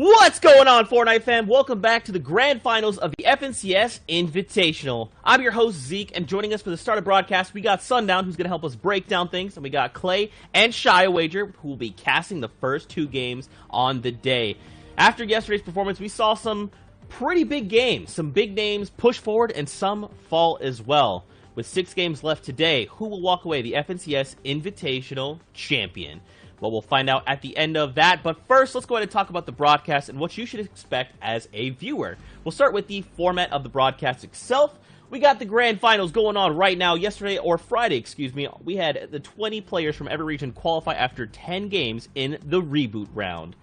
What's going on, Fortnite fam? Welcome back to the grand finals of the FNCS Invitational. I'm your host, Zeke, and joining us for the start of broadcast, we got Sundown, who's going to help us break down things, and we got Clay and Shia Wager, who will be casting the first two games on the day. After yesterday's performance, we saw some pretty big games. Some big names push forward, and some fall as well. With 6 games left today, who will walk away the FNCS Invitational Champion? Well, we'll find out at the end of that, but first, let's go ahead and talk about the broadcast and what you should expect as a viewer. We'll start with the format of the broadcast itself. We got the grand finals going on right now. Yesterday, or Friday, excuse me, we had the 20 players from every region qualify after 10 games in the reboot round.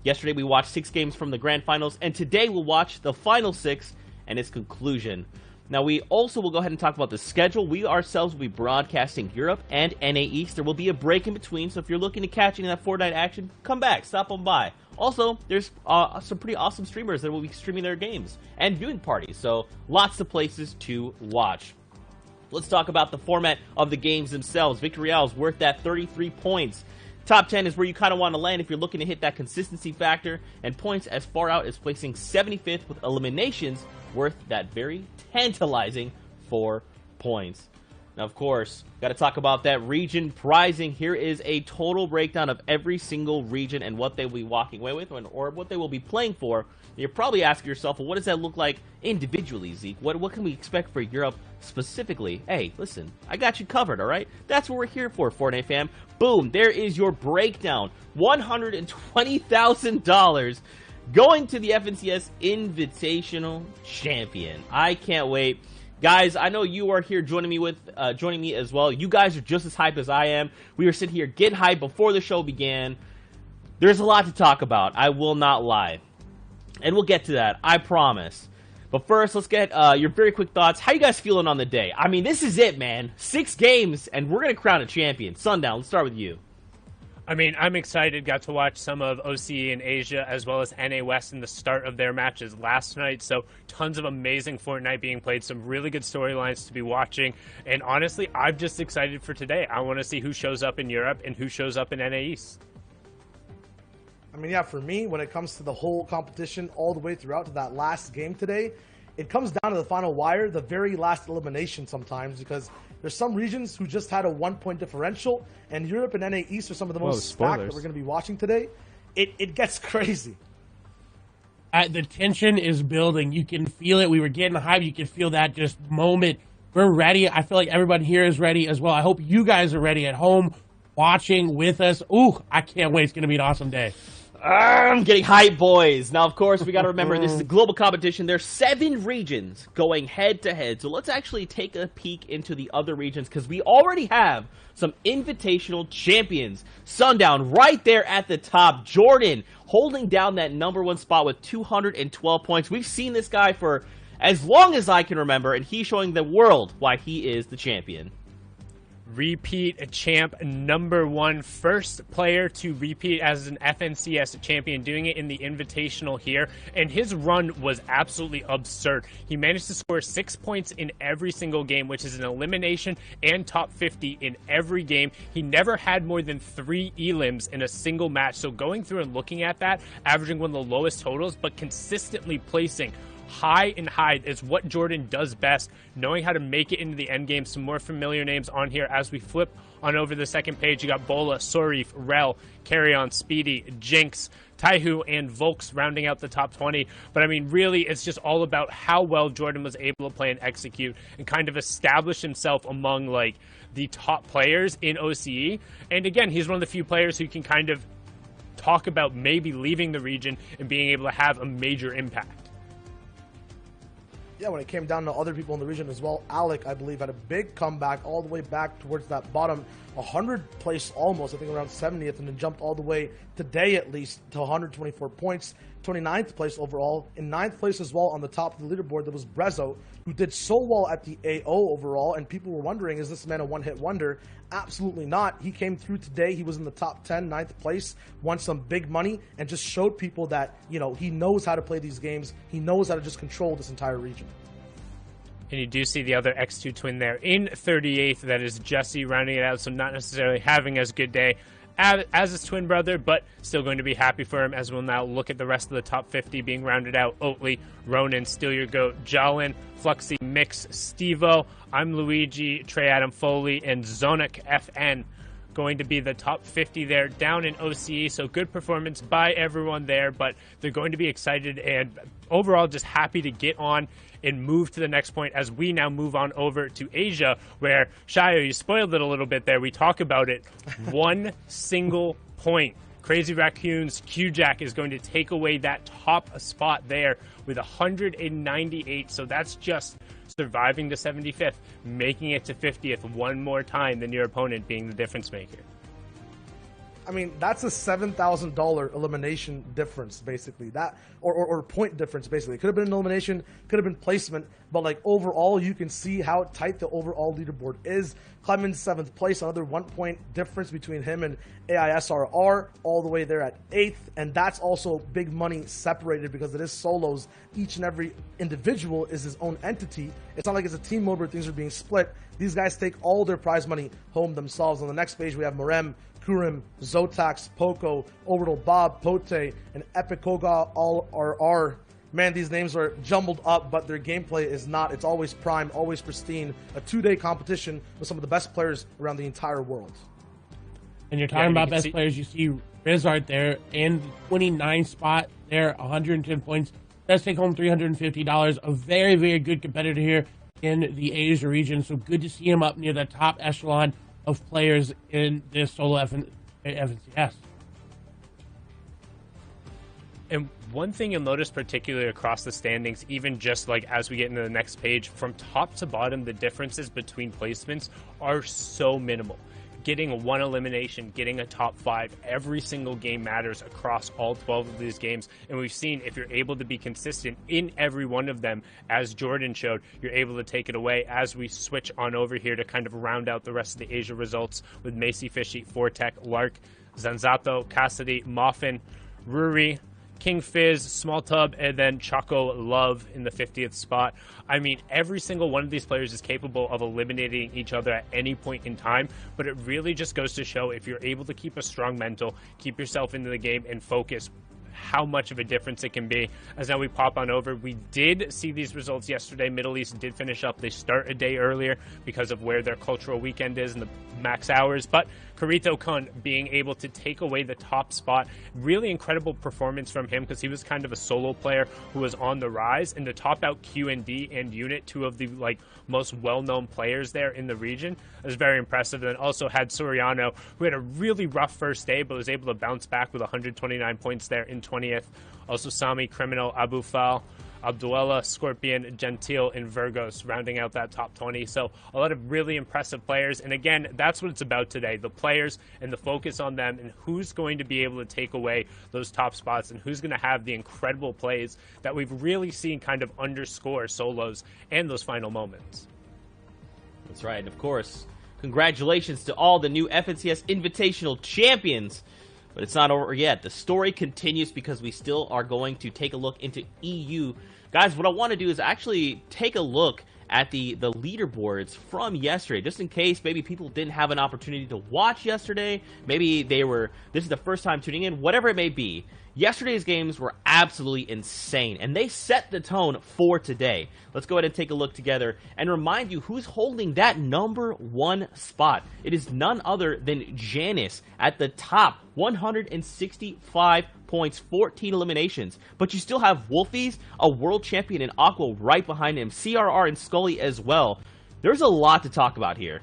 Yesterday, we watched 6 games from the grand finals, and today we'll watch the final 6 and its conclusion. Now, we also will go ahead and talk about the schedule. We ourselves will be broadcasting Europe and NA East. There will be a break in between, so if you're looking to catch any of that Fortnite action, come back, stop on by. Also, there's some pretty awesome streamers that will be streaming their games and viewing parties, so lots of places to watch. Let's talk about the format of the games themselves. Victory Royale is worth that 33 points. Top 10 is where you kind of want to land if you're looking to hit that consistency factor, and points as far out as placing 75th with eliminations worth that very tantalizing 4 points. Now, of course, got to talk about that region prizing. Here is a total breakdown of every single region and what they will be walking away with, or what they will be playing for. You're probably asking yourself, well, what does that look like individually, Zeke? What can we expect for Europe specifically? Hey, listen, I got you covered, all right? That's what we're here for, Fortnite fam. Boom, there is your breakdown. $120,000 going to the FNCS Invitational Champion. I can't wait. Guys, I know you are here joining me as well. You guys are just as hyped as I am. We were sitting here getting hyped before the show began. There's a lot to talk about, I will not lie. And we'll get to that, I promise. But first, let's get your very quick thoughts. How you guys feeling on the day? I mean, this is it, man. 6 games, and we're going to crown a champion. Sundown, let's start with you. I mean, I'm excited. Got to watch some of OCE in Asia as well as NA West in the start of their matches last night. So tons of amazing Fortnite being played, some really good storylines to be watching. And honestly, I'm just excited for today. I want to see who shows up in Europe and who shows up in NA East. I mean, yeah, for me, when it comes to the whole competition all the way throughout to that last game today, it comes down to the final wire, the very last elimination sometimes, because there's some regions who just had a 1-point differential, and Europe and NA East are some of the most stacked that we're going to be watching today. It gets crazy. The tension is building. You can feel it. We were getting hyped. You can feel that just moment. We're ready. I feel like everybody here is ready as well. I hope you guys are ready at home watching with us. Ooh, I can't wait. It's going to be an awesome day. I'm getting hype, boys. Now, of course, we got to remember this is a global competition. There's 7 regions going head-to-head. So let's actually take a peek into the other regions, because we already have some invitational champions. Sundown right there at the top. Jordan holding down that #1 spot with 212 points. We've seen this guy for as long as I can remember, and he's showing the world why he is the champion. Repeat champ #1, first player to repeat as an FNCS champion, doing it in the Invitational here, and his run was absolutely absurd. He managed to score 6 points in every single game, which is an elimination and top 50 in every game. He never had more than 3 elims in a single match, so going through and looking at that, averaging one of the lowest totals, but consistently placing high and high is what Jordan does best, knowing how to make it into the end game. Some more familiar names on here as we flip on over the second page. You got Bola, Sorif, Rel, Carry-On, Speedy, Jinx, Taihu, and Volks rounding out the top 20. But I mean, really, it's just all about how well Jordan was able to play and execute and kind of establish himself among like the top players in OCE. And again, he's one of the few players who can kind of talk about maybe leaving the region and being able to have a major impact. Yeah, when it came down to other people in the region as well, aLL, I believe, had a big comeback all the way back towards that bottom 100 place almost, I think around 70th, and then jumped all the way today at least to 124 points, 29th place overall. In 9th place as well on the top of the leaderboard, there was Brezzo, who did so well at the AO overall, and people were wondering, is this man a one-hit wonder? Absolutely not. He came through today. He was in the top 10, 9th place, won some big money, and just showed people that, you know, he knows how to play these games. He knows how to just control this entire region. And you do see the other X2 twin there in 38th. That is Jesse rounding it out, so not necessarily having as good day as his twin brother, but still going to be happy for him, as we'll now look at the rest of the top 50 being rounded out. Oatly, Ronan, Steal Your Goat, Jalen, Fluxy, Mix, Stevo, I'm Luigi, Trey Adam Foley, and Zonik FN going to be the top 50 there down in OCE. So good performance by everyone there, but they're going to be excited and overall just happy to get on and move to the next point as we now move on over to Asia, where, Shayo, you spoiled it a little bit there. We talk about it. One single point. Crazy Raccoons, Q-Jack is going to take away that top spot there with 198. So that's just surviving to 75th, making it to 50th one more time than your opponent being the difference maker. I mean, that's a $7,000 elimination difference, basically. That or point difference, basically. Could have been an elimination, could have been placement, but like overall, you can see how tight the overall leaderboard is. Clemens 7th place, another 1 point difference between him and AISRR, all the way there at 8th, and that's also big money separated because it is solos. Each and every individual is his own entity. It's not like it's a team mode where things are being split. These guys take all their prize money home themselves. On the next page, we have Morem, Kurim, Zotax, Poco, Orbital Bob, Pote, and Epic Koga all are. Man, these names are jumbled up, but their gameplay is not. It's always prime, always pristine. A 2-day competition with some of the best players around the entire world. And you're talking about best players. You see Rizard there in the 29th spot there, 110 points. Does take home $350. A very, very good competitor here in the Asia region. So good to see him up near the top echelon of players in this solo FNCS. And one thing you'll notice particularly across the standings, even just like as we get into the next page, from top to bottom, the differences between placements are so minimal. Getting one elimination, getting a top 5, every single game matters across all 12 of these games. And we've seen if you're able to be consistent in every one of them, as Jordan showed, you're able to take it away. As we switch on over here to kind of round out the rest of the Asia results with Macy Fishy, Fortec, Lark, Zanzato, Cassidy, Moffin, Ruri, King Fizz, Small Tub, and then Choco Love in the 50th spot. I mean, every single one of these players is capable of eliminating each other at any point in time, but it really just goes to show if you're able to keep a strong mental, keep yourself into the game, and focus, how much of a difference it can be. As now we pop on over, we did see these results yesterday. Middle East did finish up. They start a day earlier because of where their cultural weekend is and the max hours, but Karito Kun being able to take away the top spot. Really incredible performance from him because he was kind of a solo player who was on the rise, and to top out Q&D and Unit, two of the like most well-known players there in the region, is very impressive. And then also had Soriano, who had a really rough first day but was able to bounce back with 129 points there in 20th. Also Sami, Criminal, Abu Fal, Abduella, Scorpion, Gentile, and Virgos rounding out that top 20. So a lot of really impressive players. And again, that's what it's about today, the players and the focus on them and who's going to be able to take away those top spots and who's going to have the incredible plays that we've really seen kind of underscore solos and those final moments. That's right. And of course, congratulations to all the new FNCS Invitational champions. But it's not over yet. The story continues because we still are going to take a look into EU. Guys, what I want to do is actually take a look at the leaderboards from yesterday, just in case maybe people didn't have an opportunity to watch yesterday. Maybe this is the first time tuning in, whatever it may be. Yesterday's games were absolutely insane, and they set the tone for today. Let's go ahead and take a look together and remind you who's holding that number 1 spot. It is none other than Janice at the top, 165 points, 14 eliminations. But you still have Wolfies, a world champion in Aqua right behind him, CRR and Scully as well. There's a lot to talk about here.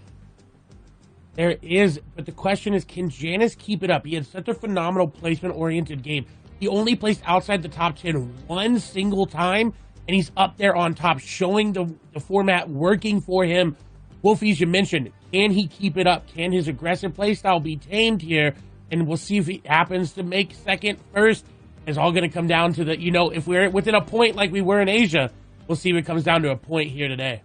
There is, but the question is, can Janice keep it up? He had such a phenomenal placement-oriented game. He only placed outside the top 10 one single time, and he's up there on top, showing the format working for him. Wolfies, you mentioned, can he keep it up? Can his aggressive playstyle be tamed here? And we'll see if he happens to make second, first. It's all going to come down to the, if we're within a point like we were in Asia, we'll see if it comes down to a point here today.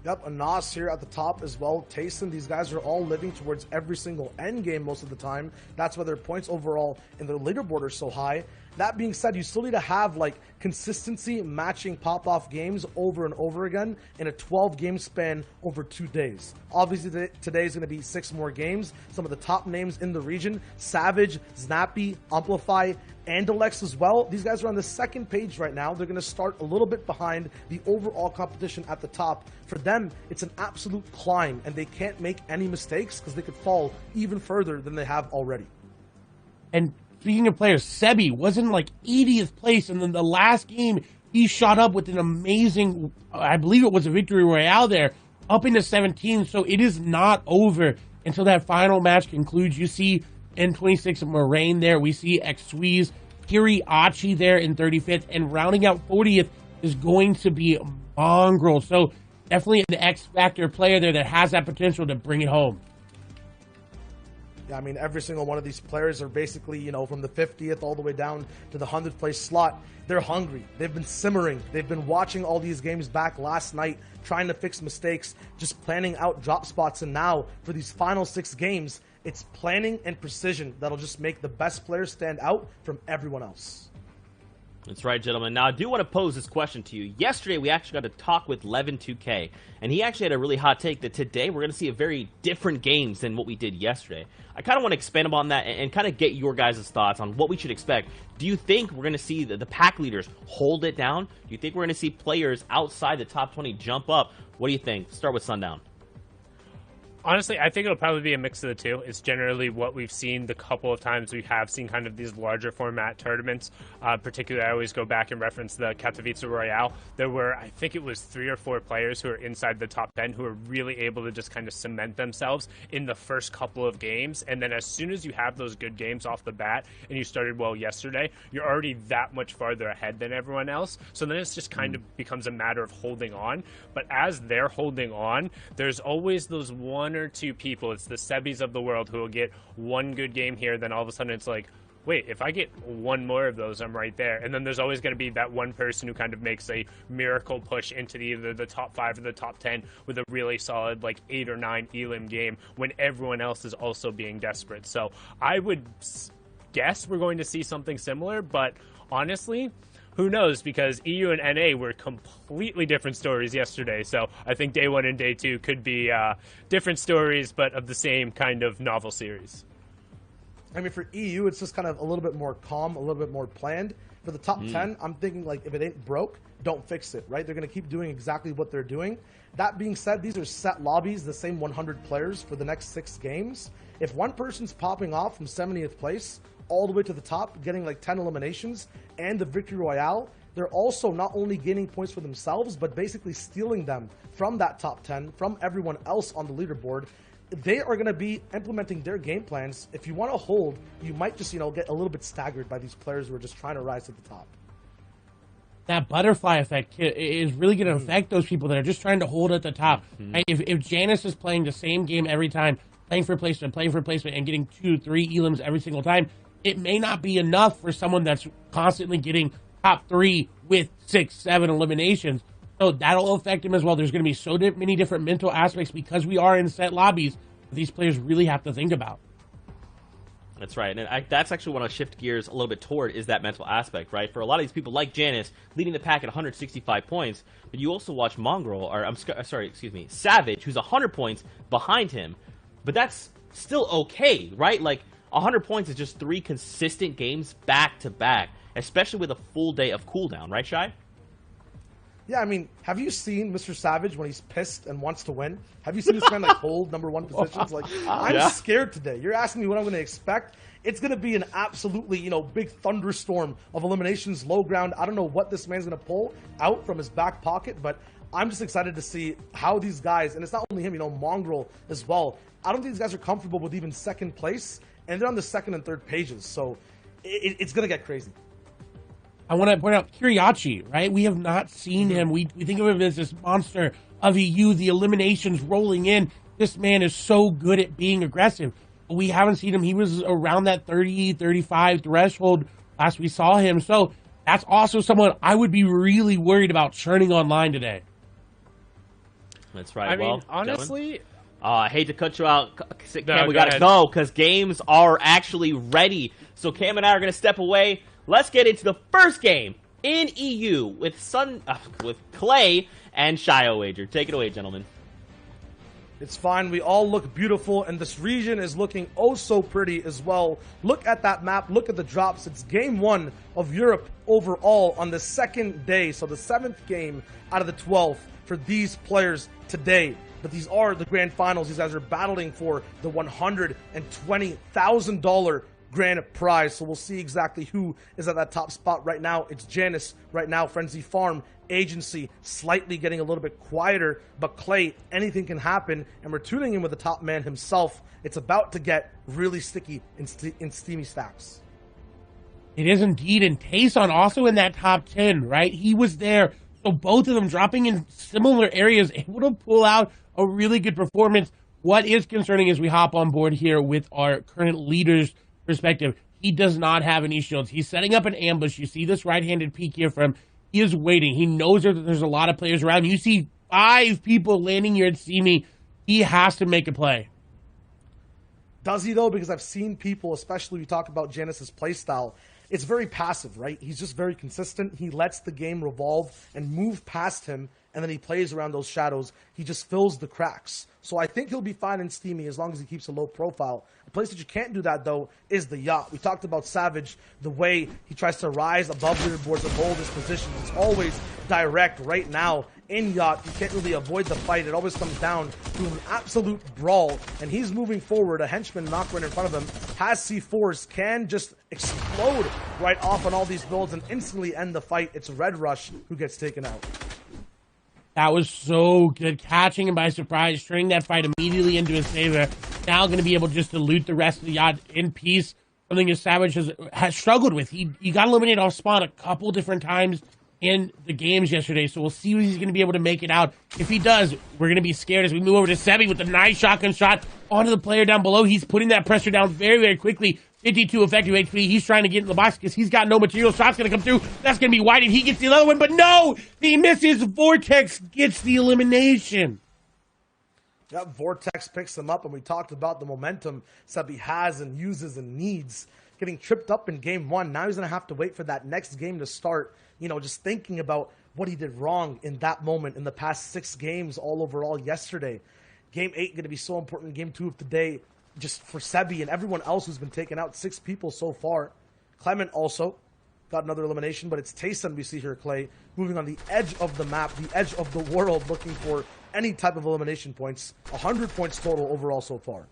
Yep, Anas here at the top as well. Tayson, these guys are all living towards every single end game most of the time. That's why their points overall in their leaderboard are so high. That being said, you still need to have like consistency matching pop-off games over and over again in a 12-game span over 2 days. Obviously, today is going to be 6 more games. Some of the top names in the region, Savage, Snappy, Amplify, and Alex as well. These guys are on the second page right now. They're going to start a little bit behind the overall competition at the top. For them, it's an absolute climb, and they can't make any mistakes because they could fall even further than they have already. And speaking of players, Sebi was in like 80th place, and then the last game he shot up with an amazing, I believe it was a victory royale there, up into 17. So it is not over until that final match concludes. You see N26 Moraine there. We see Xweez, Kiriachi there in 35th, and rounding out 40th is going to be Mongrel. So definitely an X Factor player there that has that potential to bring it home. Yeah, I mean, every single one of these players are basically, you know, from the 50th all the way down to the 100th place slot. They're hungry. They've been simmering. They've been watching all these games back last night, trying to fix mistakes, just planning out drop spots. And now, for these final 6 games, it's planning and precision that'll just make the best players stand out from everyone else. That's right, gentlemen. Now, I do want to pose this question to you. Yesterday, we actually got to talk with Levin2K, and he actually had a really hot take that today we're going to see a very different games than what we did yesterday. I kind of want to expand upon that and kind of get your guys' thoughts on what we should expect. Do you think we're going to see the pack leaders hold it down? Do you think we're going to see players outside the top 20 jump up? What do you think? Start with Sundown. Honestly, I think it'll probably be a mix of the two. It's generally what we've seen the couple of times we have seen kind of these larger format tournaments. Particularly, I always go back and reference the Katowice Royale. There were, I think it was 3 or 4 players who are inside the top 10 who are really able to just kind of cement themselves in the first couple of games. And then as soon as you have those good games off the bat and you started well yesterday, you're already that much farther ahead than everyone else. So then it's just kind of becomes a matter of holding on. But as they're holding on, there's always those 1 or 2 people, it's the Sebis of the world, who will get one good game here, then all of a sudden it's like, wait, if I get one more of those, I'm right there. And then there's always going to be that one person who kind of makes a miracle push into either the top 5 or the top 10 with a really solid like 8 or 9 elim game when everyone else is also being desperate. So I would guess we're going to see something similar, but honestly, who knows, because EU and NA were completely different stories yesterday. So I think day 1 and day 2 could be different stories, but of the same kind of novel series. I mean, for EU, it's just kind of a little bit more calm, a little bit more planned. For the top 10, I'm thinking, like, if it ain't broke, don't fix it, right? They're going to keep doing exactly what they're doing. That being said, these are set lobbies, the same 100 players for the next 6 games. If one person's popping off from 70th place all the way to the top, getting like 10 eliminations and the victory royale, they're also not only gaining points for themselves, but basically stealing them from that top 10, from everyone else on the leaderboard. They are going to be implementing their game plans. If you want to hold, you might just, you know, get a little bit staggered by these players who are just trying to rise to the top. That butterfly effect is really going to affect those people that are just trying to hold at the top. Right? If Janice is playing the same game every time, playing for placement, and getting 2, 3 elims every single time, it may not be enough for someone that's constantly getting top 3 with 6, 7 eliminations. So that'll affect him as well. There's going to be so many different mental aspects because we are in set lobbies that these players really have to think about. That's right, and that's actually what I'll shift gears a little bit toward, is that mental aspect, right? For a lot of these people like Janice, leading the pack at 165 points, but you also watch Savage, who's 100 points behind him, but that's still okay, right? Like, 100 points is just 3 consistent games back-to-back, especially with a full day of cooldown, right, Shai? Yeah, I mean, have you seen Mr. Savage when he's pissed and wants to win? Have you seen this man like hold #1 positions? Like, I'm scared today. You're asking me what I'm going to expect. It's going to be an absolutely, you know, big thunderstorm of eliminations, low ground. I don't know what this man's going to pull out from his back pocket, but I'm just excited to see how these guys, and it's not only him, you know, Mongrel as well. I don't think these guys are comfortable with even second place, and they're on the 2nd and 3rd pages, so it's going to get crazy. I want to point out Kiriachi, right? We have not seen him. We think of him as this monster of EU, the eliminations rolling in. This man is so good at being aggressive. But we haven't seen him. He was around that 30, 35 threshold last we saw him. So that's also someone I would be really worried about churning online today. That's right. I mean, honestly, I hate to cut you out, Cam. No, We got to go because games are actually ready. So Cam and I are going to step away. let's get into the first game in EU with with Clay and ShioWager. Take it away, gentlemen. It's fine. We all look beautiful, and this region is looking oh so pretty as well. Look at that map. Look at the drops. It's game 1 of Europe overall on the second day. So the 7th game out of the 12th for these players today. But these are the grand finals. These guys are battling for the $120,000 grand prize. So we'll see exactly who is at that top spot right now. It's Janice right now. Frenzy Farm Agency slightly getting a little bit quieter, but Clay, anything can happen, and we're tuning in with the top man himself. It's about to get really sticky in steamy stacks. It is indeed, and Tayson also in that top 10, right? He was there, so both of them dropping in similar areas, able to pull out a really good performance. What is concerning as we hop on board here with our current leader's perspective, he does not have any shields. He's setting up an ambush. You see this right-handed peek here from him. He is waiting. He knows that there's a lot of players around. You see 5 people landing here at Simi. He has to make a play. Does he, though? Because I've seen people, especially we talk about Janice's playstyle, it's very passive, right? He's just very consistent. He lets the game revolve and move past him, and then he plays around those shadows. He just fills the cracks. So I think he'll be fine in Steamy as long as he keeps a low profile. A place that you can't do that, though, is the Yacht. We talked about Savage, the way he tries to rise above leaderboards and hold his position. It's always direct right now. In Yacht, you can't really avoid the fight. It always comes down to an absolute brawl, and he's moving forward. A henchman knocked right in front of him, has C4s, can just explode right off on all these builds and instantly end the fight. It's Red Rush who gets taken out. That was so good, catching him by surprise, turning that fight immediately into his favor. Now going to be able just to loot the rest of the Yacht in peace, something that Savage has struggled with. He got eliminated off spawn a couple different times in the games yesterday, so we'll see if he's going to be able to make it out. If he does, we're going to be scared as we move over to Sebi with a nice shotgun shot onto the player down below. He's putting that pressure down very, very quickly. 52 effective HP. He's trying to get in the box because he's got no material. Shot's going to come through. That's going to be wide, and he gets the other one, but no! He misses. Vortex gets the elimination. That Vortex picks him up, and we talked about the momentum Sebi has and uses and needs. Getting tripped up in game 1. Now he's going to have to wait for that next game to start. You know, just thinking about what he did wrong in that moment in the past 6 games all overall yesterday. Game 8 going to be so important. Game 2 of today, just for Sebi and everyone else who's been taken out. 6 people so far. Clement also got another elimination, but it's Tayson we see here, Clay, moving on the edge of the map, the edge of the world, looking for any type of elimination points. 100 points total overall so far.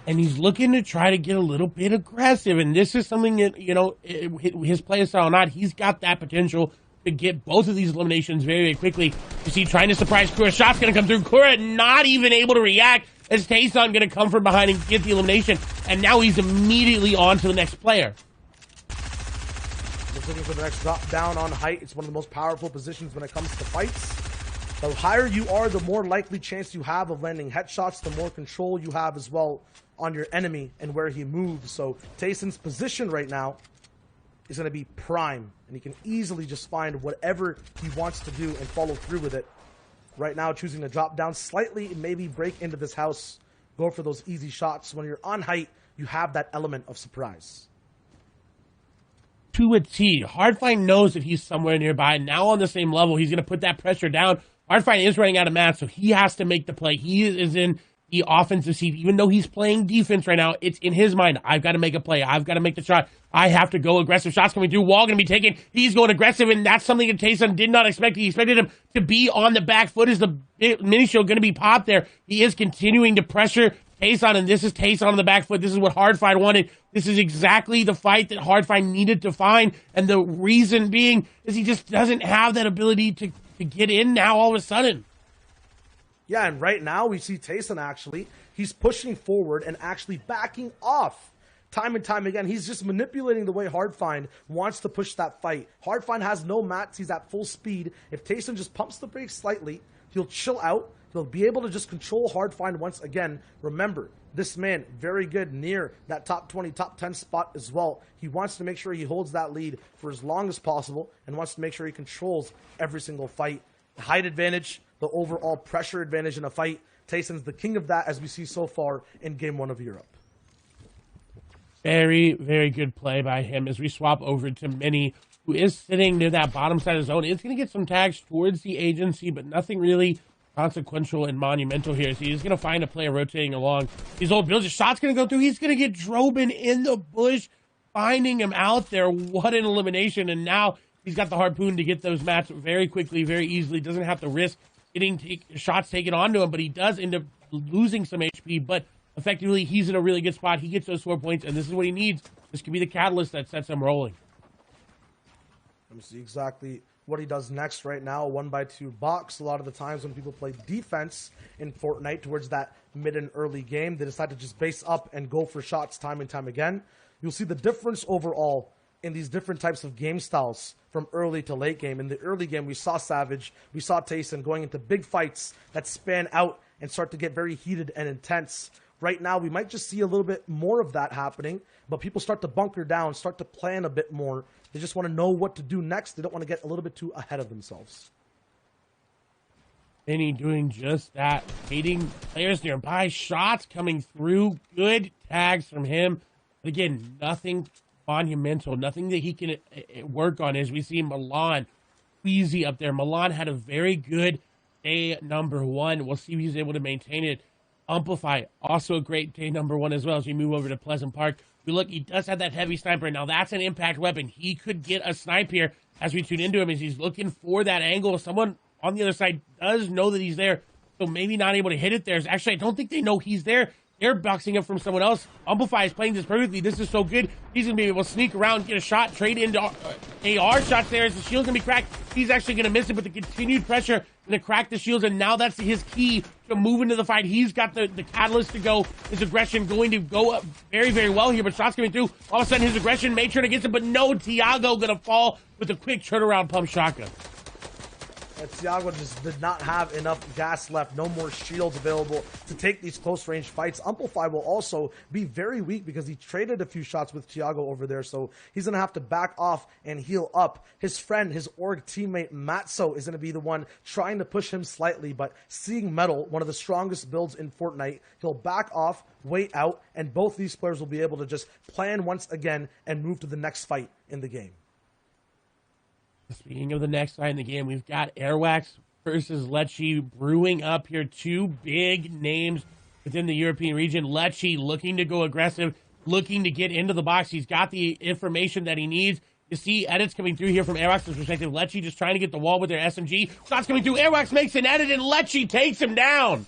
And he's looking to try to get a little bit aggressive, and this is something that, you know, his play style or not, he's got that potential to get both of these eliminations very, very quickly. You see, trying to surprise Kura. Shot's going to come through. Kura not even able to react as Tayson going to come from behind and get the elimination, and now he's immediately on to the next player. Just looking for the next drop down on height. It's one of the most powerful positions when it comes to fights. The higher you are, the more likely chance you have of landing headshots, the more control you have as well on your enemy and where he moves. So Tayson's position right now is going to be prime, and he can easily just find whatever he wants to do and follow through with it. Right now, choosing to drop down slightly, maybe break into this house, go for those easy shots. When you're on height, you have that element of surprise. To a T. Hardfine knows that he's somewhere nearby. Now on the same level, he's going to put that pressure down. Hardfine is running out of mats, so he has to make the play. He is in the offensive seat. Even though he's playing defense right now, it's in his mind. I've got to make a play. I've got to make the shot. I have to go aggressive. Shots coming through. Wall going to be taken. He's going aggressive, and that's something that Tayson did not expect. He expected him to be on the back foot. Is the mini show going to be popped there? He is continuing to pressure Tayson, and this is Tayson on the back foot. This is what Hardfine wanted. This is exactly the fight that Hardfine needed to find, and the reason being is he just doesn't have that ability to get in now all of a sudden. Yeah, and right now we see Tayson actually, he's pushing forward and actually backing off. Time and time again, he's just manipulating the way Hardfine wants to push that fight. Hardfine has no mats, he's at full speed. If Tayson just pumps the brakes slightly, he'll chill out. He'll be able to just control Hardfine once again. Remember, this man, very good near that top 20, top 10 spot as well. He wants to make sure he holds that lead for as long as possible and wants to make sure he controls every single fight. The height advantage, the overall pressure advantage in a fight. Tayson's the king of that, as we see so far in Game 1 of Europe. Very, very good play by him as we swap over to Mini, who is sitting near that bottom side of the zone. It's going to get some tags towards the agency, but nothing really consequential and monumental here. So he's going to find a player rotating along these old builds. The shot's going to go through. He's going to get Droben in the bush, finding him out there. What an elimination. And now he's got the harpoon to get those mats very quickly, very easily. Doesn't have to risk getting shots taken onto him, but he does end up losing some HP. But effectively, he's in a really good spot. He gets those 4 points, and this is what he needs. This could be the catalyst that sets him rolling. Let me see exactly what he does next right now. 1x2 box. A lot of the times when people play defense in Fortnite towards that mid and early game, they decide to just base up and go for shots time and time again. You'll see the difference overall in these different types of game styles from early to late game. In the early game, we saw Savage, we saw Tayson going into big fights that span out and start to get very heated and intense. Right now, we might just see a little bit more of that happening, but people start to bunker down, start to plan a bit more. They just want to know what to do next. They don't want to get a little bit too ahead of themselves. Benny doing just that. Hating players nearby. Shots coming through. Good tags from him. But again, nothing monumental. Nothing that he can work on as we see Milan Queasy up there. Milan had a very good day number one. We'll see if he's able to maintain it. Amplify, also a great day number one as well as we move over to Pleasant Park. We look, he does have that heavy sniper. Now that's an impact weapon. He could get a snipe here as we tune into him as he's looking for that angle. Someone on the other side does know that he's there, so maybe not able to hit it there. Actually, I don't think they know he's there. They're boxing up from someone else. Amplify is playing this perfectly. This is so good. He's going to be able to sneak around, get a shot, trade into AR shots there as the shield's going to be cracked. He's actually going to miss it, but the continued pressure going to crack the shields, and now that's his key to move into the fight. He's got the catalyst to go. His aggression going to go up very, very well here, but shots coming through. All of a sudden, his aggression may turn against him, but no, Tiago going to fall with a quick turnaround pump shotgun. Tiago just did not have enough gas left, no more shields available to take these close range fights. Amplify will also be very weak because he traded a few shots with Tiago over there, so he's going to have to back off and heal up. His friend, his org teammate Matzo is going to be the one trying to push him slightly, but seeing Metal, one of the strongest builds in Fortnite, he'll back off, wait out, and both these players will be able to just plan once again and move to the next fight in the game. Speaking of the next fight in the game, we've got Airwax versus Lecce brewing up here. Two big names within the European region. Lecce looking to go aggressive, looking to get into the box. He's got the information that he needs. You see edits coming through here from Airwax's perspective. Lecce just trying to get the wall with their SMG. Shots coming through. Airwax makes an edit, and Lecce takes him down.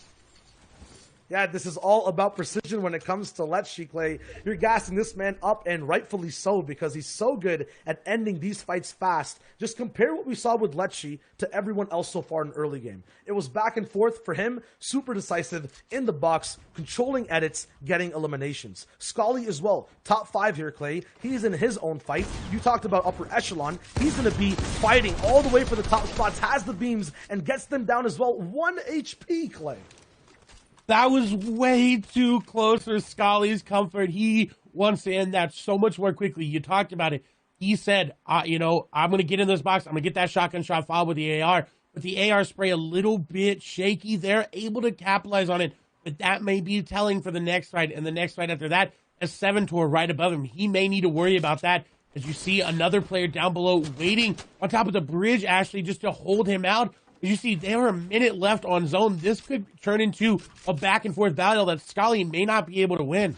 Yeah, this is all about precision when it comes to Lecce, Clay. You're gassing this man up, and rightfully so, because he's so good at ending these fights fast. Just compare what we saw with Lecce to everyone else so far in early game. It was back and forth for him, super decisive, in the box, controlling edits, getting eliminations. Scully as well, top 5 here, Clay. He's in his own fight. You talked about upper echelon. He's going to be fighting all the way for the top spots, has the beams, and gets them down as well. 1 HP, Clay. That was way too close for Scully's comfort. He wants to end that so much more quickly. You talked about it. He said, I'm going to get in this box. I'm going to get that shotgun shot followed with the AR. But the AR spray a little bit shaky. They're able to capitalize on it. But that may be telling for the next fight. And the next fight after that, a 7-tor right above him. He may need to worry about that. As you see another player down below waiting on top of the bridge, Ashley, just to hold him out. As you see, there were a minute left on zone. This could turn into a back-and-forth battle that Scully may not be able to win.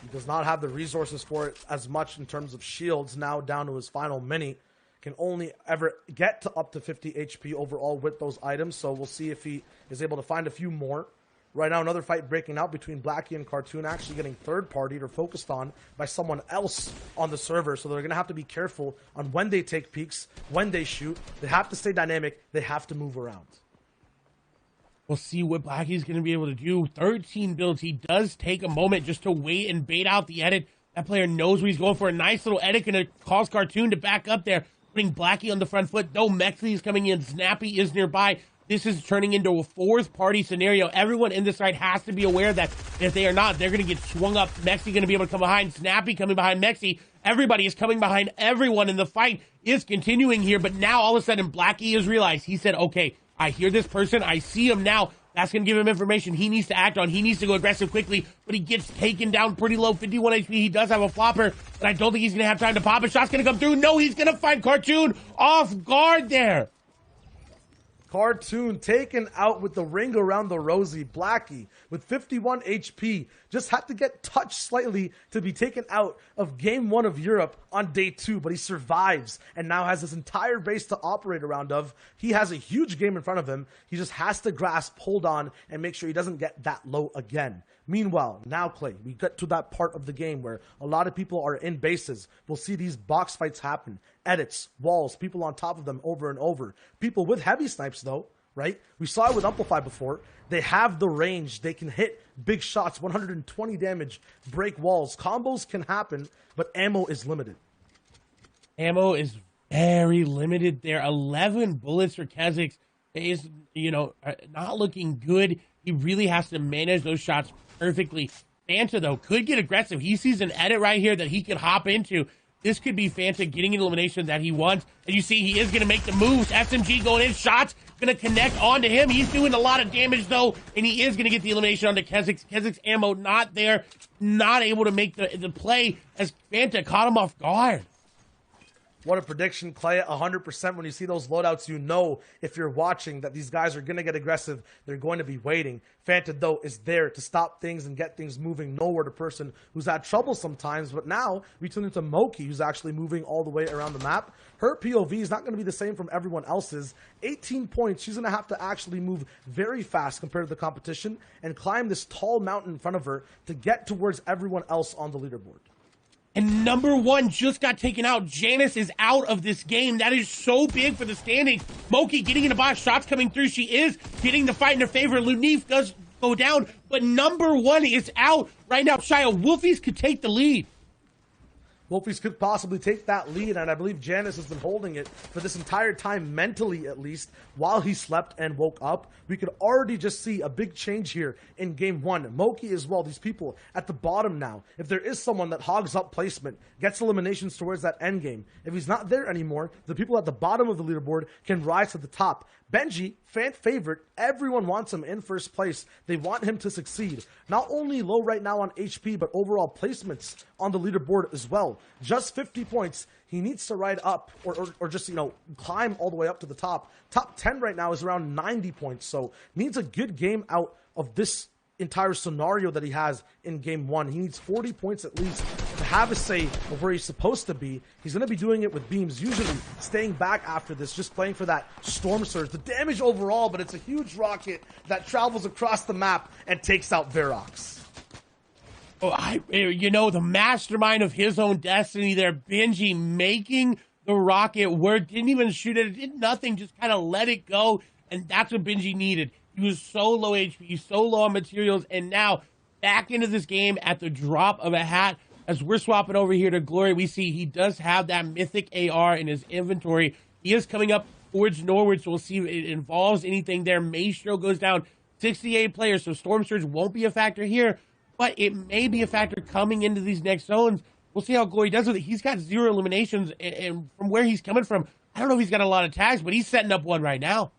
He does not have the resources for it as much in terms of shields. Now down to his final mini. Can only ever get to up to 50 HP overall with those items. So we'll see if he is able to find a few more. Right now, another fight breaking out between Blackie and Cartoon, actually getting third-partied or focused on by someone else on the server. So they're going to have to be careful on when they take peeks, when they shoot. They have to stay dynamic. They have to move around. We'll see what Blackie's going to be able to do. 13 builds. He does take a moment just to wait and bait out the edit. That player knows what he's going for. A nice little edit going to cause Cartoon to back up there, putting Blackie on the front foot. No, Mexley is coming in. Snappy is nearby. This is turning into a fourth-party scenario. Everyone in this side has to be aware that if they are not, they're going to get swung up. Mexi going to be able to come behind. Snappy coming behind Mexi. Everybody is coming behind everyone, and the fight is continuing here. But now, all of a sudden, Blackie has realized. He said, okay, I hear this person. I see him now. That's going to give him information he needs to act on. He needs to go aggressive quickly, but he gets taken down pretty low, 51 HP. He does have a flopper, but I don't think he's going to have time to pop. A shot's going to come through. No, he's going to find Cartoon off guard there. Cartoon taken out with the ring around the rosy. Blackie with 51 HP just had to get touched slightly to be taken out of game 1 of Europe on day 2, but he survives and now has this entire base to operate around of. He has a huge game in front of him. He just has to grasp, hold on, and make sure he doesn't get that low again. Meanwhile, now, Clay, we get to that part of the game where a lot of people are in bases. We'll see these box fights happen. Edits, walls, people on top of them over and over. People with heavy snipes, though, right? We saw it with Amplify before. They have the range. They can hit big shots, 120 damage, break walls. Combos can happen, but ammo is limited. Ammo is very limited there. 11 bullets for Keziks is, not looking good. He really has to manage those shots perfectly. Fanta, though, could get aggressive. He sees an edit right here that he could hop into. This could be Fanta getting an elimination that he wants. And you see he is going to make the moves. SMG going in. Shots going to connect onto him. He's doing a lot of damage, though. And he is going to get the elimination onto Keziks. Keziks' ammo not there. Not able to make the play as Fanta caught him off guard. What a prediction, Clay. 100% when you see those loadouts, you know if you're watching that these guys are going to get aggressive. They're going to be waiting. Fanta, though, is there to stop things and get things moving. Nowhere to person who's had trouble sometimes. But now we turn into Moki, who's actually moving all the way around the map. Her POV is not going to be the same from everyone else's. 18 points. She's going to have to actually move very fast compared to the competition and climb this tall mountain in front of her to get towards everyone else on the leaderboard. And number 1 just got taken out. Janice is out of this game. That is so big for the standings. Moki getting in a box, shots coming through. She is getting the fight in her favor. Lunif does go down, but number 1 is out right now. Shia, Wolfies could take the lead. Wolfies could possibly take that lead, and I believe Janice has been holding it for this entire time, mentally at least, while he slept and woke up. We could already just see a big change here in game 1. Moki as well, these people at the bottom now. If there is someone that hogs up placement, gets eliminations towards that end game, if he's not there anymore, the people at the bottom of the leaderboard can rise to the top. Benji, fan favorite, everyone wants him in first place. They want him to succeed. Not only low right now on HP, but overall placements on the leaderboard as well. Just 50 points. He needs to ride up or just, climb all the way up to the top. Top 10 right now is around 90 points, so needs a good game out of this entire scenario that he has in game 1. He needs 40 points at least to have a say of where he's supposed to be. He's going to be doing it with beams, usually staying back after this, just playing for that storm surge. The damage overall, but it's a huge rocket that travels across the map and takes out Verox. The mastermind of his own destiny there, Benji, making the rocket work. Didn't even shoot it. Did nothing. Just kind of let it go. And that's what Benji needed. He was so low HP, so low on materials, and now back into this game at the drop of a hat. As we're swapping over here to Glory, we see he does have that mythic AR in his inventory. He is coming up towards Norwood, so we'll see if it involves anything there. Maestro goes down, 68 players, so Storm Surge won't be a factor here, but it may be a factor coming into these next zones. We'll see how Glory does with it. He's got 0 eliminations, and from where he's coming from, I don't know if he's got a lot of tags, but he's setting up one right now.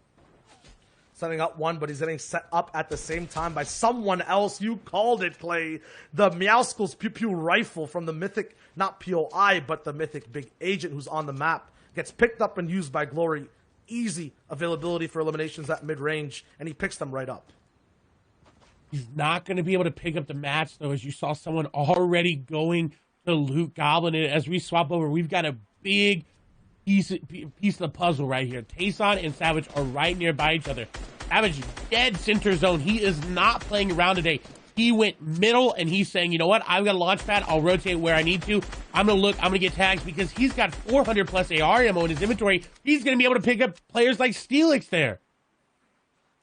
Setting up one, but he's getting set up at the same time by someone else. You called it, Clay. The Meowskull's Pew Pew rifle from the mythic, not POI, but the mythic big agent who's on the map, gets picked up and used by Glory. Easy availability for eliminations at mid-range, and he picks them right up. He's not going to be able to pick up the match, though, as you saw someone already going to loot Goblin. And as we swap over, we've got a big piece of the puzzle right here. Tayson and Savage are right nearby each other. Savage dead center zone. He is not playing around today. He went middle, and he's saying, you know what? I've got a launch pad. I'll rotate where I need to. I'm going to look. I'm going to get tags because he's got 400 plus AR ammo in his inventory. He's going to be able to pick up players like Steelix there.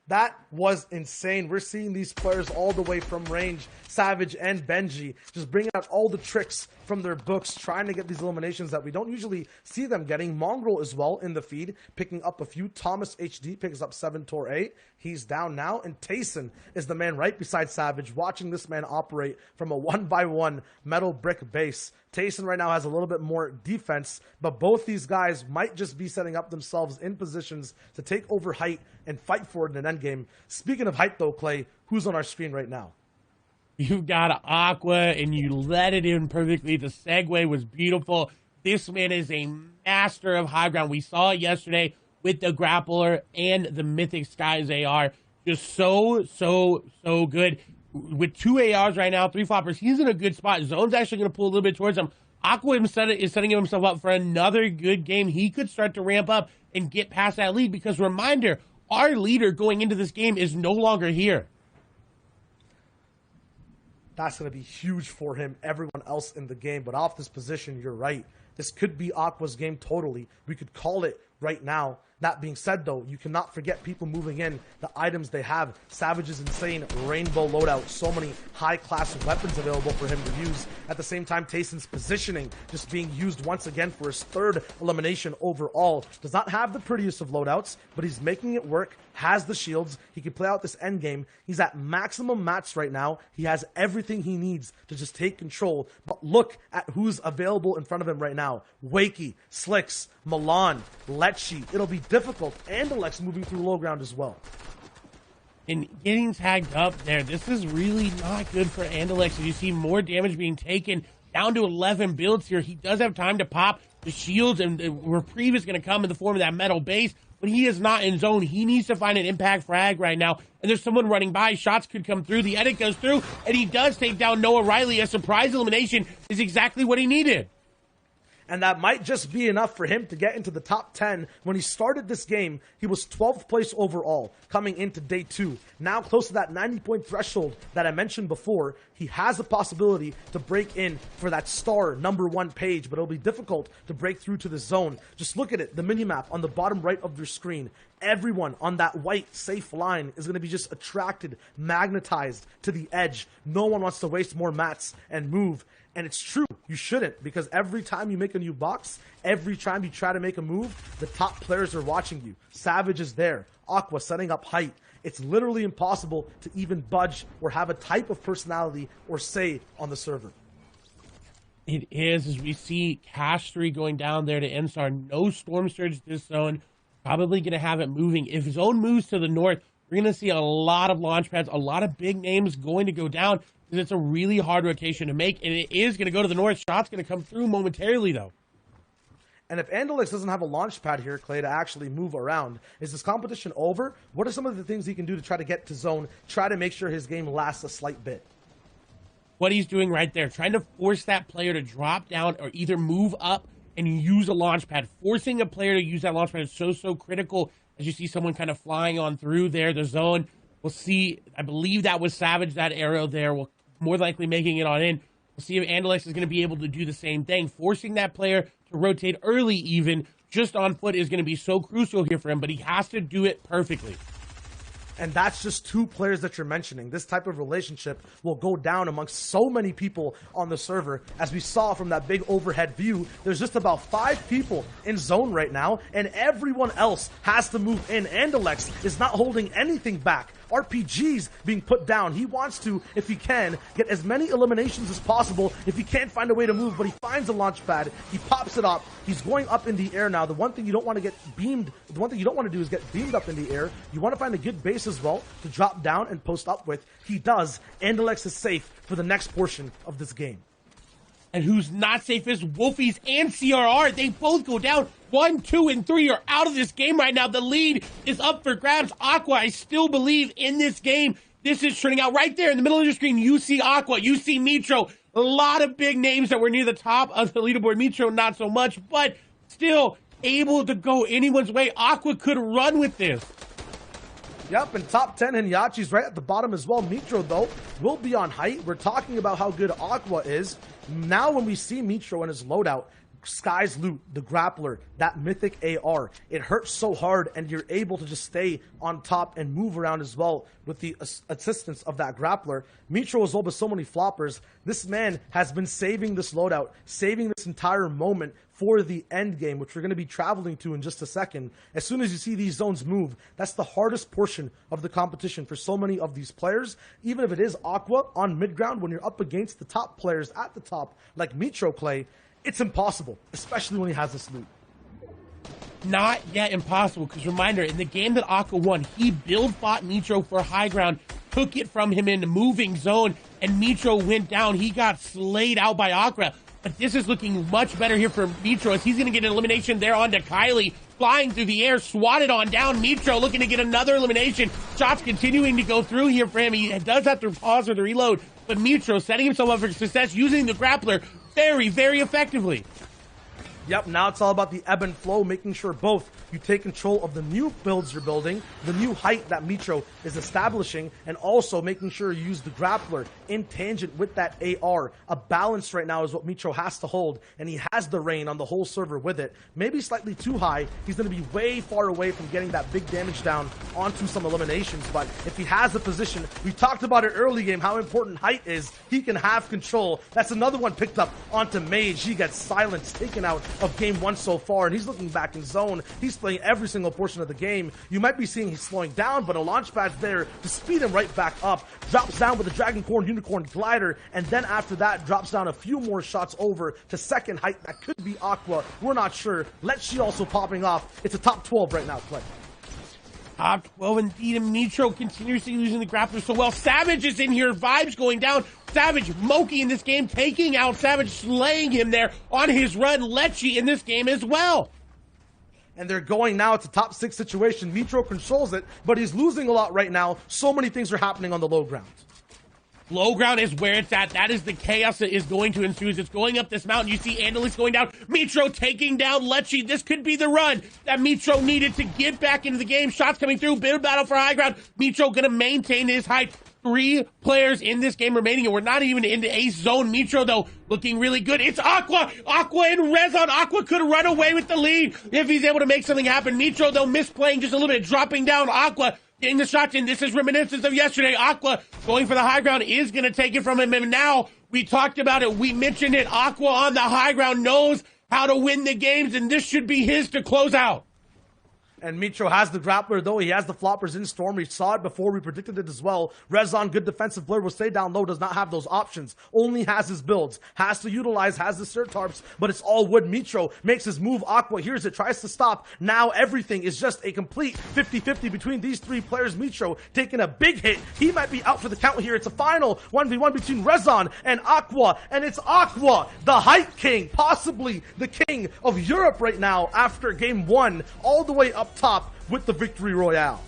That was insane. We're seeing these players all the way from range, Savage and Benji, just bringing out all the tricks from their books, trying to get these eliminations that we don't usually see them getting. Mongrel as well in the feed, picking up a few. Thomas HD picks up 7 Tor 8. He's down now, and Tayson is the man right beside Savage, watching this man operate from a 1-by-1 metal brick base. Tayson right now has a little bit more defense, but both these guys might just be setting up themselves in positions to take over height and fight for it in an endgame. Speaking of height, though, Clay, who's on our screen right now? You've got Aqua, and you let it in perfectly. The segue was beautiful. This man is a master of high ground. We saw it yesterday with the grappler and the Mythic Skies AR. Just so good. With 2 ARs right now, 3 floppers, he's in a good spot. Zone's actually going to pull a little bit towards him. Aqua is setting himself up for another good game. He could start to ramp up and get past that lead because, reminder, our leader going into this game is no longer here. That's going to be huge for him, everyone else in the game. But off this position, you're right. This could be Aqua's game totally. We could call it right now. That being said, though, you cannot forget people moving in, the items they have. Savage is insane, rainbow loadout, so many high-class weapons available for him to use. At the same time, Tayson's positioning just being used once again for his 3rd elimination overall. Does not have the prettiest of loadouts, but he's making it work, has the shields. He can play out this end game. He's at maximum mats right now. He has everything he needs to just take control. But look at who's available in front of him right now. Wakey, Slicks, Milan, Lecce. It'll be difficult. And aLL moving through low ground as well. And getting tagged up there, this is really not good for aLL. As you see more damage being taken, down to 11 builds here. He does have time to pop the shields, and the reprieve is going to come in the form of that metal base, but he is not in zone. He needs to find an impact frag right now, and there's someone running by. Shots could come through. The edit goes through, and he does take down Noah Riley. A surprise elimination is exactly what he needed. And that might just be enough for him to get into the top 10. When he started this game, he was 12th place overall coming into day 2. Now close to that 90-point threshold that I mentioned before, he has a possibility to break in for that star #1 page, but it'll be difficult to break through to the zone. Just look at it, the minimap on the bottom right of your screen. Everyone on that white safe line is going to be just attracted, magnetized to the edge. No one wants to waste more mats and move. And it's true, you shouldn't, because every time you make a new box, every time you try to make a move, the top players are watching you. Savage is there, Aqua setting up height. It's literally impossible to even budge or have a type of personality or say on the server. It is, as we see Cash 3 going down there to Enstar. No Storm Surge this zone. Probably going to have it moving. If zone moves to the north, we're going to see a lot of launch pads, a lot of big names going to go down. It's a really hard rotation to make, and it is going to go to the north. Shot's going to come through momentarily, though. And if aLL doesn't have a launch pad here, Clay, to actually move around, is this competition over? What are some of the things he can do to try to get to zone, try to make sure his game lasts a slight bit? What he's doing right there, trying to force that player to drop down or either move up and use a launch pad. Forcing a player to use that launch pad is so critical as you see someone kind of flying on through there, the zone. We'll see, I believe that was Savage, that arrow there. We'll more likely making it on in. We'll see if aLL is going to be able to do the same thing. Forcing that player to rotate early even, just on foot, is going to be so crucial here for him, but he has to do it perfectly. And that's just 2 players that you're mentioning. This type of relationship will go down amongst so many people on the server. As we saw from that big overhead view, there's just about 5 people in zone right now, and everyone else has to move in. aLL is not holding anything back. RPG's being put down. He wants to, if he can, get as many eliminations as possible. If he can't find a way to move, but he finds a launch pad, he pops it up. He's going up in the air now. The one thing you don't want to get beamed, the one thing you don't want to do is get beamed up in the air. You want to find a good base as well to drop down and post up with. He does. aLL is safe for the next portion of this game. And who's not safe is Wolfies and CRR. They both go down. 1, 2, and 3 are out of this game right now. The lead is up for grabs. Aqua, I still believe in this game. This is turning out right there in the middle of your screen. You see Aqua, you see Mitro. A lot of big names that were near the top of the leaderboard. Mitro, not so much, but still able to go anyone's way. Aqua could run with this. Yep, and top 10 Hinyachi's right at the bottom as well. Mitro, though, will be on height. We're talking about how good Aqua is. Now when we see Mitro and his loadout, Sky's loot, the grappler, that mythic AR, it hurts so hard, and you're able to just stay on top and move around as well with the assistance of that grappler. Mitro as well with so many floppers. This man has been saving this loadout, saving this entire moment for the end game, which we're going to be traveling to in just a second. As soon as you see these zones move, that's the hardest portion of the competition for so many of these players. Even if it is Aqua on mid ground, when you're up against the top players at the top, like Mitro Clay, it's impossible, especially when he has this loot. Not yet impossible, because reminder, in the game that Aqua won, he build fought Mitro for high ground, took it from him in the moving zone, and Mitro went down. He got slayed out by Aqua. But this is looking much better here for Mitro, as he's going to get an elimination there onto Kylie, flying through the air, swatted on down. Mitro looking to get another elimination. Shots continuing to go through here for him. He does have to pause or the reload, but Mitro setting himself up for success using the grappler very, very effectively. Yep, now it's all about the ebb and flow, making sure both you take control of the new builds you're building, the new height that Mitro is establishing, and also making sure you use the grappler in tangent with that AR. A balance right now is what Mitro has to hold, and he has the reign on the whole server with it. Maybe slightly too high. He's going to be way far away from getting that big damage down onto some eliminations, but if he has the position, we talked about it early game, how important height is. He can have control. That's another one picked up onto Mage. He gets silenced, taken out of game one so far, and he's looking back in zone. He's playing every single portion of the game. You might be seeing he's slowing down, but a launch pad's there to speed him right back up. Drops down with a Dragoncorn Unicorn glider, and then after that drops down a few more shots over to second height. That could be Aqua. We're not sure. Let's see also popping off. It's a top 12 right now, Clay. Top 12 indeed, and Mitro continuously using the grappler so well. Savage is in here, vibes going down. Savage, Moki in this game, taking out Savage, slaying him there on his run. Lecce in this game as well. And they're going now. It's a top 6 situation. Mitro controls it, but he's losing a lot right now. So many things are happening on the low ground. Low ground is where it's at. That is the chaos that is going to ensue. It's going up this mountain. You see Andalus going down. Mitro taking down Lecce. This could be the run that Mitro needed to get back into the game. Shots coming through. Build battle for high ground. Mitro going to maintain his height. 3 players in this game remaining, and we're not even into ace zone. Mitro, though, looking really good. It's Aqua. Aqua and Rezon. Aqua could run away with the lead if he's able to make something happen. Mitro, though, misplaying just a little bit, dropping down. Aqua getting the shots in. This is reminiscence of yesterday. Aqua going for the high ground is going to take it from him. And now we talked about it. We mentioned it. Aqua on the high ground knows how to win the games, and this should be his to close out. And Mitro has the grappler, though. He has the floppers in Storm. We saw it before. We predicted it as well. Rezon, good defensive player, will stay down low, does not have those options. Only has his builds. Has to utilize, has the Surtarps, but it's all wood. Mitro makes his move. Aqua hears it, tries to stop. Now everything is just a complete 50-50 between these 3 players. Mitro taking a big hit. He might be out for the count here. It's a final 1v1 between Rezon and Aqua. And it's Aqua, the height king, possibly the king of Europe right now after game 1, all the way up top with the victory royale.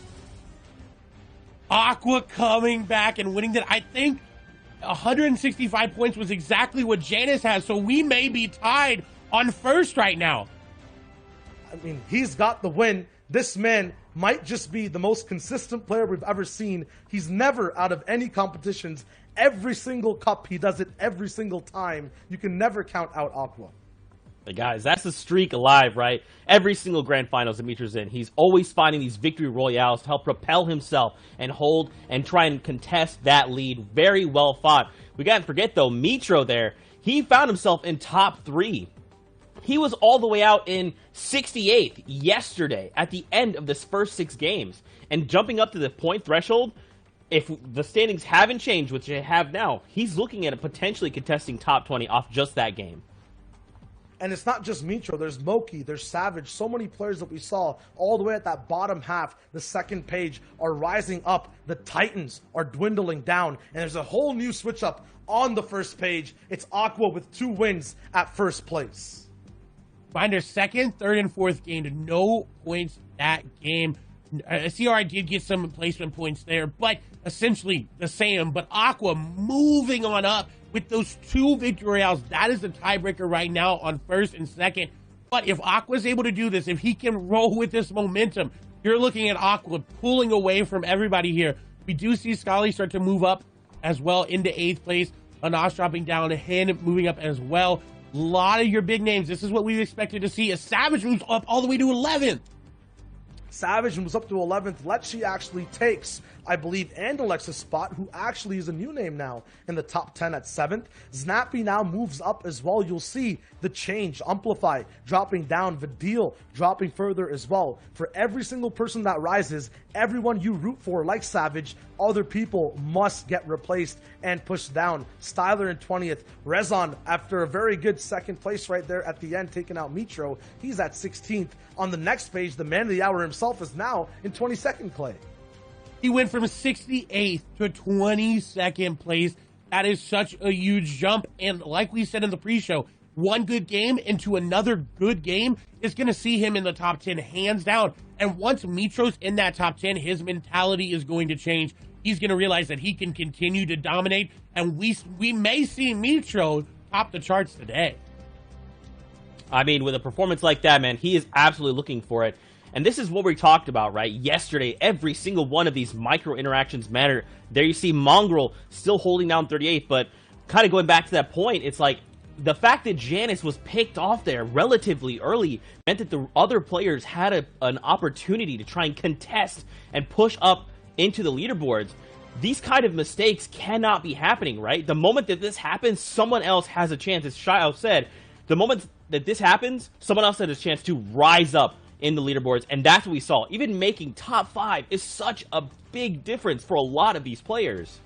Aqua coming back and winning that. I think 165 points was exactly what Janus has, so we may be tied on first right now. I mean, he's got the win. This man might just be the most consistent player we've ever seen. He's never out of any competitions. Every single cup, he does it every single time. You can never count out Aqua. But guys, that's the streak alive, right? Every single grand finals that Mitro's in, he's always finding these victory royales to help propel himself and hold and try and contest that lead. Very well fought. We can't forget, though, Mitro there, he found himself in top 3. He was all the way out in 68th yesterday at the end of this first 6 games. And jumping up to the point threshold, if the standings haven't changed, which they have now, he's looking at potentially contesting top 20 off just that game. And it's not just Mitro. There's Moki, there's Savage. So many players that we saw all the way at that bottom half, the second page, are rising up. The Titans are dwindling down. And there's a whole new switch up on the first page. It's Aqua with 2 wins at first place. Finder second, third, and fourth gained no points that game. CRI did get some placement points there, but essentially the same. But Aqua moving on up with those 2 victory royales. That is the tiebreaker right now on first and second. But if Aqua's able to do this, if he can roll with this momentum, you're looking at Aqua pulling away from everybody here. We do see Scully start to move up as well into 8th place. Anas dropping down, Hen moving up as well. A lot of your big names. This is what we expected to see. A Savage moves up all the way to 11th. Savage moves up to 11th. Lecce actually takes, I believe, and Alexa's spot, who actually is a new name now in the top 10 at 7th. Snappy now moves up as well. You'll see the change. Amplify dropping down. Vidil dropping further as well. For every single person that rises, everyone you root for, like Savage, other people must get replaced and pushed down. Styler in 20th. Rezon, after a very good second place right there at the end, taking out Mitro, he's at 16th. On the next page, the man of the hour himself is now in 22nd, Clay. He went from 68th to 22nd place. That is such a huge jump. And like we said in the pre-show, one good game into another good game is going to see him in the top 10 hands down. And once Mitro's in that top 10, his mentality is going to change. He's going to realize that he can continue to dominate. And we may see Mitro top the charts today. I mean, with a performance like that, man, he is absolutely looking for it. And this is what we talked about, right? Yesterday, every single one of these micro interactions matter. There you see Mongrel still holding down 38th, but kind of going back to that point, it's like the fact that Janice was picked off there relatively early meant that the other players had an opportunity to try and contest and push up into the leaderboards. These kind of mistakes cannot be happening, right? The moment that this happens, someone else has a chance. As Shio said, the moment that this happens, someone else has a chance to rise up in the leaderboards, and that's what we saw. Even making top 5 is such a big difference for a lot of these players.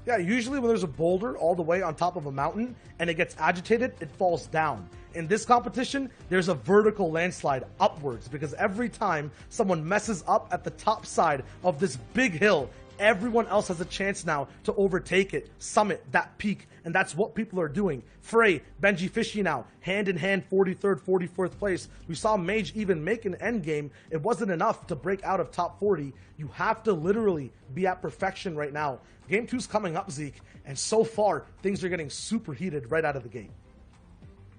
Yeah, usually when there's a boulder all the way on top of a mountain and it gets agitated, it falls down. In this competition, there's a vertical landslide upwards because every time someone messes up at the top side of this big hill, everyone else has a chance now to overtake it, summit that peak, and that's what people are doing. Frey, Benji Fishy now, hand in hand, 43rd, 44th place. We saw Mage even make an end game. It wasn't enough to break out of top 40. You have to literally be at perfection right now. Game 2's coming up, Zeke, and so far, things are getting super heated right out of the gate.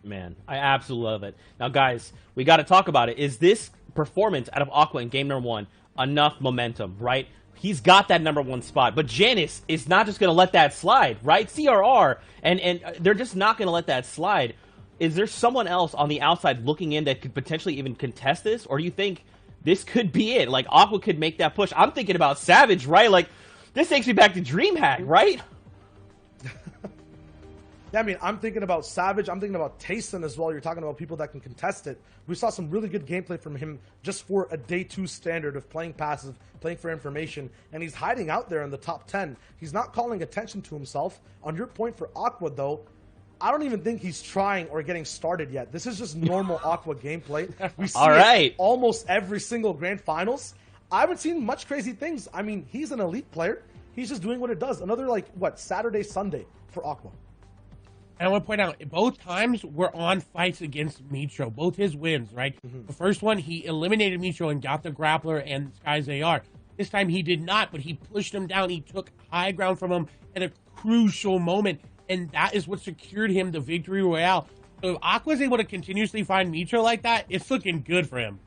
Man, I absolutely love it. Now, guys, we got to talk about it. Is this performance out of Aqua in game number 1 enough momentum, right? He's got that number 1 spot, but Janice is not just going to let that slide, right? CRR, and they're just not going to let that slide. Is there someone else on the outside looking in that could potentially even contest this, or do you think this could be it? Like, Aqua could make that push. I'm thinking about Savage, right? Like, this takes me back to DreamHack, right? Yeah, I mean, I'm thinking about Savage. I'm thinking about Tayson as well. You're talking about people that can contest it. We saw some really good gameplay from him just for a day 2 standard of playing passive, playing for information, and he's hiding out there in the top 10. He's not calling attention to himself. On your point for Aqua, though, I don't even think he's trying or getting started yet. This is just normal Aqua gameplay. We see it almost every single grand finals. I haven't seen much crazy things. I mean, he's an elite player. He's just doing what it does. Another, like, what, Saturday, Sunday for Aqua. And I want to point out, both times were on fights against Mitro. Both his wins, right? Mm-hmm. The first one, he eliminated Mitro and got the grappler and Sky's AR. This time he did not, but he pushed him down. He took high ground from him at a crucial moment, and that is what secured him the victory royale. So if Aqua's able to continuously find Mitro like that, it's looking good for him.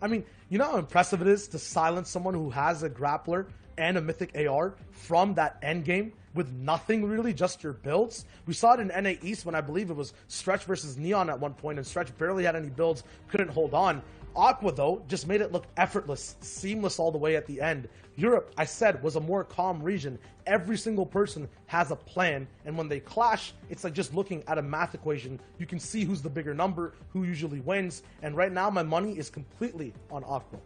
I mean, you know how impressive it is to silence someone who has a grappler and a mythic AR from that end game with nothing really, just your builds? We saw it in NA East when I believe it was Stretch versus Neon at one point, and Stretch barely had any builds, couldn't hold on. Aqua, though, just made it look effortless, seamless all the way at the end. Europe, I said, was a more calm region. Every single person has a plan, and when they clash, it's like just looking at a math equation. You can see who's the bigger number, who usually wins, and right now my money is completely on Aqua.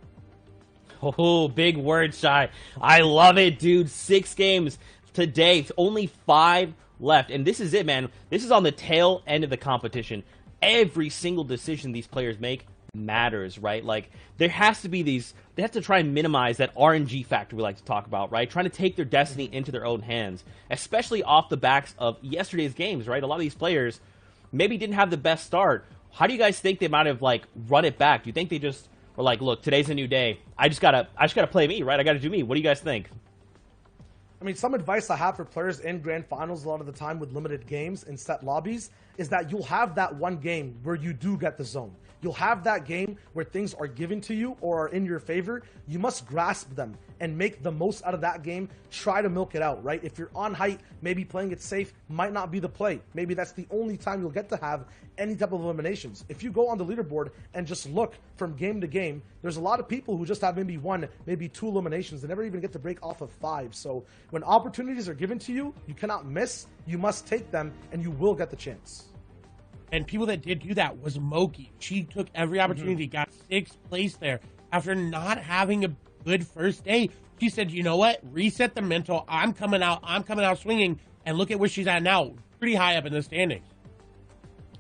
Oh, big word, Shy. I love it, dude. 6 games today. It's only 5 left, and this is it, man. This is on the tail end of the competition. Every single decision these players make matters, right? Like, there has to be these, they have to try and minimize that RNG factor we like to talk about, right? Trying to take their destiny into their own hands, especially off the backs of yesterday's games, right? A lot of these players maybe didn't have the best start. How do you guys think they might have, like, run it back? Do you think they just were like, look, today's a new day. I just gotta play me, right? I gotta do me. What do you guys think? I mean, some advice I have for players in grand finals a lot of the time with limited games and set lobbies is that you'll have that one game where you do get the zone. you'll have that game where things are given to you or are in your favor. You must grasp them and make the most out of that game. Try to milk it out, right? If you're on height, maybe playing it safe might not be the play. Maybe that's the only time you'll get to have any type of eliminations. If you go on the leaderboard and just look from game to game, there's a lot of people who just have maybe 1, maybe 2 eliminations. They never even get to break off of 5. So when opportunities are given to you, you cannot miss. You must take them, and you will get the chance. And people that did do that was Moki. She took every opportunity, got 6th place there. After not having a good first day, she said, you know what? Reset the mental. I'm coming out swinging. And look at where she's at now. Pretty high up in the standings.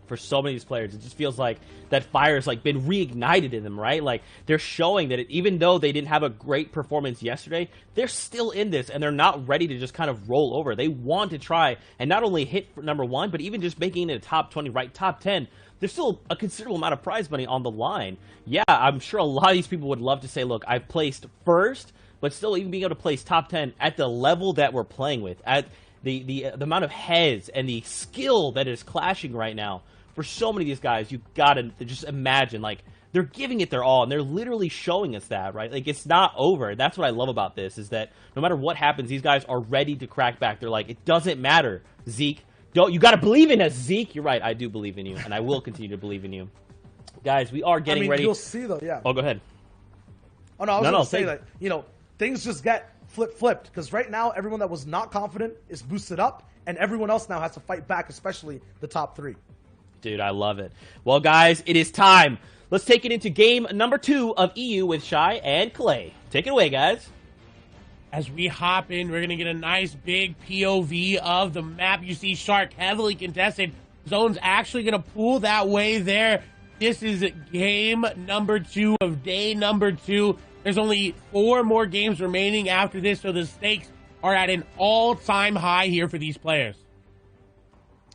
For so many of these players, it just feels like that fire's like been reignited in them, right? Like they're showing that even though they didn't have a great performance yesterday, they're still in this and they're not ready to just kind of roll over. They want to try and not only hit number 1, but even just making it a top 20, right? Top 10. There's still a considerable amount of prize money on the line. Yeah, I'm sure a lot of these people would love to say, look, I've placed first, but still even being able to place top 10 at the level that we're playing with, at the amount of heads and the skill that is clashing right now. For so many of these guys, you gotta just imagine, like, they're giving it their all, and they're literally showing us that, right? Like, it's not over. That's what I love about this, is that no matter what happens, these guys are ready to crack back. They're like, it doesn't matter, Zeke. You gotta believe in us, Zeke. You're right, I do believe in you, and I will continue to believe in you. Guys, we are getting ready. You'll see, though, yeah. Oh, go ahead. Oh, no, I was going to say that, you know, things just get flipped, because right now, everyone that was not confident is boosted up, and everyone else now has to fight back, especially the top 3. Dude, I love it. Well, guys, it is time. Let's take it into game number 2 of EU with Shy and Clay. Take it away, guys. As we hop in, we're going to get a nice big POV of the map. You see Shark heavily contested. Zone's actually going to pull that way there. This is game number 2 of day number 2. There's only 4 more games remaining after this, so the stakes are at an all-time high here for these players.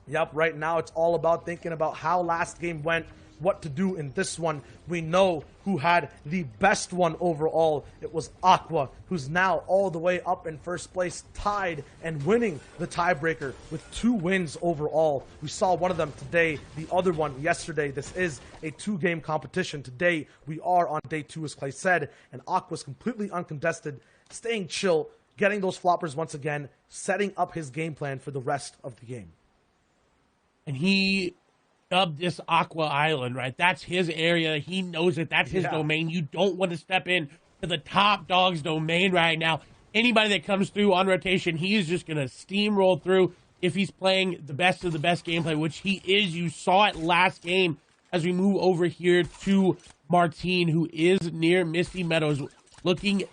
Yep, right now it's all about thinking about how last game went, what to do in this one. We know who had the best one overall. It was Aqua, who's now all the way up in first place, tied and winning the tiebreaker with 2 wins overall. We saw one of them today, the other one yesterday. This is a 2-game competition. Today, we are on day 2, as Clay said, and Aqua's completely uncontested, staying chill, getting those floppers once again, setting up his game plan for the rest of the game. And he dubbed this Aqua Island, right? That's his area. He knows it. That's his domain. You don't want to step in to the top dog's domain right now. Anybody that comes through on rotation, he is just going to steamroll through if he's playing the best of the best gameplay, which he is. You saw it last game as we move over here to Martine, who is near Misty Meadows, looking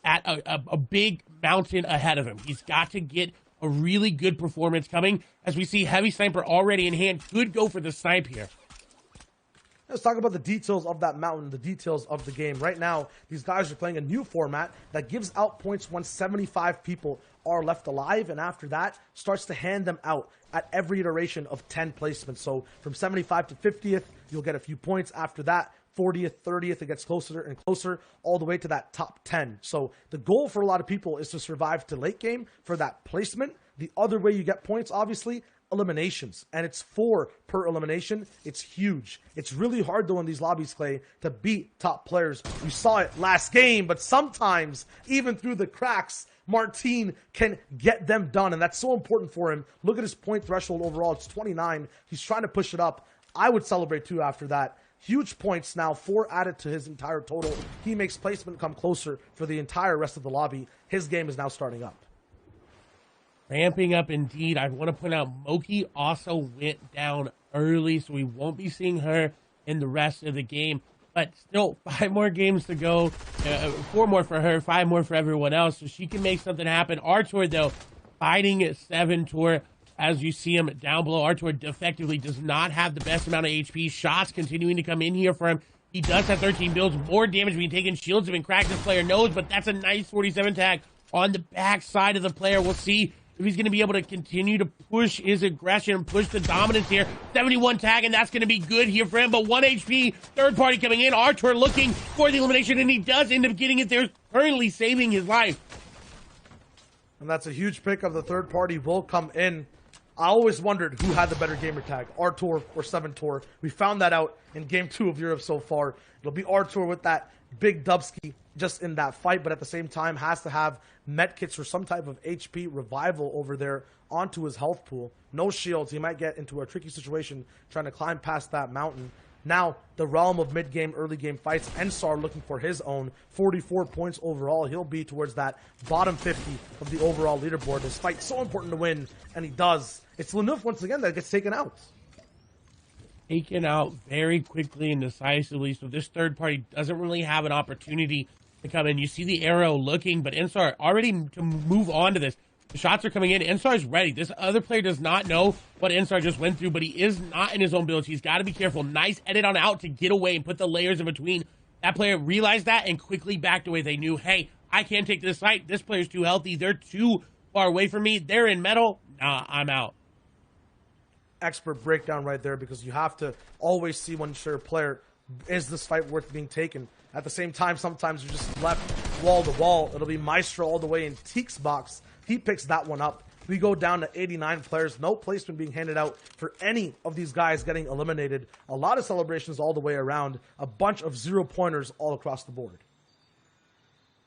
at a big mountain ahead of him. He's got to get a really good performance coming, as we see Heavy Sniper already in hand. Could go for the snipe here. Let's talk about the details of that mountain, the details of the game. Right now, these guys are playing a new format that gives out points when 75 people are left alive, and after that, starts to hand them out at every iteration of 10 placements. So from 75 to 50th, you'll get a few points. After that, 40th, 30th, it gets closer and closer, all the way to that top 10. So the goal for a lot of people is to survive to late game for that placement. The other way you get points, obviously, eliminations. And it's 4 per elimination. It's huge. It's really hard, though, in these lobbies, Clay, to beat top players. We saw it last game, but sometimes, even through the cracks, Martine can get them done, and that's so important for him. Look at his point threshold overall. It's 29. He's trying to push it up. I would celebrate, too, after that. Huge points now, 4 added to his entire total. He makes placement come closer for the entire rest of the lobby. His game is now starting up. Ramping up indeed. I want to point out Moki also went down early, so we won't be seeing her in the rest of the game. But still, 5 more games to go. 4 more for her, 5 more for everyone else, so she can make something happen. Artur, though, fighting at 7 Tour. As you see him down below, Artur effectively does not have the best amount of HP. Shots continuing to come in here for him. He does have 13 builds. More damage being taken. Shields have been cracked. This player knows, but that's a nice 47 tag on the back side of the player. We'll see if he's going to be able to continue to push his aggression, push the dominance here. 71 tag, and that's going to be good here for him. But 1 HP, third party coming in. Artur looking for the elimination, and he does end up getting it there, currently saving his life. And that's a huge pick of the third party will come in. I always wondered who had the better gamer tag, R-Tor or 7-Tor. We found that out in Game 2 of Europe so far. It'll be R-Tor with that big dubski just in that fight, but at the same time has to have medkits or some type of HP revival over there onto his health pool. No shields. He might get into a tricky situation trying to climb past that mountain. Now, the realm of mid-game, early-game fights, Ensar looking for his own 44 points overall. He'll be towards that bottom 50 of the overall leaderboard. This fight's so important to win, and he does. It's Lenuf once again that gets taken out. Taken out very quickly and decisively, so this third party doesn't really have an opportunity to come in. You see the arrow looking, but Ensar already to move on to this. The shots are coming in. Ensar is ready. This other player does not know what Ensar just went through, but he is not in his own build. He's got to be careful. Nice edit on out to get away and put the layers in between. That player realized that and quickly backed away. They knew, hey, I can't take this fight. This player's too healthy. They're too far away from me. They're in metal. Nah, I'm out. Expert breakdown right there, because you have to always see when you're a player, is this fight worth being taken? At the same time, sometimes you're just left wall to wall. It'll be Maestro all the way in Teek's box. He picks that one up. We go down to 89 players. No placement being handed out for any of these guys getting eliminated. A lot of celebrations all the way around. A bunch of 0-pointers all across the board.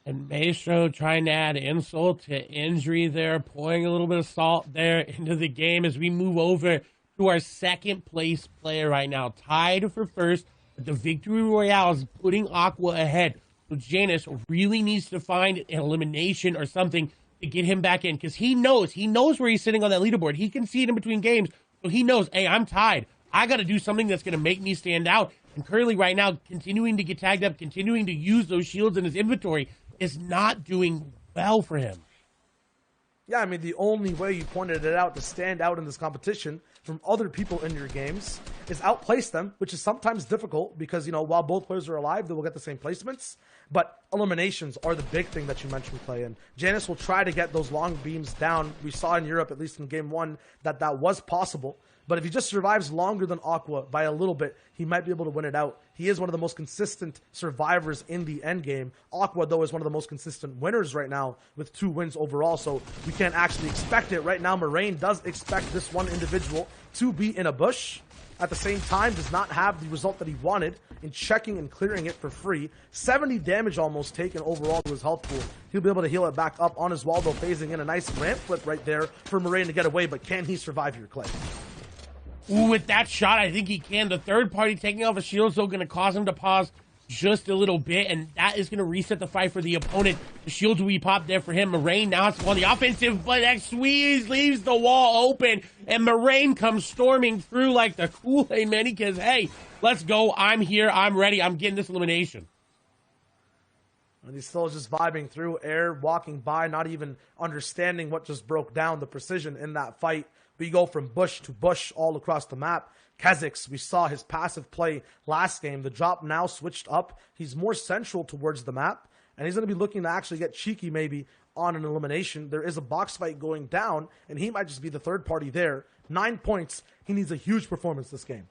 And Maestro trying to add insult to injury there, pouring a little bit of salt there into the game as we move over to our second place player right now. Tied for first, but the Victory Royale is putting Aqua ahead. So Janus really needs to find an elimination or something to get him back in, because he knows where he's sitting on that leaderboard. He can see it in between games, so he knows, hey, I'm tied. I got to do something that's going to make me stand out. And Curly right now, continuing to get tagged up, continuing to use those shields in his inventory, is not doing well for him. Yeah, I mean, the only way you pointed it out to stand out in this competition from other people in your games is outplace them, which is sometimes difficult because, you know, while both players are alive, they will get the same placements. But eliminations are the big thing that you mentioned, Clay. And Janus will try to get those long beams down. We saw in Europe, at least in Game 1, that that was possible. But if he just survives longer than Aqua by a little bit, he might be able to win it out. He is one of the most consistent survivors in the end game. Aqua, though, is one of the most consistent winners right now with 2 wins overall, so we can't actually expect it. Right now, Moraine does expect this one individual to be in a bush. At the same time, does not have the result that he wanted in checking and clearing it for free. 70 damage almost taken overall to his health pool. He'll be able to heal it back up on his wall, though, phasing in a nice ramp flip right there for Moraine to get away, but can he survive here, Clay? Ooh, with that shot, I think he can. The third party taking off a shield, so going to cause him to pause just a little bit, and that is going to reset the fight for the opponent. The shields will be popped there for him. Moraine now it's on the offensive, but that squeeze leaves the wall open, and Moraine comes storming through like the Kool-Aid man. Because, hey, let's go. I'm here. I'm ready. I'm getting this elimination. And he's still just vibing through air, walking by, not even understanding what just broke down, the precision in that fight. We go from bush to bush all across the map. Kha'Zix, we saw his passive play last game. The drop now switched up. He's more central towards the map, and he's going to be looking to actually get cheeky maybe on an elimination. There is a box fight going down, and he might just be the third party there. 9 points. He needs a huge performance this game.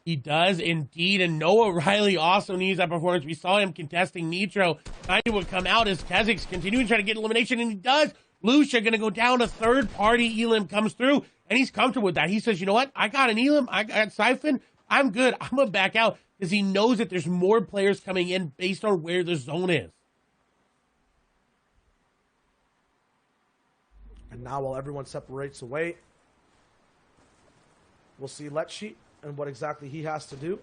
He does indeed, and Noah Riley also needs that performance. We saw him contesting Nitro. Time would come out as Kha'Zix continuing to try to get elimination, and he does. Lucia going to go down. A third-party Elim comes through, and he's comfortable with that. He says, you know what? I got an Elim. I got Siphon. I'm good. I'm going to back out because he knows that there's more players coming in based on where the zone is. And now while everyone separates away, we'll see Letchi and what exactly he has to do.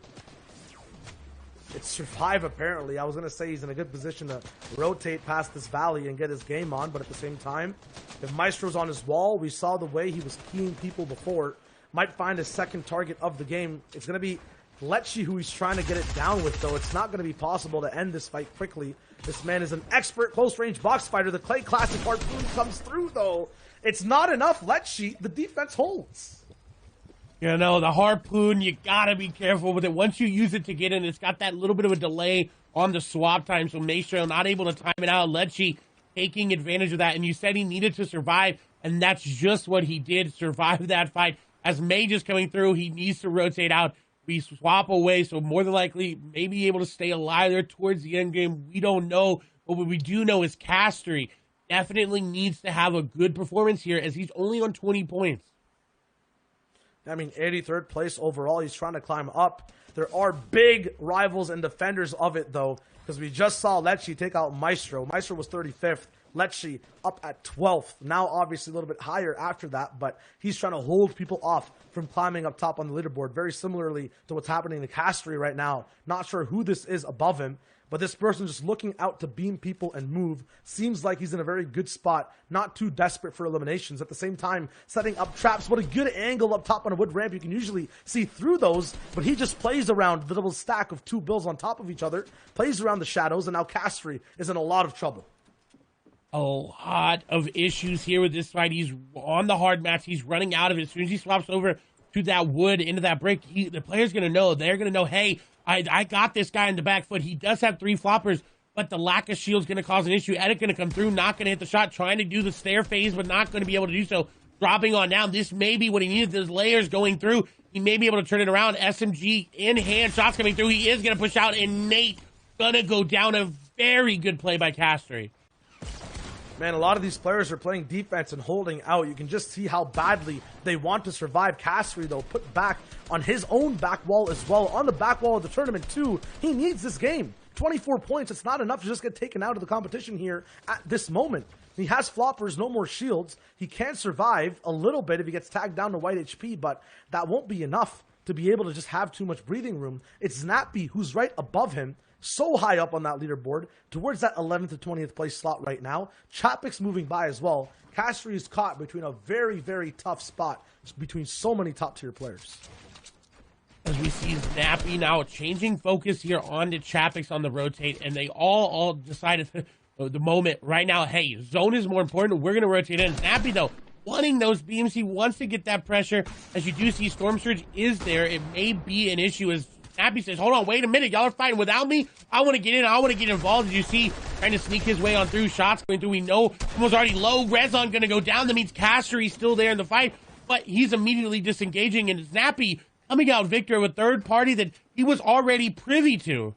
It's survive, apparently. I was going to say he's in a good position to rotate past this valley and get his game on, but at the same time, if Maestro's on his wall, we saw the way he was keying people before, might find his second target of the game. It's going to be Letchi who he's trying to get it down with, though. It's not going to be possible to end this fight quickly. This man is an expert close-range box fighter. The Clay Classic Harpoon comes through, though. It's not enough, Letchi. The defense holds. You know, the harpoon, you got to be careful with it. Once you use it to get in, it's got that little bit of a delay on the swap time, so Maestro not able to time it out. Letchi taking advantage of that, and you said he needed to survive, and that's just what he did, survive that fight. As Mage is coming through, he needs to rotate out. We swap away, so more than likely, maybe able to stay alive there towards the end game. We don't know, but what we do know is Castery definitely needs to have a good performance here as he's only on 20 points. I mean, 83rd place overall. He's trying to climb up. There are big rivals and defenders of it, though, because we just saw Lecce take out Maestro. Maestro was 35th. Lecce up at 12th. Now, obviously, a little bit higher after that, but he's trying to hold people off from climbing up top on the leaderboard, very similarly to what's happening to Castry right now. Not sure who this is above him, but this person just looking out to beam people and move. Seems like he's in a very good spot, not too desperate for eliminations. At the same time, setting up traps. What a good angle up top on a wood ramp. You can usually see through those, but he just plays around the double stack of two bills on top of each other, plays around the shadows, and now Castry is in a lot of trouble. A lot of issues here with this fight. He's on the hard mats. He's running out of it. As soon as he swaps over to that wood, into that brick, the player's going to know. They're going to know, hey, I got this guy in the back foot. He does have 3 floppers, but the lack of shield's going to cause an issue. Edit going to come through, not going to hit the shot, trying to do the stair phase, but not going to be able to do so. Dropping on down. This may be what he needed. There's layers going through. He may be able to turn it around. SMG in hand. Shots coming through. He is going to push out, and Nate going to go down. A very good play by Castry. Man, a lot of these players are playing defense and holding out. You can just see how badly they want to survive. Castry, though, put back on his own back wall as well. On the back wall of the tournament, too. He needs this game. 24 points. It's not enough to just get taken out of the competition here at this moment. He has floppers, no more shields. He can survive a little bit if he gets tagged down to white HP, but that won't be enough to be able to just have too much breathing room. It's Snappy who's right above him, so high up on that leaderboard, towards that 11th to 20th place slot right now. Chapik's moving by as well. Castry is caught between a very, very tough spot between so many top-tier players. As we see Snappy now changing focus here on to Chapik's on the rotate, and they all decided the moment right now, hey, zone is more important. We're going to rotate in. Snappy, though, wanting those beams. He wants to get that pressure. As you do see, Storm Surge is there. It may be an issue as Snappy says, hold on, wait a minute. Y'all are fighting without me. I want to get in. I want to get involved. As you see, trying to sneak his way on through. Shots going through. We know someone's already low. Rezon going to go down. That means Castry's still there in the fight, but he's immediately disengaging, and Snappy coming out victor with third party that he was already privy to.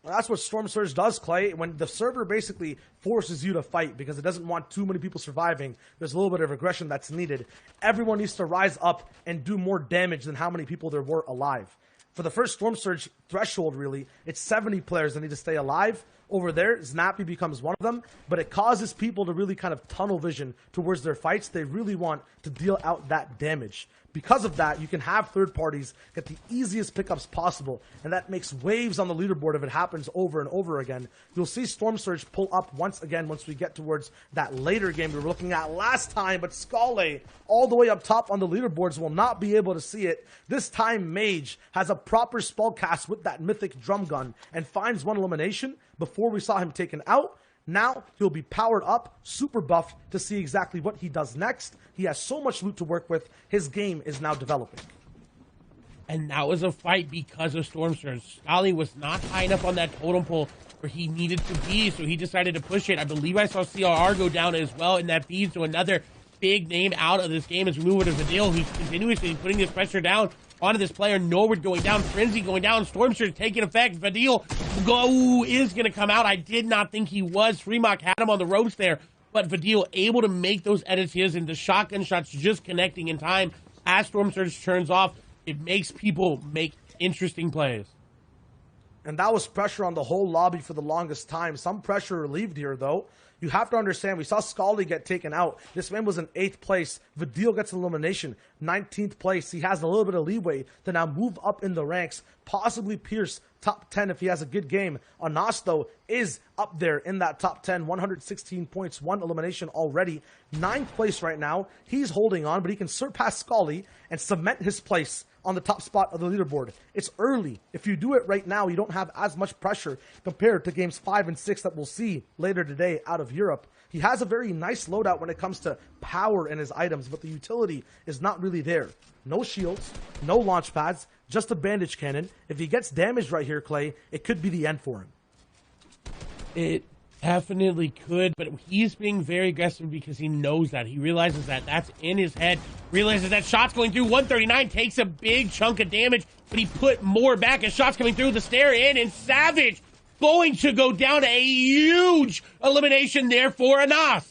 Well, that's what Storm Surge does, Clay. When the server basically forces you to fight because it doesn't want too many people surviving, there's a little bit of aggression that's needed. Everyone needs to rise up and do more damage than how many people there were alive. For the first Storm Surge threshold, really, it's 70 players that need to stay alive. Over there, Snappy becomes one of them, but it causes people to really kind of tunnel vision towards their fights. They really want to deal out that damage. Because of that, you can have third parties get the easiest pickups possible, and that makes waves on the leaderboard if it happens over and over again. You'll see Storm Surge pull up once again once we get towards that later game we were looking at last time, but Skale, all the way up top on the leaderboards, will not be able to see it. This time, Mage has a proper spellcast with that mythic drum gun and finds one elimination before we saw him taken out. Now he'll be powered up, super buffed to see exactly what he does next. He has so much loot to work with. His game is now developing. And that was a fight because of Storm Surge. Scally was not high enough on that totem pole where he needed to be, so he decided to push it. I believe I saw CRR go down as well in that feed, so another big name out of this game as we move over to Vidil, who's continuously putting this pressure down onto this player. Norwood going down, Frenzy going down, Storm Surge taking effect. Vidil is going to come out. I did not think he was. Fremont had him on the ropes there, but Vidil able to make those edits here, and the shotgun shots just connecting in time as Storm Surge turns off. It makes people make interesting plays. And that was pressure on the whole lobby for the longest time. Some pressure relieved here, though. You have to understand, we saw Scally get taken out. This man was in 8th place. Vidil gets an elimination, 19th place. He has a little bit of leeway to now move up in the ranks, possibly pierce top 10 if he has a good game. Anas, though, is up there in that top 10, 116 points, 1 elimination already. 9th place right now. He's holding on, but he can surpass Scally and cement his place on the top spot of the leaderboard. It's early. If you do it right now, you don't have as much pressure compared to games 5 and 6 that we'll see later today out of Europe. He has a very nice loadout when it comes to power in his items, but the utility is not really there. No shields, no launch pads, just a bandage cannon. If he gets damaged right here, Clay, it could be the end for him. It definitely could, but he's being very aggressive because he knows that. He realizes that that's in his head. Realizes that shots going through. 139 takes a big chunk of damage, but he put more back as shots coming through the stair in, and Savage going to go down. A huge elimination there for aNOS.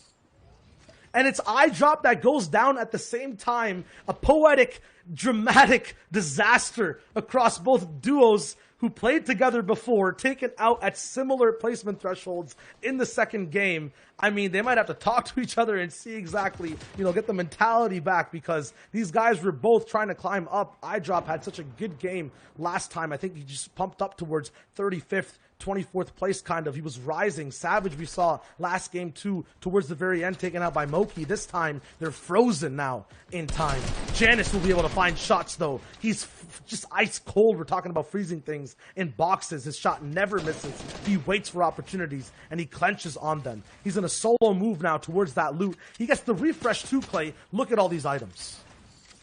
And it's iDrop that goes down at the same time. A poetic, dramatic disaster across both duos who played together before, taken out at similar placement thresholds in the second game. I mean, they might have to talk to each other and see exactly, get the mentality back, because these guys were both trying to climb up. iDrop had such a good game last time. I think he just pumped up towards 35th, 24th place kind of. He was rising. Savage we saw last game too, towards the very end, taken out by Moki. This time, they're frozen now in time. Janus will be able to find shots though. He's just ice cold. We're talking about freezing things in boxes. His shot never misses. He waits for opportunities and he clenches on them. He's in a solo move now towards that loot. He gets the refresh too, Clay. Look at all these items.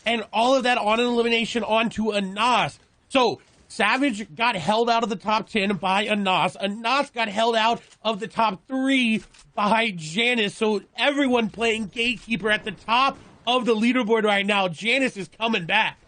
And all of that on an elimination onto aNOS. So Savage got held out of the top 10 by aNOS. aNOS got held out of the top 3 by Janus. So everyone playing gatekeeper at the top of the leaderboard right now. Janus is coming back.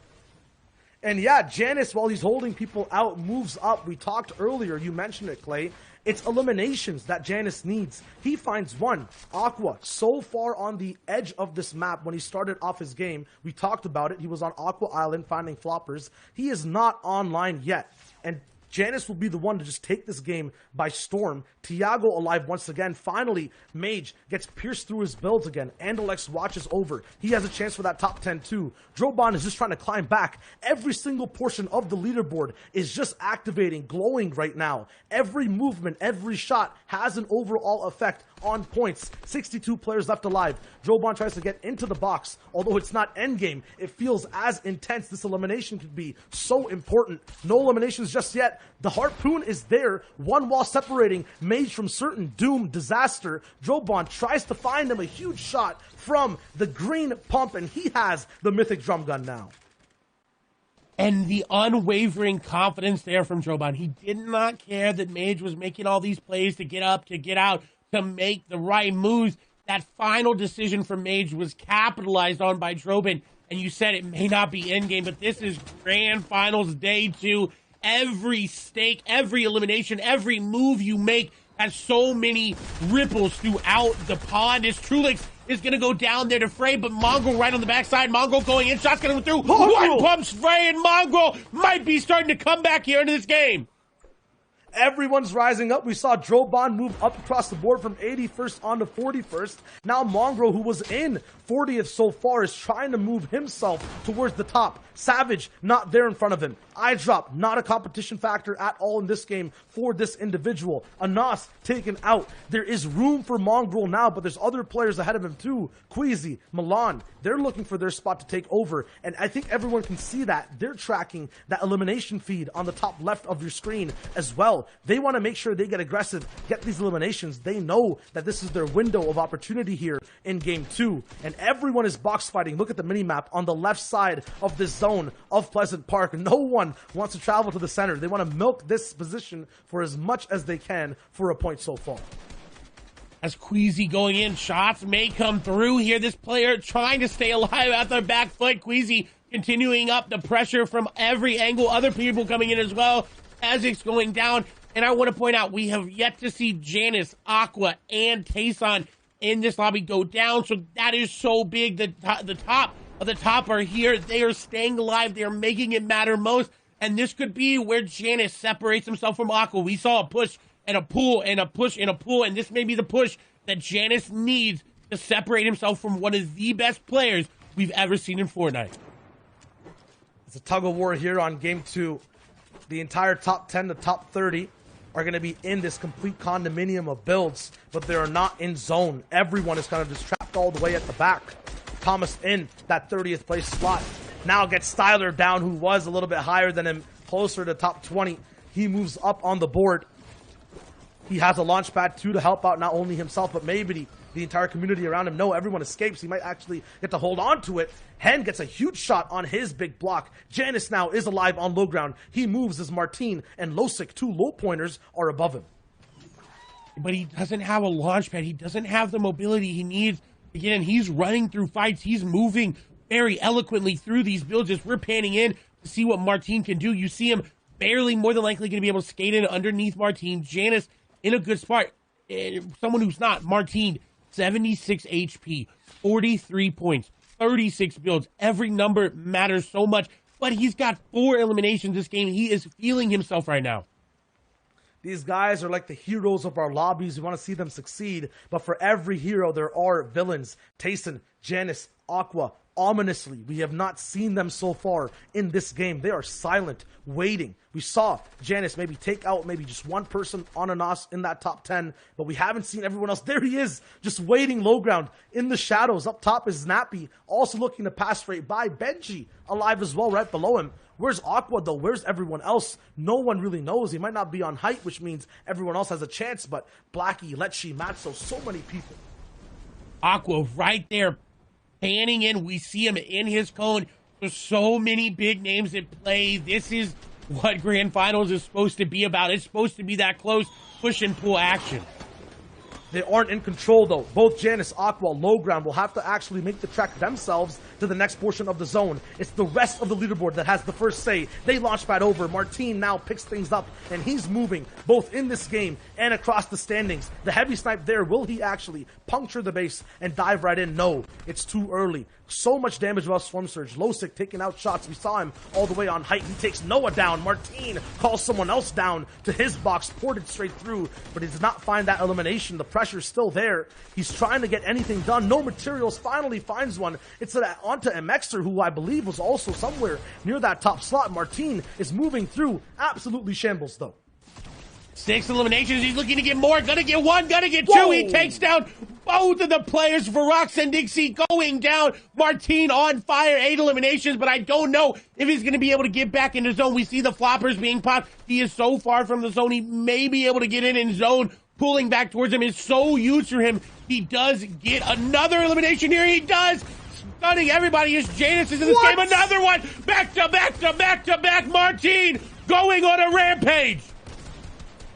And yeah, Janus, while he's holding people out, moves up. We talked earlier, you mentioned it, Clay. It's eliminations that Janus needs. He finds one. Aqua, so far on the edge of this map when he started off his game. We talked about it. He was on Aqua Island finding floppers. He is not online yet. And Janus will be the one to just take this game by storm. Tiago alive once again. Finally, Mage gets pierced through his builds again. Andalex watches over. He has a chance for that top 10 too. Droban is just trying to climb back. Every single portion of the leaderboard is just activating, glowing right now. Every movement, every shot has an overall effect on points. 62 players left alive. Droban tries to get into the box. Although it's not endgame, it feels as intense. This elimination could be so important. No eliminations just yet. The harpoon is there. One wall separating Mage from certain doom, disaster. Droban tries to find him a huge shot from the green pump, and he has the mythic drum gun now. And the unwavering confidence there from Droban. He did not care that Mage was making all these plays to get up, to get out, to make the right moves. That final decision from Mage was capitalized on by Droban. And you said it may not be endgame, but this is Grand Finals Day 2. Every stake, every elimination, every move you make has so many ripples throughout the pond. As Trulix is going to go down there to Frey, but Mongrel right on the backside. Mongrel going in, shots going through. One pumps Frey, and Mongrel might be starting to come back here into this game. Everyone's rising up. We saw Droban move up across the board from 81st on to 41st. Now Mongrel, who was in 40th so far, is trying to move himself towards the top. Savage, not there in front of him. iDrop, not a competition factor at all in this game for this individual. aNOS taken out. There is room for Mongrel now, but there's other players ahead of him too. Queasy, Milan, they're looking for their spot to take over. And I think everyone can see that. They're tracking that elimination feed on the top left of your screen as well. They want to make sure they get aggressive, get these eliminations. They know that this is their window of opportunity here in game 2. And everyone is box fighting. Look at the mini-map on the left side of this zone of Pleasant Park. No one wants to travel to the center. They want to milk this position for as much as they can for a point so far. As Queasy going in, shots may come through here. This player trying to stay alive at their back foot. Queasy continuing up the pressure from every angle. Other people coming in as well as it's going down. And I want to point out, we have yet to see Janus, Aqua, and Tayson in this lobby go down. So that is so big. The top of the top are here. They are staying alive. They are making it matter most. And this could be where Janus separates himself from Aqua. We saw a push and a pull and a push and a pull. And this may be the push that Janus needs to separate himself from one of the best players we've ever seen in Fortnite. It's a tug of war here on game 2. The entire top 10 to top 30 are going to be in this complete condominium of builds, but they are not in zone. Everyone is kind of just trapped all the way at the back. Thomas in that 30th place slot. Now gets Styler down, who was a little bit higher than him, closer to top 20. He moves up on the board. He has a launch pad too to help out not only himself, but maybe the entire community around him. No, everyone escapes. He might actually get to hold on to it. Hen gets a huge shot on his big block. Janus now is alive on low ground. He moves as Martine and Losic, 2 low pointers, are above him. But he doesn't have a launch pad. He doesn't have the mobility he needs. Again, he's running through fights. He's moving very eloquently through these builds. As we're panning in to see what Martine can do. You see him barely, more than likely, going to be able to skate in underneath Martine. Janus in a good spot. Someone who's not. Martine, 76 HP, 43 points, 36 builds. Every number matters so much, but he's got 4 eliminations this game. He is feeling himself right now. These guys are like the heroes of our lobbies. We want to see them succeed, but for every hero, there are villains. Tayson, Janus, Aqua, ominously, we have not seen them so far in this game. They are silent, waiting. We saw Janus maybe take out maybe just one person on a NOS in that top 10, but we haven't seen everyone else. There he is, just waiting low ground in the shadows. Up top is Snappy, also looking to pass right by. Benji, alive as well, right below him. Where's Aqua, though? Where's everyone else? No one really knows. He might not be on height, which means everyone else has a chance, but Blackie, Lecce, Matzo, so many people. Aqua right there, panning in. We see him in his cone. There's so many big names at play. This is what Grand Finals is supposed to be about. It's supposed to be that close push and pull action. They aren't in control, though. Both Janus, Aqua, low ground will have to actually make the trek themselves to the next portion of the zone. It's the rest of the leaderboard that has the first say. They launch pad over. Martine now picks things up, and he's moving both in this game and across the standings. The heavy snipe there. Will he actually puncture the base and dive right in? No, it's too early. So much damage about Swarm Surge. Losik taking out shots. We saw him all the way on height. He takes Noah down. Martine calls someone else down to his box, ported straight through, but he does not find that elimination. The pressure's still there. He's trying to get anything done. No materials. Finally finds one. It's onto MXer, who I believe was also somewhere near that top slot. Martine is moving through. Absolutely shambles, though. 6 eliminations. He's looking to get more. Gonna get 1. Gonna get 2. Whoa. He takes down both of the players. Varox and Dixie going down. Martine on fire. 8 eliminations, but I don't know if he's going to be able to get back in the zone. We see the floppers being popped. He is so far from the zone. He may be able to get in zone. Pulling back towards him is so huge for him. He does get another elimination here. He does. Stunning everybody as Janus is in this game. Another one. Back to back to back to back. Martine going on a rampage.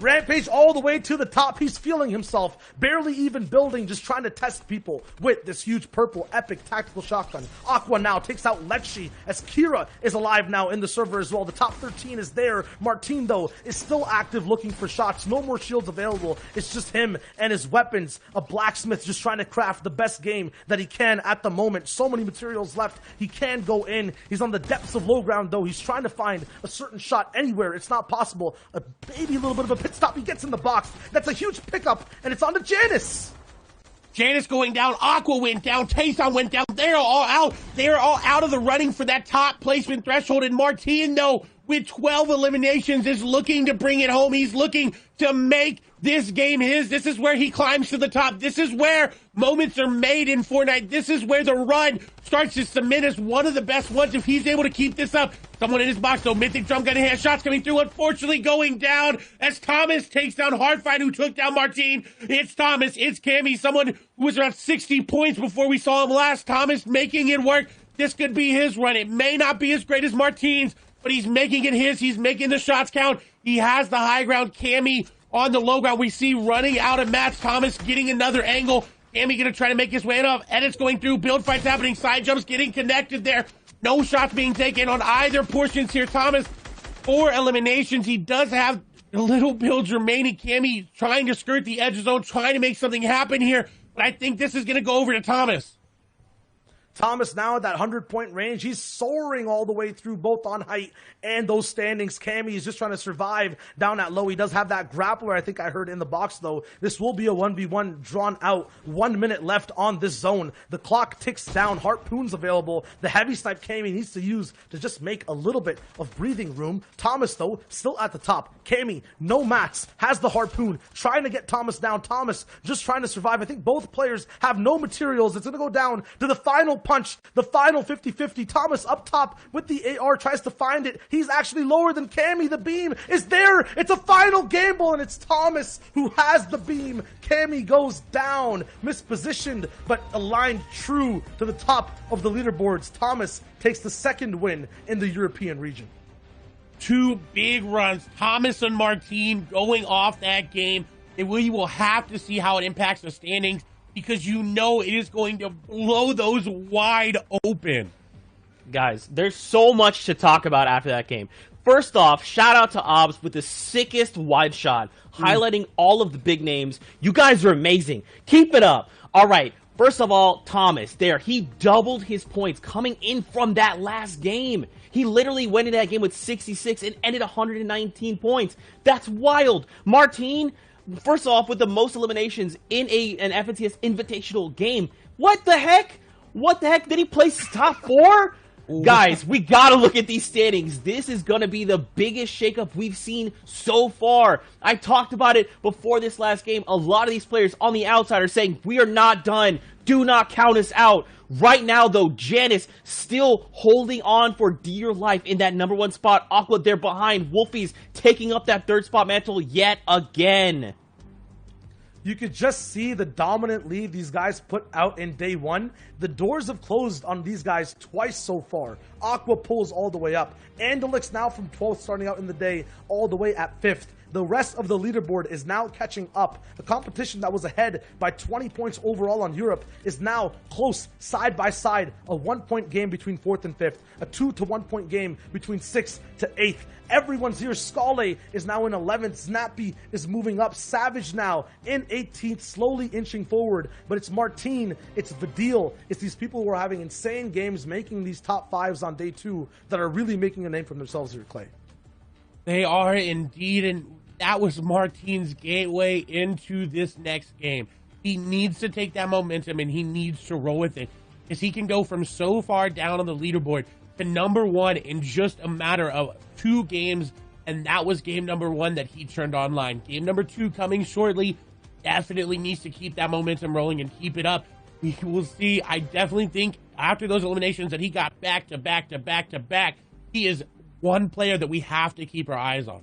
Rampage all the way to the top. He's feeling himself. Barely even building, just trying to test people with this huge purple epic tactical shotgun. Aqua now takes out Lecce as Kira is alive now in the server as well. The top 13 is there. Martine, though, is still active looking for shots. No more shields available. It's just him and his weapons. A blacksmith just trying to craft the best game that he can at the moment. So many materials left. He can go in. He's on the depths of low ground, though. He's trying to find a certain shot anywhere. It's not possible. Maybe a little bit of a pit stop. He gets in the box. That's a huge pickup, and it's on to Janus. Janus going down. Aqua went down. Tayson went down. They're all out. They're all out of the running for that top placement threshold. And Martine, though, with 12 eliminations, is looking to bring it home. He's looking to make this game his. This is where he climbs to the top. This is where moments are made in Fortnite. This is where the run starts to cement as one of the best ones if he's able to keep this up. Someone in his box, though. Mythic Drum gun in hand. Shots coming through. Unfortunately going down as Thomas takes down Hardfight, who took down Martine. It's Thomas. It's Cammy. Someone who was around 60 points before we saw him last. Thomas making it work. This could be his run. It may not be as great as Martine's, but he's making it his. He's making the shots count. He has the high ground. Cammy on the low ground. We see running out of Matt Thomas getting another angle. Cammy going to try to make his way up. Edits going through. Build fights happening. Side jumps getting connected there. No shots being taken on either portions here. Thomas, 4 eliminations. He does have little builds remaining. Cammy trying to skirt the edge zone, trying to make something happen here. But I think this is going to go over to Thomas. Thomas now at that 100-point range. He's soaring all the way through both on height and those standings. Cammy is just trying to survive down at low. He does have that grappler, I think I heard in the box, though. This will be a 1v1 drawn out. 1 minute left on this zone. The clock ticks down. Harpoons available. The heavy snipe Cammy needs to use to just make a little bit of breathing room. Thomas, though, still at the top. Cammy, no mats, has the harpoon, trying to get Thomas down. Thomas just trying to survive. I think both players have no materials. It's going to go down to the final punch, the final 50-50. Thomas up top with the AR, tries to find it. He's actually lower than Cammy. The beam is there. It's a final gamble, and it's Thomas who has the beam. Cammy goes down, mispositioned, but aligned true to the top of the leaderboards. Thomas takes the second win in the European region. 2 big runs. Thomas and Martine going off that game. And we will have to see how it impacts the standings, because you know it is going to blow those wide open. Guys, there's so much to talk about after that game. First off, shout out to Obs with the sickest wide shot, highlighting all of the big names. You guys are amazing. Keep it up. All right. First of all, Thomas, there, he doubled his points coming in from that last game. He literally went into that game with 66 and ended 119 points. That's wild. Martine, first off, with the most eliminations in an FNCS Invitational game. What the heck? What the heck? Did he place top 4? Guys, we gotta look at these standings. This is gonna be the biggest shakeup we've seen so far. I talked about it before this last game. A lot of these players on the outside are saying, we are not done. Do not count us out. Right now, though, Janice still holding on for dear life in that number 1 spot. Aqua there behind. Wolfie's taking up that 3rd spot mantle yet again. You could just see the dominant lead these guys put out in day 1. The doors have closed on these guys twice so far. Aqua pulls all the way up. Andelix now from 12th starting out in the day all the way at 5th. The rest of the leaderboard is now catching up. The competition that was ahead by 20 points overall on Europe is now close, side by side. A 1-point game between 4th and 5th. A 2 to 1 point game between 6th to 8th. Everyone's here. Scale is now in 11th. Snappy is moving up. Savage now in 18th, slowly inching forward. But it's Martine, it's Vidil, it's these people who are having insane games, making these top 5s on day 2 that are really making a name for themselves here, Clay. They are indeed, and that was Martine's gateway into this next game. He needs to take that momentum, and he needs to roll with it, because he can go from so far down on the leaderboard to number 1 in just a matter of 2 games, and that was game number 1 that he turned online. Game number 2 coming shortly. Definitely needs to keep that momentum rolling and keep it up. We will see. I definitely think after those eliminations that he got back to back to back to back, he is one player that we have to keep our eyes on.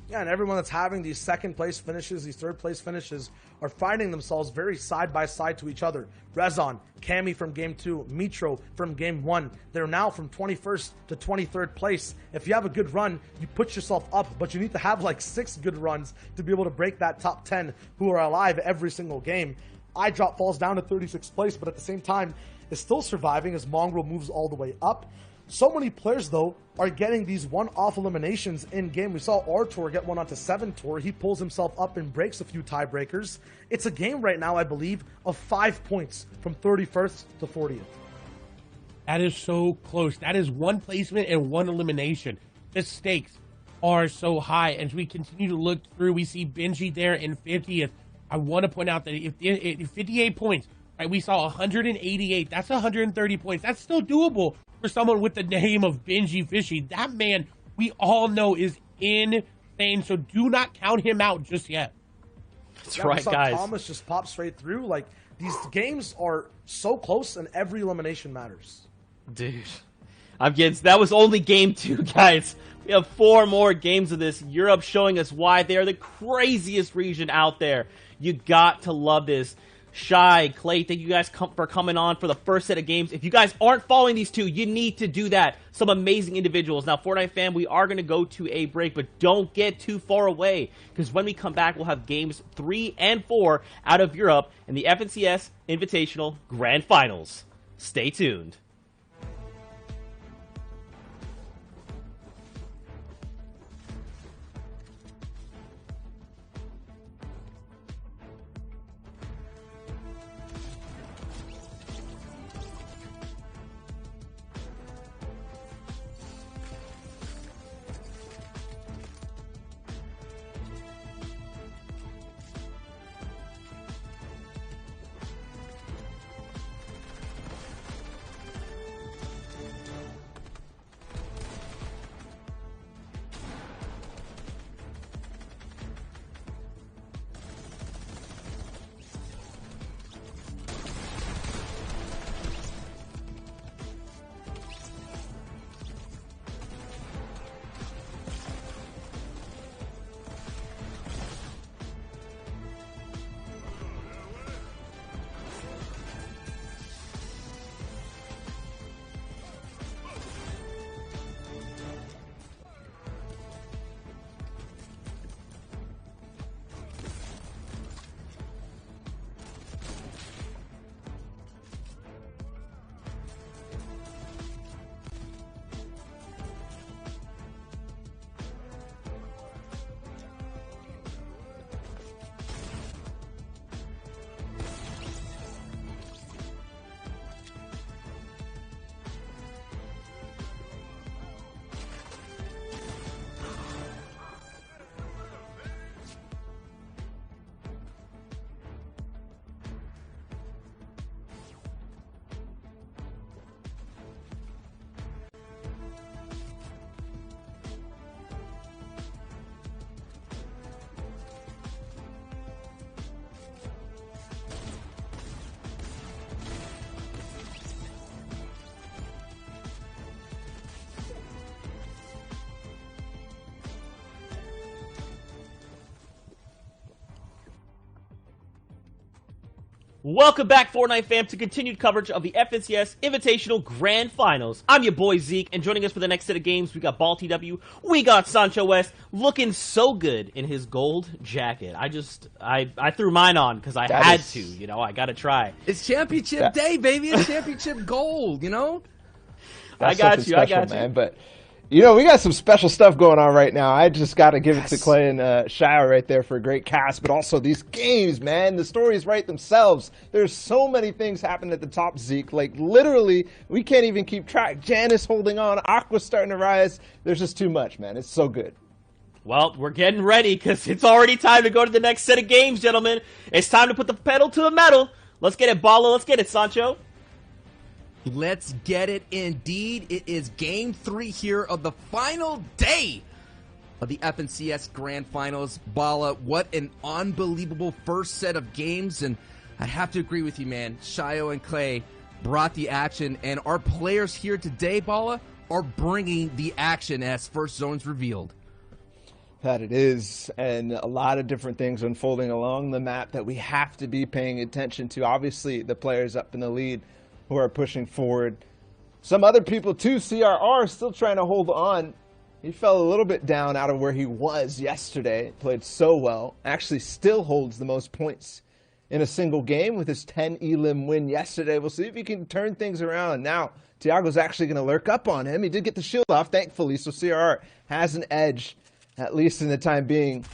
Yeah, and everyone that's having these 2nd place finishes, these 3rd place finishes, are finding themselves very side by side to each other. Rezon, Cammy from game 2, Mitro from game 1. They're now from 21st to 23rd place. If you have a good run, you put yourself up, but you need to have like 6 good runs to be able to break that top 10 who are alive every single game. iDrop falls down to 36th place, but at the same time is still surviving as Mongrel moves all the way up. So many players, though, are getting these one-off eliminations in-game. We saw Artur get one onto 7 Tour. He pulls himself up and breaks a few tiebreakers. It's a game right now, I believe, of 5 points from 31st to 40th. That is so close. That is 1 placement and 1 elimination. The stakes are so high. As we continue to look through, we see Benji there in 50th. I want to point out that if 58 points, right, we saw 188. That's 130 points. That's still doable for someone with the name of Benji Fishy. That man, we all know, is insane. So do not count him out just yet. That's right, guys. Thomas just popped straight through. Like, these games are so close, and every elimination matters. Dude, that was only game 2, guys. We have 4 more games of this. Europe showing us why they are the craziest region out there. You got to love this. Shy, Clay, thank you guys for coming on for the first set of games. If you guys aren't following these 2, you need to do that. Some amazing individuals. Now, Fortnite fam, we are going to go to a break, but don't get too far away, because when we come back, we'll have games 3 and 4 out of Europe in the FNCS Invitational Grand Finals. Stay tuned. Welcome back, Fortnite fam, to continued coverage of the FNCS Invitational Grand Finals. I'm your boy Zeke, and joining us for the next set of games, we got Ball TW, we got Sancho West, looking so good in his gold jacket. I threw mine on because I had to, you know, I gotta try. It's championship day, baby. It's championship gold, you know? I got you, man. But, you know, we got some special stuff going on right now. I just got to give it to Clay and Shire right there for a great cast. But also these games, man, the stories write themselves. There's so many things happening at the top, Zeke. Like, literally, we can't even keep track. Janice holding on. Aqua's starting to rise. There's just too much, man. It's so good. Well, we're getting ready because it's already time to go to the next set of games, gentlemen. It's time to put the pedal to the metal. Let's get it, Bala. Let's get it, Sancho. Let's get it indeed. It is game 3 here of the final day of the FNCS Grand Finals. Bala, what an unbelievable first set of games. And I have to agree with you, man. Shio and Clay brought the action. And our players here today, Bala, are bringing the action as first zones revealed. That it is, and a lot of different things unfolding along the map that we have to be paying attention to. Obviously, the players up in the lead who are pushing forward. Some other people too, CRR still trying to hold on. He fell a little bit down out of where he was yesterday. Played so well. Actually still holds the most points in a single game with his 10 elim win yesterday. We'll see if he can turn things around. Now, Tiago's actually going to lurk up on him. He did get the shield off, thankfully, so CRR has an edge, at least in the time being.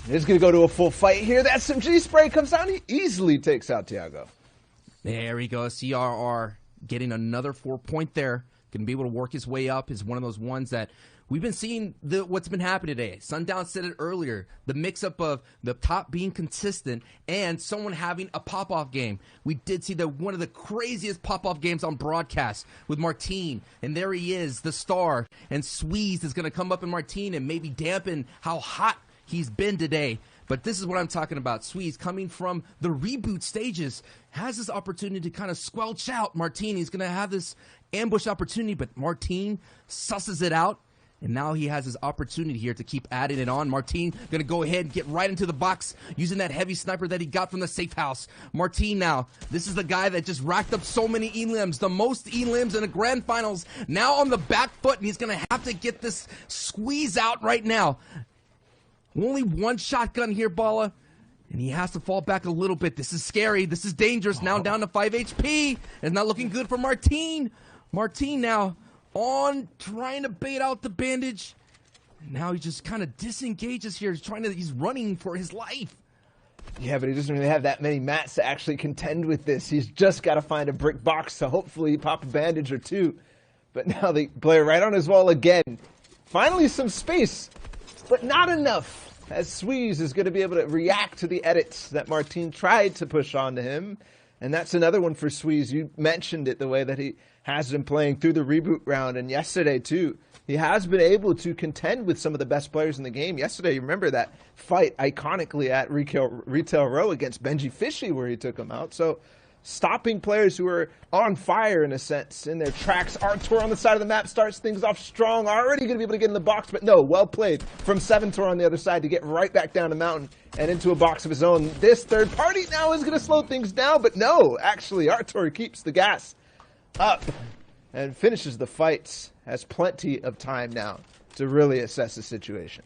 He's going to go to a full fight here. That SMG spray comes down. He easily takes out Tiago. There we go. CRR getting another 4-point there. Going to be able to work his way up. Is one of those ones that we've been seeing what's been happening today. Sundown said it earlier. The mix-up of the top being consistent and someone having a pop-off game. We did see one of the craziest pop-off games on broadcast with Martine. And there he is, the star. And Squeeze is going to come up in Martine and maybe dampen how hot he's been today. But this is what I'm talking about. Sweeze, coming from the reboot stages, has this opportunity to kind of squelch out Martine. He's going to have this ambush opportunity, but Martine susses it out. And now he has his opportunity here to keep adding it on. Martine going to go ahead and get right into the box using that heavy sniper that he got from the safe house. Martine now, this is the guy that just racked up so many elims, the most elims in the grand finals. Now on the back foot, and he's going to have to get this squeeze out right now. Only one shotgun here, Bala, and he has to fall back a little bit. This is scary. This is dangerous. Now down to 5 HP. It's not looking good for Martine. Martine now on trying to bait out the bandage. Now he just kind of disengages here. He's running for his life. Yeah, but he doesn't really have that many mats to actually contend with this. He's just got to find a brick box to hopefully pop a bandage or two. But now they play right on his wall again. Finally some space, but not enough. As Squeeze is going to be able to react to the edits that Martine tried to push onto him. And that's another one for Squeeze. You mentioned it, the way that he has been playing through the reboot round. And yesterday, too, he has been able to contend with some of the best players in the game. Yesterday, you remember that fight iconically at Retail Row against Benji Fishy where he took him out. So stopping players who are on fire, in a sense, in their tracks. Artur on the side of the map starts things off strong. Already going to be able to get in the box, but no, well played from 7tor on the other side to get right back down the mountain and into a box of his own. This third party now is going to slow things down, but no, actually, Artur keeps the gas up and finishes the fights. Has plenty of time now to really assess the situation.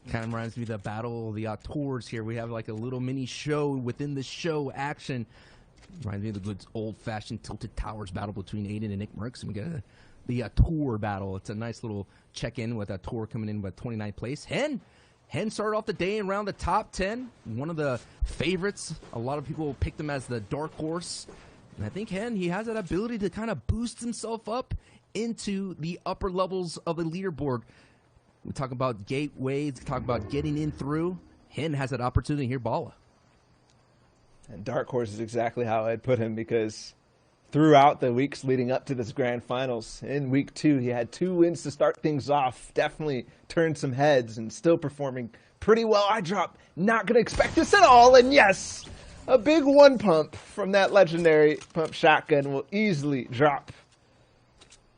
Kind of reminds me of the battle of the tours here. We have like a little mini show within the show action. Reminds me of the good old-fashioned Tilted Towers battle between Aiden and Nick Merckx. And we got the tour battle. It's a nice little check-in with a tour coming in with 29th place. Hen started off the day around the top 10. One of the favorites. A lot of people picked him as the dark horse. And I think he has that ability to kind of boost himself up into the upper levels of the leaderboard. We talk about gateways, talk about getting in through. Hen has that opportunity here, Bala. And Dark Horse is exactly how I'd put him, because throughout the weeks leading up to this grand finals, in week 2, he had 2 wins to start things off. Definitely turned some heads and still performing pretty well. I drop, not going to expect this at all. And yes, a big 1 pump from that legendary pump shotgun will easily drop.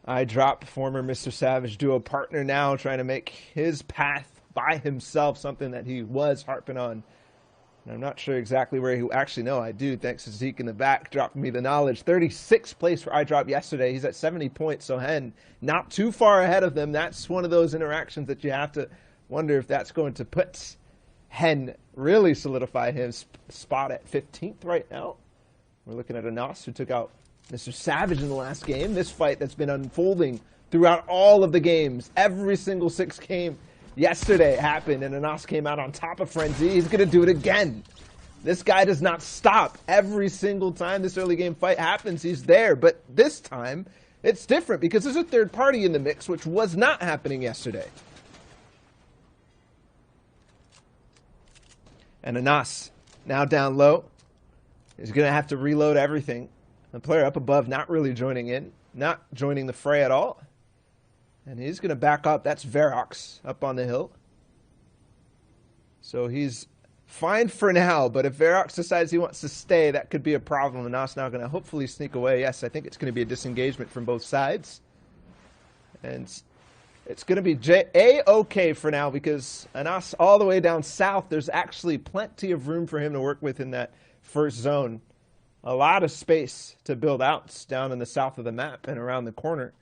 I drop former Mr. Savage duo partner now, trying to make his path by himself, something that he was harping on And I'm not sure exactly where he... Actually, no, I do. Thanks to Zeke in the back, dropping me the knowledge. 36th place where I dropped yesterday. He's at 70 points, so Hen not too far ahead of them. That's one of those interactions that you have to wonder if that's going to put Hen, really solidify his spot at 15th right now. We're looking at aNOS, who took out Mr. Savage in the last game. This fight that's been unfolding throughout all of the games. Every single 6 game yesterday happened, and aNOS came out on top of Frenzy. He's going to do it again. This guy does not stop. Every single time this early game fight happens, he's there. But this time, it's different because there's a third party in the mix, which was not happening yesterday. And aNOS now down low. He's going to have to reload everything. The player up above not really joining in, not joining the fray at all. And he's going to back up. That's Verox up on the hill. So he's fine for now, but if Verox decides he wants to stay, that could be a problem. aNOS now going to hopefully sneak away. Yes, I think it's going to be a disengagement from both sides. And it's going to be A-OK for now because aNOS all the way down south, there's actually plenty of room for him to work with in that first zone. A lot of space to build outs down in the south of the map and around the corner.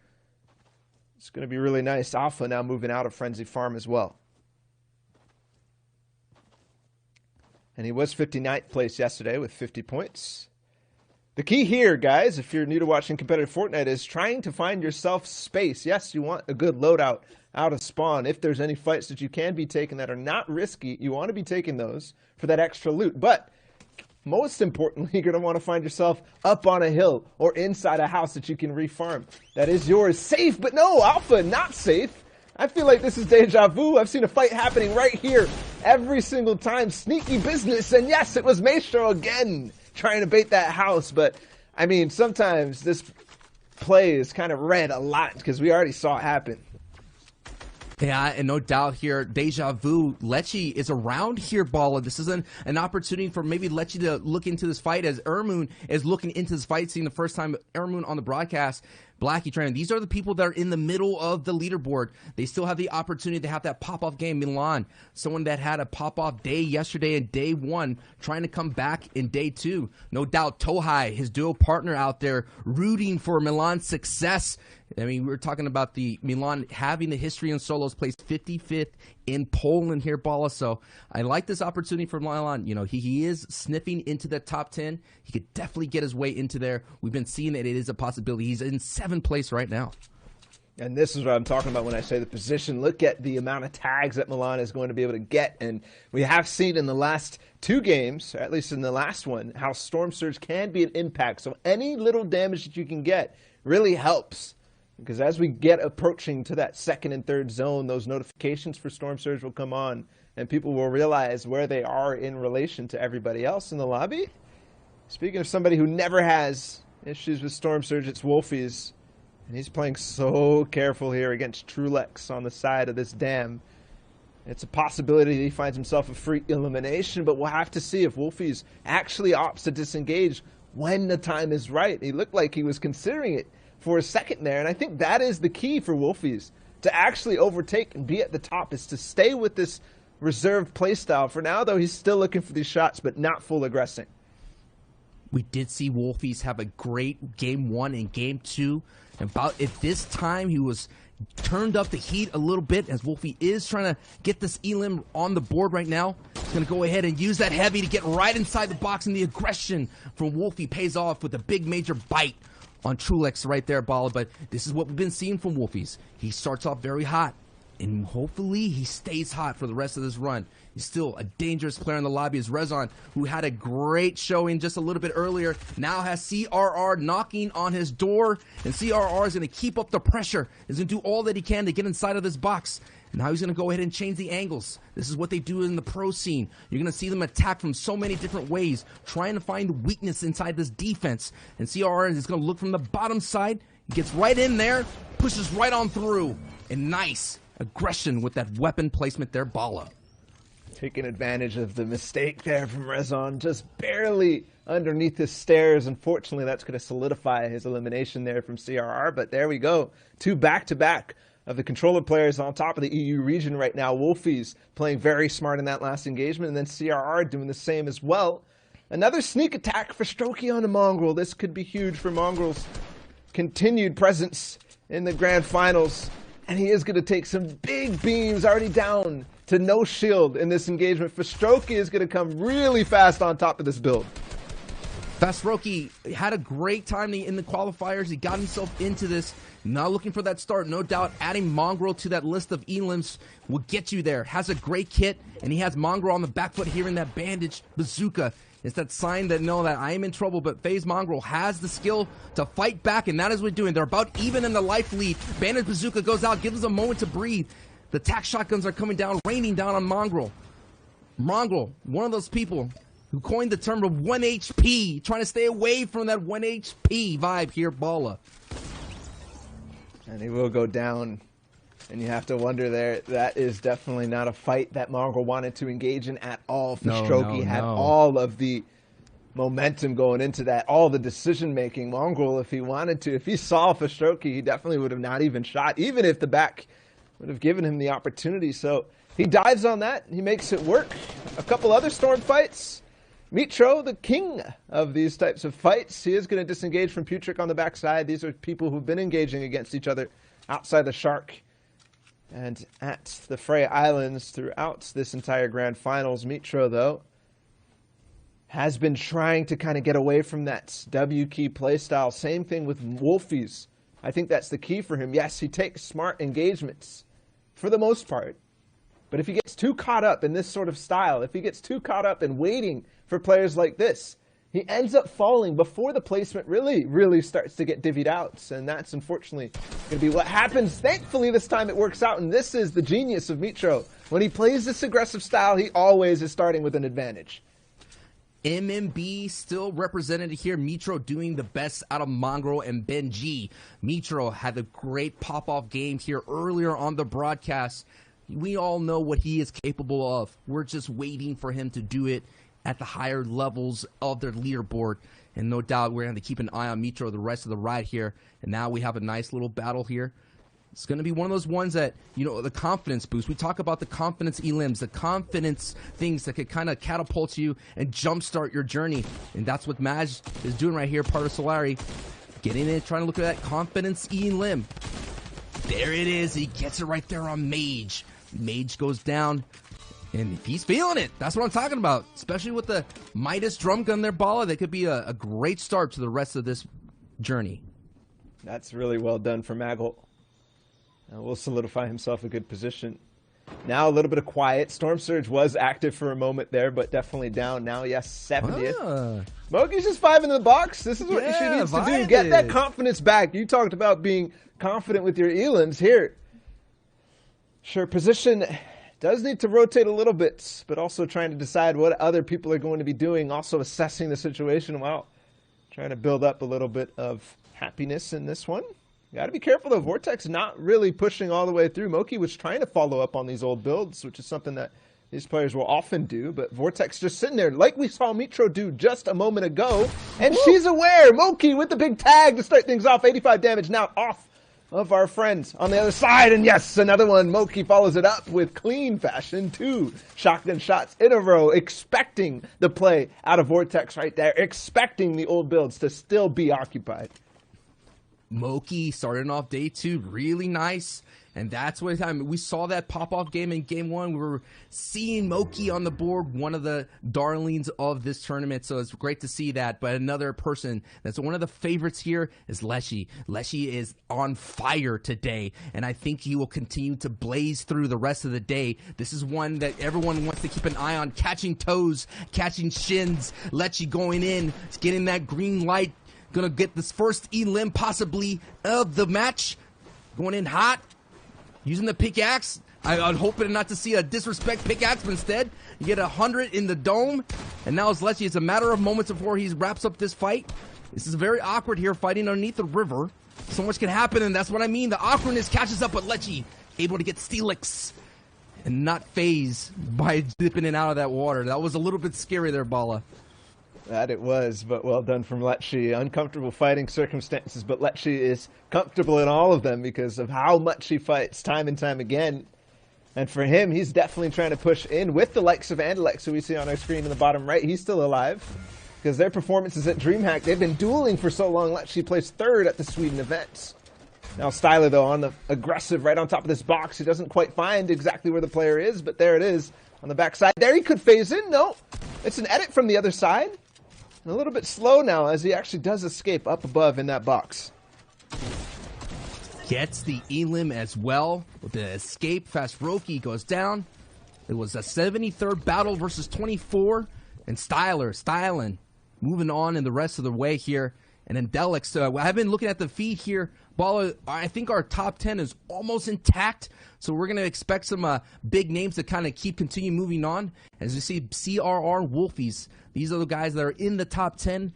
It's going to be really nice. Alpha now moving out of Frenzy Farm as well. And he was 59th place yesterday with 50 points. The key here, guys, if you're new to watching competitive Fortnite, is trying to find yourself space. Yes, you want a good loadout out of spawn. If there's any fights that you can be taking that are not risky, you want to be taking those for that extra loot. But most importantly, you're going to want to find yourself up on a hill or inside a house that you can refarm. That is yours. Safe, but no, Alpha, not safe. I feel like this is deja vu. I've seen a fight happening right here every single time. Sneaky business, and yes, it was Maestro again trying to bait that house. But, I mean, sometimes this play is kind of read a lot because we already saw it happen. Yeah, and no doubt here, deja vu. Lecce is around here, Balla. This is an opportunity for maybe Lecce to look into this fight as Ermoon is looking into this fight, seeing the first time Ermoon on the broadcast. Blackie training. These are the people that are in the middle of the leaderboard. They still have the opportunity to have that pop-off game. Milan, someone that had a pop-off day yesterday in day 1, trying to come back in day 2. No doubt Tohai, his duo partner out there, rooting for Milan's success. I mean, we were talking about the Milan having the history in solos, placed 55th in Poland here, Balla. So I like this opportunity for Milan. You know, he is sniffing into the top 10. He could definitely get his way into there. We've been seeing that it is a possibility. He's in 7th place right now. And this is what I'm talking about when I say the position. Look at the amount of tags that Milan is going to be able to get. And we have seen in the last 2 games, or at least in the last one, how Storm Surge can be an impact. So any little damage that you can get really helps. Because as we get approaching to that 2nd and 3rd zone, those notifications for Storm Surge will come on, and people will realize where they are in relation to everybody else in the lobby. Speaking of somebody who never has issues with Storm Surge, it's Wolfies. And he's playing so careful here against Trulex on the side of this dam. It's a possibility that he finds himself a free elimination, but we'll have to see if Wolfies actually opts to disengage when the time is right. He looked like he was considering it for a second there, and I think that is the key for Wolfies, to actually overtake and be at the top, is to stay with this reserved playstyle. For now, though, he's still looking for these shots, but not full aggressing. We did see Wolfies have a great game 1 and game 2. About at this time, he was turned up the heat a little bit as Wolfie is trying to get this elim on the board right now. He's going to go ahead and use that heavy to get right inside the box, and the aggression from Wolfie pays off with a big major bite on Trulex right there, Balla. But this is what we've been seeing from Wolfies. He starts off very hot, and hopefully he stays hot for the rest of this run. He's still a dangerous player in the lobby as Rezon, who had a great showing just a little bit earlier, now has CRR knocking on his door, and CRR is going to keep up the pressure. He's going to do all that he can to get inside of this box. Now he's going to go ahead and change the angles. This is what they do in the pro scene. You're going to see them attack from so many different ways, trying to find weakness inside this defense. And CRR is going to look from the bottom side, gets right in there, pushes right on through. And nice aggression with that weapon placement there, Balla. Taking advantage of the mistake there from Rezon, just barely underneath the stairs. Unfortunately, that's going to solidify his elimination there from CRR. But there we go. 2 back-to-back of the controller players on top of the EU region right now. Wolfie's playing very smart in that last engagement, and then CRR doing the same as well. Another sneak attack for Strokey on the Mongrel. This could be huge for Mongrel's continued presence in the grand finals. And he is going to take some big beams, already down to no shield in this engagement. For Strokey is going to come really fast on top of this build. Strokey had a great time in the qualifiers. He got himself into this. Not looking for that start. No doubt adding Mongrel to that list of elims will get you there. Has a great kit, and he has Mongrel on the back foot here in that bandage bazooka. It's that sign that that I am in trouble, but FaZe Mongrel has the skill to fight back, and that is what we're doing. They're about even in the life lead. Bandage bazooka goes out, gives us a moment to breathe. The tac shotguns are coming down, raining down on Mongrel. Mongrel, one of those people who coined the term of 1 HP, trying to stay away from that 1 HP vibe here, Bala. And he will go down, and you have to wonder there, that is definitely not a fight that Mongrel wanted to engage in at all. Strokey had all of the momentum going into that, all the decision-making. Mongrel, if he wanted to, if he saw Strokey, he definitely would have not even shot, even if the back would have given him the opportunity. So he dives on that, he makes it work. A couple other Storm fights. Mitro, the king of these types of fights, he is going to disengage from Putrick on the backside. These are people who've been engaging against each other outside the Shark and at the Freya Islands throughout this entire grand finals. Mitro, though, has been trying to kind of get away from that W key playstyle. Same thing with Wolfies. I think that's the key for him. Yes, he takes smart engagements for the most part. But if he gets too caught up in this sort of style, if he gets too caught up in waiting for players like this, he ends up falling before the placement really starts to get divvied out. And that's unfortunately going to be what happens. Thankfully, this time it works out. And this is the genius of Mitro. When he plays this aggressive style, he always is starting with an advantage. MMB still represented here. Mitro doing the best out of Mongrel and Benji. Mitro had a great pop-off game here earlier on the broadcast. We all know what he is capable of. We're just waiting for him to do it at the higher levels of their leaderboard. And no doubt we're going to keep an eye on Mitro the rest of the ride here. And now we have a nice little battle here. It's going to be one of those ones that, the confidence boost. We talk about the confidence elims, the confidence things that could kind of catapult you and jumpstart your journey. And that's what Maj is doing right here, part of Solari. Getting in, trying to look at that confidence elim. There it is. He gets it right there on Mage. Mage goes down, and he's feeling it. That's what I'm talking about. Especially with the Midas drum gun there, Bala. That could be a great start to the rest of this journey. That's really well done for Maggle. Will solidify himself a good position. Now a little bit of quiet. Storm Surge was active for a moment there, but definitely down now. Yes, 70th. Moki's just 5 in the box. This is what she needs to do. Get that confidence back. You talked about being confident with your elims here. Sure, position does need to rotate a little bit, but also trying to decide what other people are going to be doing, also assessing the situation while trying to build up a little bit of happiness in this one. Got to be careful, though. Vortex not really pushing all the way through. Moki was trying to follow up on these old builds, which is something that these players will often do, but Vortex just sitting there like we saw Mitro do just a moment ago, and she's aware. Moki with the big tag to start things off. 85 damage now off of our friends on the other side, and yes, another one. Moki follows it up with clean fashion. 2 shotgun shots in a row, expecting the play out of Vortex right there, expecting the old builds to still be occupied. Moki starting off day 2 really nice, and that's what we saw that pop-off game in game 1. We were seeing Moki on the board, one of the darlings of this tournament, so it's great to see that. But another person that's one of the favorites here is Leshy. Leshy is on fire today, and I think he will continue to blaze through the rest of the day. This is one that everyone wants to keep an eye on, catching toes, catching shins. Leshy going in, getting that green light. Gonna get this first elim possibly of the match. Going in hot. Using the pickaxe. I'm hoping not to see a disrespect pickaxe, but instead you get 100 in the dome. And now it's Leshy. It's a matter of moments before he wraps up this fight. This is very awkward here, fighting underneath the river. So much can happen, and that's what I mean. The awkwardness catches up with Leshy. Able to get Steelix and not phased by dipping in and out of that water. That was a little bit scary there, Bala. That it was, but well done from Lecce. Uncomfortable fighting circumstances, but Lecce is comfortable in all of them because of how much he fights time and time again. And for him, he's definitely trying to push in with the likes of aLL, who we see on our screen in the bottom right. He's still alive because their performances at DreamHack, they've been dueling for so long. Lecce placed third at the Sweden events. Now Styler, though, on the aggressive right on top of this box. He doesn't quite find exactly where the player is, but there it is on the backside. There he could phase in. No, it's an edit from the other side. And a little bit slow now as he actually does escape up above in that box. Gets the elim as well. With the escape, Fast Roki goes down. It was a 73rd battle versus 24. And Stylen, moving on in the rest of the way here. And then Delix, I've been looking at the feed here. Balla, I think our top 10 is almost intact. So we're going to expect some big names to kind of continue moving on. As you see, CRR, Wolfies. These are the guys that are in the top 10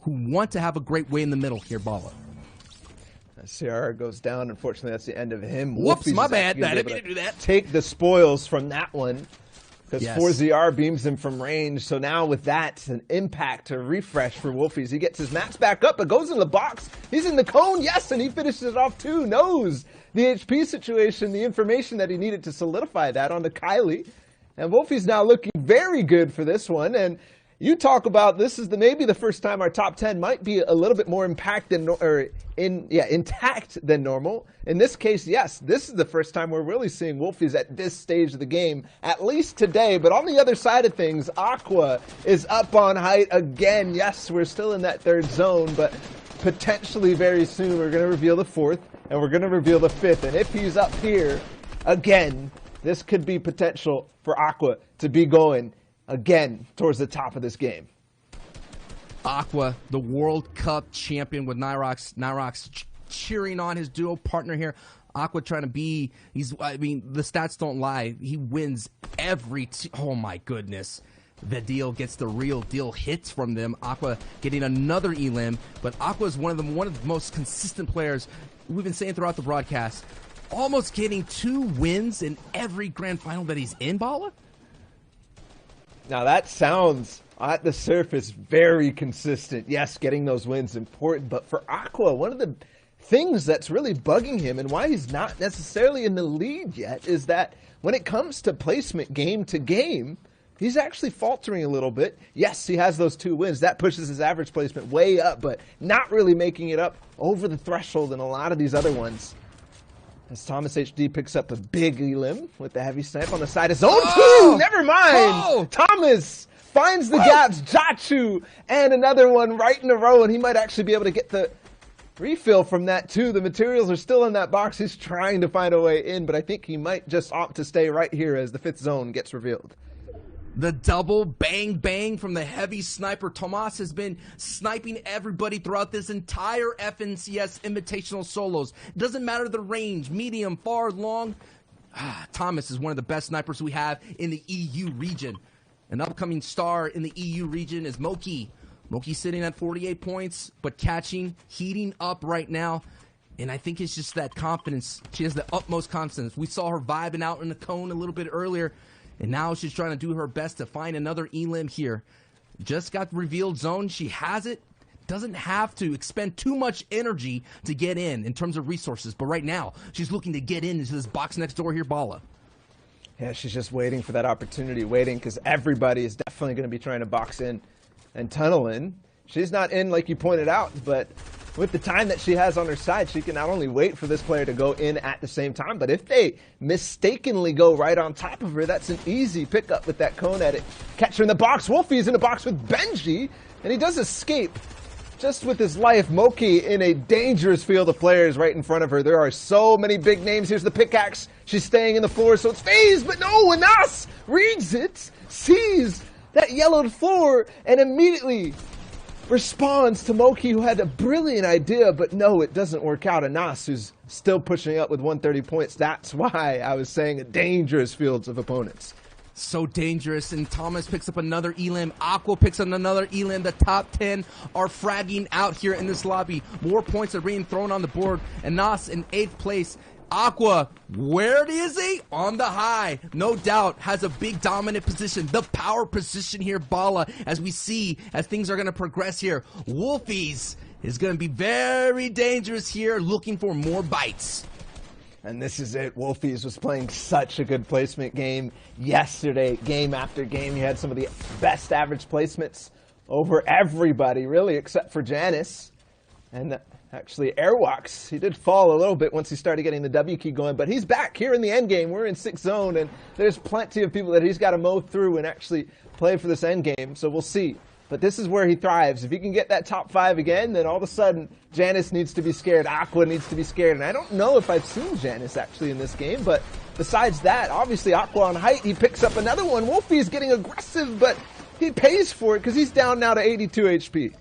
who want to have a great way in the middle here, Balla. CRR goes down. Unfortunately, that's the end of him. Whoops, Wolfies my bad. I didn't mean to do that. Take the spoils from that one. Because Yes. 4ZR beams him from range. So now with that, an impact, a refresh for Wolfies. He gets his mats back up, but goes in the box. He's in the cone, yes, and he finishes it off too. Knows the HP situation, the information that he needed to solidify that onto Kylie. And Wolfies now looking very good for this one. And you talk about this is maybe the first time our top 10 might be a little bit more intact than normal. In this case, yes, this is the first time we're really seeing Wolfies at this stage of the game, at least today. But on the other side of things, Aqua is up on height again. Yes, we're still in that third zone, but potentially very soon we're going to reveal the fourth and we're going to reveal the fifth. And if he's up here again, this could be potential for Aqua to be going again towards the top of this game. Aqua, the World Cup champion with Nyrox cheering on his duo partner here. Aqua trying to be, the stats don't lie. He wins every, oh my goodness. The deal gets the real deal hits from them. Aqua getting another elim, but Aqua is one of the most consistent players we've been saying throughout the broadcast. Almost getting 2 wins in every grand final that he's in, Balla. Now that sounds, at the surface, very consistent. Yes, getting those wins important, but for Aqua, one of the things that's really bugging him and why he's not necessarily in the lead yet is that when it comes to placement game to game, he's actually faltering a little bit. Yes, he has those 2 wins. That pushes his average placement way up, but not really making it up over the threshold in a lot of these other ones. As Thomas HD picks up a big elim with the heavy snipe on the side of zone 2. Never mind. Thomas finds the gaps. Jachu and another one right in a row, and he might actually be able to get the refill from that too. The materials are still in that box. He's trying to find a way in, but I think he might just opt to stay right here as the 5th zone gets revealed. The double bang bang from the heavy sniper. Tomas has been sniping everybody throughout this entire FNCS Invitational Solos. It doesn't matter the range, medium, far, long. Thomas is one of the best snipers we have in the EU region. An upcoming star in the EU region is Moki. Moki sitting at 48 points, but catching, heating up right now. And I think it's just that confidence. She has the utmost confidence. We saw her vibing out in the cone a little bit earlier. And now she's trying to do her best to find another elim here. Just got revealed zone. She has it. Doesn't have to expend too much energy to get in terms of resources. But right now, she's looking to get into this box next door here, Balla. Yeah, she's just waiting for that opportunity, waiting because everybody is definitely going to be trying to box in and tunnel in. She's not in like you pointed out, but with the time that she has on her side, she can not only wait for this player to go in at the same time, but if they mistakenly go right on top of her, that's an easy pickup with that cone edit. Catch her in the box. Wolfie's in the box with Benji, and he does escape just with his life. Moki in a dangerous field of players right in front of her. There are so many big names. Here's the pickaxe. She's staying in the floor, so it's phased, but no, Anas reads it, sees that yellowed floor, and immediately responds to Moki, who had a brilliant idea, but no, it doesn't work out. Anas, who's still pushing up with 130 points. That's why I was saying a dangerous fields of opponents. So dangerous, and Thomas picks up another elim. Aqua picks up another elim. The top 10 are fragging out here in this lobby. More points are being thrown on the board. Anas in 8th place. Aqua, where is he? On the high. No doubt, has a big dominant position. The power position here, Bala, as we see, as things are going to progress here. Wolfies is going to be very dangerous here, looking for more bites. And this is it. Wolfies was playing such a good placement game yesterday. Game after game, he had some of the best average placements over everybody, really, except for Janice. And actually, Airwalks, he did fall a little bit once he started getting the W key going, but he's back here in the end game. We're in 6th zone, and there's plenty of people that he's got to mow through and actually play for this end game, so we'll see. But this is where he thrives. If he can get that top 5 again, then all of a sudden, Janice needs to be scared, Aqua needs to be scared, and I don't know if I've seen Janice actually in this game, but besides that, obviously Aqua on height, he picks up another one. Wolfie's getting aggressive, but he pays for it because he's down now to 82 HP.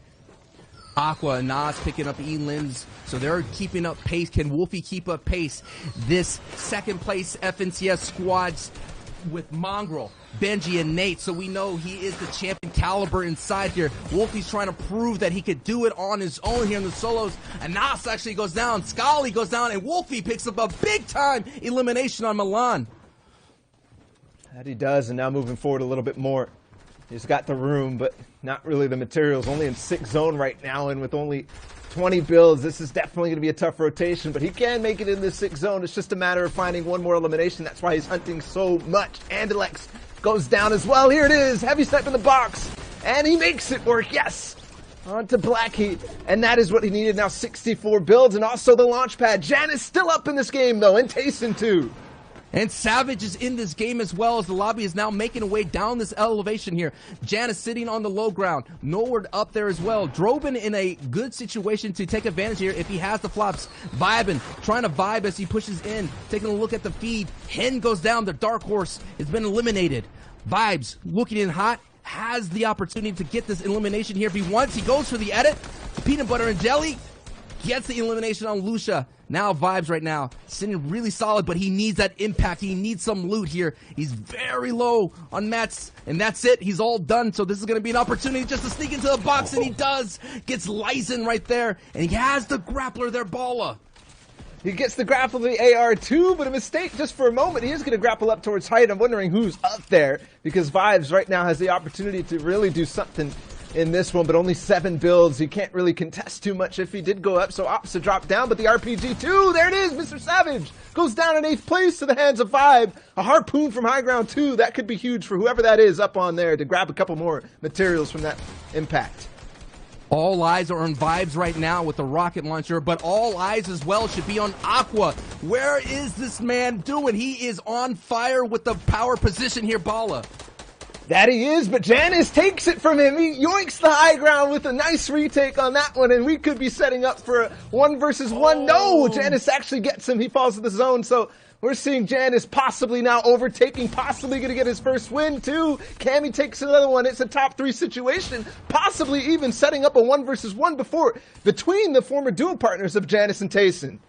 Aqua and Nas picking up E-Limbs, so they're keeping up pace. Can Wolfie keep up pace? This second place FNCS squads with Mongrel, Benji, and Nate, so we know he is the champion caliber inside here. Wolfie's trying to prove that he could do it on his own here in the solos, and Nas actually goes down, Scully goes down, and Wolfie picks up a big-time elimination on Milan. That he does, and now moving forward a little bit more. He's got the room, but not really the materials. Only in 6th zone right now, and with only 20 builds, this is definitely going to be a tough rotation, but he can make it in the 6th zone. It's just a matter of finding one more elimination. That's why he's hunting so much. Andalex goes down as well. Here it is. Heavy step in the box, and he makes it work. Yes. On to Blackheat, and that is what he needed. Now 64 builds, and also the launch pad. Janice still up in this game, though, and Tayson too. And Savage is in this game as well, as the lobby is now making a way down this elevation here. Janice sitting on the low ground. Nord up there as well. Droben in a good situation to take advantage here if he has the flops. Vibin trying to vibe as he pushes in. Taking a look at the feed. Hen goes down. The Dark Horse has been eliminated. Vibes looking in hot. Has the opportunity to get this elimination here if he wants. He goes for the edit. Peanut butter and jelly. Gets the elimination on Lucia. Now Vibes right now sitting really solid, but he needs that impact. He needs some loot here. He's very low on mats, and that's it. He's all done, so this is going to be an opportunity just to sneak into the box, and he does. Gets Lysen right there, and he has the grappler there, Bala. He gets the grapple of the AR too, but a mistake just for a moment. He is going to grapple up towards height. I'm wondering who's up there, because Vibes right now has the opportunity to really do something in this one, but only 7 builds. He can't really contest too much if he did go up, so opts to drop down, but the RPG too, there it is, Mr. Savage goes down in 8th place to the hands of Vibe. A harpoon from high ground too, that could be huge for whoever that is up on there to grab a couple more materials from that impact. All eyes are on Vibes right now with the rocket launcher, but all eyes as well should be on Aqua. Where is this man doing? He is on fire with the power position here, Bala. That he is, but Janice takes it from him. He yoinks the high ground with a nice retake on that one, and we could be setting up for a 1 versus 1. No, Janice actually gets him. He falls to the zone, so we're seeing Janice possibly now overtaking, possibly going to get his first win too. Cammy takes another one. It's a top 3 situation, possibly even setting up a 1 versus 1 between the former duo partners of Janice and Tayson.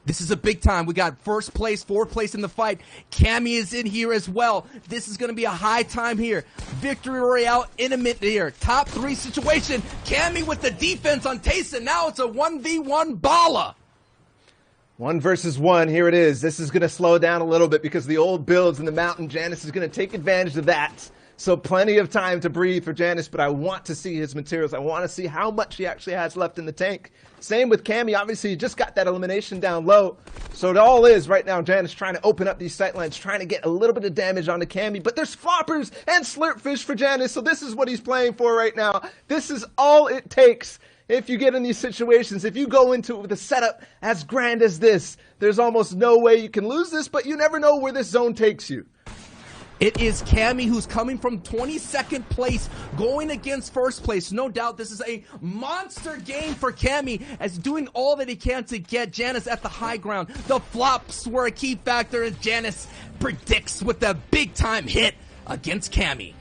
This is a big time. We got 1st place, 4th place in the fight. Cammy is in here as well. This is going to be a high time here. Victory Royale intimate here. Top 3 situation. Cammy with the defense on Tayson. Now it's a 1v1 Bala. 1 versus 1, here it is. This is going to slow down a little bit because the old builds in the mountain, Janice is going to take advantage of that. So plenty of time to breathe for Janice, but I want to see his materials. I want to see how much he actually has left in the tank. Same with Cammy. Obviously, he just got that elimination down low. So it all is right now, Janice trying to open up these sightlines, trying to get a little bit of damage onto Cammy. But there's floppers and slurpfish for Janice, so this is what he's playing for right now. This is all it takes. If you get in these situations, if you go into it with a setup as grand as this, there's almost no way you can lose this, but you never know where this zone takes you. It is Cammy who's coming from 22nd place, going against 1st place. No doubt this is a monster game for Cammy, as doing all that he can to get Janice at the high ground. The flops were a key factor, as Janice predicts with a big-time hit against Cammy.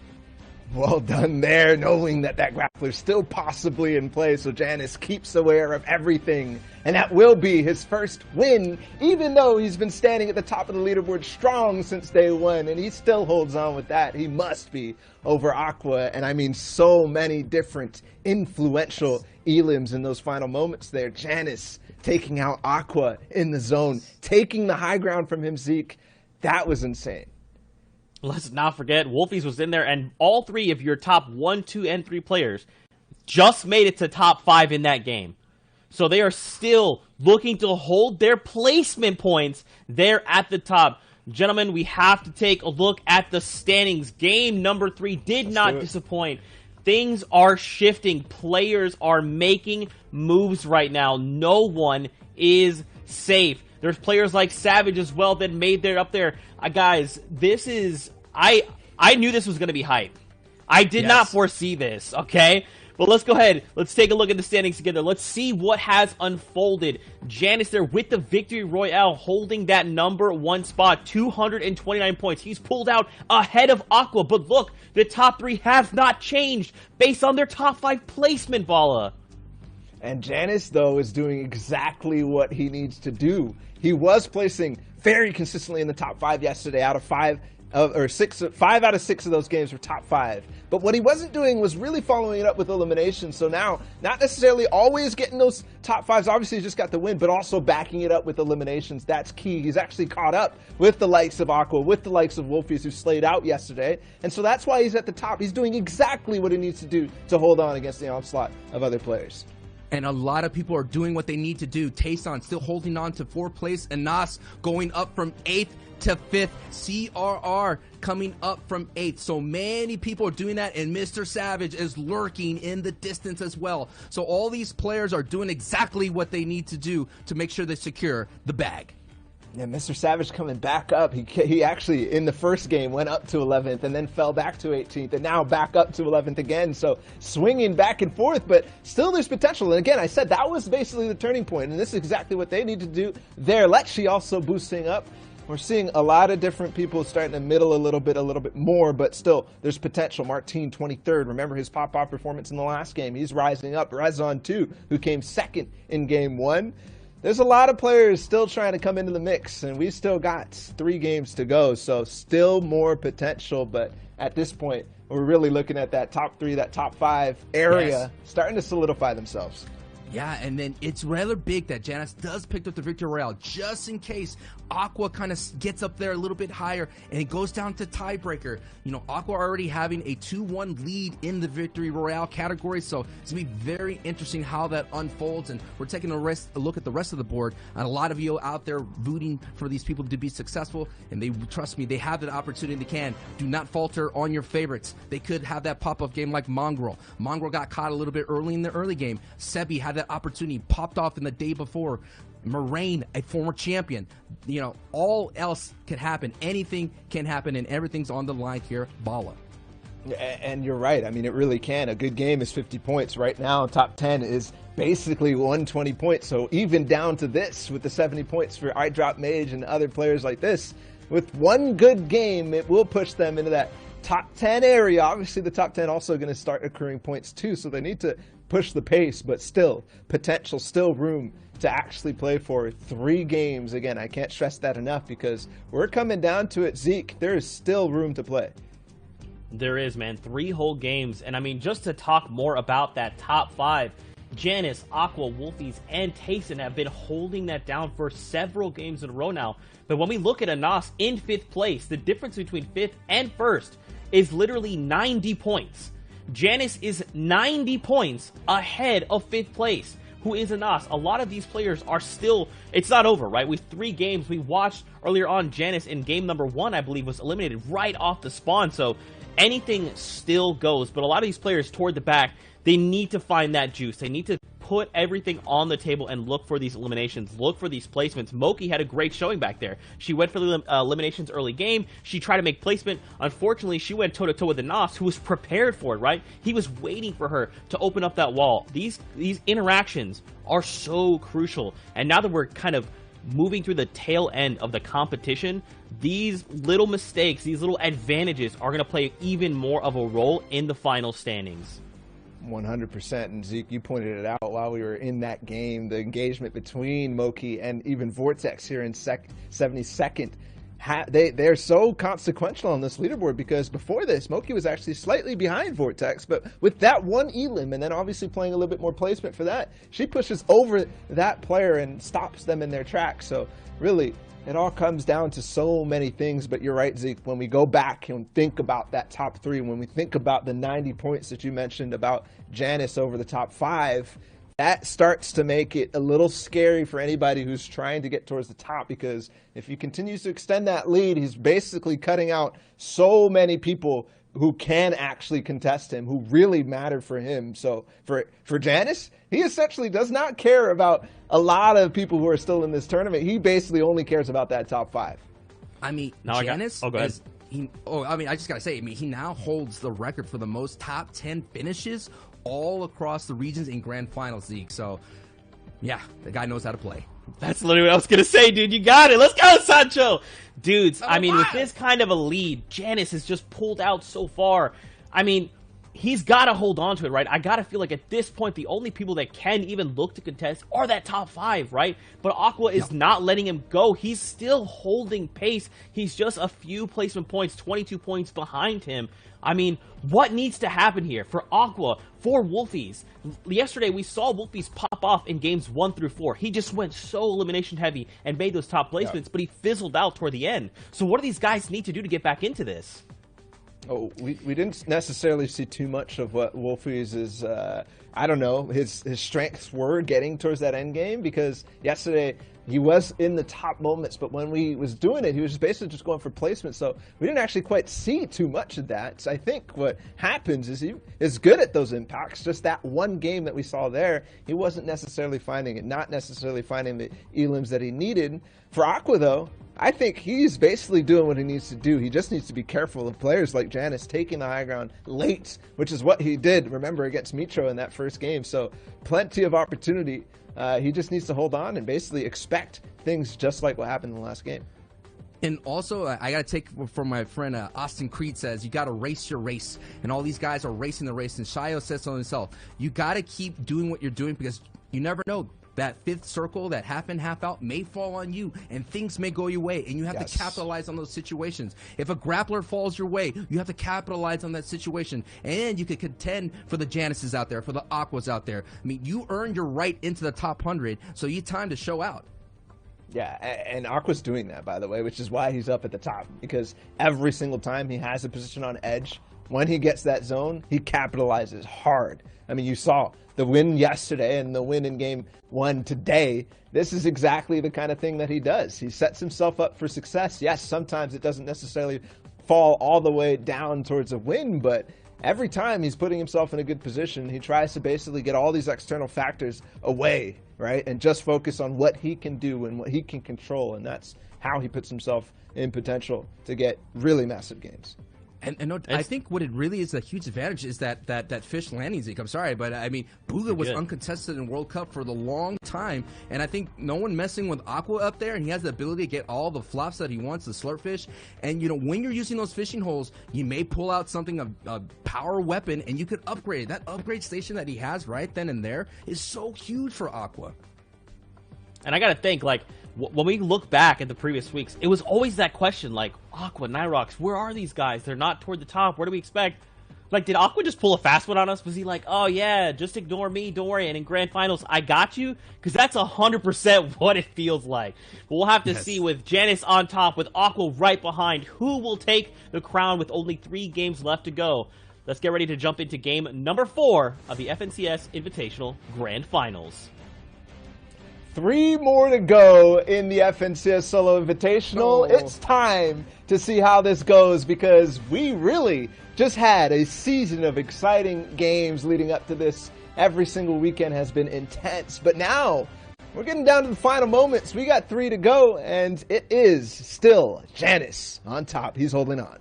Well done there, knowing that that grappler's still possibly in play, so Janice keeps aware of everything. And that will be his first win, even though he's been standing at the top of the leaderboard strong since day 1, and he still holds on with that. He must be over Aqua, and I mean so many different influential elims in those final moments there. Janice taking out Aqua in the zone, taking the high ground from him, Zeke. That was insane. Let's not forget, Wolfies was in there, and all three of your top 1, 2, and 3 players just made it to top 5 in that game. So they are still looking to hold their placement points there at the top. Gentlemen, we have to take a look at the standings. Game number 3 did not disappoint. Things are shifting. Players are making moves right now. No one is safe. There's players like Savage as well that made their up there. Guys, this is... I knew this was going to be hype. I did not foresee this, okay? But let's go ahead. Let's take a look at the standings together. Let's see what has unfolded. Janice there with the victory royale, holding that number 1 spot, 229 points. He's pulled out ahead of Aqua. But look, the top 3 have not changed based on their top 5 placement, Vala. And Janice, though, is doing exactly what he needs to do. He was placing very consistently in the top 5 yesterday out of 5 out of 6 of those games were top 5. But what he wasn't doing was really following it up with eliminations. So now, not necessarily always getting those top 5s. Obviously, he just got the win, but also backing it up with eliminations. That's key. He's actually caught up with the likes of Aqua, with the likes of Wolfies, who slayed out yesterday. And so that's why he's at the top. He's doing exactly what he needs to do to hold on against the onslaught of other players. And a lot of people are doing what they need to do. Tayson still holding on to 4th place, and Nas going up from 8th to 5th. CRR coming up from 8th. So many people are doing that, and Mr. Savage is lurking in the distance as well. So all these players are doing exactly what they need to do to make sure they secure the bag. Yeah, Mr. Savage coming back up. He actually, in the first game, went up to 11th and then fell back to 18th and now back up to 11th again. So swinging back and forth, but still there's potential. And again, I said that was basically the turning point, and this is exactly what they need to do there. Lecce also boosting up. We're seeing a lot of different people starting to middle a little bit more, but still there's potential. Martine 23rd. Remember his pop-off performance in the last game. He's rising up. Rezon 2, who came 2nd in game 1. There's a lot of players still trying to come into the mix, and we still got 3 games to go, so still more potential. But at this point, we're really looking at that top 3, that top 5 area starting to solidify themselves. Yeah, and then it's rather big that Janice does pick up the victory royale just in case Aqua kind of gets up there a little bit higher and it goes down to tiebreaker. You know, Aqua already having a 2-1 lead in the victory royale category, so it's going to be very interesting how that unfolds. And we're taking a look at the rest of the board, and a lot of you out there rooting for these people to be successful, and they, trust me, they have that opportunity. They can. Do not falter on your favorites. They could have that pop-up game like Mongrel. Mongrel got caught a little bit early in the early game. Sebi had that opportunity, popped off in the day before. Moraine, a former champion. You know, all else can happen. Anything can happen, and everything's on the line here. Bala. And you're right. I mean, it really can. A good game is 50 points. Right now, top 10 is basically 120 points. So even down to this, with the 70 points for iDrop Mage and other players like this, with one good game, it will push them into that top 10 area. Obviously, the top 10 also going to start accruing points too, so they need to push the pace, but still, potential, still room to actually play for 3 games. Again, I can't stress that enough because we're coming down to it, Zeke. There is still room to play. There is, man. 3 whole games. And I mean, just to talk more about that top 5, Janice, Aqua, Wolfies, and Tayson have been holding that down for several games in a row now. But when we look at Anas in 5th place, the difference between 5th and 1st is literally 90 points. Janice is 90 points ahead of 5th place, who is Anas. A lot of these players are still, it's not over, right? With 3 games, we watched earlier on Janice in game number 1, I believe, was eliminated right off the spawn. So anything still goes. But a lot of these players toward the back, they need to find that juice. They need to put everything on the table and look for these eliminations, look for these placements. Moki had a great showing back there. She went for the eliminations early game. She tried to make placement. Unfortunately, she went toe-to-toe with the Nos, who was prepared for it, right? He was waiting for her to open up that wall. These interactions are so crucial. And now that we're kind of moving through the tail end of the competition, these little mistakes, these little advantages are going to play even more of a role in the final standings. 100%. And Zeke, you pointed it out while we were in that game. The engagement between Moki and even Vortex here in 72nd they're so consequential on this leaderboard, because before this, Moki was actually slightly behind Vortex, but with that one elim and then obviously playing a little bit more placement for that, she pushes over that player and stops them in their tracks. So really, it all comes down to so many things. But you're right, Zeke, when we go back and think about that top 3, when we think about the 90 points that you mentioned about Janice over the top 5, that starts to make it a little scary for anybody who's trying to get towards the top, because if he continues to extend that lead, he's basically cutting out so many people who can actually contest him, who really matter for him. So for Janice, he essentially does not care about a lot of people who are still in this tournament. He basically only cares about that top 5. I mean, Janice is... I just got to say, he now holds the record for the most top 10 finishes all across the regions in grand finals league. So, yeah, the guy knows how to play. That's literally what I was going to say, dude. You got it. Let's go, Sancho. Dudes, with this kind of a lead, Janice has just pulled out so far. I mean, he's got to hold on to it, right? I got to feel like at this point, the only people that can even look to contest are that top 5, right? But Aqua is not letting him go. He's still holding pace. He's just a few placement points, 22 points behind him. I mean, what needs to happen here for Aqua, for Wolfies? Yesterday, we saw Wolfies pop off in games 1 through 4. He just went so elimination heavy and made those top placements, but he fizzled out toward the end. So what do these guys need to do to get back into this? Oh, we didn't necessarily see too much of what Wolfies is, I don't know, his strengths were getting towards that end game, because yesterday he was in the top moments, but when we was doing it, he was basically just going for placement, so we didn't actually quite see too much of that. So I think what happens is he is good at those impacts, just that one game that we saw there, he wasn't necessarily finding it, not necessarily finding the elims that he needed. For Aqua, though, I think he's basically doing what he needs to do. He just needs to be careful of players like Janice taking the high ground late, which is what he did, remember, against Mitro in that first game. So plenty of opportunity. He just needs to hold on and basically expect things just like what happened in the last game. And also, I got to take from my friend Austin Creed says, you got to race your race. And all these guys are racing the race. And Shayo says so himself, you got to keep doing what you're doing, because you never know. That 5th circle, that half in, half out, may fall on you, and things may go your way, and you have to capitalize on those situations. If a grappler falls your way, you have to capitalize on that situation, and you could contend for the Janices out there, for the Aquas out there. I mean, you earned your right into the top 100, so you time to show out. Yeah, and Aqua's doing that, by the way, which is why he's up at the top, because every single time he has a position on edge, when he gets that zone, he capitalizes hard. I mean, you saw the win yesterday and the win in game 1 today. This is exactly the kind of thing that he does. He sets himself up for success. Yes, sometimes it doesn't necessarily fall all the way down towards a win, but every time he's putting himself in a good position, he tries to basically get all these external factors away, right? And just focus on what he can do and what he can control, and that's how he puts himself in potential to get really massive games. And I think what it really is a huge advantage is that fish landing, Zeke. I'm sorry, but I mean, Booga was uncontested in World Cup for the long time, and I think no one messing with Aqua up there, and he has the ability to get all the flops that he wants, the slurp fish. And, you know, when you're using those fishing holes, you may pull out something, a power weapon, and you could upgrade. That upgrade station that he has right then and there is so huge for Aqua. And I gotta think, like, when we look back at the previous weeks, it was always that question, like, Aqua, Nyrox, where are these guys? They're not toward the top. What do we expect? Like, did Aqua just pull a fast one on us? Was he like, oh, yeah, just ignore me, don't worry, and in Grand Finals, I got you? Because that's 100% what it feels like. But we'll have to see with Janice on top, with Aqua right behind, who will take the crown with only 3 games left to go. Let's get ready to jump into game number 4 of the FNCS Invitational Grand Finals. 3 more to go in the FNCS Solo Invitational. It's time to see how this goes, because we really just had a season of exciting games leading up to this. Every single weekend has been intense, but now we're getting down to the final moments. We got 3 to go, and it is still Janice on top. He's holding on.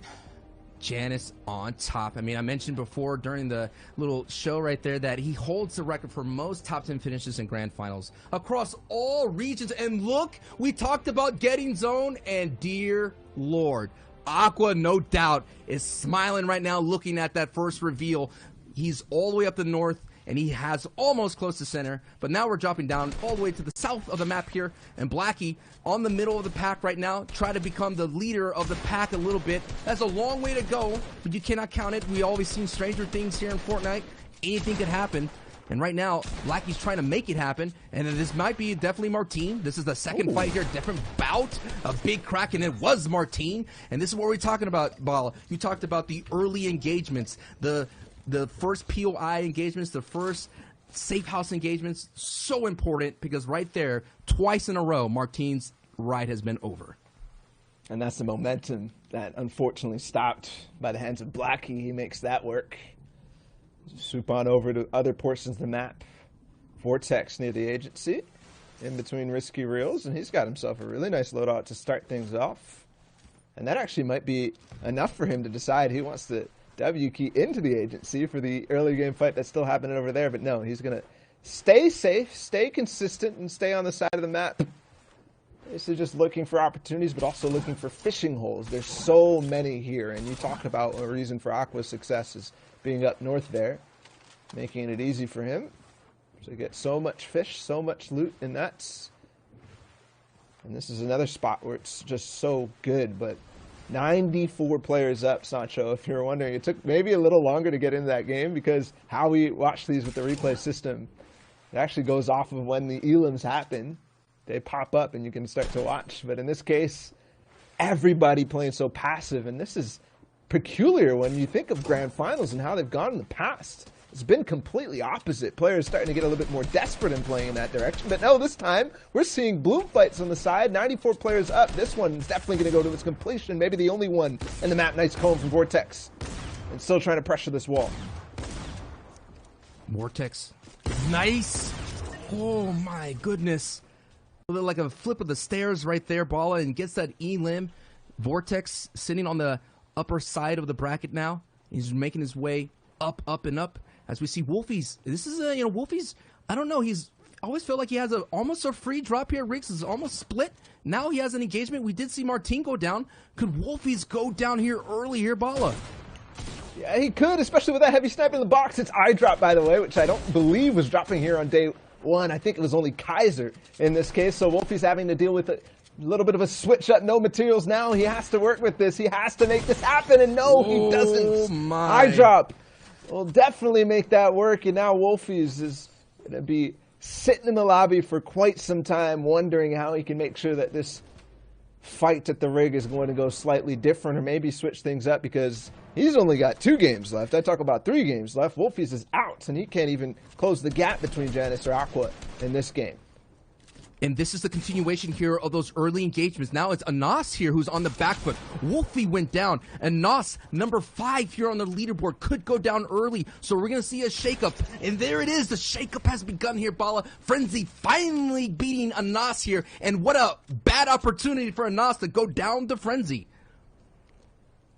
Janice on top. I mean, I mentioned before during the little show right there that he holds the record for most top 10 finishes in grand finals across all regions. And look, we talked about getting zone, and dear Lord, Aqua, no doubt, is smiling right now looking at that first reveal. He's all the way up the north. and he has almost close to center, but now we're dropping down all the way to the south of the map here, and Blackie on the middle of the pack right now, try to become the leader of the pack a little bit. That's a long way to go, but you cannot count it. We always seen stranger things here in Fortnite. Anything could happen. And right now, Blackie's trying to make it happen. And then this might be definitely Martine. This is the second fight here, different bout. A big crack, and it was Martine. And this is what we're talking about, Bala. You talked about the early engagements, the first POI engagements, the first safe house engagements. So important, because right there, twice in a row, Martine's ride has been over. And that's the momentum that unfortunately stopped by the hands of Blackie. He makes that work. Swoop on over to other portions of the map. Vortex near the agency, in between risky reels, and he's got himself a really nice loadout to start things off. And that actually might be enough for him to decide he wants to W key into the agency for the early game fight that's still happening over there. But no, he's going to stay safe, stay consistent, and stay on the side of the map. Basically just looking for opportunities, but also looking for fishing holes. There's so many here, and you talk about a reason for Aqua's success is being up north there, making it easy for him to get so much fish, so much loot, and that's... And this is another spot where it's just so good, but 94 players up, Sancho, if you're wondering. It took maybe a little longer to get into that game because how we watch these with the replay system, it actually goes off of when the elims happen. They pop up and you can start to watch. But in this case, everybody playing so passive, and this is peculiar when you think of grand finals and how they've gone in the past. It's been completely opposite. Players starting to get a little bit more desperate in playing in that direction. But no, this time, we're seeing bloom fights on the side. 94 players up. This one's definitely going to go to its completion. Maybe the only one in the map. Nice comb from Vortex. And still trying to pressure this wall. Vortex. Nice. Oh, my goodness. A little like a flip of the stairs right there, Bala, and gets that E-limb. Vortex sitting on the upper side of the bracket now. He's making his way up, up, and up. As we see Wolfie's, this is a, Wolfie's, I don't know, he's always felt like he has almost a free drop here. Riggs is almost split. Now he has an engagement. We did see Martine go down. Could Wolfie's go down here early here, Bala? Yeah, he could, especially with that heavy snipe in the box. It's eye drop, by the way, which I don't believe was dropping here on day one. I think it was only Kaiser in this case. So Wolfie's having to deal with a little bit of a switch up, no materials now. He has to work with this. He has to make this happen, and no, he doesn't. Eye drop will definitely make that work, and now Wolfie's is going to be sitting in the lobby for quite some time, wondering how he can make sure that this fight at the rig is going to go slightly different, or maybe switch things up, because he's only got 2 games left. I talk about 3 games left. Wolfie's is out, and he can't even close the gap between Janice or Aqua in this game. And this is the continuation here of those early engagements. Now it's Anas here who's on the back foot. Wolfie went down. Anas, number 5 here on the leaderboard, could go down early. So we're going to see a shakeup. And there it is. The shakeup has begun here, Bala. Frenzy finally beating Anas here. And what a bad opportunity for Anas to go down to Frenzy.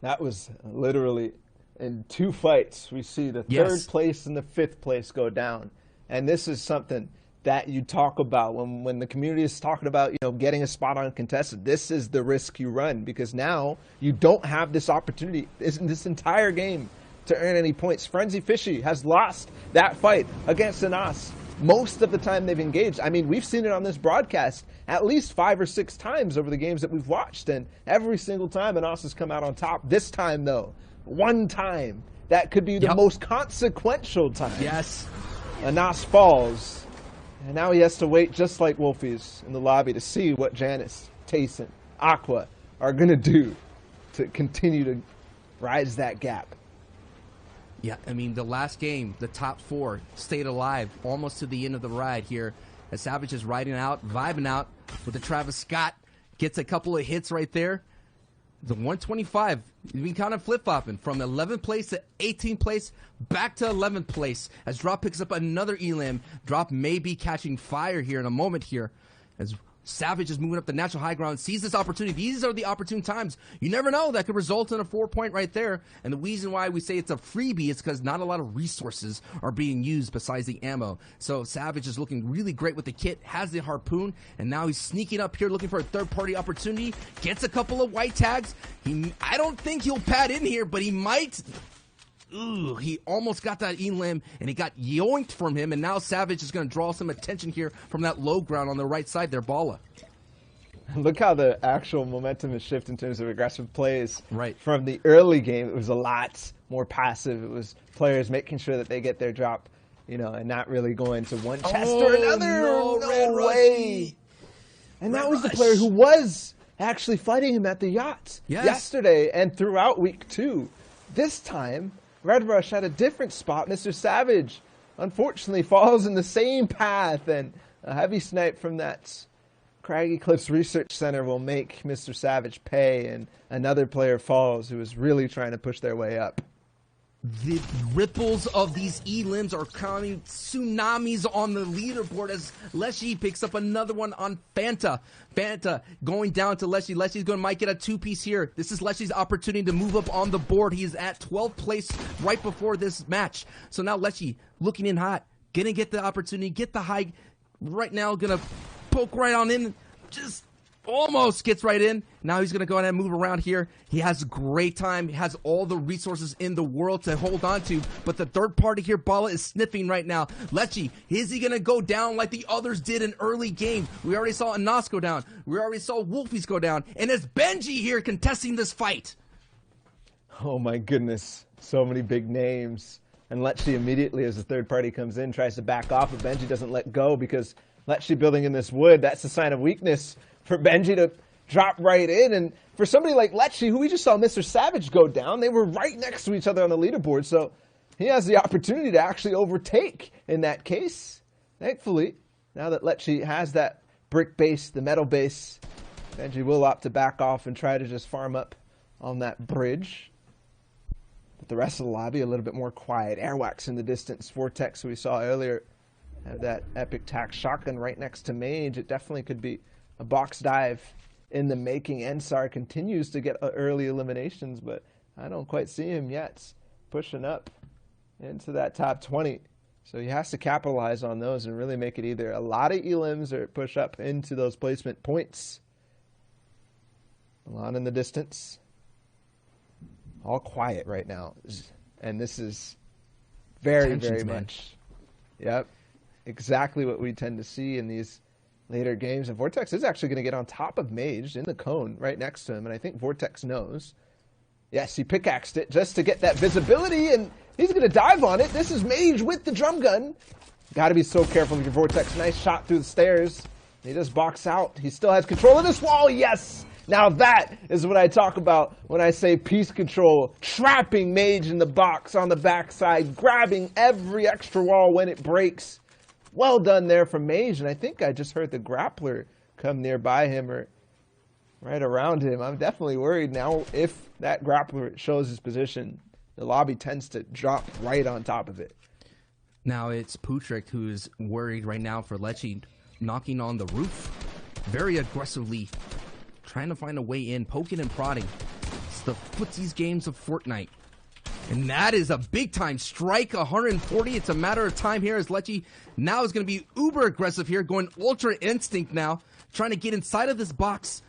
That was literally in 2 fights. We see the 3rd place and the 5th place go down. And this is something that you talk about when the community is talking about, getting a spot on contested. This is the risk you run, because now you don't have this opportunity in this entire game to earn any points. Frenzy Fishy has lost that fight against Anas most of the time they've engaged. I mean, we've seen it on this broadcast at least 5 or 6 times over the games that we've watched, and every single time Anas has come out on top. This time, though, one time, that could be the most consequential time. Yes. Anas falls. And now he has to wait, just like Wolfie's in the lobby, to see what Janice, Tayson, Aqua are going to do to continue to rise that gap. Yeah, I mean, the last game, the top 4 stayed alive almost to the end of the ride here. As Savage is riding out, vibing out with the Travis Scott. Gets a couple of hits right there. The 125, you've been kind of flip-flopping from 11th place to 18th place, back to 11th place, as Drop picks up another elim. Drop may be catching fire here in a moment here, as Savage is moving up the natural high ground, sees this opportunity. These are the opportune times. You never know, that could result in a 4-point right there. And the reason why we say it's a freebie is because not a lot of resources are being used besides the ammo. So Savage is looking really great with the kit, has the harpoon, and now he's sneaking up here looking for a third-party opportunity. Gets a couple of white tags. I don't think he'll pad in here, but he might. Ooh, he almost got that elim, and he got yoinked from him, and now Savage is going to draw some attention here from that low ground on the right side there, Bala. Look how the actual momentum has shifted in terms of aggressive plays. Right. From the early game, it was a lot more passive. It was players making sure that they get their drop, you know, and not really going to one chest or another. No way. And that was the player who was actually fighting him at the yacht yesterday and throughout week 2. This time, Red Rush had a different spot. Mr. Savage, unfortunately, falls in the same path, and a heavy snipe from that Craggy Cliffs Research Center will make Mr. Savage pay, and another player falls who is really trying to push their way up. The ripples of these elims are coming tsunamis on the leaderboard as Leshy picks up another one on Fanta. Fanta going down to Leshy. Leshy's might get a 2-piece here. This is Leshy's opportunity to move up on the board. He is at 12th place right before this match. So now Leshy looking in hot, gonna get the opportunity, get the high. Right now, gonna poke right on in, just almost gets right in. Now he's going to go ahead and move around here. He has a great time. He has all the resources in the world to hold on to. But the third party here, Bala, is sniffing right now. Lechy, is he going to go down like the others did in early game? We already saw Anas go down. We already saw Wolfies go down. And it's Benji here contesting this fight. Oh my goodness. So many big names. And Lechy immediately, as the third party comes in, tries to back off, but Benji doesn't let go because Lechy building in this wood, that's a sign of weakness for Benji to drop right in. And for somebody like Lechy, who we just saw Mr. Savage go down, they were right next to each other on the leaderboard, so he has the opportunity to actually overtake in that case. Thankfully, now that Lechy has that brick base, the metal base, Benji will opt to back off and try to just farm up on that bridge. But the rest of the lobby a little bit more quiet. Airwax in the distance. Vortex, who we saw earlier, have that epic tac shotgun right next to Mage. It definitely could be a box dive in the making. Ensar continues to get early eliminations, but I don't quite see him yet pushing up into that top 20. So he has to capitalize on those and really make it either a lot of elims or push up into those placement points. Milan in the distance. All quiet right now. And this is very, very much. Yep. Exactly what we tend to see in these later games. And Vortex is actually going to get on top of Mage in the cone right next to him. And I think Vortex knows. Yes, he pickaxed it just to get that visibility, and he's going to dive on it. This is Mage with the drum gun. Got to be so careful with your Vortex. Nice shot through the stairs. He does box out. He still has control of this wall. Yes! Now that is what I talk about when I say piece control. Trapping Mage in the box on the backside. Grabbing every extra wall when it breaks. Well done there from Mage. And I think I just heard the grappler come nearby him or right around him. I'm definitely worried now if that grappler shows his position. The lobby tends to drop right on top of it. Now it's Putrick who's worried right now for Lechy, knocking on the roof very aggressively, trying to find a way in, poking and prodding. It's the footsies games of Fortnite. And that is a big-time strike, 140. It's a matter of time here as Lechy now is going to be uber aggressive here, going Ultra Instinct now, trying to get inside of this box.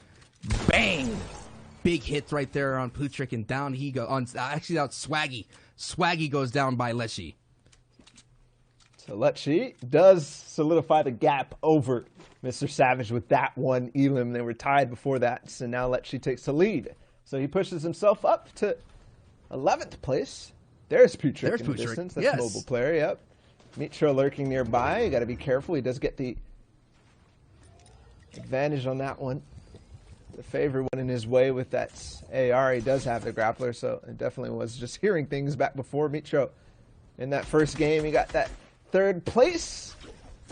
Bang! Big hits right there on Putrick, and down he goes. Actually, that's Swaggy. Swaggy goes down by Lechy. So Lechy does solidify the gap over Mr. Savage with that one elim. They were tied before that, so now Lechy takes the lead. So he pushes himself up to 11th place. There's Putrick in the distance. That's a mobile player, yep. Mitra lurking nearby. You got to be careful. He does get the advantage on that one. The favor went in his way with that AR. He does have the grappler, so it definitely was just hearing things back before Mitro. In that first game, he got that 3rd place.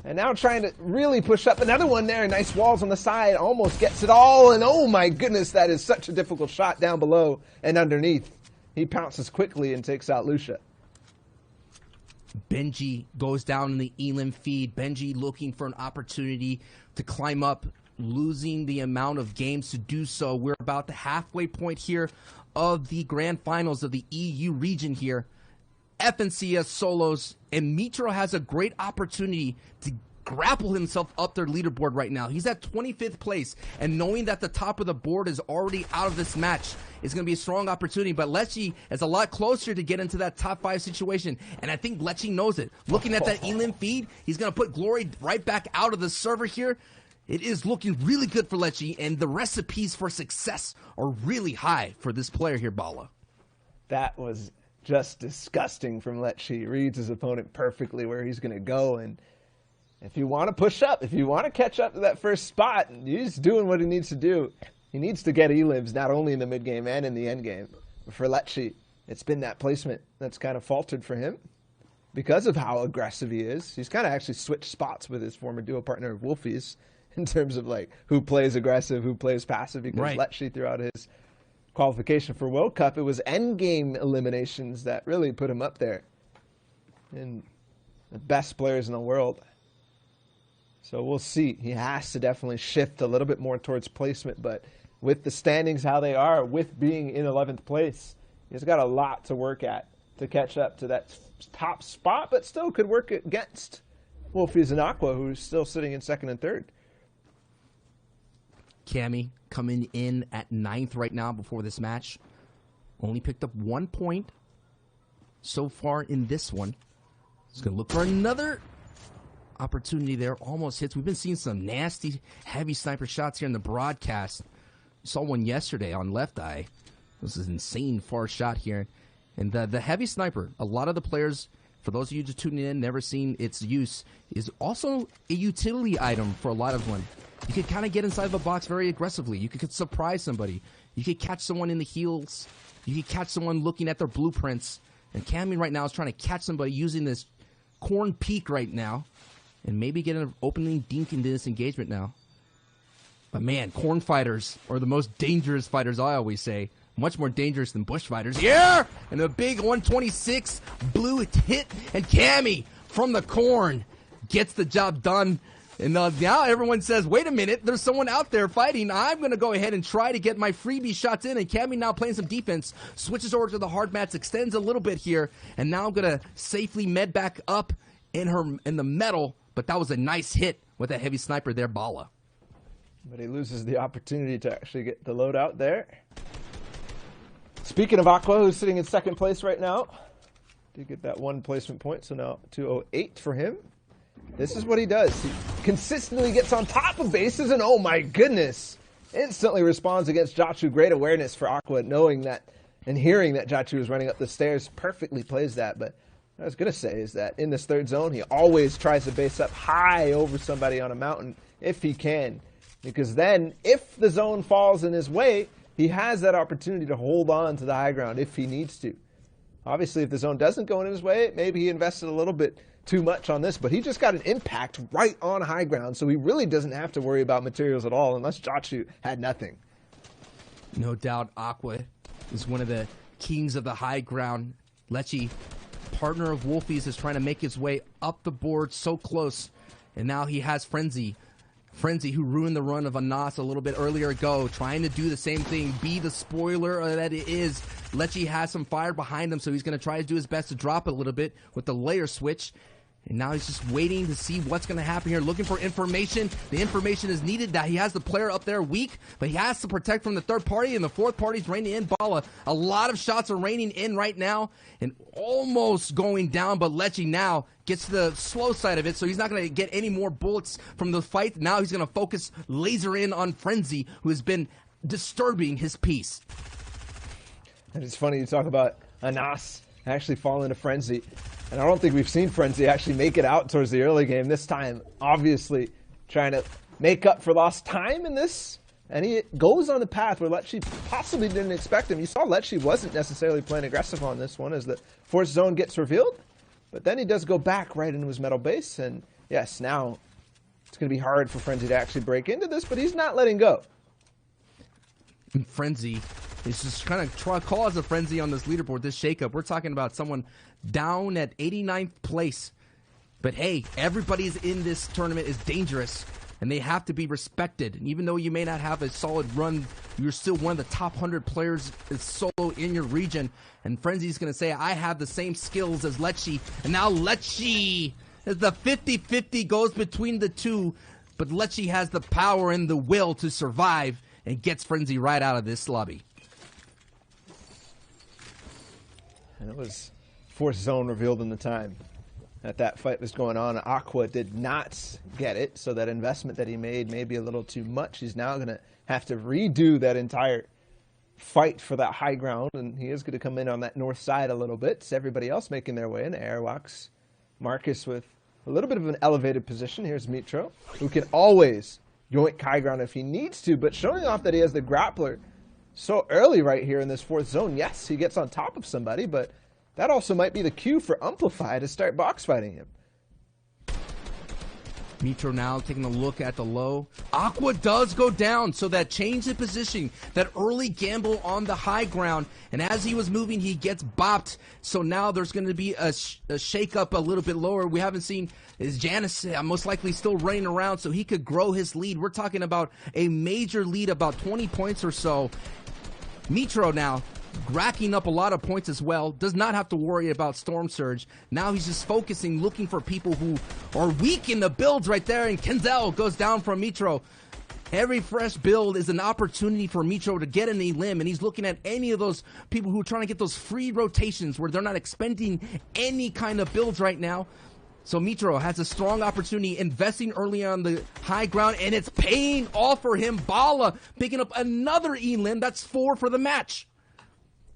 And now trying to really push up another one there. Nice walls on the side. Almost gets it all. And oh my goodness, that is such a difficult shot down below and underneath. He pounces quickly and takes out Lucia. Benji goes down in the elim feed. Benji looking for an opportunity to climb up, losing the amount of games to do so. We're about the halfway point here of the grand finals of the EU region here. FNCS solos, and Mitro has a great opportunity to grapple himself up their leaderboard right now. He's at 25th place, and knowing that the top of the board is already out of this match is going to be a strong opportunity. But Lecce is a lot closer to get into that top 5 situation, and I think Lecce knows it. Looking at that elim feed, he's going to put Glory right back out of the server here. It is looking really good for Lecce, and the recipes for success are really high for this player here, Bala. That was just disgusting from Lecce. Reads his opponent perfectly where he's going to go, and if you want to push up, if you want to catch up to that first spot, he's doing what he needs to do. He needs to get elims not only in the mid game and in the end game. But for Lecce, it's been that placement that's kind of faltered for him because of how aggressive he is. He's kind of actually switched spots with his former duo partner Wolfies in terms of like who plays aggressive, who plays passive, because right. Lecce throughout his qualification for World Cup, it was end game eliminations that really put him up there in the best players in the world. So we'll see. He has to definitely shift a little bit more towards placement, but with the standings how they are, with being in 11th place, he's got a lot to work at to catch up to that top spot, but still could work against Wolfies and Aqua, who's still sitting in 2nd and 3rd. Cammy coming in at 9th right now before this match. Only picked up 1 point so far in this one. He's going to look for another opportunity there. Almost hits. We've been seeing some nasty, heavy sniper shots here in the broadcast. Saw one yesterday on left eye. This is an insane far shot here. And the heavy sniper, a lot of the players, for those of you just tuning in, never seen its use, is also a utility item for a lot of them. You could kind of get inside of a box very aggressively. You could surprise somebody. You could catch someone in the heels. You could catch someone looking at their blueprints. And Cammy right now is trying to catch somebody using this corn peak right now. And maybe get an opening dink into this engagement now. But man, corn fighters are the most dangerous fighters, I always say. Much more dangerous than bush fighters. Yeah! And a big 126 blue hit. And Cammy from the corn gets the job done. And now everyone says, wait a minute, there's someone out there fighting. I'm going to go ahead and try to get my freebie shots in. And Cammy now playing some defense. Switches over to the hard mats, extends a little bit here. And now I'm going to safely med back up in the metal. But that was a nice hit with that heavy sniper there, Bala. But he loses the opportunity to actually get the load out there. Speaking of Aqua, who's sitting in 2nd place right now, did get that 1 placement point, so now 208 for him. This is what he does. He consistently gets on top of bases, and oh my goodness, instantly responds against Jachu. Great awareness for Aqua, knowing that and hearing that Jachu is running up the stairs, perfectly plays that. But what I was going to say is that in this 3rd zone, he always tries to base up high over somebody on a mountain if he can. Because then, if the zone falls in his way, he has that opportunity to hold on to the high ground if he needs to. Obviously, if the zone doesn't go in his way, maybe he invested a little bit too much on this, but he just got an impact right on high ground, so he really doesn't have to worry about materials at all unless Jachu had nothing. No doubt Aqua is one of the kings of the high ground. Lecce, partner of Wolfies, is trying to make his way up the board so close, and now he has Frenzy. Frenzy, who ruined the run of Anas a little bit earlier ago, trying to do the same thing, be the spoiler that it is. Lecce has some fire behind him, so he's going to try to do his best to drop it a little bit with the layer switch. And now he's just waiting to see what's going to happen here, looking for information. The information is needed that he has the player up there weak, but he has to protect from the 3rd party, and the 4th party's raining in. Bala, a lot of shots are raining in right now, and almost going down, but Lecce now gets to the slow side of it, so he's not going to get any more bullets from the fight. Now he's going to focus laser in on Frenzy, who has been disturbing his piece. And it's funny you talk about Anas actually falling to Frenzy. And I don't think we've seen Frenzy actually make it out towards the early game. This time, obviously, trying to make up for lost time in this. And he goes on the path where Lecce possibly didn't expect him. You saw Lecce wasn't necessarily playing aggressive on this one as the 4th zone gets revealed. But then he does go back right into his metal base. And yes, now it's going to be hard for Frenzy to actually break into this, but he's not letting go. And Frenzy is just kind of try to call as a Frenzy on this leaderboard, this shakeup. We're talking about someone down at 89th place. But hey, everybody's in this tournament is dangerous, and they have to be respected. And even though you may not have a solid run, you're still one of the top 100 players solo in your region. And Frenzy's going to say, I have the same skills as Lecce. And now Lecce As the 50-50 goes between the two, but Lecce has the power and the will to survive and gets Frenzy right out of this lobby. And it was fourth zone revealed in the time that fight was going on. Aqua did not get it, so that investment that he made may be a little too much. He's now going to have to redo that entire fight for that high ground, and he is going to come in on that north side a little bit. So everybody else making their way in. Airwalks, Marcus with a little bit of an elevated position. Here's Mitro, who can always yoink high ground if he needs to, but showing off that he has the grappler so early right here in this fourth zone. Yes, he gets on top of somebody, but that also might be the cue for Amplify to start box fighting him. Mitro now taking a look at the low. Aqua does go down, so that change in position, that early gamble on the high ground, and as he was moving, he gets bopped. So now there's going to be a shake-up a little bit lower. We haven't seen, is Janice most likely still running around, so he could grow his lead. We're talking about a major lead, about 20 points or so. Mitro now racking up a lot of points as well, does not have to worry about Storm Surge. Now he's just focusing, looking for people who are weak in the builds right there, and Kenzel goes down from Mitro. Every fresh build is an opportunity for Mitro to get an elim, and he's looking at any of those people who are trying to get those free rotations where they're not expending any kind of builds right now. So Mitro has a strong opportunity, investing early on the high ground, and it's paying off for him. Bala picking up another elim. That's 4 for the match.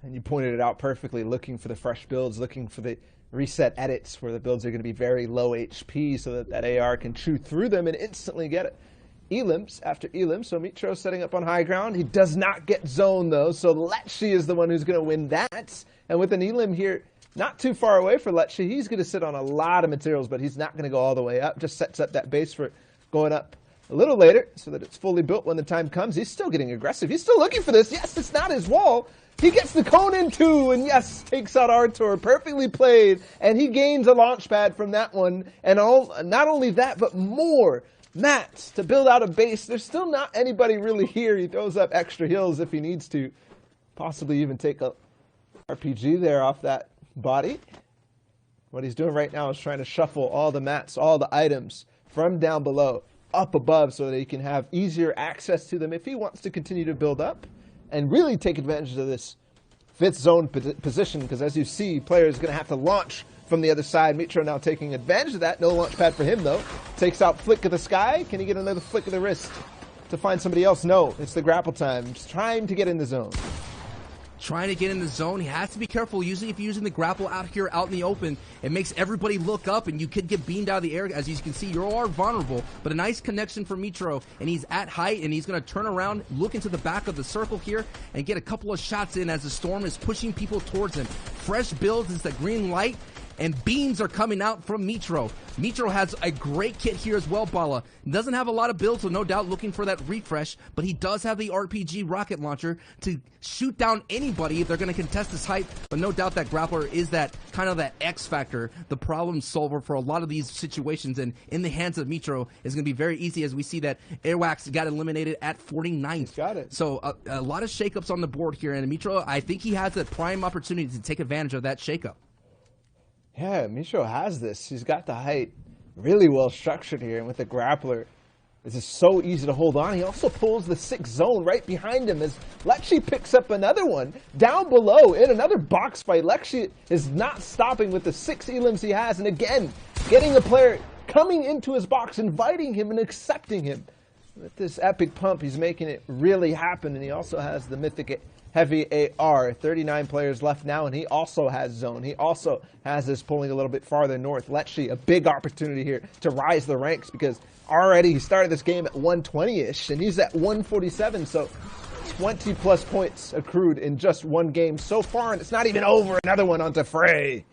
And you pointed it out perfectly, looking for the fresh builds, looking for the reset edits where the builds are going to be very low HP so that AR can chew through them and instantly get it. Elims after Elim, so Mitro setting up on high ground. He does not get zone though, so Lecce is the one who's going to win that. And with an Elim here, not too far away for Lecce, he's going to sit on a lot of materials, but he's not going to go all the way up. Just sets up that base for going up a little later so that it's fully built when the time comes. He's still getting aggressive. He's still looking for this. Yes, it's not his wall. He gets the cone in too, and yes, takes out Artur. Perfectly played, and he gains a launch pad from that one. And not only that, but more mats to build out a base. There's still not anybody really here. He throws up extra heals if he needs to. Possibly even take a RPG there off that body. What he's doing right now is trying to shuffle all the mats, all the items from down below up above so that he can have easier access to them if he wants to continue to build up and really take advantage of this fifth zone position, because as you see, players are going to have to launch from the other side. Mitro now taking advantage of that. No launch pad for him, though. Takes out Flick of the Sky. Can he get another flick of the wrist to find somebody else? No, it's the grapple time. Just trying to get in the zone. Trying to get in the zone. He has to be careful. Usually if you're using the grapple out here out in the open, it makes everybody look up and you could get beamed out of the air. As you can see, you are vulnerable, but a nice connection for Mitro, and he's at height, and he's going to turn around, look into the back of the circle here, and get a couple of shots in as the storm is pushing people towards him. Fresh builds is the green light, and beams are coming out from Mitro. Mitro has a great kit here as well, Bala. Doesn't have a lot of builds, so no doubt looking for that refresh, but he does have the RPG rocket launcher to shoot down anybody if they're going to contest this height, but no doubt that grappler is that kind of that X factor, the problem solver for a lot of these situations, and in the hands of Mitro is going to be very easy, as we see that Airwax got eliminated at 49th. He's got it. So a lot of shakeups on the board here, and Mitro, I think he has a prime opportunity to take advantage of that shakeup. Yeah, Mitro has this. He's got the height really well structured here, and with the grappler, this is so easy to hold on. He also pulls the 6th zone right behind him as Lecce picks up another one down below in another box fight. Lecce is not stopping with the 6 elims he has, and again, getting a player coming into his box, inviting him and accepting him. With this epic pump, he's making it really happen, and he also has the mythic heavy AR. 39 players left now, and he also has zone. He also has this pulling a little bit farther north. Lecce, a big opportunity here to rise the ranks, because already he started this game at 120-ish, and he's at 147, so 20-plus points accrued in just one game so far, and it's not even over. Another one onto Frey.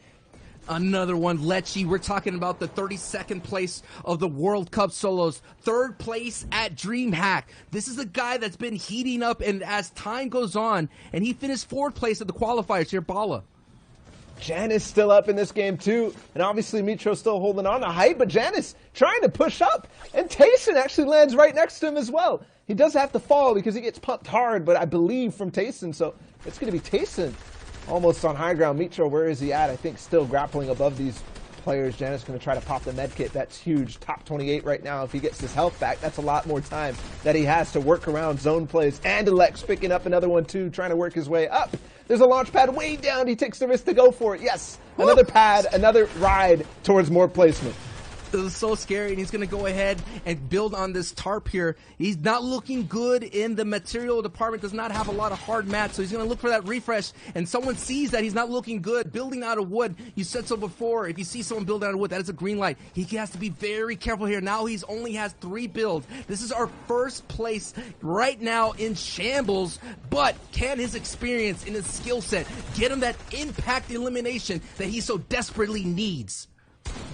Another one, Lecce. We're talking about the 32nd place of the World Cup solos. 3rd place at DreamHack. This is a guy that's been heating up, and as time goes on, and he finished 4th place at the qualifiers here, Bala. Janice still up in this game too, and obviously Mitro still holding on to height, but Janice trying to push up, and Tayson actually lands right next to him as well. He does have to fall because he gets pumped hard, but I believe from Tayson, so it's going to be Tayson almost on high ground. Mitro, where is he at? I think still grappling above these players. Janus going to try to pop the med kit. That's huge. Top 28 right now. If he gets his health back, that's a lot more time that he has to work around zone plays. And aLL picking up another one too, trying to work his way up. There's a launch pad way down. He takes the risk to go for it. Yes, another pad, another ride towards more placement. This is so scary, and he's going to go ahead and build on this tarp here. He's not looking good in the material department, does not have a lot of hard mats, so he's going to look for that refresh, and someone sees that he's not looking good. Building out of wood, you said so before, if you see someone build out of wood, that is a green light. He has to be very careful here. Now he's only has 3 builds. This is our first place right now in shambles, but can his experience and his skill set get him that impact elimination that he so desperately needs?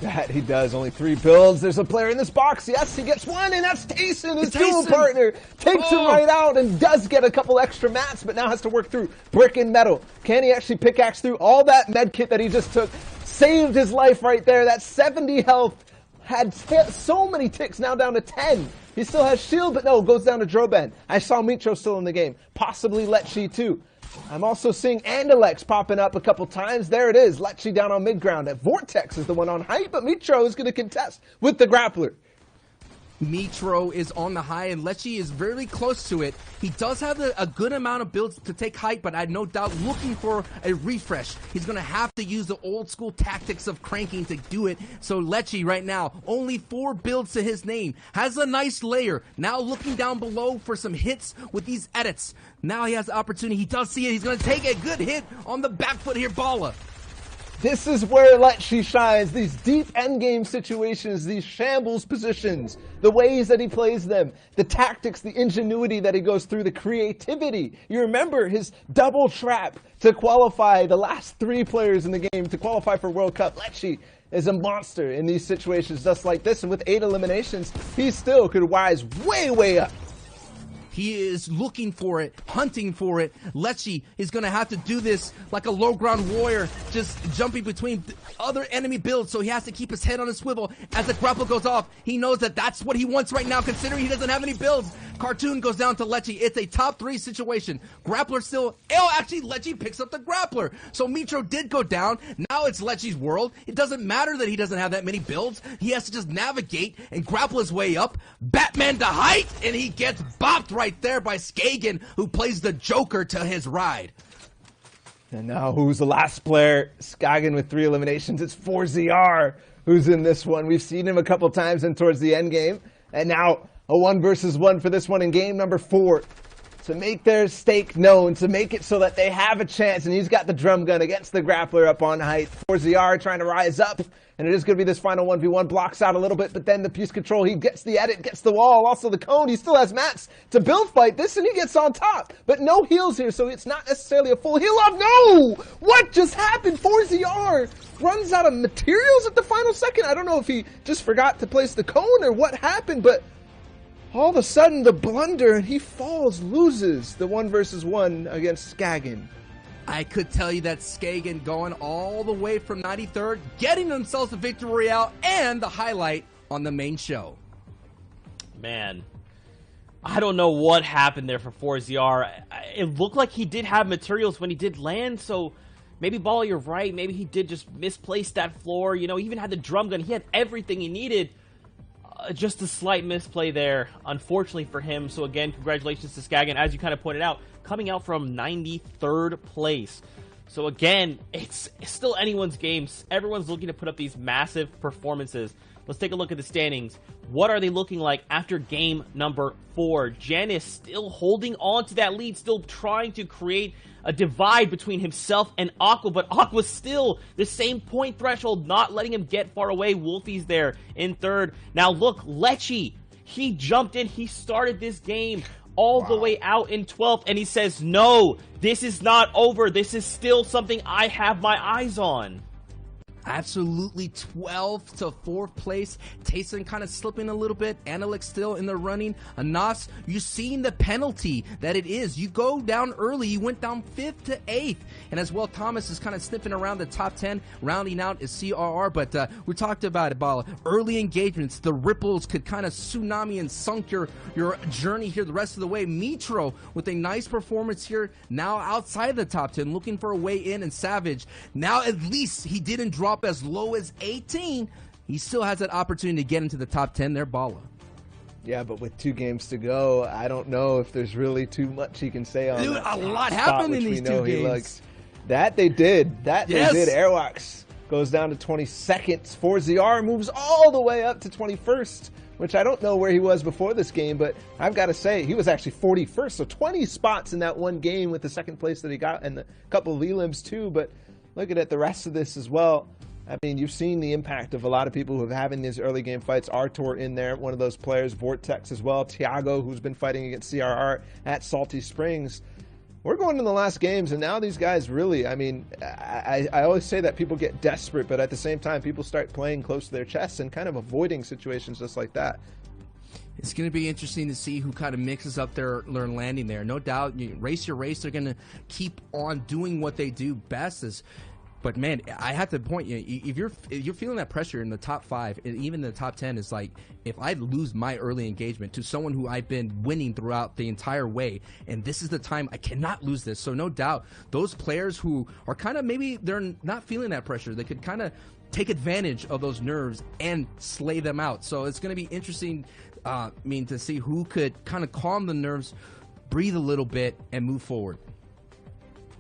That he does. Only 3 builds. There's a player in this box. Yes, he gets one, and that's Tayson, his dual partner. Takes him right out and does get a couple extra mats, but now has to work through brick and metal. Can he actually pickaxe through all that med kit that he just took? Saved his life right there. That 70 health had so many ticks, now down to 10. He still has shield, but no, goes down to Droban. I saw Mitro still in the game. Possibly Lecce too. I'm also seeing aLL popping up a couple times. There it is. Lecce down on mid ground. Vortex is the one on height, but Mitro is going to contest with the grappler. Mitro is on the high, and Lecce is very close to it. He does have a good amount of builds to take height, but I have no doubt looking for a refresh. He's going to have to use the old school tactics of cranking to do it. So Lecce right now, only 4 builds to his name. Has a nice layer. Now looking down below for some hits with these edits. Now he has the opportunity. He does see it. He's going to take a good hit on the back foot here, Bala. This is where Lecce shines, these deep endgame situations, these shambles positions, the ways that he plays them, the tactics, the ingenuity that he goes through, the creativity. You remember his double trap to qualify the last 3 players in the game to qualify for World Cup. Lecce is a monster in these situations just like this, and with 8 eliminations, he still could rise way, way up. He is looking for it, hunting for it. Lecce is going to have to do this like a low ground warrior, just jumping between other enemy builds, so he has to keep his head on a swivel. As the grapple goes off, he knows that that's what he wants right now, considering he doesn't have any builds. Cartoon goes down to Lecce. It's a top 3 situation. Grappler still... Oh, actually, Lecce picks up the grappler. So Mitro did go down. Now it's Lecce's world. It doesn't matter that he doesn't have that many builds. He has to just navigate and grapple his way up. Batman to height, and he gets bopped right there by Skagen, who plays the Joker to his ride. And now who's the last player? Skagen with 3 eliminations. It's ForZR who's in this one. We've seen him a couple times in towards the end game. And now a 1 versus 1 for this one in game number 4. To make their stake known, to make it so that they have a chance. And he's got the drum gun against the grappler up on height. ForZR trying to rise up. And it is going to be this final 1v1. Blocks out a little bit, but then the piece control, he gets the edit, gets the wall, also the cone. He still has mats to build fight this, and he gets on top. But no heals here, so it's not necessarily a full heal off. No! What just happened? ForZR runs out of materials at the final second. I don't know if he just forgot to place the cone or what happened, but all of a sudden the blunder, and he falls, loses the 1 versus 1 against Skagen. I could tell you that Skagen going all the way from 93rd, getting themselves a victory royale and the highlight on the main show. Man, I don't know what happened there for ForZR. It looked like he did have materials when he did land, so maybe, Ball, you're right. Maybe he did just misplace that floor. You know, he even had the drum gun. He had everything he needed. Just a slight misplay there, unfortunately for him. So again, congratulations to Skagen, as you kind of pointed out, coming out from 93rd place. So again, it's still anyone's game. Everyone's looking to put up these massive performances. Let's take a look at the standings. What are they looking like after game number 4? Janus still holding on to that lead, still trying to create a divide between himself and Aqua, but Aqua's still the same point threshold, not letting him get far away. Wolfie's there in 3rd. Now look, Lecce, he jumped in, he started this game all the way out in 12th, and he says, no, this is not over. This is still something I have my eyes on. Absolutely 12th to 4th place. Tayson kind of slipping a little bit. aLL still in the running. Anas, you've seen the penalty that it is. You go down early. You went down 5th to 8th. And as well, Thomas is kind of sniffing around the top 10. Rounding out is CRR. But we talked about it, Bala. Early engagements. The ripples could kind of tsunami and sunk your journey here the rest of the way. Mitro with a nice performance here. Now outside the top 10. Looking for a way in. And Savage. Now at least he didn't drop drop as low as 18, he still has that opportunity to get into the top 10 there, Bala. Yeah, but with 2 games to go, I don't know if there's really too much he can say on Dude, that a lot spot, happened which in we these know 2 he games. likes. That they did. Yes. They did. Airwax goes down to 22nd. 4ZR moves all the way up to 21st, which I don't know where he was before this game, but I've got to say, he was actually 41st. So 20 spots in that one game with the second place that he got and a couple of elims too. But looking at the rest of this as well, I mean, you've seen the impact of a lot of people who have having these early game fights. Artur in there, one of those players. Vortex as well. Tiago, who's been fighting against CRR at Salty Springs. We're going to the last games, and now these guys really, I mean, I always say that people get desperate, but at the same time, people start playing close to their chests and kind of avoiding situations just like that. It's going to be interesting to see who kind of mixes up their landing there. No doubt, you race your race, they're going to keep on doing what they do best. But man, I have to point you, if you're feeling that pressure in the top 5 and even the top 10, it's like if I lose my early engagement to someone who I've been winning throughout the entire way, and this is the time I cannot lose this. So no doubt, those players who are kind of maybe they're not feeling that pressure, they could kind of take advantage of those nerves and slay them out. So it's going to be interesting, to see who could kind of calm the nerves, breathe a little bit, and move forward.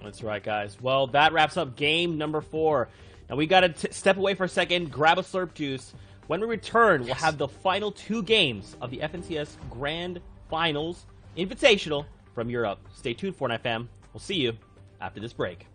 That's right, guys. Well, that wraps up game number 4. Now, we got to step away for a second, grab a slurp juice. When we return, we'll have the final 2 games of the FNCS Grand Finals Invitational from Europe. Stay tuned, Fortnite fam. We'll see you after this break.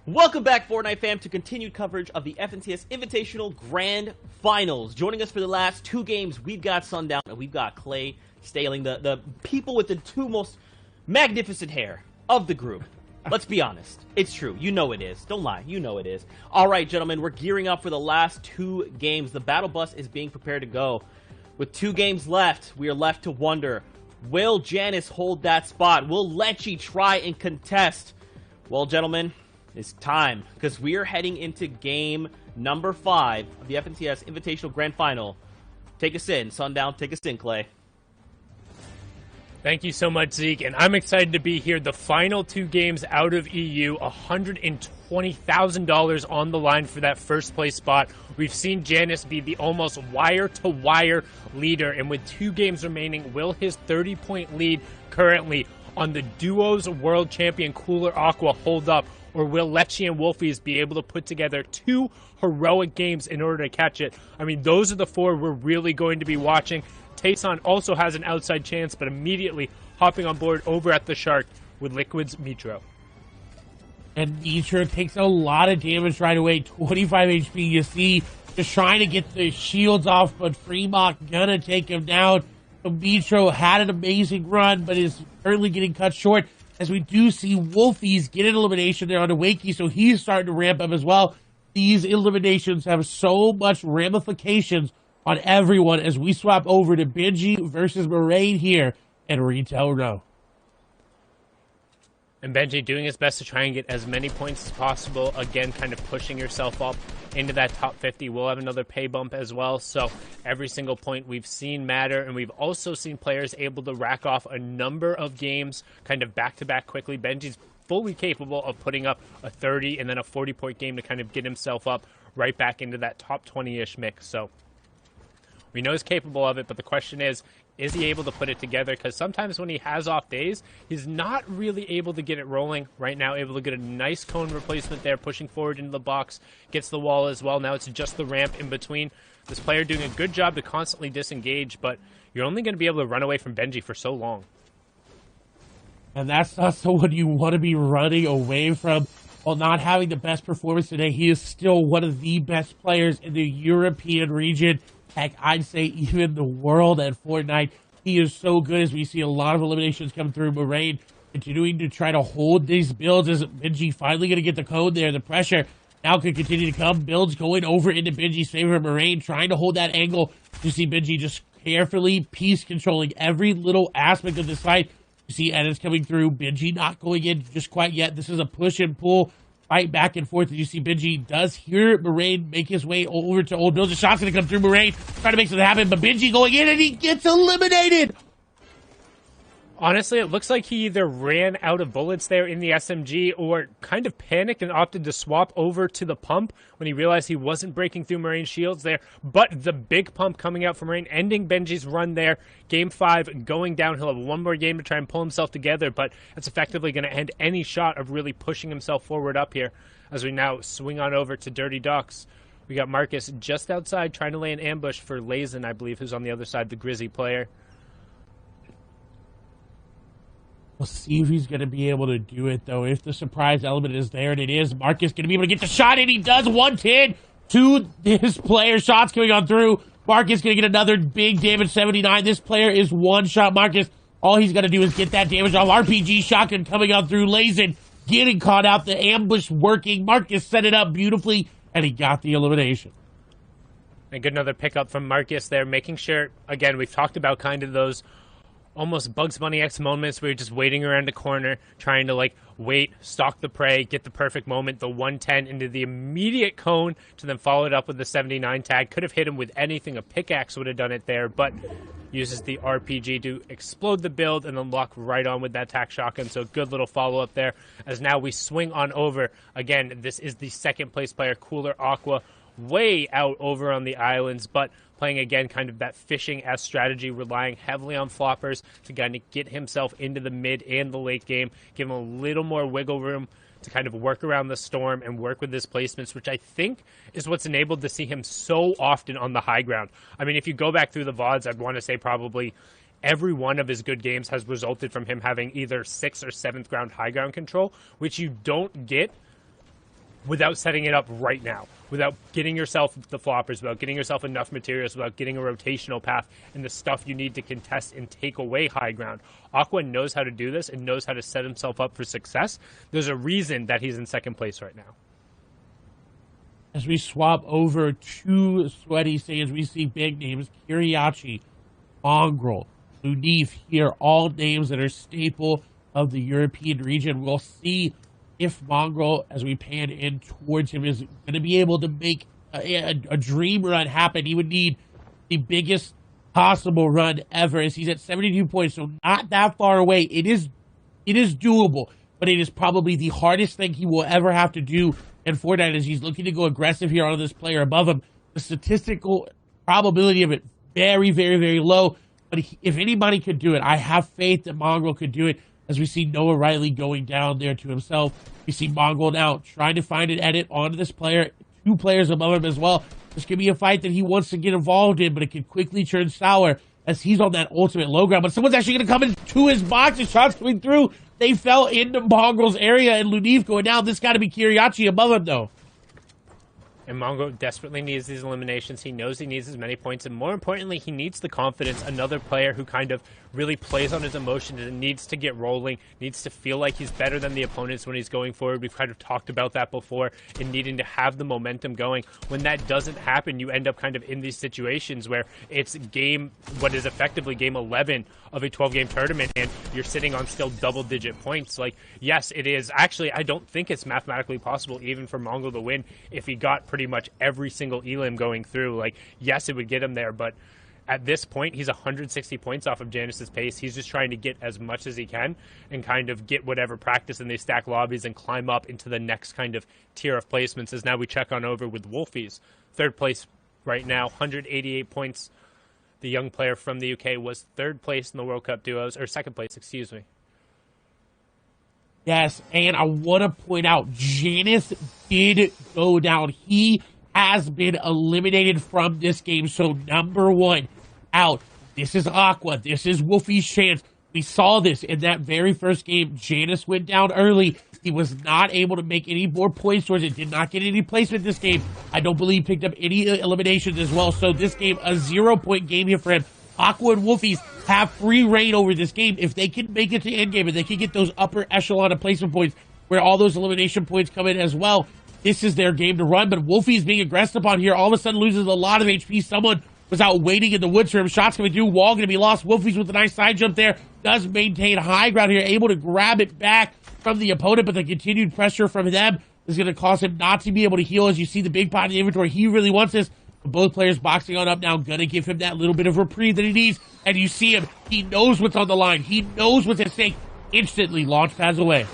Welcome back, Fortnite fam, to continued coverage of the FNCS Invitational Grand Finals. Joining us for the last 2 games, we've got Sundown and we've got Clay Staling, the people with the 2 most magnificent hair of the group. Let's be honest. It's true. You know it is. Don't lie. You know it is. All right, gentlemen, we're gearing up for the last 2 games. The battle bus is being prepared to go. With 2 games left, we are left to wonder, will Janice hold that spot? Will Lechi try and contest? Well, gentlemen, it's time, because we are heading into game number 5 of the FNCS Invitational Grand Final. Take us in, Sundown. Take us in, Clay. Thank you so much, Zeke, and I'm excited to be here. The final 2 games out of EU, $120,000 on the line for that first place spot. We've seen Janice be the almost wire-to-wire leader, and with 2 games remaining, will his 30-point lead currently on the Duos World Champion Cooler Aqua hold up? or will Lecce and Wolfies be able to put together 2 heroic games in order to catch it? I mean, those are the 4 we're really going to be watching. Tayson also has an outside chance, but immediately hopping on board over at the Shark with Liquid's Mitro. And Mitro takes a lot of damage right away, 25 HP. You see, just trying to get the shields off, but Fremont gonna take him down. So Mitro had an amazing run, but is currently getting cut short, as we do see Wolfies get an elimination there on the Wakey, so he's starting to ramp up as well. These eliminations have so much ramifications on everyone as we swap over to Benji versus Moraine here at Retail Row. And Benji doing his best to try and get as many points as possible. Again, kind of pushing yourself up into that top 50. We'll have another pay bump as well. So every single point we've seen matter. And we've also seen players able to rack off a number of games kind of back-to-back quickly. Benji's fully capable of putting up a 30 and then a 40-point game to kind of get himself up right back into that top 20-ish mix. So we know he's capable of it, but the question is he able to put it together? Because sometimes when he has off days, he's not really able to get it rolling. Right now, able to get a nice cone replacement there, pushing forward into the box, gets the wall as well. Now it's just the ramp in between. This player doing a good job to constantly disengage, but you're only going to be able to run away from Benji for so long. And that's not someone you want to be running away from. While not having the best performance today, he is still one of the best players in the European region. Heck, I'd say even the world at Fortnite. He is so good as we see a lot of eliminations come through. Moraine continuing to try to hold these builds. Is Benji finally going to get the code there? The pressure now could continue to come. Builds going over into Benji's favor. Moraine trying to hold that angle. You see Benji just carefully piece controlling every little aspect of the site. You see edits coming through. Benji not going in just quite yet. This is a push and pull fight back and forth. And you see Benji does hear Moraine make his way over to Old Bill. The shot's going to come through Moraine, trying to make something happen, but Benji going in and he gets eliminated. Honestly, it looks like he either ran out of bullets there in the SMG or kind of panicked and opted to swap over to the pump when he realized he wasn't breaking through Moraine's shields there. But the big pump coming out from Moraine, ending Benji's run there. Game 5 going down. He'll have one more game to try and pull himself together, but it's effectively going to end any shot of really pushing himself forward up here as we now swing on over to Dirty Ducks. We got Marcus just outside trying to lay an ambush for Lazen, I believe, who's on the other side, the Grizzy player. We'll see if he's going to be able to do it, though. If the surprise element is there, and it is, Marcus going to be able to get the shot, and he does. 110 to this player. Shots coming on through. Marcus going to get another big damage, 79. This player is one shot. Marcus, all he's got to do is get that damage off. RPG shotgun coming on through. Lazen getting caught out. The ambush working. Marcus set it up beautifully, and he got the elimination. And get another pickup from Marcus there, making sure, again, we've talked about kind of those almost Bugs Bunny-X moments where you're just waiting around the corner, trying to, like, wait, stalk the prey, get the perfect moment, the 110 into the immediate cone, to then follow it up with the 79 tag. Could have hit him with anything. A pickaxe would have done it there, but uses the RPG to explode the build and then lock right on with that tac shotgun. So good little follow-up there, as now we swing on over. Again, this is the second-place player, Cooler Aqua, way out over on the islands, but playing again kind of that fishing-esque strategy, relying heavily on floppers to kind of get himself into the mid and the late game, give him a little more wiggle room to kind of work around the storm and work with his placements, which I think is what's enabled to see him so often on the high ground. I mean, if you go back through the VODs, I'd want to say probably every one of his good games has resulted from him having either 6th or 7th ground high ground control, which you don't get without setting it up right now, without getting yourself the floppers, without getting yourself enough materials, without getting a rotational path and the stuff you need to contest and take away high ground. Aqua knows how to do this and knows how to set himself up for success. There's a reason that he's in second place right now. As we swap over to Sweaty Sands, we see big names, Kiriachi, Mongrel, Lunif here, all names that are staple of the European region. We'll see if Mongrel, as we pan in towards him, is going to be able to make a dream run happen. He would need the biggest possible run ever, as he's at 72 points, so not that far away. It is doable, but it is probably the hardest thing he will ever have to do in Fortnite, as he's looking to go aggressive here on this player above him. The statistical probability of it very, very, very low, but if anybody could do it, I have faith that Mongrel could do it. as we see Noah Riley going down there to himself. We see Mongol now trying to find an edit onto this player. 2 players above him as well. This could be a fight that he wants to get involved in, but it could quickly turn sour as he's on that ultimate low ground. But someone's actually going to come into his box. The shots coming through. They fell into Mongol's area, and Lunif going down. This got to be Kiriachi above him, though. And Mongo desperately needs these eliminations. He knows he needs as many points, and more importantly, he needs the confidence. Another player who kind of really plays on his emotions and needs to get rolling, needs to feel like he's better than the opponents when he's going forward. We've kind of talked about that before, and needing to have the momentum going. When that doesn't happen, you end up kind of in these situations where it's what is effectively game 11 of a 12-game tournament, and you're sitting on still double-digit points. Like, yes, it is. Actually, I don't think it's mathematically possible even for Mongo to win if he got pretty much every single elim going through. Like, yes, it would get him there, but at this point, he's 160 points off of Janice's pace. He's just trying to get as much as he can and kind of get whatever practice in these stack lobbies and climb up into the next kind of tier of placements. As now we check on over with Wolfies. 3rd place right now, 188 points. The young player from the UK was 3rd place in the World Cup duos, or 2nd place, excuse me. Yes, and I want to point out, Janice did go down. He has been eliminated from this game, so number 1 out. This is Aqua. This is Wolfie's chance. We saw this in that very first game. Janice went down early. He was not able to make any more points towards it. Did not get any placement this game. I don't believe picked up any eliminations as well. So this game, a 0-point game here for him. Aqua and Wolfies have free reign over this game. If they can make it to endgame and they can get those upper echelon of placement points where all those elimination points come in as well, this is their game to run. But Wolfies being aggressive upon here, all of a sudden loses a lot of HP. Someone was out waiting in the woods for him. Shots coming through. Wall going to be lost. Wolfies with a nice side jump there. Does maintain high ground here. Able to grab it back from the opponent, but the continued pressure from them is going to cause him not to be able to heal. As you see the big pot in the inventory, he really wants this. But both players boxing on up now. Going to give him that little bit of reprieve that he needs. And you see him. He knows what's on the line. He knows what's at stake. Instantly launch pads away.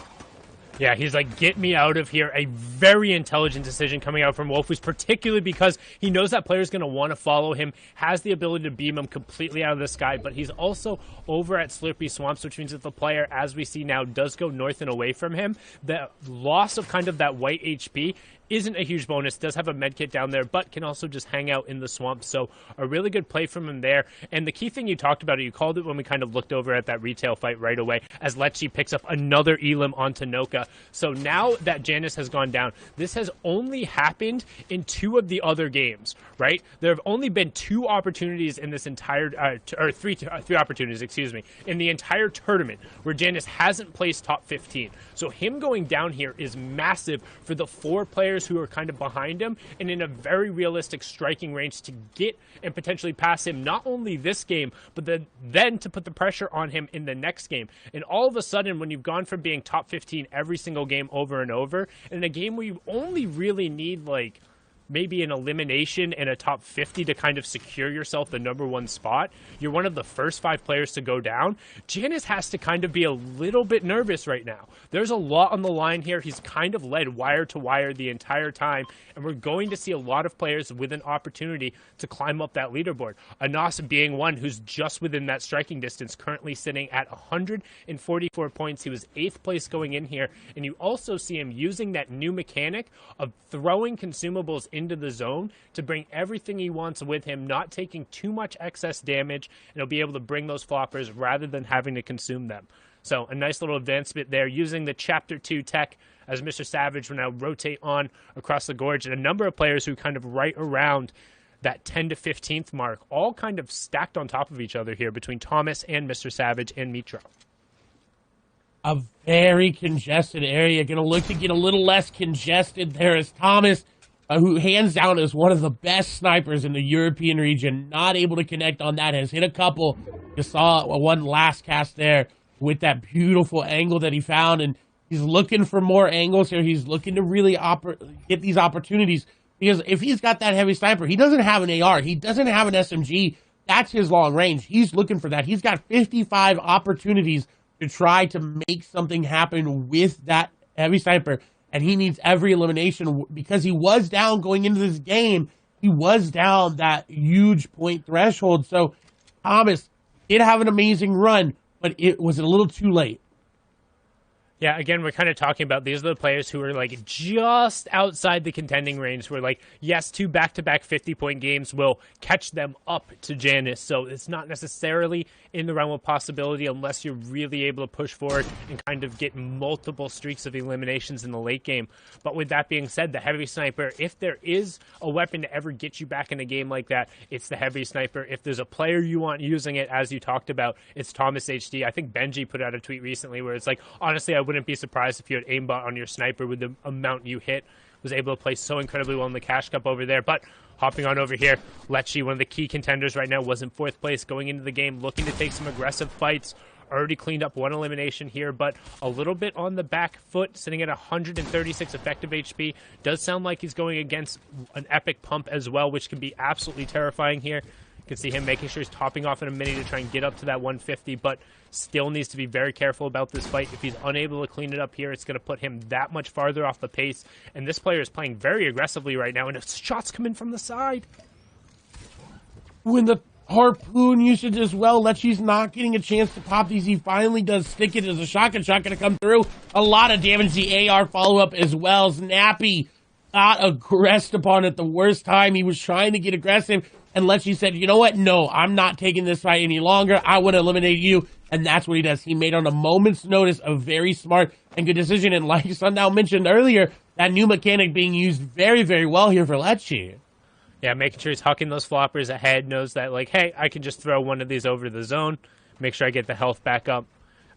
Yeah, he's like, get me out of here. A very intelligent decision coming out from Wolfies, particularly because he knows that player's going to want to follow him, has the ability to beam him completely out of the sky, but he's also over at Slurpy Swamps, which means that the player, as we see now, does go north and away from him. The loss of kind of that white HP isn't a huge bonus, does have a med kit down there, but can also just hang out in the swamp. So a really good play from him there. And the key thing you talked about, you called it when we kind of looked over at that retail fight right away, as Lecce picks up another elim onto Noka. So now that Janice has gone down, this has only happened in 2 of the other games, right? There have only been 2 opportunities in this entire, three opportunities, excuse me, in the entire tournament where Janice hasn't placed top 15. So him going down here is massive for the 4 players who are kind of behind him and in a very realistic striking range to get and potentially pass him, not only this game, but then to put the pressure on him in the next game. And all of a sudden, when you've gone from being top 15 every single game over and over, in a game where you only really need like maybe an elimination and a top 50 to kind of secure yourself the number 1 spot, you're one of the first 5 players to go down. Janice has to kind of be a little bit nervous right now. There's a lot on the line here. He's kind of led wire to wire the entire time, and we're going to see a lot of players with an opportunity to climb up that leaderboard. Anas being one who's just within that striking distance, currently sitting at 144 points. He was 8th place going in here, and you also see him using that new mechanic of throwing consumables into the zone to bring everything he wants with him, not taking too much excess damage, and he'll be able to bring those floppers rather than having to consume them. So a nice little advancement there, using the Chapter 2 tech as Mr. Savage will now rotate on across the gorge, and a number of players who kind of right around that 10 to 15th mark, all kind of stacked on top of each other here between Thomas and Mr. Savage and Mitro. A very congested area. Going to look to get a little less congested there as Thomas, who hands down is one of the best snipers in the European region, not able to connect on that, has hit a couple. You saw one last cast there with that beautiful angle that he found, and he's looking for more angles here. He's looking to really get these opportunities, because if he's got that heavy sniper, he doesn't have an AR, he doesn't have an SMG. That's his long range. He's looking for that. He's got 55 opportunities to try to make something happen with that heavy sniper, and he needs every elimination because he was down going into this game. He was down that huge point threshold. So Thomas did have an amazing run, but it was a little too late. Yeah, again, we're kind of talking about these are the players who are like just outside the contending range where like, yes, 2 back-to-back 50-point games will catch them up to Janice. So it's not necessarily in the realm of possibility unless you're really able to push forward and kind of get multiple streaks of eliminations in the late game. But with that being said, the heavy sniper, if there is a weapon to ever get you back in a game like that, it's the heavy sniper. If there's a player you want using it, as you talked about, it's Thomas HD. I think Benji put out a tweet recently where it's like, honestly, I wouldn't be surprised if you had aimbot on your sniper with the amount you hit. Was able to play so incredibly well in the Cash Cup over there. But hopping on over here, Lecce, one of the key contenders right now, was in 4th place going into the game, looking to take some aggressive fights. Already cleaned up 1 elimination here, but a little bit on the back foot, sitting at 136 effective HP. Does sound like he's going against an epic pump as well, which can be absolutely terrifying here. You can see him making sure he's topping off in a mini to try and get up to that 150, but still needs to be very careful about this fight. If he's unable to clean it up here, it's going to put him that much farther off the pace. And this player is playing very aggressively right now, and if shots come in from the side. When the harpoon usage as well, Lecce's not getting a chance to pop these. He finally does stick it as a shotgun shot going to come through. A lot of damage. The AR follow-up as well. Snappy got aggressed upon at the worst time. He was trying to get aggressive, and Lecce said, you know what? No, I'm not taking this fight any longer. I want to eliminate you. And that's what he does. He made on a moment's notice a very smart and good decision. And like Sundown mentioned earlier, that new mechanic being used very, very well here for Lecce. Yeah, making sure he's hucking those floppers ahead, knows that, like, hey, I can just throw one of these over the zone, make sure I get the health back up.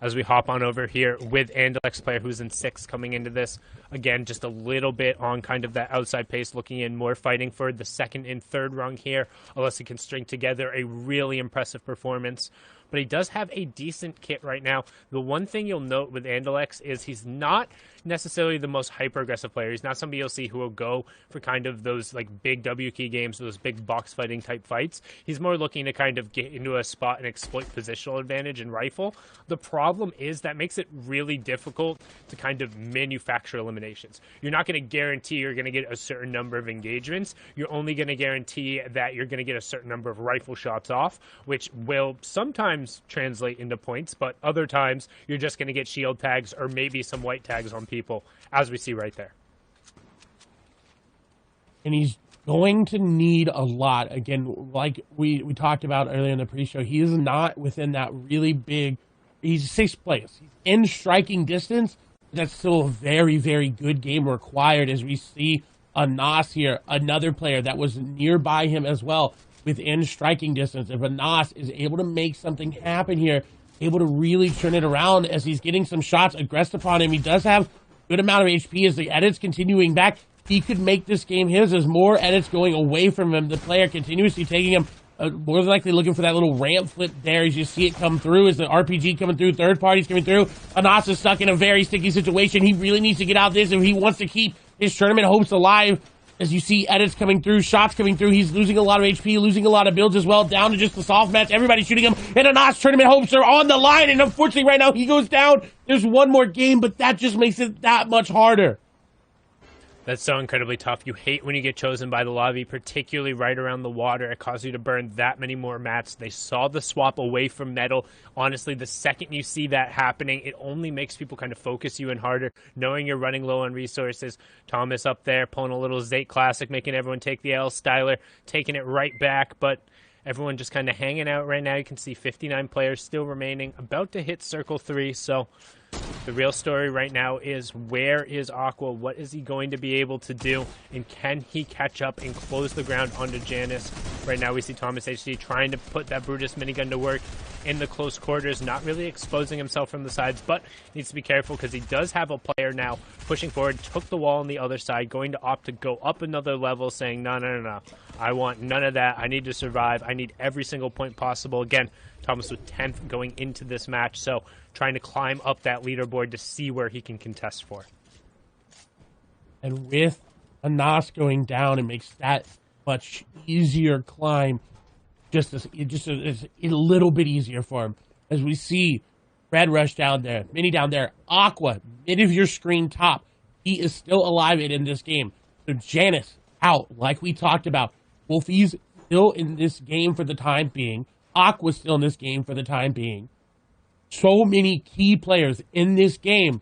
As we hop on over here with aLL's player who's in 6th coming into this. Again, just a little bit on kind of that outside pace, looking in more fighting for the 2nd and 3rd rung here, unless he can string together a really impressive performance. But he does have a decent kit right now. The one thing you'll note with aLL's is he's not necessarily the most hyper-aggressive player. He's not somebody you'll see who will go for kind of those like big W key games, those big box fighting type fights. He's more looking to kind of get into a spot and exploit positional advantage and rifle. The problem is that makes it really difficult to kind of manufacture eliminations. You're not going to guarantee you're going to get a certain number of engagements. You're only going to guarantee that you're going to get a certain number of rifle shots off, which will sometimes translate into points, but other times you're just going to get shield tags or maybe some white tags on people, as we see right there. And he's going to need a lot. Again, like we talked about earlier in the pre-show, he is not within that really big, he's 6th place. He's in striking distance. That's still a very, very good game required, as we see Anas here, another player that was nearby him as well, within striking distance. If Anas is able to make something happen here, able to really turn it around as he's getting some shots aggressed upon him, he does have a good amount of HP as the edits continuing back. He could make this game his as more edits going away from him. The player continuously taking him, more than likely looking for that little ramp flip there as you see it come through, as the RPG coming through, third parties coming through. Anas is stuck in a very sticky situation. He really needs to get out of this if he wants to keep his tournament hopes alive. As you see edits coming through, shots coming through, he's losing a lot of HP, losing a lot of builds as well, down to just the soft match. Everybody's shooting him, and Anas' tournament hopes are on the line, and unfortunately right now he goes down. There's one more game, but that just makes it that much harder. That's so incredibly tough. You hate when you get chosen by the lobby, particularly right around the water. It causes you to burn that many more mats. They saw the swap away from metal. Honestly, the second you see that happening, it only makes people kind of focus you in harder, knowing you're running low on resources. Thomas up there pulling a little Zate Classic, making everyone take the L. Styler taking it right back, but everyone just kind of hanging out right now. You can see 59 players still remaining, about to hit Circle 3, so the real story right now is, where is Aqua? What is he going to be able to do? And can he catch up and close the ground onto Janice? Right now we see Thomas HD trying to put that Brutus minigun to work in the close quarters, not really exposing himself from the sides, but needs to be careful because he does have a player now pushing forward, took the wall on the other side, going to opt to go up another level, saying, no. I want none of that. I need to survive. I need every single point possible. Again, Thomas with 10th going into this match, so trying to climb up that leaderboard to see where he can contest for. And with Anas going down, it makes that much easier climb, just a little bit easier for him. As we see Red Rush down there, Mini down there, Aqua, mid of your screen top. He is still alive in this game. So Janice out, like we talked about. Wolfie's still in this game for the time being. Aqua's still in this game for the time being. So many key players in this game.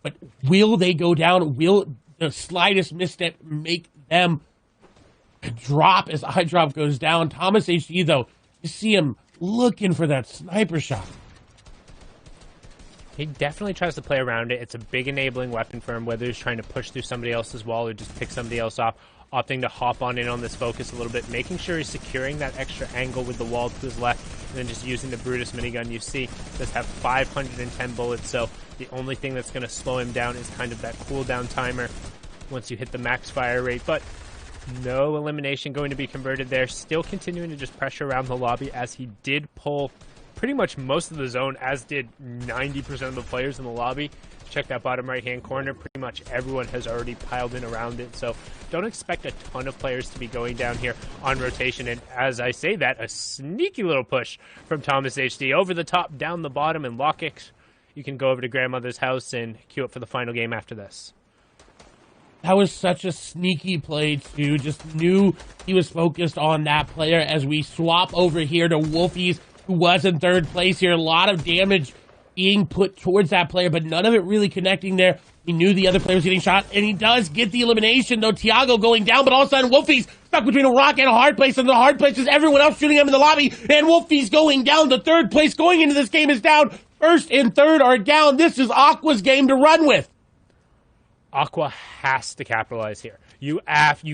but will they go down? Will the slightest misstep make them drop as iDrop goes down? Thomas HD, though, you see him looking for that sniper shot. He definitely tries to play around it. It's a big enabling weapon for him, whether he's trying to push through somebody else's wall or just pick somebody else off, opting to hop on in on this focus a little bit, making sure he's securing that extra angle with the wall to his left, and then just using the Brutus minigun. You see, does have 510 bullets, so the only thing that's going to slow him down is kind of that cooldown timer once you hit the max fire rate, but no elimination going to be converted there. Still continuing to just pressure around the lobby as he did pull pretty much most of the zone, as did 90% of the players in the lobby. Check that bottom right-hand corner. Pretty much everyone has already piled in around it, so don't expect a ton of players to be going down here on rotation. And as I say that, a sneaky little push from Thomas HD over the top, down the bottom, and Lockix. You can go over to grandmother's house and queue up for the final game after this. That was such a sneaky play, too. Just knew he was focused on that player as we swap over here to Wolfies, who was in third place here. A lot of damage being put towards that player, but none of it really connecting there. He knew the other player was getting shot, and he does get the elimination, though. Tiago going down, but all of a sudden, Wolfie's stuck between a rock and a hard place, and the hard place is everyone else shooting him in the lobby, and Wolfie's going down. The third place going into this game is down. First and third are down. This is Aqua's game to run with. Aqua has to capitalize here. You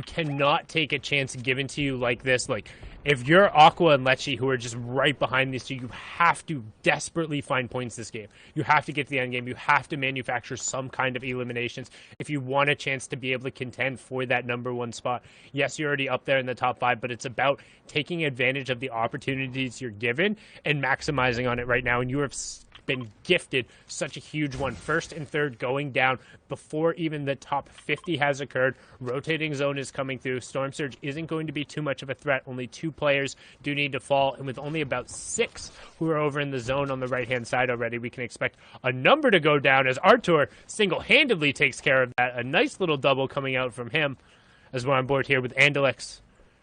cannot take a chance given to you like this. Like, if you're Aqua and Lecce, who are just right behind these two, you have to desperately find points this game. You have to get to the end game. You have to manufacture some kind of eliminations if you want a chance to be able to contend for that #1 spot. Yes, you're already up there in the top 5, but it's about taking advantage of the opportunities you're given and maximizing on it right now. And you have been gifted such a huge one. First and third going down before even the top 50 has occurred. Rotating zone is coming through. Storm Surge isn't going to be too much of a threat. Only 2 players do need to fall, and with only about 6 who are over in the zone on the right-hand side already, we can expect a number to go down as Artur single-handedly takes care of that. A nice little double coming out from him as we're on board here with aLL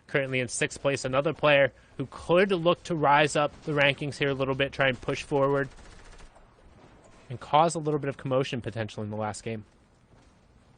currently in 6th place. Another player who could look to rise up the rankings here a little bit, try and push forward and cause a little bit of commotion potentially in the last game.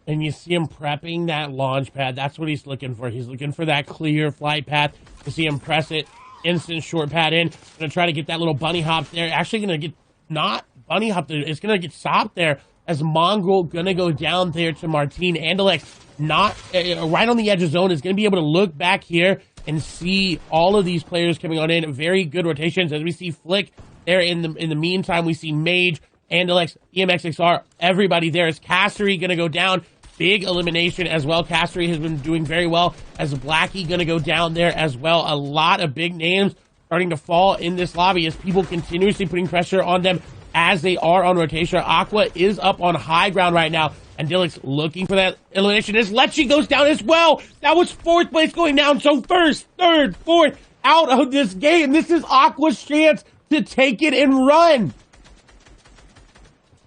And you see him prepping that launch pad. That's what he's looking for. He's looking for that clear flight path. You see him press it, instant short pad in. Gonna try to get that little bunny hop there. Actually gonna get, not bunny hop there, it's gonna get stopped there as Mongrel gonna go down there to Martin. aLL not right on the edge of zone, is gonna be able to look back here and see all of these players coming on in. Very good rotations as we see Flick there in the meantime. We see Mage, aLL, EMXXR, everybody there. Is Castery going to go down? Big elimination as well. Castery has been doing very well as Blackie going to go down there as well. A lot of big names starting to fall in this lobby as people continuously putting pressure on them as they are on rotation. Aqua is up on high ground right now, and Dillick's looking for that elimination as Lecce goes down as well. That was 4th place going down, so 1st, 3rd, 4th out of this game. This is Aqua's chance to take it and run.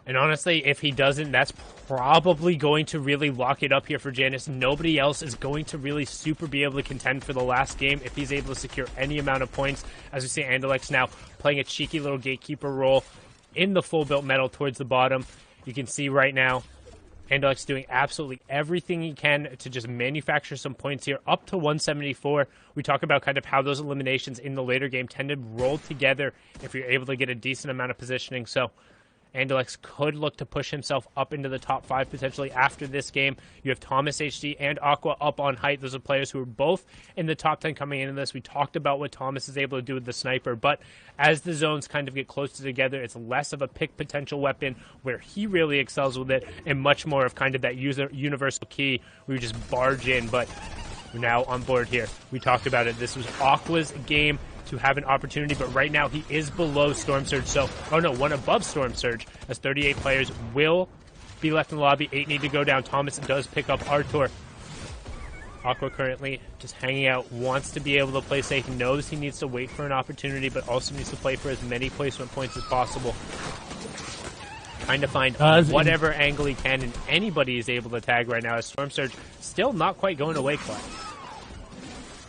And honestly, if he doesn't, that's probably going to really lock it up here for Janus. Nobody else is going to really super be able to contend for the last game if he's able to secure any amount of points. As we see aLL now playing a cheeky little gatekeeper role in the full built metal towards the bottom. You can see right now aLL doing absolutely everything he can to just manufacture some points here, up to 174. We talk about kind of how those eliminations in the later game tend to roll together if you're able to get a decent amount of positioning. So aLL could look to push himself up into the top 5 potentially after this game. You have Thomas HD and Aqua up on height. Those are players who are both in the top 10 coming into this. We talked about what Thomas is able to do with the sniper, but as the zones kind of get closer together, it's less of a pick potential weapon where he really excels with it, and much more of kind of that universal key where you just barge in. But we're now on board here. We talked about it. This was Aqua's game to have an opportunity, but right now he is below Storm Surge, so, oh no, one above Storm Surge, as 38 players will be left in the lobby. 8 need to go down. Thomas does pick up Artur. Aqua currently just hanging out, wants to be able to play safe, knows he needs to wait for an opportunity, but also needs to play for as many placement points as possible. Trying to find whatever angle he can, and anybody is able to tag right now, as Storm Surge still not quite going away, Clay.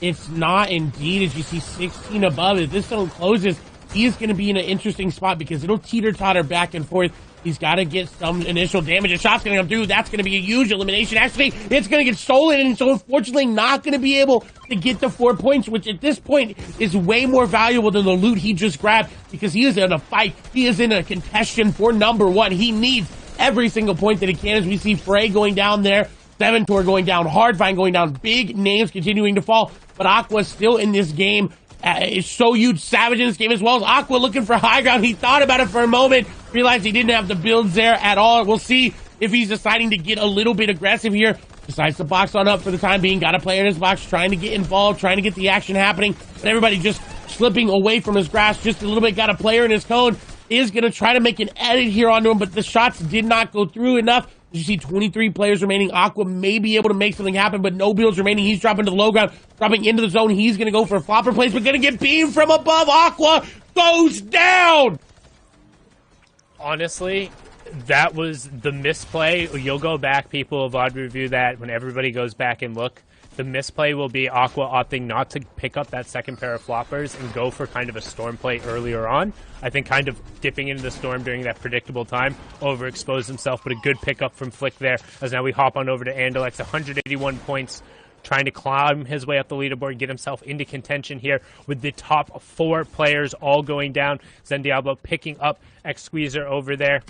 It's not indeed, as you see 16 above. If this zone closes, he is going to be in an interesting spot because it'll teeter-totter back and forth He's got to get some initial damage. A shot's going to come through. That's going to be a huge elimination. Actually, it's going to get stolen, and so unfortunately not going to be able to get the 4 points, which at this point is way more valuable than the loot he just grabbed, because he is in a fight. He is in a contention for number one. He needs every single point that he can, as we see Frey going down there, Seventor going down, Hardvine going down, big names continuing to fall, but Aqua's still in this game. It's so huge. Savage in this game as well as Aqua looking for high ground. He thought about it for a moment, realized he didn't have the builds there at all. We'll see if he's deciding to get a little bit aggressive here. Decides to box on up for the time being. Got a player in his box, trying to get involved, trying to get the action happening. But everybody just slipping away from his grasp just a little bit. Got a player in his cone. Is going to try to make an edit here onto him, but the shots did not go through enough. You see 23 players remaining. Aqua may be able to make something happen, but no builds remaining. He's dropping to the low ground, dropping into the zone. He's going to go for a flopper place, but going to get beamed from above. Aqua goes down. Honestly, that was the misplay. You'll go back, people of VOD review that when everybody goes back and look. The misplay will be Aqua opting not to pick up that second pair of floppers and go for kind of a storm play earlier on. I think kind of dipping into the storm during that predictable time, overexposed himself, but a good pickup from Flick there, as now we hop on over to aLL. 181 points, trying to climb his way up the leaderboard, get himself into contention here with the top 4 players all going down. Zen Diablo picking up X-Squeezer over there.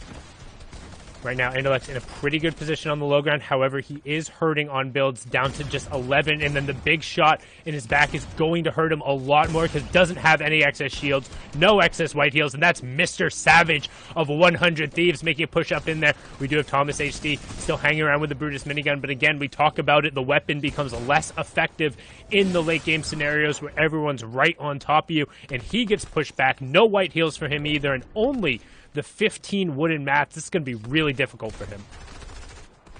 Right now, aLL in a pretty good position on the low ground. However, he is hurting on builds down to just 11. And then the big shot in his back is going to hurt him a lot more because doesn't have any excess shields, no excess white heals. And that's Mr. Savage of 100 Thieves making a push up in there. We do have Thomas HD still hanging around with the Brutus minigun. But again, we talk about it. The weapon becomes less effective in the late game scenarios where everyone's right on top of you. And he gets pushed back. No white heals for him either. And only the 15 wooden mats. This is going to be really difficult for him.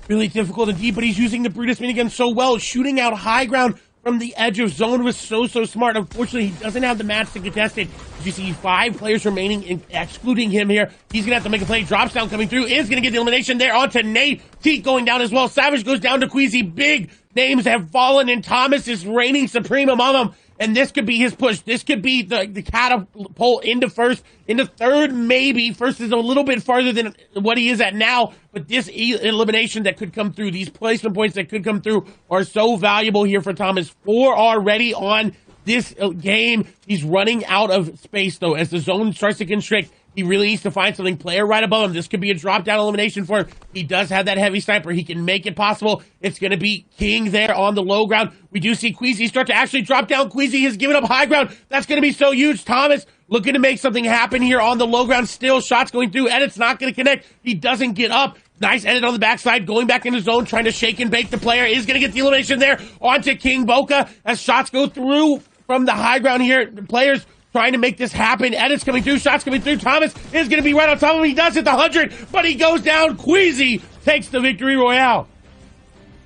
Really difficult indeed, but he's using the Brutus minigun so well, shooting out high ground from the edge of zone was so smart. Unfortunately, he doesn't have the mats to contest it. You see 5 players remaining, excluding him here. He's going to have to make a play. Drops down coming through, is going to get the elimination there onto Nate. Teat going down as well. Savage goes down to Queasy. Big names have fallen, and Thomas is reigning supreme among them. And this could be his push. This could be the catapult into first, into third, maybe. First is a little bit farther than what he is at now, but this elimination that could come through, these placement points that could come through are so valuable here for Thomas. 4 already on this game. He's running out of space, though, as the zone starts to constrict. He really needs to find something. Player right above him. This could be a drop-down elimination for him. He does have that heavy sniper. He can make it possible. It's going to be King there on the low ground. We do see Queasy start to actually drop down. Queasy has given up high ground. That's going to be so huge. Thomas looking to make something happen here on the low ground. Still shots going through. Edit's not going to connect. He doesn't get up. Nice edit on the backside. Going back into zone. Trying to shake and bake the player. Is going to get the elimination there. Onto King Boca as shots go through from the high ground here. The players trying to make this happen. Edits coming through. Shots coming through. Thomas is going to be right on top of him. He does hit the 100, but he goes down. Queasy takes the victory royale.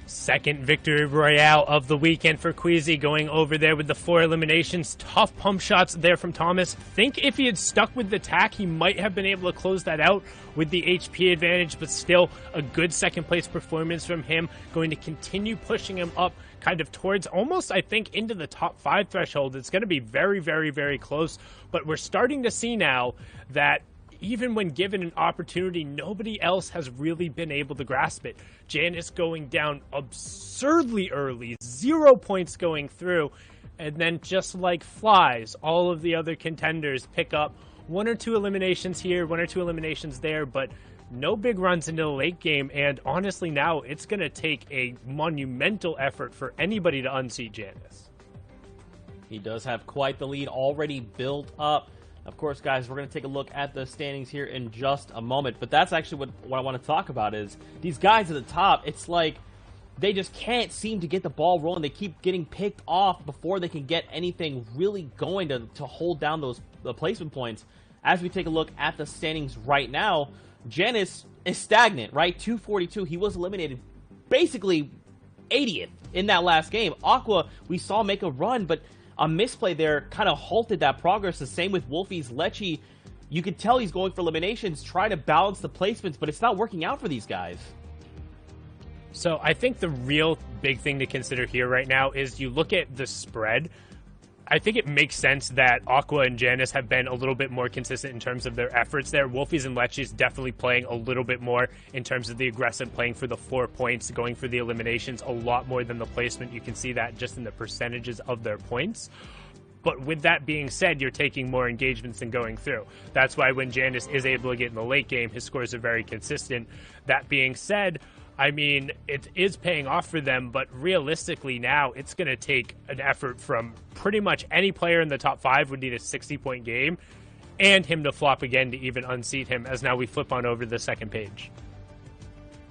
Second victory royale of the weekend for Queasy, going over there with the 4 eliminations. Tough pump shots there from Thomas. Think if he had stuck with the tack, he might have been able to close that out with the HP advantage, but still a good second place performance from him. Going to continue pushing him up kind of towards almost, I think, into the top 5 threshold. It's going to be very, very, very close, but we're starting to see now that even when given an opportunity, nobody else has really been able to grasp it. Janice going down absurdly early, 0 points going through, and then just like flies, all of the other contenders pick up 1 or 2 eliminations here, 1 or 2 eliminations there, but no big runs into the late game. And honestly, now it's going to take a monumental effort for anybody to unseat Janice. He does have quite the lead already built up. Of course, guys, we're going to take a look at the standings here in just a moment, but that's actually what I want to talk about is these guys at the top. It's like they just can't seem to get the ball rolling. They keep getting picked off before they can get anything really going to hold down the placement points. As we take a look at the standings right now, Janice is stagnant, right? 242. He was eliminated basically 80th in that last game. Aqua, we saw make a run, but a misplay there kind of halted that progress. The same with Wolfie's Lechi. You could tell he's going for eliminations, trying to balance the placements, but it's not working out for these guys. So I think the real big thing to consider here right now is you look at the spread. I think it makes sense that Aqua and Janice have been a little bit more consistent in terms of their efforts there. Wolfies and Lechi's definitely playing a little bit more in terms of the aggressive, playing for the 4 points, going for the eliminations a lot more than the placement. You can see that just in the percentages of their points. But with that being said, you're taking more engagements than going through. That's why when Janice is able to get in the late game, his scores are very consistent. That being said, I mean, it is paying off for them, but realistically now, it's going to take an effort from pretty much any player in the top 5 would need a 60-point game, and him to flop again to even unseat him, as now we flip on over to the second page.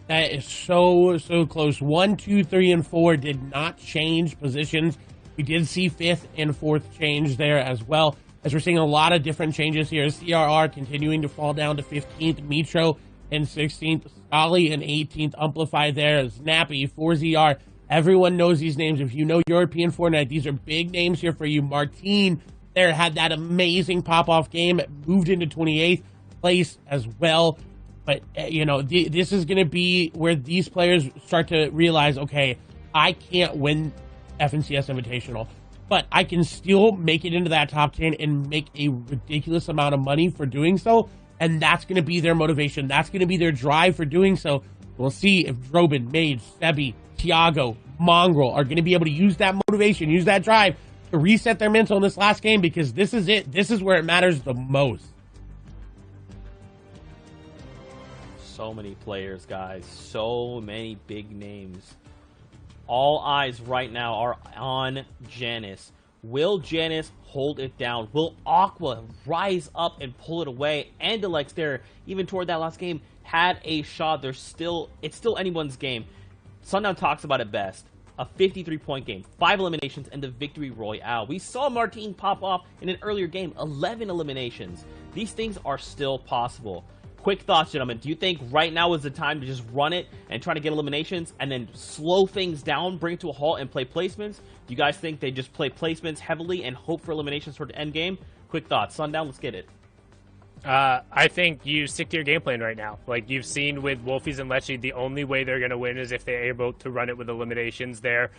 That is so close. 1, 2, 3, and 4 did not change positions. We did see 5th and 4th change there as well, as we're seeing a lot of different changes here. CRR continuing to fall down to 15th, Mitro and 16th, Scully and 18th, Amplify there, Snappy, 4ZR. Everyone knows these names. If you know European Fortnite, these are big names here for you. Martine there had that amazing pop-off game, moved into 28th place as well. But, you know, this is going to be where these players start to realize, okay, I can't win FNCS Invitational, but I can still make it into that top 10 and make a ridiculous amount of money for doing so. And that's going to be their motivation. That's going to be their drive for doing so. We'll see if Drobin, Mage, Sebi, Tiago, Mongrel are going to be able to use that motivation, use that drive to reset their mental in this last game, because this is it. This is where it matters the most. So many players, guys. So many big names. All eyes right now are on Janice. Will Janice hold it down? Will Aqua rise up and pull it away? And Alex there, even toward that last game, had a shot. It's still anyone's game. Sundown talks about it best. A 53-point game, 5 eliminations, and the victory royale. We saw Martine pop off in an earlier game, 11 eliminations. These things are still possible. Quick thoughts, gentlemen. Do you think right now is the time to just run it and try to get eliminations and then slow things down, bring it to a halt, and play placements? Do you guys think they just play placements heavily and hope for eliminations toward the end game? Quick thoughts. Sundown, let's get it. I think you stick to your game plan right now. Like you've seen with Wolfies and Lechi, the only way they're going to win is if they're able to run it with eliminations there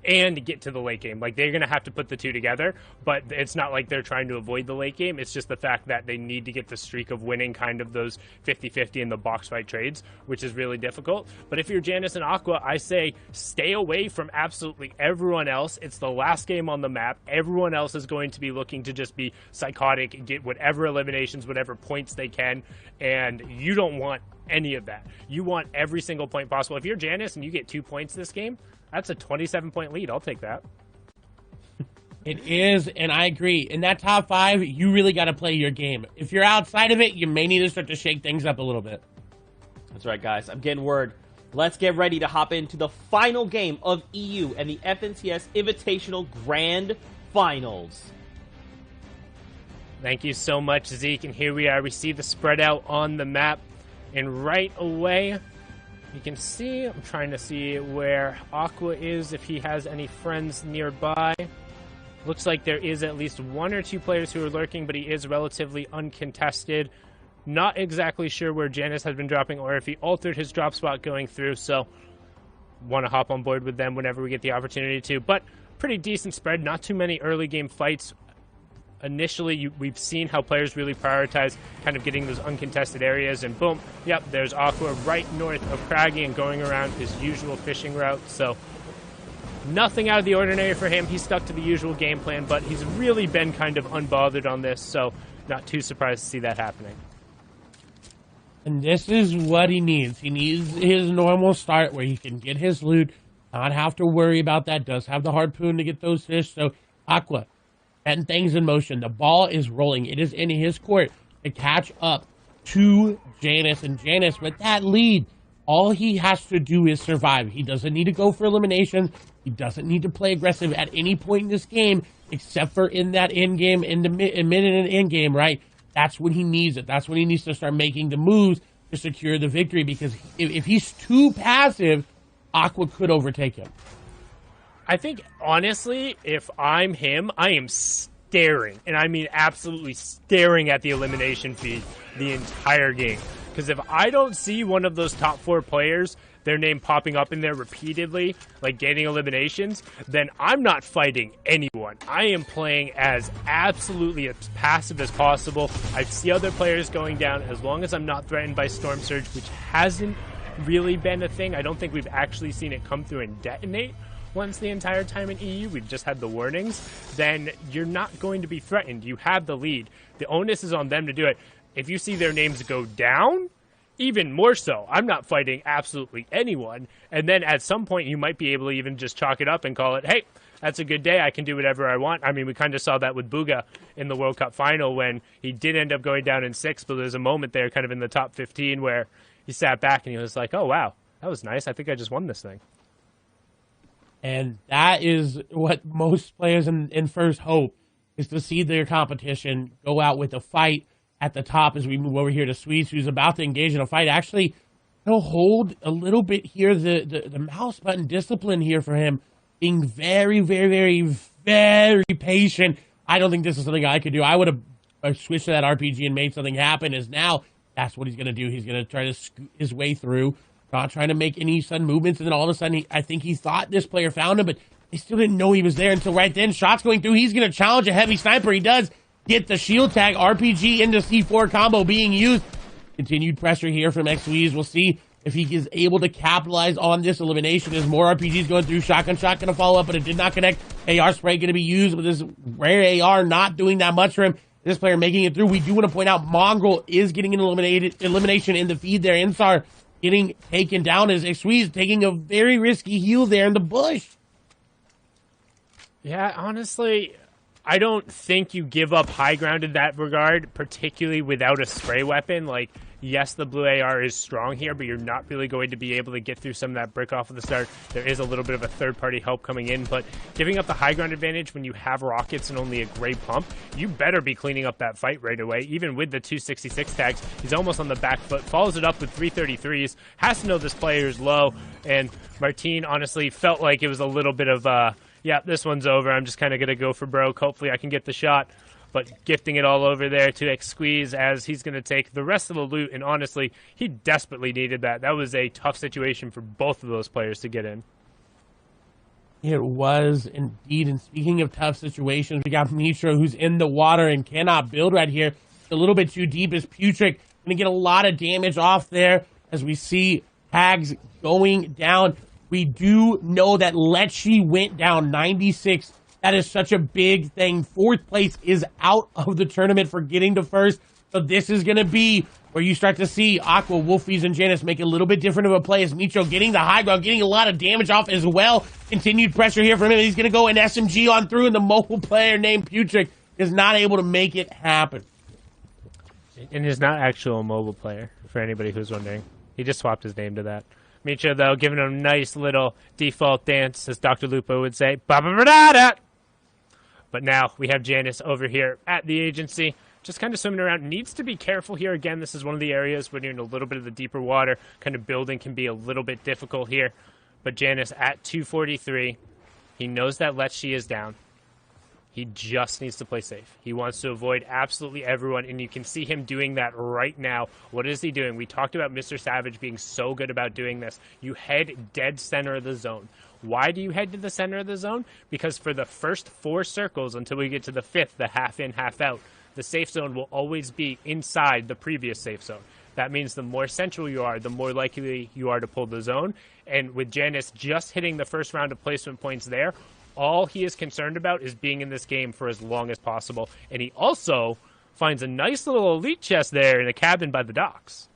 and get to the late game. Like, they're going to have to put the two together, but it's not like they're trying to avoid the late game. It's just the fact that they need to get the streak of winning kind of those 50-50 in the box fight trades, which is really difficult. But if you're Janice and Aqua, I say stay away from absolutely everyone else. It's the last game on the map. Everyone else is going to be looking to just be psychotic, get whatever eliminations, whatever points they can, and you don't want any of that. You want every single point possible. If you're Janice and you get 2 points this game, that's a 27-point lead. I'll take that. It is, and I agree. In that top 5, you really got to play your game. If you're outside of it, you may need to start to shake things up a little bit. That's right, guys. I'm getting word. Let's get ready to hop into the final game of EU and the FNCS Invitational Grand Finals. Thank you so much, Zeke. And here we are. We see the spread out on the map. And right away, you can see, I'm trying to see where Aqua is, if he has any friends nearby. Looks like there is at least 1 or 2 players who are lurking, but he is relatively uncontested. Not exactly sure where Janice has been dropping or if he altered his drop spot going through, so want to hop on board with them whenever we get the opportunity to. But pretty decent spread, not too many early game fights. Initially, we've seen how players really prioritize kind of getting those uncontested areas, and boom, yep, there's Aqua right north of Craggy and going around his usual fishing route, so nothing out of the ordinary for him. He stuck to the usual game plan, but he's really been kind of unbothered on this, so not too surprised to see that happening. And this is what he needs. He needs his normal start where he can get his loot, not have to worry about that, does have the harpoon to get those fish, so Aqua, and things in motion. The ball is rolling. It is in his court to catch up to Janice. And Janice, with that lead, all he has to do is survive. He doesn't need to go for elimination. He doesn't need to play aggressive at any point in this game, except for in that end game, in the minute and end game, right? That's when he needs it. That's when he needs to start making the moves to secure the victory, because if he's too passive, Aqua could overtake him. I think, honestly, if I'm him, I am staring, and I mean absolutely staring at the elimination feed the entire game. Because if I don't see one of those top 4 players their name popping up in there repeatedly, like gaining eliminations, then I'm not fighting anyone. I am playing as absolutely as passive as possible. I see other players going down. As long as I'm not threatened by Storm Surge, which hasn't really been a thing. I don't think we've actually seen it come through and detonate once the entire time in EU. We've just had the warnings. Then you're not going to be threatened. You have the lead. The onus is on them to do it. If you see their names go down, even more so. I'm not fighting absolutely anyone. And then at some point, you might be able to even just chalk it up and call it, hey, that's a good day. I can do whatever I want. I mean, we kind of saw that with Bugha in the World Cup final when he did end up going down in 6, but there's a moment there kind of in the top 15 where he sat back and he was like, oh, wow, that was nice. I think I just won this thing. And that is what most players in first hope, is to see their competition go out with a fight at the top as we move over here to Swedes, who's about to engage in a fight. Actually, he'll hold a little bit here, the mouse button discipline here for him, being very, very, very, very patient. I don't think this is something I could do. I would have switched to that RPG and made something happen, as now that's what he's going to do. He's going to try to scoot his way through, not trying to make any sudden movements, and then all of a sudden, I think he thought this player found him, but they still didn't know he was there until right then. Shots going through. He's going to challenge a heavy sniper. He does get the shield tag. RPG into C4 combo being used. Continued pressure here from XWeez. We'll see if he is able to capitalize on this elimination as more RPGs going through. Shotgun shot going to follow up, but it did not connect. AR spray going to be used, with this rare AR not doing that much for him. This player making it through. We do want to point out Mongrel is getting an elimination in the feed there. Insar getting taken down as XWeez taking a very risky heal there in the bush. Yeah, honestly, I don't think you give up high ground in that regard, particularly without a spray weapon. Like, yes, the blue AR is strong here, but you're not really going to be able to get through some of that brick off of the start. There is a little bit of a third-party help coming in, but giving up the high ground advantage when you have rockets and only a gray pump, you better be cleaning up that fight right away. Even with the 266 tags, he's almost on the back foot, follows it up with 333s, has to know this player is low, and Martine honestly felt like it was a little bit of yeah, this one's over. I'm just kind of going to go for broke. Hopefully I can get the shot. But gifting it all over there to XWeez as he's going to take the rest of the loot. And honestly, he desperately needed that. That was a tough situation for both of those players to get in. It was indeed. And speaking of tough situations, we got Mitra, who's in the water and cannot build right here. It's a little bit too deep. Is Putrick going to get a lot of damage off there as we see tags going down. We do know that Lecce went down 96. That is such a big thing. Fourth place is out of the tournament for getting to first. So this is going to be where you start to see Aqua, Wolfies, and Janus make a little bit different of a play, as Mitro getting the high ground, getting a lot of damage off as well. Continued pressure here from him. He's going to go an SMG on through, and the mobile player named Putrick is not able to make it happen. And he's not actually a mobile player, for anybody who's wondering. He just swapped his name to that. Mitra, though, giving him a nice little default dance, as Dr. Lupo would say. Ba-ba-ba-da-da! But now we have Janus over here at the agency, just kind of swimming around. Needs to be careful here. Again, this is one of the areas when you're in a little bit of the deeper water. Kind of building can be a little bit difficult here. But Janus at 243. He knows that Lecce is down. He just needs to play safe. He wants to avoid absolutely everyone, and you can see him doing that right now. What is he doing? We talked about Mr. Savage being so good about doing this. You head dead center of the zone. Why do you head to the center of the zone? Because for the first 4 circles until we get to the 5th, the half in, half out, the safe zone will always be inside the previous safe zone. That means the more central you are, the more likely you are to pull the zone. And with Janus just hitting the first round of placement points there, all he is concerned about is being in this game for as long as possible. And he also finds a nice little elite chest there in a cabin by the docks.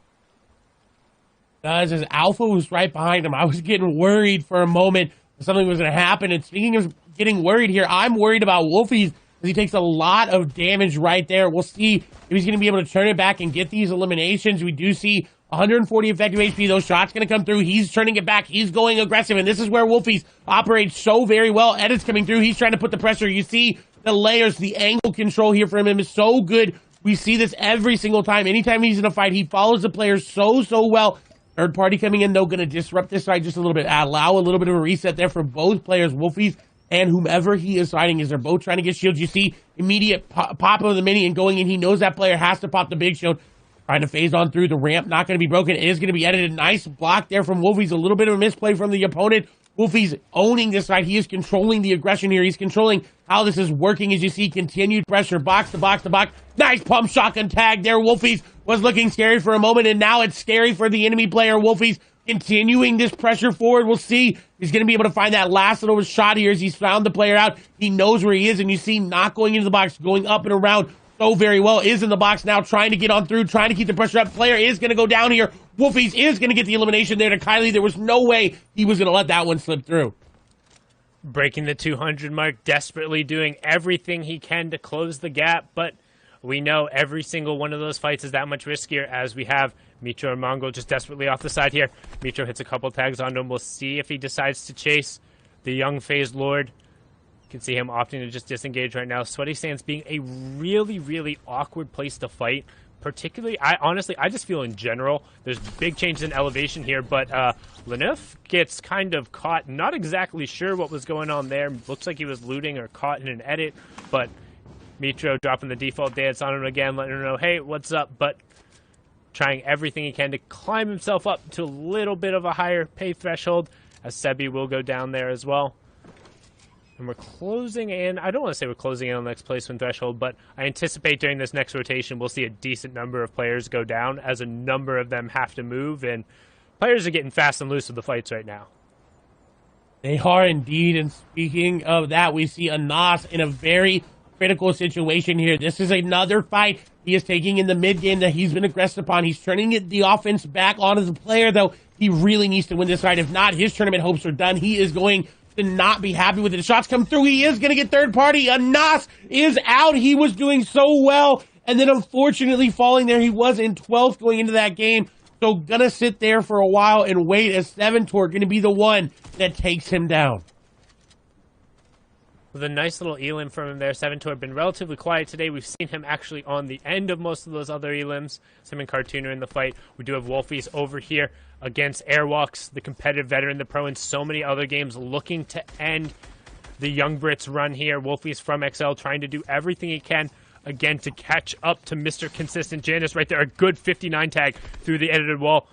As Alpha was right behind him, I was getting worried for a moment that something was going to happen. And speaking of getting worried here, I'm worried about Wolfies, because he takes a lot of damage right there. We'll see if he's going to be able to turn it back and get these eliminations. We do see 140 effective HP. Those shots going to come through. He's turning it back. He's going aggressive, and this is where Wolfies operates so very well. Edit's coming through. He's trying to put the pressure. You see the layers, the angle control here for him is so good. We see this every single time. Anytime he's in a fight, he follows the players so well. Third party coming in, though, going to disrupt this side just a little bit. Allow a little bit of a reset there for both players, Wolfies and whomever he is fighting, as they're both trying to get shields. You see immediate pop of the mini and going in. He knows that player has to pop the big shield. Trying to phase on through the ramp, not going to be broken. It is going to be edited. Nice block there from Wolfies. A little bit of a misplay from the opponent. Wolfies owning this side. He is controlling the aggression here. He's controlling how this is working as you see continued pressure. Box to box to box. Nice pump shotgun tag there. Wolfies was looking scary for a moment, and now it's scary for the enemy player. Wolfies continuing this pressure forward. We'll see. He's going to be able to find that last little shot here as he's found the player out. He knows where he is, and you see not going into the box, going up and around so very well. Is in the box now, trying to get on through, trying to keep the pressure up. Player is going to go down here. Wolfies is going to get the elimination there to Kylie. There was no way he was going to let that one slip through. Breaking the 200 mark, desperately doing everything he can to close the gap, but we know every single one of those fights is that much riskier, as we have Mitro and Mongo just desperately off the side here. Mitro hits a couple tags onto him. We'll see if he decides to chase the young phase lord. You can see him opting to just disengage right now. Sweaty Sands being a really, really awkward place to fight. Particularly, I just feel in general, there's big changes in elevation here, but Leneuf gets kind of caught, not exactly sure what was going on there. Looks like he was looting or caught in an edit, but Mitro dropping the default dance on him again, letting him know, hey, what's up, but trying everything he can to climb himself up to a little bit of a higher pay threshold, as Sebi will go down there as well. And we're closing in. I don't want to say we're closing in on the next placement threshold, but I anticipate during this next rotation we'll see a decent number of players go down, as a number of them have to move, and players are getting fast and loose with the fights right now. They are indeed, and speaking of that, we see Anas in a very critical situation here. This is another fight he is taking in the mid game that he's been aggressive upon. He's turning the offense back on as a player, though. He really needs to win this fight. If not, his tournament hopes are done. He is going to not be happy with it. The shots come through. He is going to get third party. Anas is out. He was doing so well, and then unfortunately falling there. He was in 12th going into that game, so gonna sit there for a while and wait, as Seventor going to be the one that takes him down. With a nice little elim from him there. Seventor been relatively quiet today. We've seen him actually on the end of most of those other elims. Sim and Cartooner in the fight. We do have Wolfies over here against Airwalks, the competitive veteran, the pro in so many other games, looking to end the Young Brits run here. Wolfies from XL trying to do everything he can, again, to catch up to Mr. Consistent. Janus right there, a good 59 tag through the edited wall.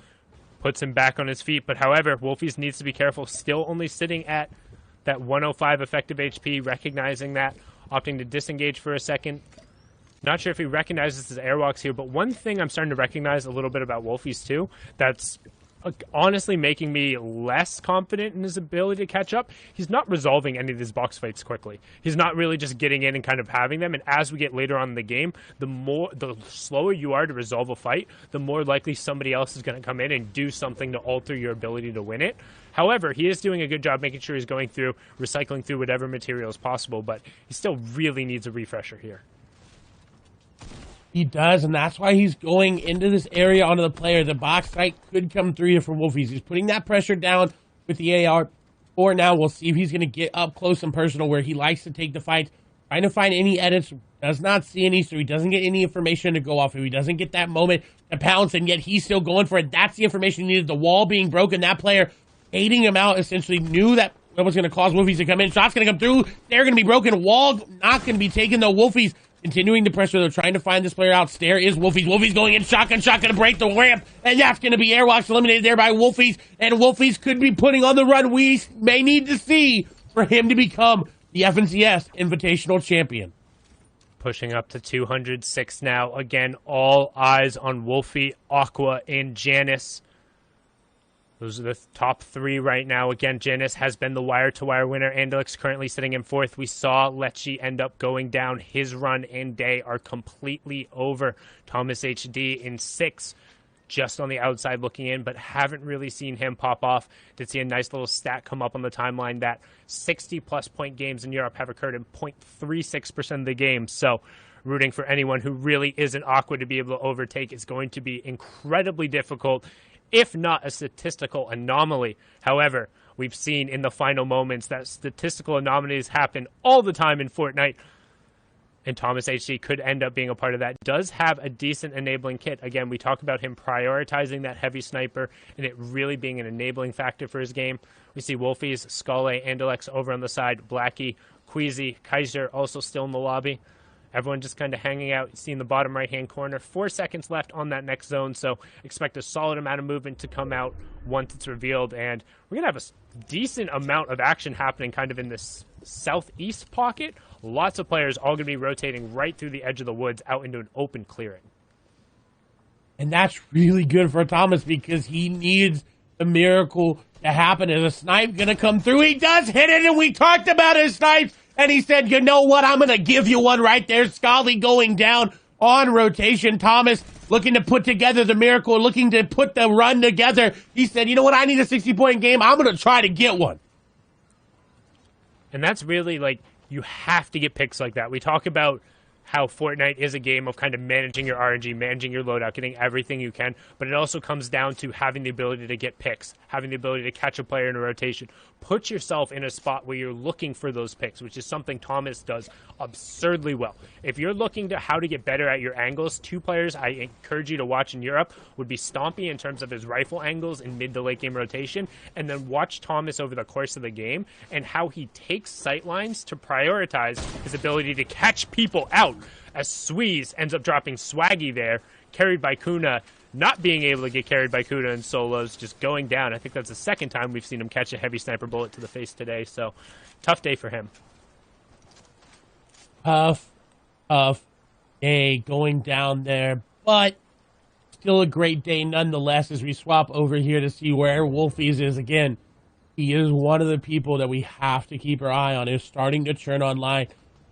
Puts him back on his feet. But however, Wolfies needs to be careful. Still only sitting at that 105 effective HP, recognizing that, opting to disengage for a second. Not sure if he recognizes his airwalks here, but one thing I'm starting to recognize a little bit about Wolfies too, that's honestly making me less confident in his ability to catch up. He's not resolving any of these box fights quickly. He's not really just getting in and kind of having them, and as we get later on in the game, the slower you are to resolve a fight, the more likely somebody else is going to come in and do something to alter your ability to win it. However, he is doing a good job making sure he's going through, recycling through whatever material is possible, but he still really needs a refresher here. He does, and that's why he's going into this area onto the player. The box fight could come through here for Wolfies. He's putting that pressure down with the AR. For now, we'll see if he's going to get up close and personal where he likes to take the fight. Trying to find any edits, does not see any, so he doesn't get any information to go off of. He doesn't get that moment to pounce, and yet he's still going for it. That's the information he needed. The wall being broken, that player aiding him out, essentially knew that was going to cause Wolfies to come in. Shots going to come through. They're going to be broken. Wall not going to be taken, though. Wolfies continuing the pressure. They're trying to find this player out. Stare is Wolfies. Wolfies going in. Shotgun to break the ramp. And that's going to be Airwalks eliminated there by Wolfies. And Wolfies could be putting on the run we may need to see for him to become the FNCS Invitational Champion. Pushing up to 206 now. Again, all eyes on Wolfie, Aqua, and Janus. Those are the top three right now. Again, Janus has been the wire-to-wire winner. Andelix currently sitting in fourth. We saw Lecce end up going down. His run and day are completely over. Thomas HD in sixth, just on the outside looking in, but haven't really seen him pop off. Did see a nice little stat come up on the timeline that 60-plus point games in Europe have occurred in 0.36% of the games. So rooting for anyone who really isn't Aqua to be able to overtake is going to be incredibly difficult, if not a statistical anomaly. However, we've seen in the final moments that statistical anomalies happen all the time in Fortnite, and Thomas HD could end up being a part of that. Does have a decent enabling kit. Again, we talk about him prioritizing that heavy sniper and it really being an enabling factor for his game. We see Wolfies, Skale, Andalex over on the side, Blackie, Queasy, Kaiser also still in the lobby. Everyone just kind of hanging out. See in the bottom right-hand corner, 4 seconds left on that next zone, so expect a solid amount of movement to come out once it's revealed. And we're going to have a decent amount of action happening kind of in this southeast pocket. Lots of players all going to be rotating right through the edge of the woods out into an open clearing. And that's really good for Thomas because he needs the miracle to happen. Is a snipe going to come through? He does hit it, and we talked about his snipes. And he said, you know what? I'm going to give you one right there. Scully going down on rotation. Thomas looking to put together the miracle, looking to put the run together. He said, you know what? I need a 60-point game. I'm going to try to get one. And that's really, like, you have to get picks like that. We talk about how Fortnite is a game of kind of managing your RNG, managing your loadout, getting everything you can, but it also comes down to having the ability to get picks, having the ability to catch a player in a rotation. Put yourself in a spot where you're looking for those picks, which is something Thomas does absurdly well. If you're looking to how to get better at your angles, 2 players I encourage you to watch in Europe would be Stompy in terms of his rifle angles in mid to late game rotation, and then watch Thomas over the course of the game and how he takes sight lines to prioritize his ability to catch people out. As Sweeze ends up dropping Swaggy there, carried by Kuna, not being able to get carried by Kuna in solos, just going down. I think that's the second time we've seen him catch a heavy sniper bullet to the face today, so tough day for him. Tough day going down there, but still a great day nonetheless as we swap over here to see where Wolfies is again. He is one of the people that we have to keep our eye on. Is starting to turn online.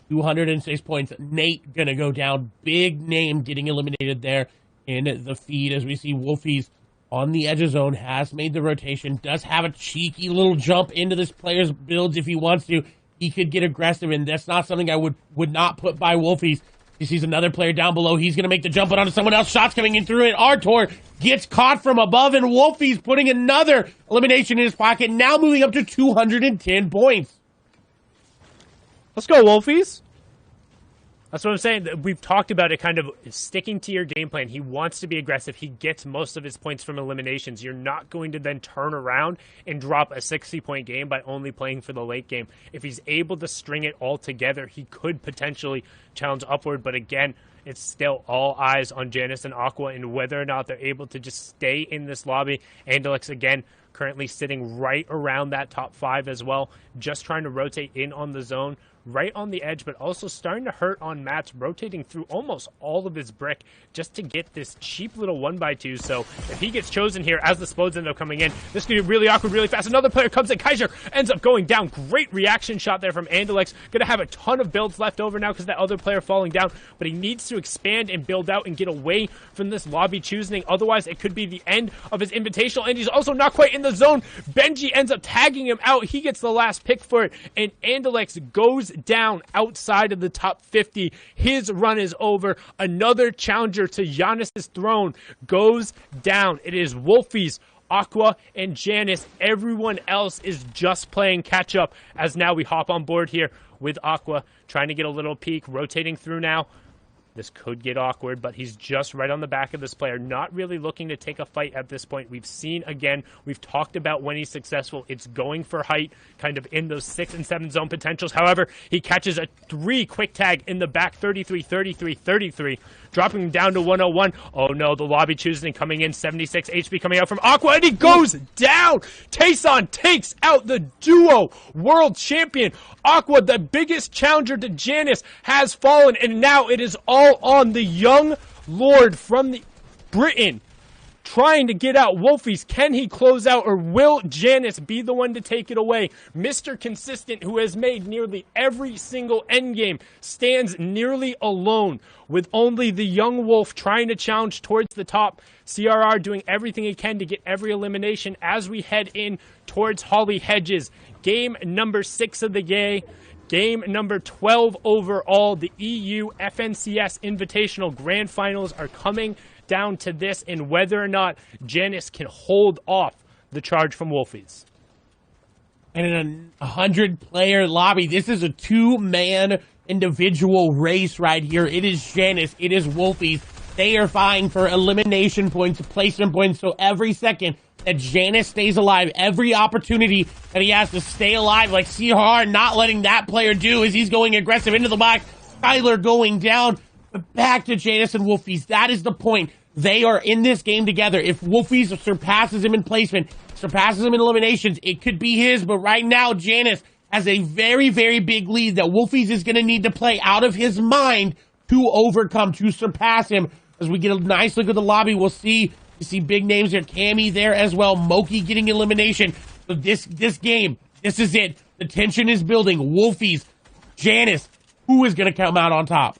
206 points. Nate gonna go down. Big name getting eliminated there in the feed as we see Wolfies on the edge of zone. Has made the rotation. Does have a cheeky little jump into this player's builds if he wants to. He could get aggressive, and that's not something I would not put by Wolfies. He sees another player down below. He's going to make the jump onto someone else. Shots coming in through it. Artor gets caught from above, and Wolfies putting another elimination in his pocket. Now moving up to 210 points. Let's go, Wolfies. That's what I'm saying. We've talked about it kind of sticking to your game plan. He wants to be aggressive. He gets most of his points from eliminations. You're not going to then turn around and drop a 60-point game by only playing for the late game. If he's able to string it all together, he could potentially challenge upward. But again, it's still all eyes on Janice and Aqua and whether or not they're able to just stay in this lobby. aLL, again, currently sitting right around that top 5 as well, just trying to rotate in on the zone, right on the edge, but also starting to hurt on mats, rotating through almost all of his brick just to get this cheap little 1x2. So if he gets chosen here as the explodes end up coming in, this could be really awkward really fast. Another player comes in. Kaiser ends up going down. Great reaction shot there from aLL. Going to have a ton of builds left over now because that other player falling down, but he needs to expand and build out and get away from this lobby choosing. Otherwise, it could be the end of his invitational, and he's also not quite in the zone. Benji ends up tagging him out. He gets the last pick for it, and aLL goes down outside of the top 50. His run is over. Another challenger to Giannis's throne goes down. It is Wolfies, Aqua, and Janice. Everyone else is just playing catch up as now we hop on board here with Aqua, trying to get a little peek, rotating through now. This could get awkward, but he's just right on the back of this player, not really looking to take a fight at this point. We've seen, again, we've talked about when he's successful, it's going for height, kind of in those 6 and 7 zone potentials. However, he catches a 3 quick tag in the back, 33, 33, 33, dropping him down to 101. Oh no, the lobby choosing, coming in, 76 HP coming out from Aqua, and he goes down! Tayson takes out the duo world champion. Aqua, the biggest challenger to Janice, has fallen, and now it is all on the young lord from the Britain trying to get out Wolfies. Can he close out, or will Janice be the one to take it away? Mr. Consistent, who has made nearly every single endgame, stands nearly alone with only the young wolf trying to challenge towards the top. CRR doing everything he can to get every elimination as we head in towards Holly Hedges. Game number 6 of the day. Game number 12 overall. The EU FNCS Invitational Grand Finals are coming down to this and whether or not Janice can hold off the charge from Wolfies. And in a 100-player lobby, this is a 2-man individual race right here. It is Janice. It is Wolfies. They are vying for elimination points, placement points, so every second that Janice stays alive, every opportunity that he has to stay alive, like CR not letting that player do as he's going aggressive into the box. Skylar going down. But back to Janus and Wolfies. That is the point. They are in this game together. If Wolfies surpasses him in placement, surpasses him in eliminations, it could be his. But right now, Janus has a very, very big lead that Wolfies is going to need to play out of his mind to overcome, to surpass him. As we get a nice look at the lobby, we'll see, you see big names there. Cammy there as well. Moki getting elimination. So this game, this is it. The tension is building. Wolfies, Janus, who is going to come out on top?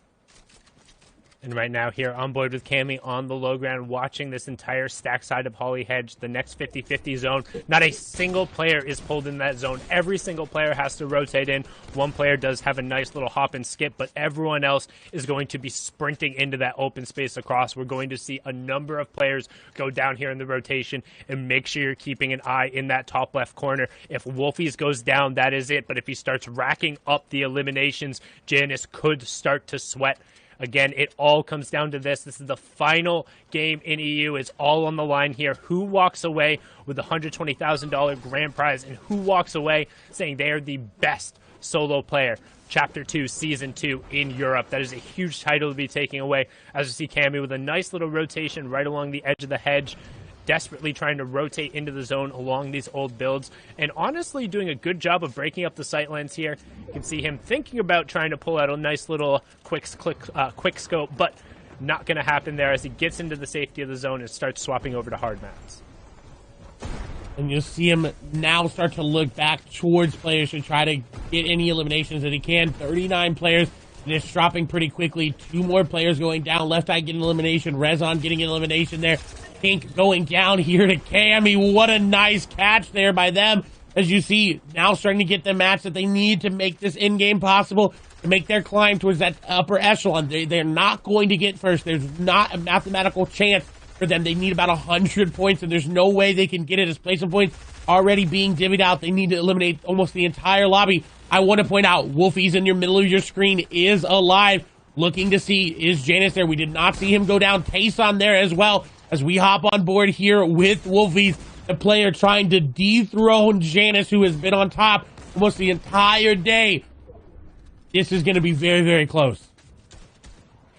And right now here on board with Cammy on the low ground, watching this entire stack side of Holly Hedge, the next 50-50 zone. Not a single player is pulled in that zone. Every single player has to rotate in. One player does have a nice little hop and skip, but everyone else is going to be sprinting into that open space across. We're going to see a number of players go down here in the rotation, and make sure you're keeping an eye in that top left corner. If Wolfies goes down, that is it. But if he starts racking up the eliminations, Janus could start to sweat. Again, it all comes down to this. This is the final game in EU. It's all on the line here. Who walks away with the $120,000 grand prize, and who walks away saying they are the best solo player? Chapter 2, Season 2 in Europe. That is a huge title to be taking away. As you see Cammy with a nice little rotation right along the edge of the hedge, desperately trying to rotate into the zone along these old builds, and honestly doing a good job of breaking up the sightlines here. You can see him thinking about trying to pull out a nice little quick scope, but not going to happen there as he gets into the safety of the zone and starts swapping over to hard maps. And you'll see him now start to look back towards players to try to get any eliminations that he can. 39 players, just dropping pretty quickly. 2 more players going down. Left Eye getting elimination. Rezon getting an elimination there. Pink going down here to Cammy. What a nice catch there by them. As you see, now starting to get the match that they need to make this in-game possible, to make their climb towards that upper echelon. They're not going to get first. There's not a mathematical chance for them. They need about 100 points, and there's no way they can get it as placement points already being divvied out. They need to eliminate almost the entire lobby. I want to point out, Wolfies in your middle of your screen is alive. Looking to see, is Janus there? We did not see him go down. Tayson there as well. As we hop on board here with Wolfies, the player trying to dethrone Janus, who has been on top almost the entire day. This is going to be very, very close.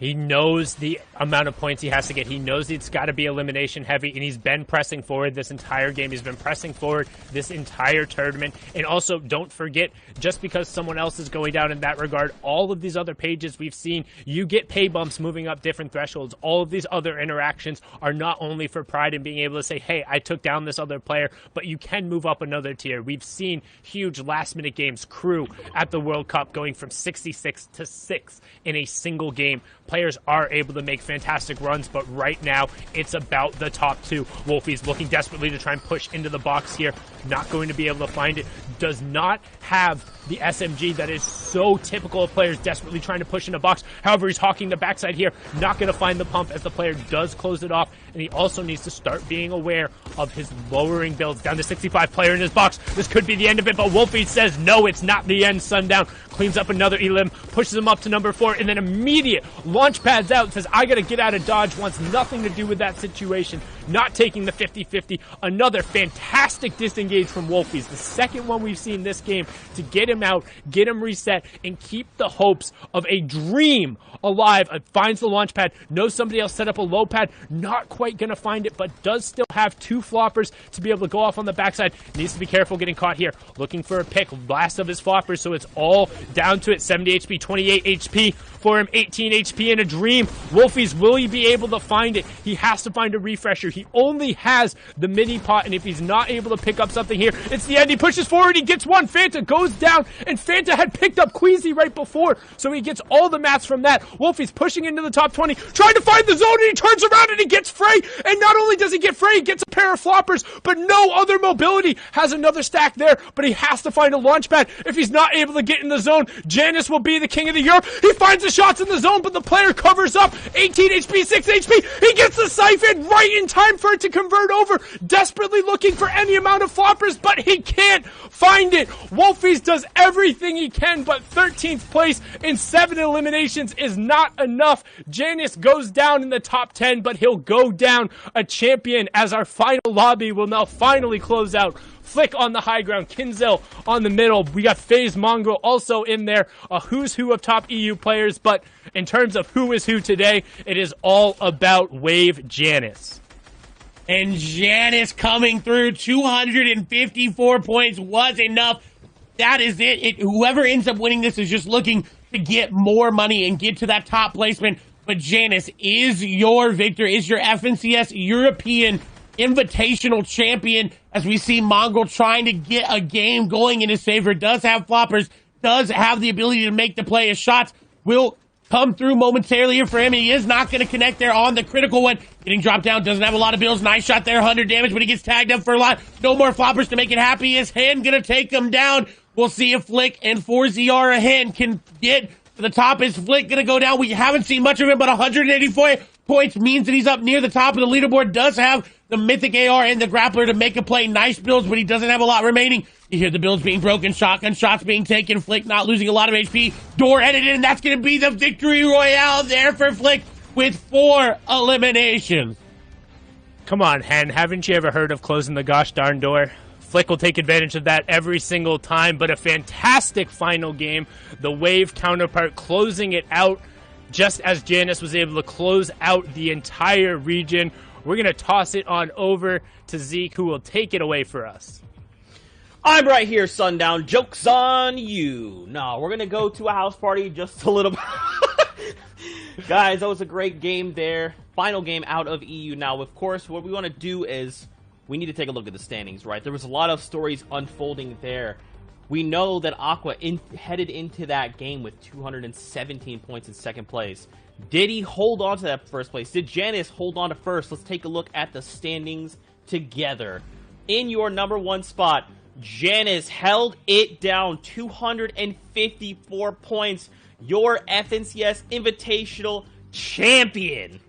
He knows the amount of points he has to get. He knows it's got to be elimination heavy, and he's been pressing forward this entire game. He's been pressing forward this entire tournament. And also, don't forget, just because someone else is going down in that regard, all of these other pages we've seen, you get pay bumps moving up different thresholds. All of these other interactions are not only for pride and being able to say, hey, I took down this other player, but you can move up another tier. We've seen huge last-minute games, crew at the World Cup going from 66 to 6 in a single game. Players are able to make fantastic runs, but right now it's about the top 2. Wolfies looking desperately to try and push into the box here. Not going to be able to find it. Does not have the SMG that is so typical of players desperately trying to push in a box. However, he's hawking the backside here. Not going to find the pump as the player does close it off. And he also needs to start being aware of his lowering builds. Down to 65 player in his box. This could be the end of it, but Wolfie says no, it's not the end. Sundown cleans up another elim, pushes him up to number 4, and then immediate launch pads out, says I gotta get out of dodge, wants nothing to do with that situation. Not taking the 50-50. Another fantastic disengage from Wolfies. The second one we've seen this game to get him out, get him reset, and keep the hopes of a dream alive. Finds the launch pad, knows somebody else set up a low pad, not quite gonna find it, but does still have 2 floppers to be able to go off on the backside. Needs to be careful getting caught here. Looking for a pick, last of his floppers, so it's all down to it. 70 HP, 28 HP for him, 18 HP in a dream. Wolfies, will he be able to find it? He has to find a refresher. He only has the mini pot, and if he's not able to pick up something here, it's the end. He pushes forward, he gets one. Fanta goes down, and Fanta had picked up Queasy right before, so he gets all the mats from that. Wolfie's pushing into the top 20, trying to find the zone, and he turns around and he gets Frey, and not only does he get Frey, he gets a pair of floppers, but no other mobility. Has another stack there, but he has to find a launch pad. If he's not able to get in the zone, Janus will be the king of the Europe. He finds the shots in the zone, but the player covers up. 18 HP, 6 HP. He gets the siphon right in time for it to convert over. Desperately looking for any amount of floppers, but he can't find it. Wolfies does everything he can, but 13th place in 7 eliminations is not enough. Janus goes down in the top 10, but he'll go down a champion as our final lobby will now finally close out Flick on the high ground, Kinzel on the middle. We got FaZe Mongrel also in there. A who's who of top EU players, but in terms of who is who today, it is all about Wave Janice. And Janice coming through, 254 points was enough. That is it. Whoever ends up winning this is just looking to get more money and get to that top placement. But Janice is your victor, is your FNCS European Invitational champion, as we see Mongrel trying to get a game going in his favor. Does have floppers, does have the ability to make the play. His shots will come through momentarily here for him, and he is not going to connect there on the critical one. Getting dropped down, doesn't have a lot of builds. Nice shot there, 100 damage, but he gets tagged up for a lot. No more floppers to make it happy. His hand going to take him down. We'll see if Flick and 4ZR ahead can get to the top. Is Flick going to go down? We haven't seen much of him, but 184 points means that he's up near the top of the leaderboard. Does have the Mythic AR and the Grappler to make a play. Nice builds, but he doesn't have a lot remaining. You hear the builds being broken, shotgun shots being taken. Flick not losing a lot of HP. Door edited, and that's going to be the victory royale there for Flick with 4 eliminations. Come on, Hen. Haven't you ever heard of closing the gosh darn door? Flick will take advantage of that every single time, but a fantastic final game. The Wave counterpart closing it out just as Janice was able to close out the entire region. We're going to toss it on over to Zeke, who will take it away for us. I'm right here, Sundown. Joke's on you. No, we're going to go to a house party just a little bit. Guys, that was a great game there. Final game out of EU. Now, of course, what we want to do is we need to take a look at the standings, right? There was a lot of stories unfolding there. We know that Aqua headed into that game with 217 points in second place. Did he hold on to that first place? Did Janice hold on to first? Let's take a look at the standings together. In your number 1 spot, Janice held it down, 254 points. Your FNCS Invitational champion.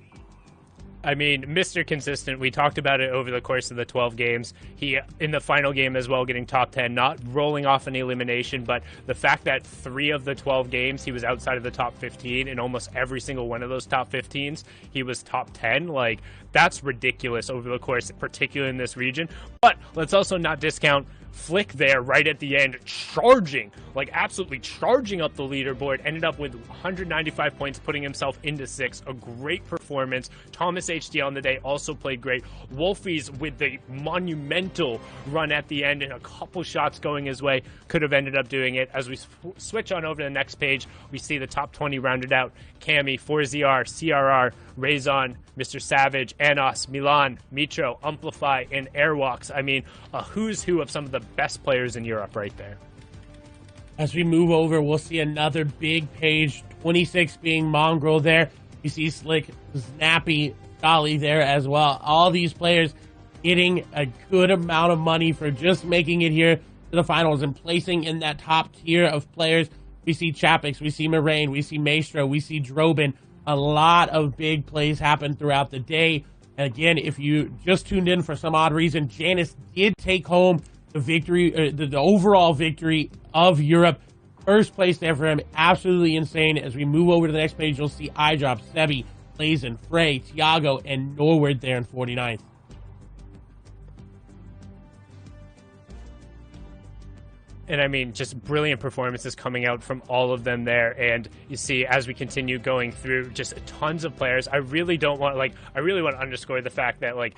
I mean, Mr. Consistent, we talked about it over the course of the 12 games. He, in the final game as well, getting top 10, not rolling off an elimination, but the fact that 3 of the 12 games he was outside of the top 15, in almost every single one of those top 15s, he was top 10. Like, that's ridiculous over the course, particularly in this region. But let's also not discount Flick there right at the end, charging, like absolutely charging up the leaderboard, ended up with 195 points, putting himself into 6th. A great performance. Thomas HDL on the day also played great. Wolfie's with the monumental run at the end and a couple shots going his way, could have ended up doing it. As we switch on over to the next page, we see the top 20 rounded out. Cammy, 4ZR, CRR, Raison, Mr. Savage, Anos, Milan, Mitro, Amplify, and Airwalks. I mean, a who's who of some of the best players in Europe right there. As we move over, we'll see another big page, 26 being Mongrel there. You see Slick, Snappy, Dolly there as well. All these players getting a good amount of money for just making it here to the finals and placing in that top tier of players. We see Chapix, we see Moraine, we see Maestro, we see Drobin. A lot of big plays happen throughout the day. And again, if you just tuned in for some odd reason, Janice did take home the victory, the overall victory of Europe. First place there for him. Absolutely insane. As we move over to the next page, you'll see iDrop, Sebi, Blazin, Frey, Tiago, and Norwood there in 49th. And I mean, just brilliant performances coming out from all of them there. And you see, as we continue going through just tons of players, I really want to underscore the fact that, like,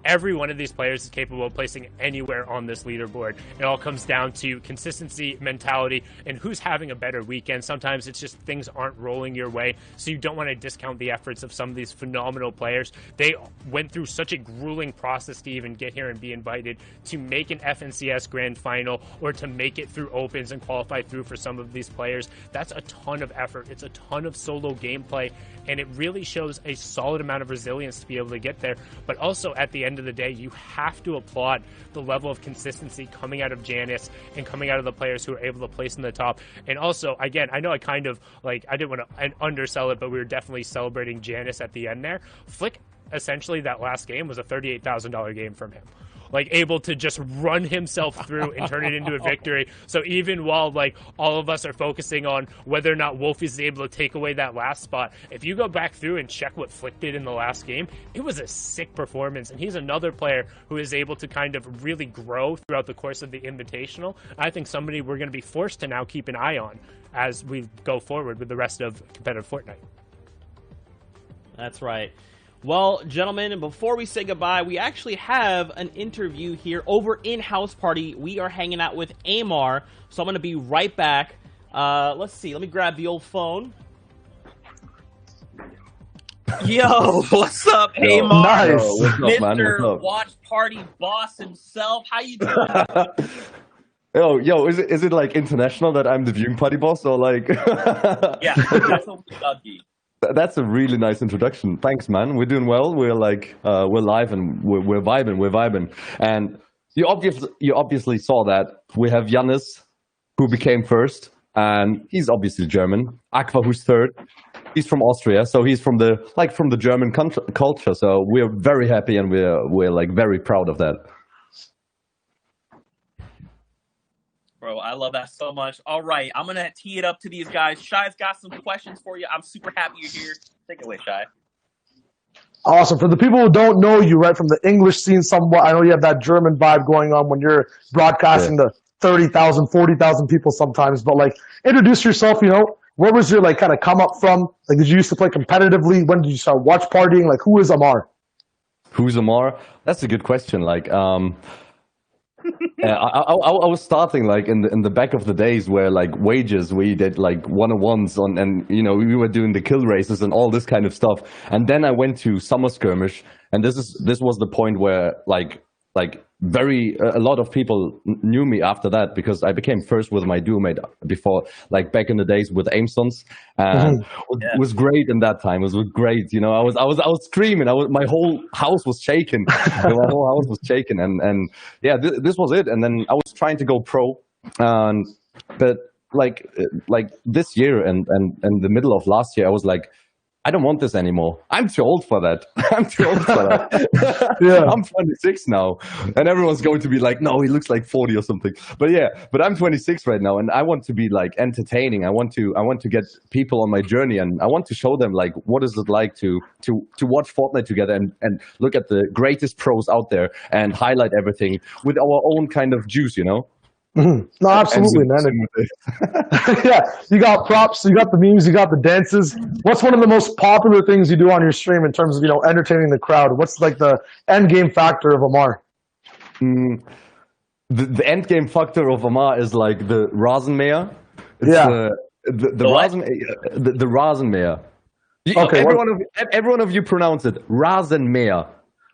every one of these players is capable of placing anywhere on this leaderboard. It all comes down to consistency, mentality, and who's having a better weekend. Sometimes it's just things aren't rolling your way, so you don't want to discount the efforts of some of these phenomenal players. They went through such a grueling process to even get here and be invited to make an FNCS Grand Final or to make it through Opens and qualify through for some of these players. That's a ton of effort. It's a ton of solo gameplay, and it really shows a solid amount of resilience to be able to get there. But also, at the end of the day, you have to applaud the level of consistency coming out of Janice and coming out of the players who are able to place in the top. And also, again, I know I kind of, like, I didn't want to undersell it, but we were definitely celebrating Janice at the end there. Flick, essentially, that last game was a $38,000 game from him. like able to just run himself through and turn it into a victory. So even while like all of us are focusing on whether or not Wolfie is able to take away that last spot, if you go back through and check what Flick did in the last game, it was a sick performance, and he's another player who is able to kind of really grow throughout the course of the Invitational. I think somebody we're going to be forced to now keep an eye on as we go forward with the rest of competitive Fortnite. That's right. Well, gentlemen, before we say goodbye, we actually have an interview here over in House Party. We are hanging out with Amar, so I'm going to be right back. Let's see. Let me grab the old phone. Yo, what's up, Amar? Nice. Mr. Watch Party boss himself. How you doing? Yo, is it like international that I'm the viewing party boss, or like? Yeah, that's what we're lucky. That's a really nice introduction. Thanks, man. We're doing well. We're like, we're live and we're vibing. And you obviously saw that we have Yannis, who became first, and he's obviously German. Aqua, who's third. He's from Austria, so he's from the German culture. So we're very happy and we're like very proud of that. Bro, I love that so much. All right, I'm going to tee it up to these guys. Shy's got some questions for you. I'm super happy you're here. Take it away, Shy. Awesome. For the people who don't know you, right, from the English scene somewhat, I know you have that German vibe going on when you're broadcasting to 30,000, 40,000 people sometimes, but like, introduce yourself, you know, where was your like kind of come up from? Like, did you used to play competitively? When did you start watch partying? Like, who is Amar? Who's Amar? That's a good question. Like, I was starting like in the back of the days where like wages we did like one-on-ones on, and you know we were doing the kill races and all this kind of stuff, and then I went to summer skirmish, and this was the point where like a lot of people knew me after that, because I became first with my duo mate before, like back in the days with Aimsons, and it was great in that time. It was great, you know. I was screaming. My whole house was shaking. My whole house was shaking, and yeah, this was it. And then I was trying to go pro, but like this year and the middle of last year, I was like, I don't want this anymore. I'm too old for that. I'm too old for that. Yeah. I'm 26 now. And everyone's going to be like, no, he looks like 40 or something. But yeah, but I'm 26 right now, and I want to be like entertaining. I want to get people on my journey, and I want to show them like what is it like to watch Fortnite together and look at the greatest pros out there and highlight everything with our own kind of juice, you know? No, absolutely, man. Yeah, you got props, you got the memes, you got the dances. What's one of the most popular things you do on your stream in terms of, you know, entertaining the crowd? What's like the end game factor of Amar? The end game factor of Amar is like the Rasenmäher. The Rasenmäher. Okay, every one of you pronounce it Rasenmäher.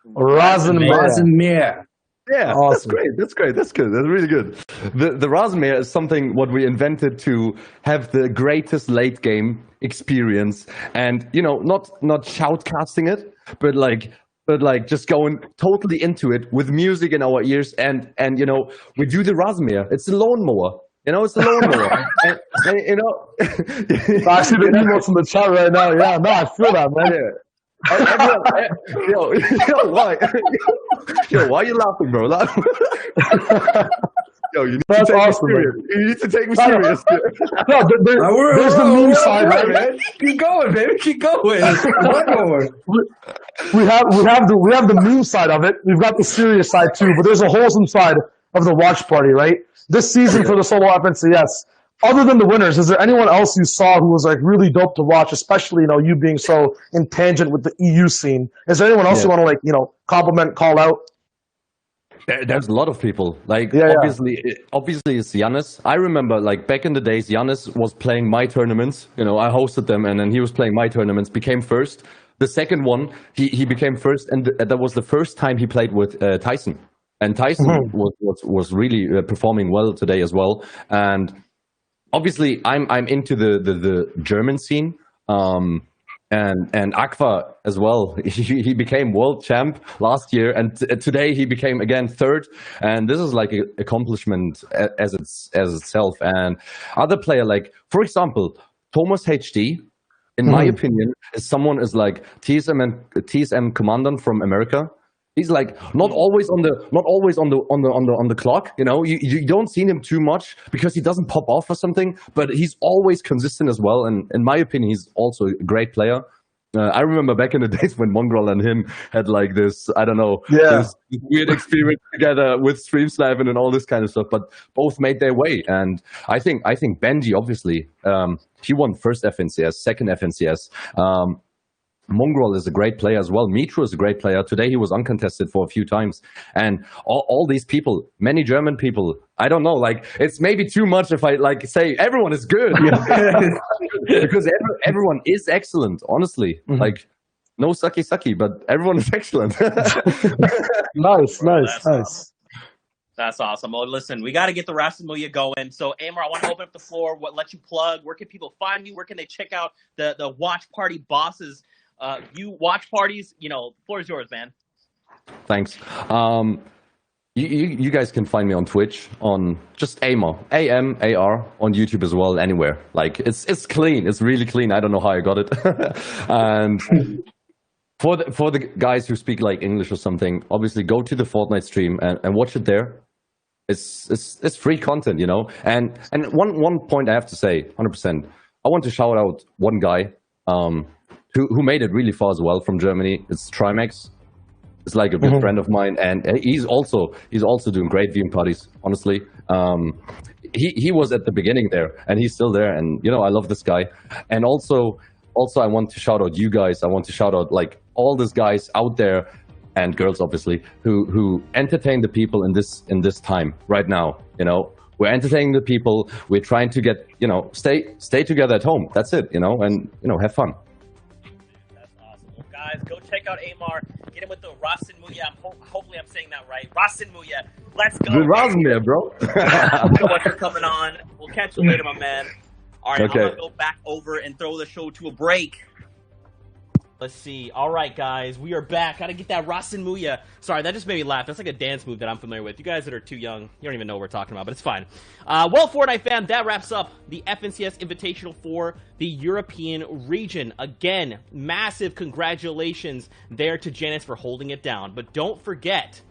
Rasenmäher. Yeah, awesome. That's great. That's good. That's really good. The Rasenmäher is something what we invented to have the greatest late game experience, and you know, not shoutcasting it, but like just going totally into it with music in our ears, and you know, we do the Rasenmäher. It's a lawnmower. You know, it's a lawnmower. and you know, I see the emails from the chat right now. Yeah, no, I feel that, man. Yeah. Why are you laughing, bro? Yo, you need That's to take awesome, me serious. You need to take me serious. No, there's the meme side, right? Man. Keep going, baby. Keep going. We have the meme side of it. We've got the serious side too, but there's a wholesome side of the watch party, right? This season for the solo FNCS, other than the winners, is there anyone else you saw who was like really dope to watch, especially, you know, you being so in tangent with the EU scene? Is there anyone else you want to like, you know, compliment, call out? There's a lot of people. Like obviously it's Yannis. I remember like back in the days, Yannis was playing my tournaments. You know, I hosted them, and then he was playing my tournaments. Became first. The second one, he became first, and that was the first time he played with Tyson. And Tyson was really performing well today as well. And obviously, I'm into the German scene, and Aqua as well. He became world champ last year, and today he became again third. And this is like an accomplishment as itself. And other player, like for example, Thomas HD, in my opinion, is like TSM commandant from America. He's like not always on the clock. You know, you don't see him too much because he doesn't pop off or something. But he's always consistent as well. And in my opinion, he's also a great player. I remember back in the days when Mongrel and him had like this, I don't know, this weird experience together with Stream Sniping and all this kind of stuff. But both made their way, and I think Benji obviously he won first FNCS, second FNCS. Mongrel is a great player as well. Mitro is a great player. Today he was uncontested for a few times. And all these people, many German people, I don't know, like, it's maybe too much if I, like, say everyone is good. Because everyone is excellent, honestly. Mm-hmm. Like, no sucky, but everyone is excellent. Nice. That's awesome. Well, listen, we got to get the Rastamuya going. So, Amar, I want to open up the floor. Let you plug. Where can people find you? Where can they check out the Watch Party Bosses? You watch parties, you know, floor is yours, man. Thanks. You guys can find me on Twitch on just Amar, AMAR, on YouTube as well, anywhere. Like it's clean. It's really clean. I don't know how I got it. And for the guys who speak like English or something, obviously go to the Fortnite stream and watch it there. It's free content, you know. And one point I have to say, 100%. I want to shout out one guy. Who made it really far as well from Germany. It's Trimax. It's like a good friend of mine, and he's also doing great viewing parties. Honestly, he was at the beginning there, and he's still there. And you know, I love this guy. And also I want to shout out you guys. I want to shout out like all these guys out there and girls, obviously, who entertain the people in this time right now. You know, we're entertaining the people. We're trying to get, you know, stay together at home. That's it. You know, and you know, have fun. Guys, go check out Amar. Get him with the Rasenmuya. Hopefully I'm saying that right. Rasenmuya. Let's go. Good Rasenmuya, bro. So much for coming on. We'll catch you later, my man. All right, okay. I'm going to go back over and throw the show to a break. Let's see. All right, guys. We are back. Got to get that Rasenmuya. Sorry, that just made me laugh. That's like a dance move that I'm familiar with. You guys that are too young, you don't even know what we're talking about, but it's fine. Well, Fortnite fam, that wraps up the FNCS Invitational for the European region. Again, massive congratulations there to Janice for holding it down. But don't forget,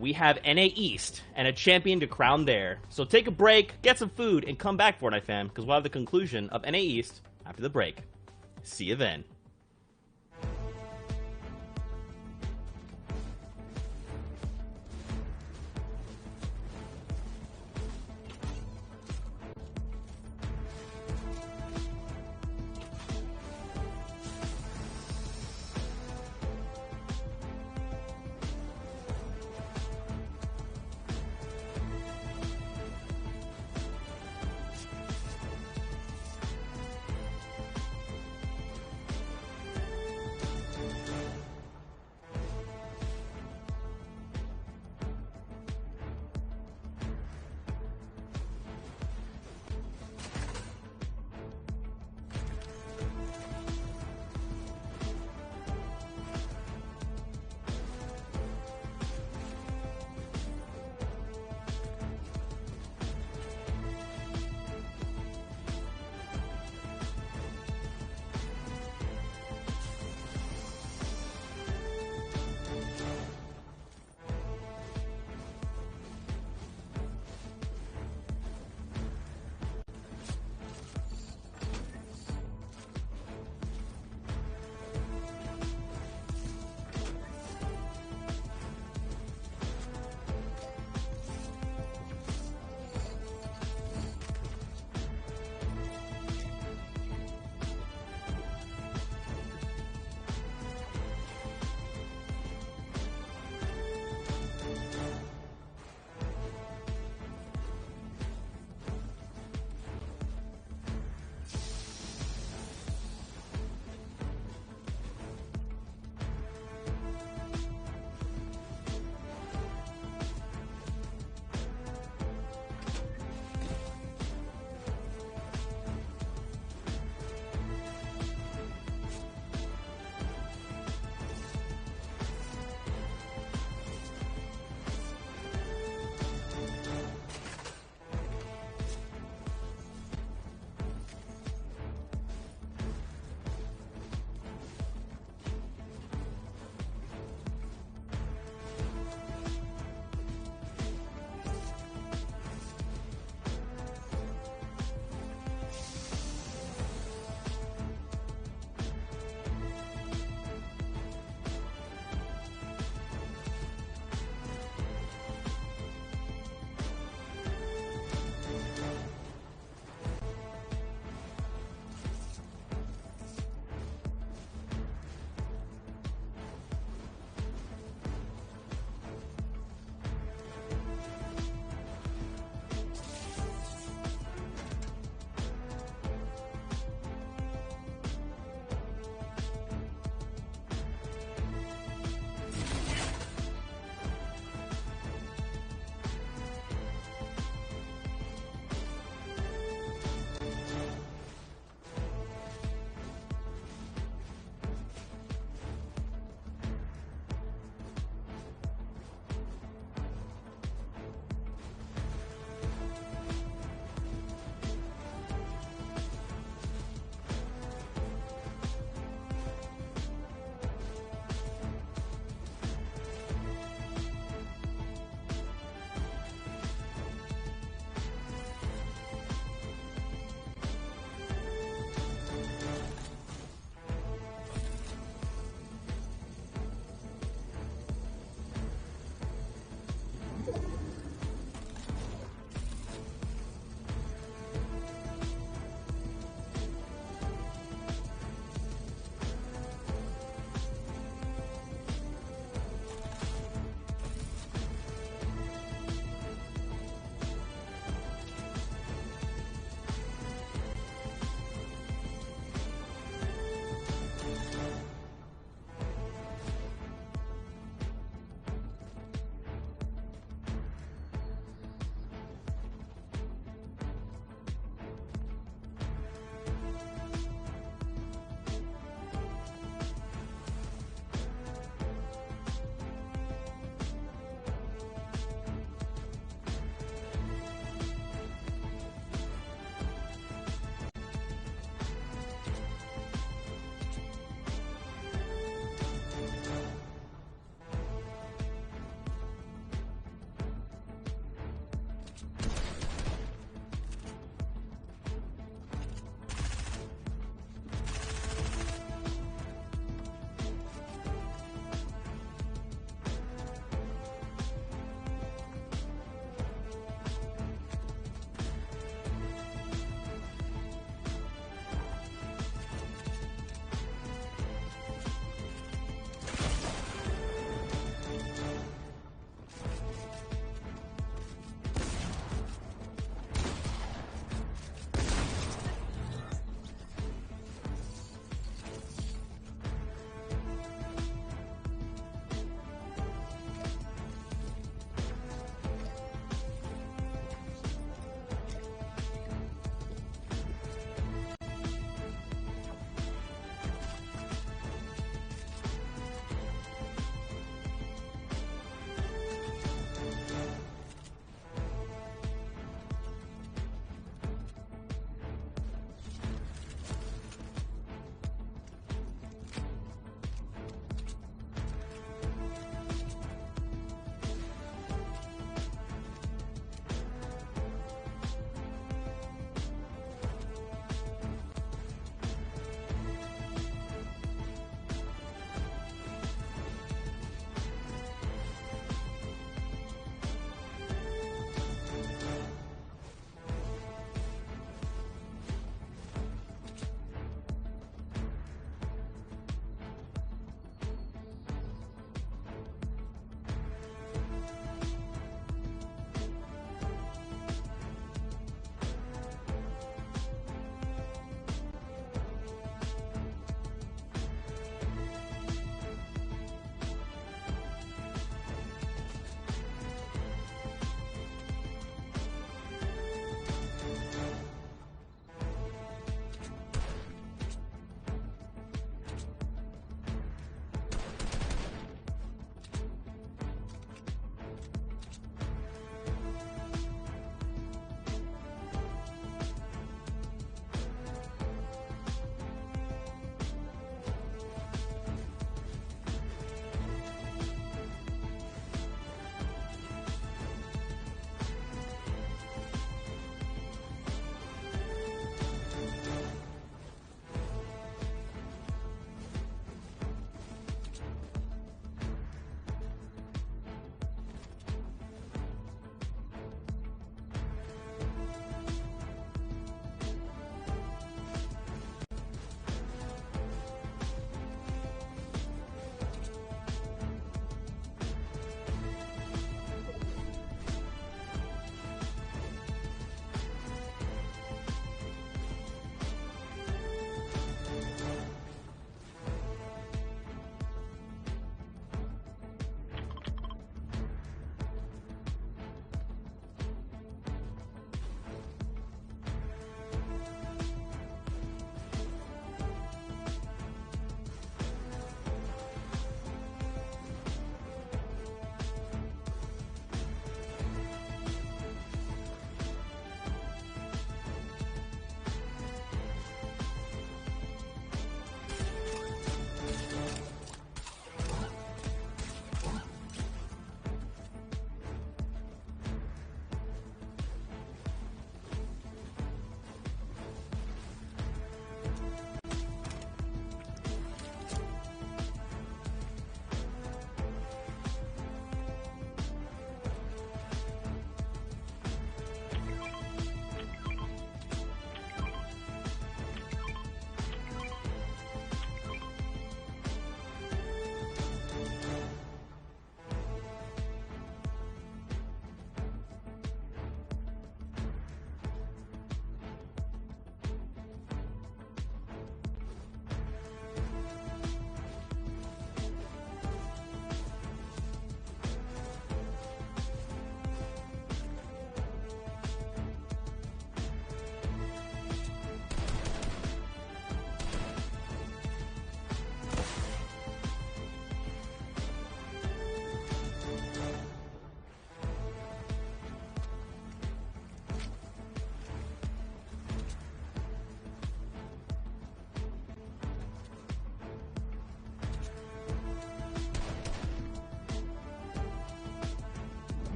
we have NA East and a champion to crown there. So take a break, get some food, and come back, Fortnite fam, because we'll have the conclusion of NA East after the break. See you then.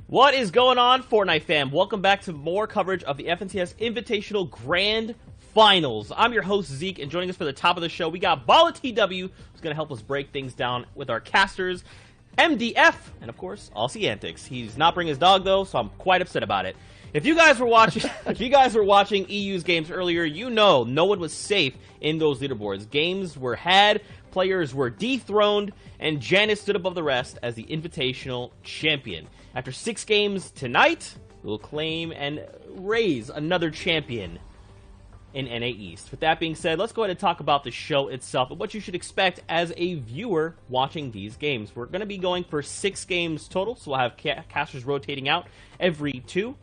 What is going on, Fortnite fam? Welcome back to more coverage of the FNCS Invitational Grand Finals. I'm your host, Zeke, and joining us for the top of the show, we got Bala TW, who's going to help us break things down with our casters, MDF, and of course, Aussie Antics. He's not bringing his dog, though, so I'm quite upset about it. If you guys were watching EU's games earlier, you know no one was safe in those leaderboards. Games were had, players were dethroned, and Janice stood above the rest as the Invitational Champion. After 6 games tonight, we'll claim and raise another champion in NA East. With that being said, let's go ahead and talk about the show itself and what you should expect as a viewer watching these games. We're going to be going for 6 games total, so we'll have casters rotating out every 2.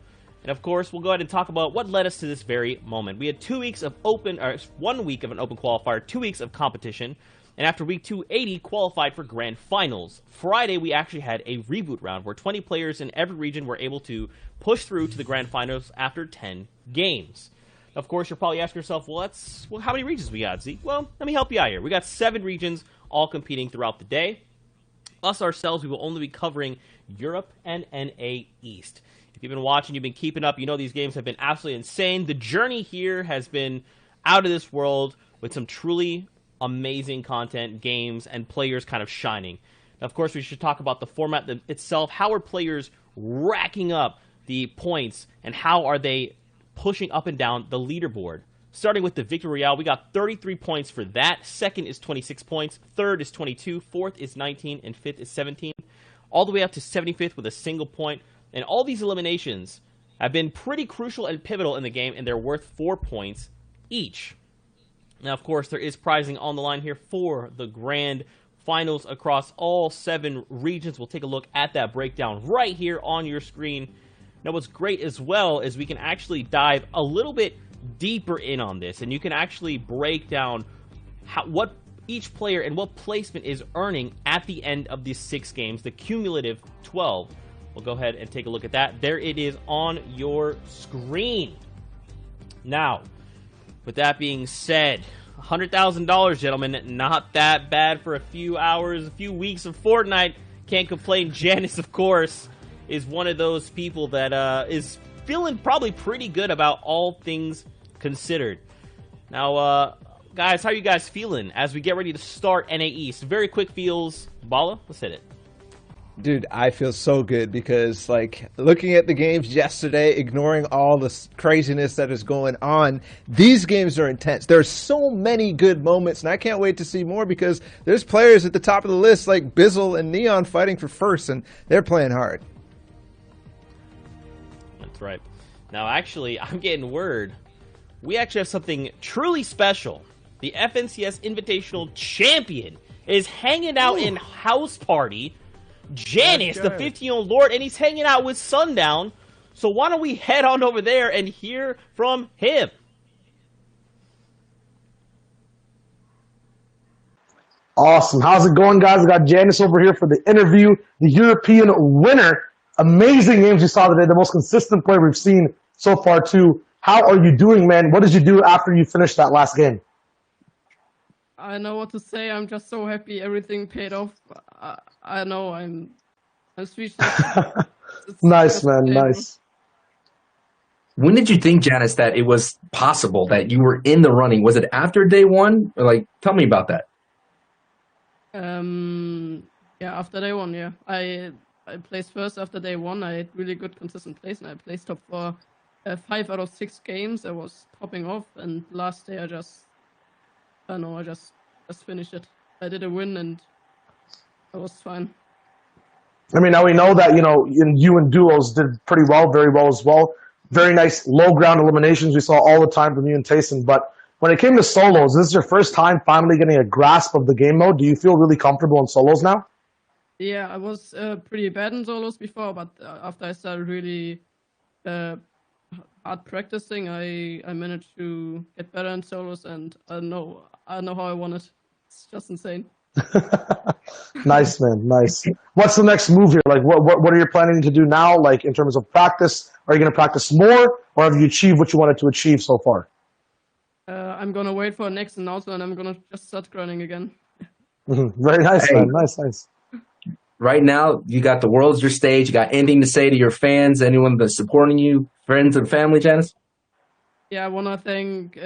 And of course, we'll go ahead and talk about what led us to this very moment. We had 2 weeks of 1 week of an open qualifier, 2 weeks of competition, and after week 280 qualified for grand finals. Friday, we actually had a reboot round where 20 players in every region were able to push through to the grand finals after 10 games. Of course, you're probably asking yourself, well, how many regions we got, Zeke? Well, let me help you out here. We got 7 regions all competing throughout the day. Us ourselves, we will only be covering Europe and NA East. If you've been watching, you've been keeping up, you know these games have been absolutely insane. The journey here has been out of this world with some truly amazing content, games, and players kind of shining. Now, of course, we should talk about the format itself. How are players racking up the points, and how are they pushing up and down the leaderboard? Starting with the Victory Royale, we got 33 points for that. Second is 26 points. Third is 22. Fourth is 19. And fifth is 17. All the way up to 75th with a single point. And all these eliminations have been pretty crucial and pivotal in the game, and they're worth 4 points each. Now, of course, there is prizing on the line here for the grand finals across all 7 regions. We'll take a look at that breakdown right here on your screen. Now, what's great as well is we can actually dive a little bit deeper in on this, and you can actually break down what each player and what placement is earning at the end of these 6 games, the cumulative 12. We'll go ahead and take a look at that. There it is on your screen. Now, with that being said, $100,000, gentlemen, not that bad for a few hours, a few weeks of Fortnite. Can't complain. Janice, of course, is one of those people that is feeling probably pretty good about all things considered. Now, guys, how are you guys feeling as we get ready to start NA East? Very quick feels. Bala, let's hit it. Dude, I feel so good because, like, looking at the games yesterday, ignoring all the craziness that is going on, these games are intense. There's so many good moments, and I can't wait to see more because there's players at the top of the list like Bizzle and Neon fighting for first, and they're playing hard. That's right. Now, actually, I'm getting word. We actually have something truly special. The FNCS Invitational Champion is hanging out in House Party. Janice, the 15-year-old lord, and he's hanging out with Sundown. So why don't we head on over there and hear from him? Awesome. How's it going, guys? I got Janice over here for the interview. The European winner. Amazing games you saw today. The most consistent player we've seen so far, too. How are you doing, man? What did you do after you finished that last game? I know what to say. I'm just so happy everything paid off. I know I'm speechless. Nice, man. Nice. When did you think, Janice, that it was possible that you were in the running? Was it after day 1? Like, tell me about that. Yeah, after day 1, yeah. I placed first after day 1. I had really good consistent place, and I placed top for 5 out of 6 games. I was popping off, and last day I just finished it. I did a win, and I was fine. I mean, now we know that, you and duos did pretty well, very well as well. Very nice low ground eliminations we saw all the time from you and Tayson. But when it came to solos, this is your first time finally getting a grasp of the game mode. Do you feel really comfortable in solos now? Yeah, I was pretty bad in solos before, but after I started really hard practicing, I managed to get better in solos, and I know how I want it. It's just insane. Nice, man. Nice. What's the next move here? Like, what are you planning to do now? Like, in terms of practice, are you going to practice more, or have you achieved what you wanted to achieve so far? I'm gonna wait for next announcement, and I'm gonna just start grinding again. Very nice, man. Nice. right now, you got the world's your stage. You got anything to say to your fans, anyone that's supporting you, friends and family, Janice? Yeah, I want to thank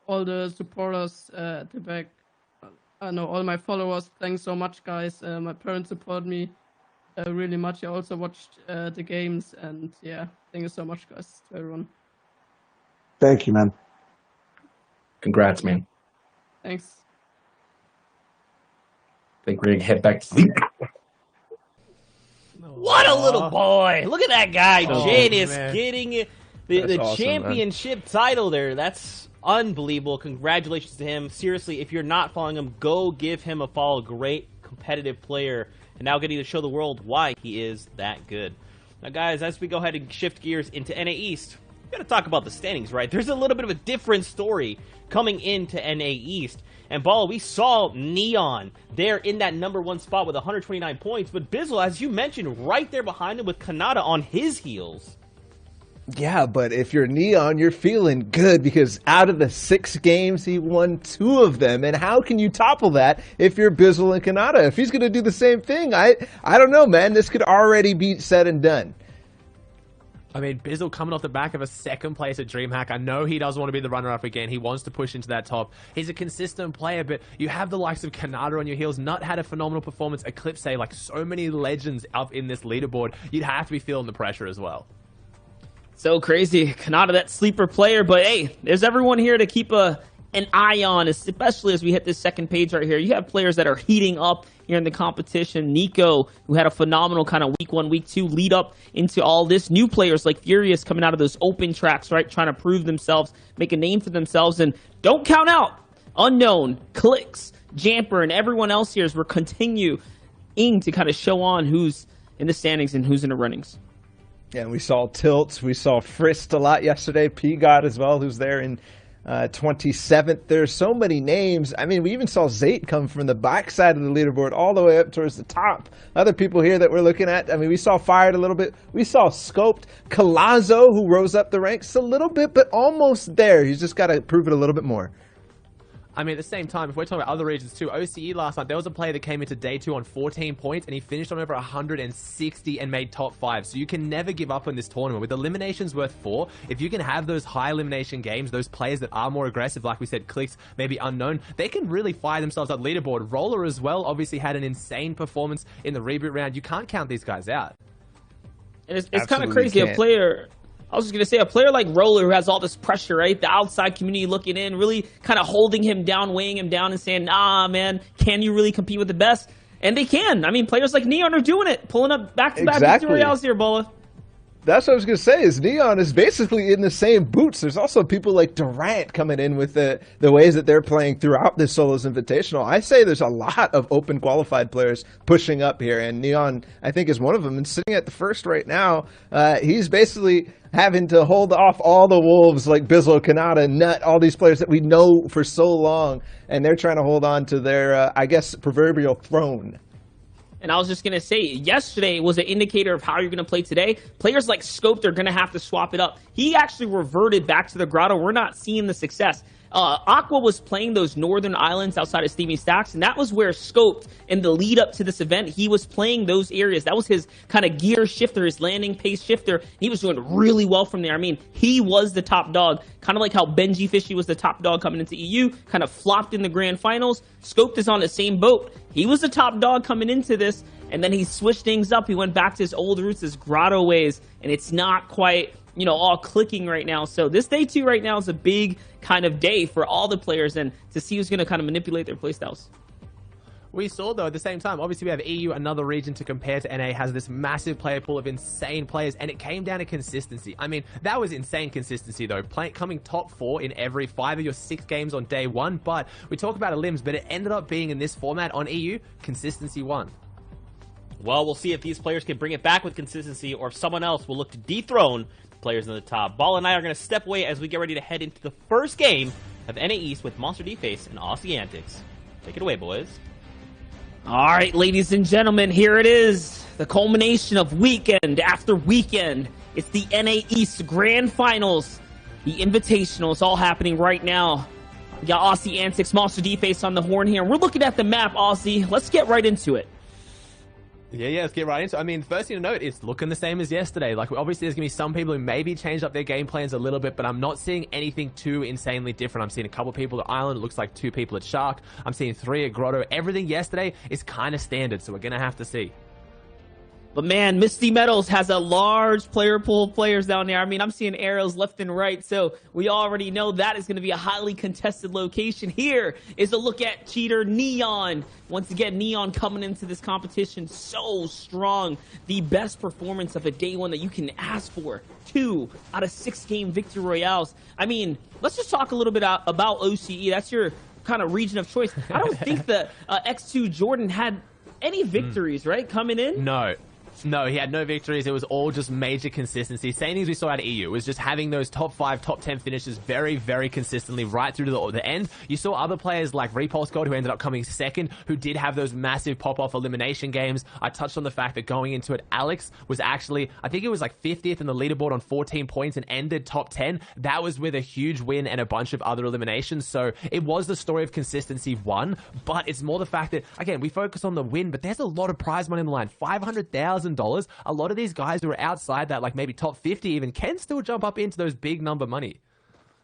all the supporters at the back. I know all my followers. Thanks so much, guys. My parents support me really much. I also watched the games, and yeah, thank you so much, guys, to everyone. Thank you, man. Congrats, man. Thanks. I think we're going to head back to sleep. What a little boy! Look at that guy, Janice, man. getting the awesome, championship title there. That's unbelievable. Congratulations to him. Seriously, if you're not following him, go give him a follow. Great competitive player, and now getting to show the world why he is that good. Now, guys, as we go ahead and shift gears into NA East, we got to talk about the standings, right? There's a little bit of a different story coming into NA East. And, Ball, we saw Neon there in that #1 spot with 129 points. But Bizzle, as you mentioned, right there behind him with Kanata on his heels. Yeah, but if you're Neon, you're feeling good because out of the 6 games, he won 2 of them. And how can you topple that if you're Bizzle and Kanata? If he's going to do the same thing, I don't know, man. This could already be said and done. I mean, Bizzle coming off the back of a 2nd place at DreamHack. I know he doesn't want to be the runner-up again. He wants to push into that top. He's a consistent player, but you have the likes of Kanata on your heels. Nut had a phenomenal performance. Eclipse, like so many legends up in this leaderboard. You'd have to be feeling the pressure as well. So crazy. Kanata, that sleeper player, but hey, there's everyone here to keep an eye on, especially as we hit this 2nd page right here. You have players that are heating up here in the competition. Nico, who had a phenomenal kind of week 1, week 2 lead up into all this. New players like Furious coming out of those open tracks, right? Trying to prove themselves, make a name for themselves. And don't count out Unknown, Clicks, Jamper, and everyone else here as we're continuing to kind of show on who's in the standings and who's in the runnings. Yeah, and we saw Tilts, we saw Frist a lot yesterday, P-God as well, who's there in 27th. There's so many names. I mean, we even saw Zate come from the backside of the leaderboard all the way up towards the top. Other people here that we're looking at, I mean, we saw Fired a little bit. We saw Scoped. Calazo, who rose up the ranks a little bit, but almost there. He's just got to prove it a little bit more. I mean, at the same time, if we're talking about other regions too, OCE last night, there was a player that came into day 2 on 14 points, and he finished on over 160 and made top 5. So you can never give up on this tournament. With eliminations worth 4, if you can have those high elimination games, those players that are more aggressive, like we said, Clicks, maybe Unknown, they can really fire themselves up leaderboard. Roller as well, obviously had an insane performance in the reboot round. You can't count these guys out. And it's kind of crazy. I was just going to say, a player like Roller who has all this pressure, right? The outside community looking in, really kind of holding him down, weighing him down and saying, nah, man, can you really compete with the best? And they can. I mean, players like Neon are doing it, pulling up back-to-back victory royales here, Bola. That's what I was going to say, is Neon is basically in the same boots. There's also people like Durant coming in with the ways that they're playing throughout this Solos Invitational. I say there's a lot of open qualified players pushing up here, and Neon, I think, is one of them. And sitting at the first right now, he's basically having to hold off all the wolves like Bizzle, Kanata, Nut, all these players that we know for so long, and they're trying to hold on to their, I guess, proverbial throne. And I was just going to say, yesterday was an indicator of how you're going to play today. Players like Scoped are going to have to swap it up. He actually reverted back to the grotto. We're not seeing the success. Aqua was playing those northern islands outside of Steamy Stacks, and that was where Scoped, in the lead up to this event, he was playing those areas. That was his kind of gear shifter, his landing pace shifter. He was doing really well from there. I mean, he was the top dog, kind of like how Benji Fishy was the top dog coming into EU, kind of flopped in the grand finals. Scoped is on the same boat. He was the top dog coming into this, and then he switched things up. He went back to his old roots, his grotto ways, and it's not quite, all clicking right now. So this day 2 right now is a big kind of day for all the players, and to see who's going to kind of manipulate their playstyles. We saw, though, at the same time, obviously we have EU, another region to compare to NA, has this massive player pool of insane players, and it came down to consistency. I mean, that was insane consistency, though, coming top 4 in every 5 of your 6 games on day 1, but we talk about elims, but it ended up being in this format on EU, consistency won. Well, we'll see if these players can bring it back with consistency, or if someone else will look to dethrone players in the top. Ball and I are going to step away as we get ready to head into the first game of NA East with Monster D-Face and Aussie Antics. Take it away, boys. All right, ladies and gentlemen, here it is. The culmination of weekend after weekend. It's the NA East Grand Finals. The Invitational is all happening right now. We got Aussie Antics, Monster D-Face on the horn here. And we're looking at the map, Aussie. Let's get right into it. Yeah, let's get right into it. I mean, first thing to note, it's looking the same as yesterday. Like, obviously, there's going to be some people who maybe changed up their game plans a little bit, but I'm not seeing anything too insanely different. I'm seeing a couple people at Island. It looks like 2 people at Shark. I'm seeing 3 at Grotto. Everything yesterday is kind of standard, so we're going to have to see. But man, Misty Metals has a large player pool of players down there. I mean, I'm seeing arrows left and right, so we already know that is going to be a highly contested location. Here is a look at cheater Neon. Once again, Neon coming into this competition so strong. The best performance of a day one that you can ask for. 2 out of 6 game victory royales. I mean, let's just talk a little bit about OCE. That's your kind of region of choice. I don't think the X2 Jordan had any victories, right, coming in? No, he had no victories. It was all just major consistency. Same things we saw out of EU. It was just having those top 5, top 10 finishes very, very consistently right through to the end. You saw other players like Repulse God, who ended up coming second, who did have those massive pop-off elimination games. I touched on the fact that going into it, Alex was actually, I think it was like 50th in the leaderboard on 14 points and ended top 10. That was with a huge win and a bunch of other eliminations. So it was the story of consistency won, but it's more the fact that, again, we focus on the win, but there's a lot of prize money on the line. $500,000. A lot of these guys who are outside that, like maybe top 50 even, can still jump up into those big number money.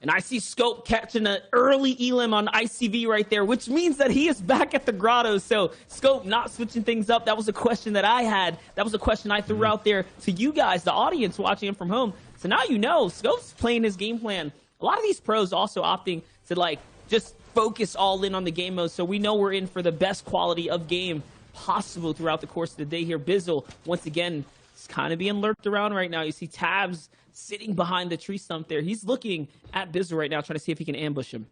And I see Scope catching an early elim on ICV right there, which means that he is back at the grotto. So Scope not switching things up. That was a question that I had. That was a question I threw out there to you guys, the audience watching him from home. So now you know Scope's playing his game plan. A lot of these pros also opting to like just focus all in on the game mode. So we know we're in for the best quality of game possible throughout the course of the day here. Bizzle, once again, is kind of being lurked around right now. You see Tabs sitting behind the tree stump there. He's looking at Bizzle right now, trying to see if he can ambush him.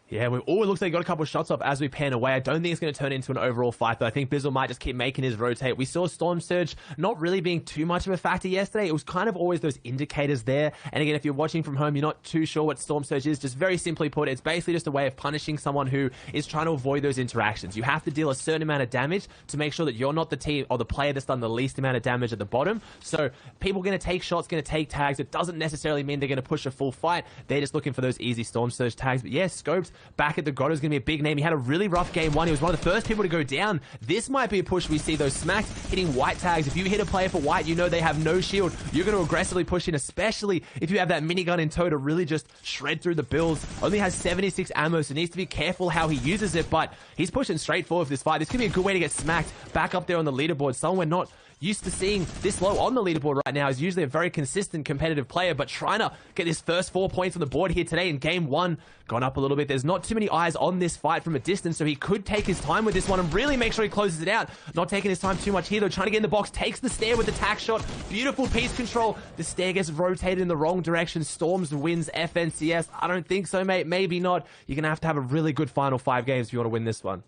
Yeah, it looks like he got a couple of shots off as we pan away. I don't think it's going to turn into an overall fight, though. I think Bizzle might just keep making his rotate. We saw Storm Surge not really being too much of a factor yesterday. It was kind of always those indicators there. And again, if you're watching from home, you're not too sure what Storm Surge is. Just very simply put, it's basically just a way of punishing someone who is trying to avoid those interactions. You have to deal a certain amount of damage to make sure that you're not the team or the player that's done the least amount of damage at the bottom. So people are going to take shots, going to take tags. It doesn't necessarily mean they're going to push a full fight. They're just looking for those easy Storm Surge tags. But yeah, Scopes back at the Grotto is going to be a big name. He had a really rough game 1. He was one of the first people to go down. This might be a push. We see those smacks hitting white tags. If you hit a player for white, you know they have no shield. You're going to aggressively push in, especially if you have that minigun in tow to really just shred through the builds. Only has 76 ammo, so needs to be careful how he uses it, but he's pushing straight forward for this fight. This could be a good way to get smacked back up there on the leaderboard. Someone we're not used to seeing this low on the leaderboard right now. Is usually a very consistent competitive player, but trying to get his first 4 points on the board here today in game 1. Gone up a little bit. There's not too many eyes on this fight from a distance, so he could take his time with this one and really make sure he closes it out. Not taking his time too much here, though. Trying to get in the box. Takes the stair with the tack shot. Beautiful piece control. The stair gets rotated in the wrong direction. Storms wins FNCS. I don't think so, mate. Maybe not. You're going to have a really good final 5 games if you want to win this one.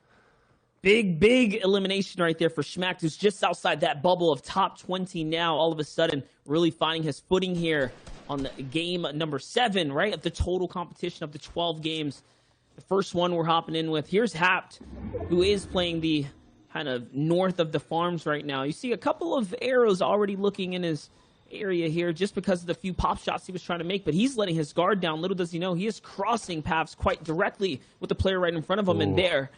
Big elimination right there for Schmack, who's just outside that bubble of top 20 now. All of a sudden, really finding his footing here on the game number 7, right, of the total competition of the 12 games. The first one we're hopping in with. Here's Hapt, who is playing the kind of north of the farms right now. You see a couple of arrows already looking in his area here just because of the few pop shots he was trying to make, but he's letting his guard down. Little does he know, he is crossing paths quite directly with the player right in front of him. Ooh. And there,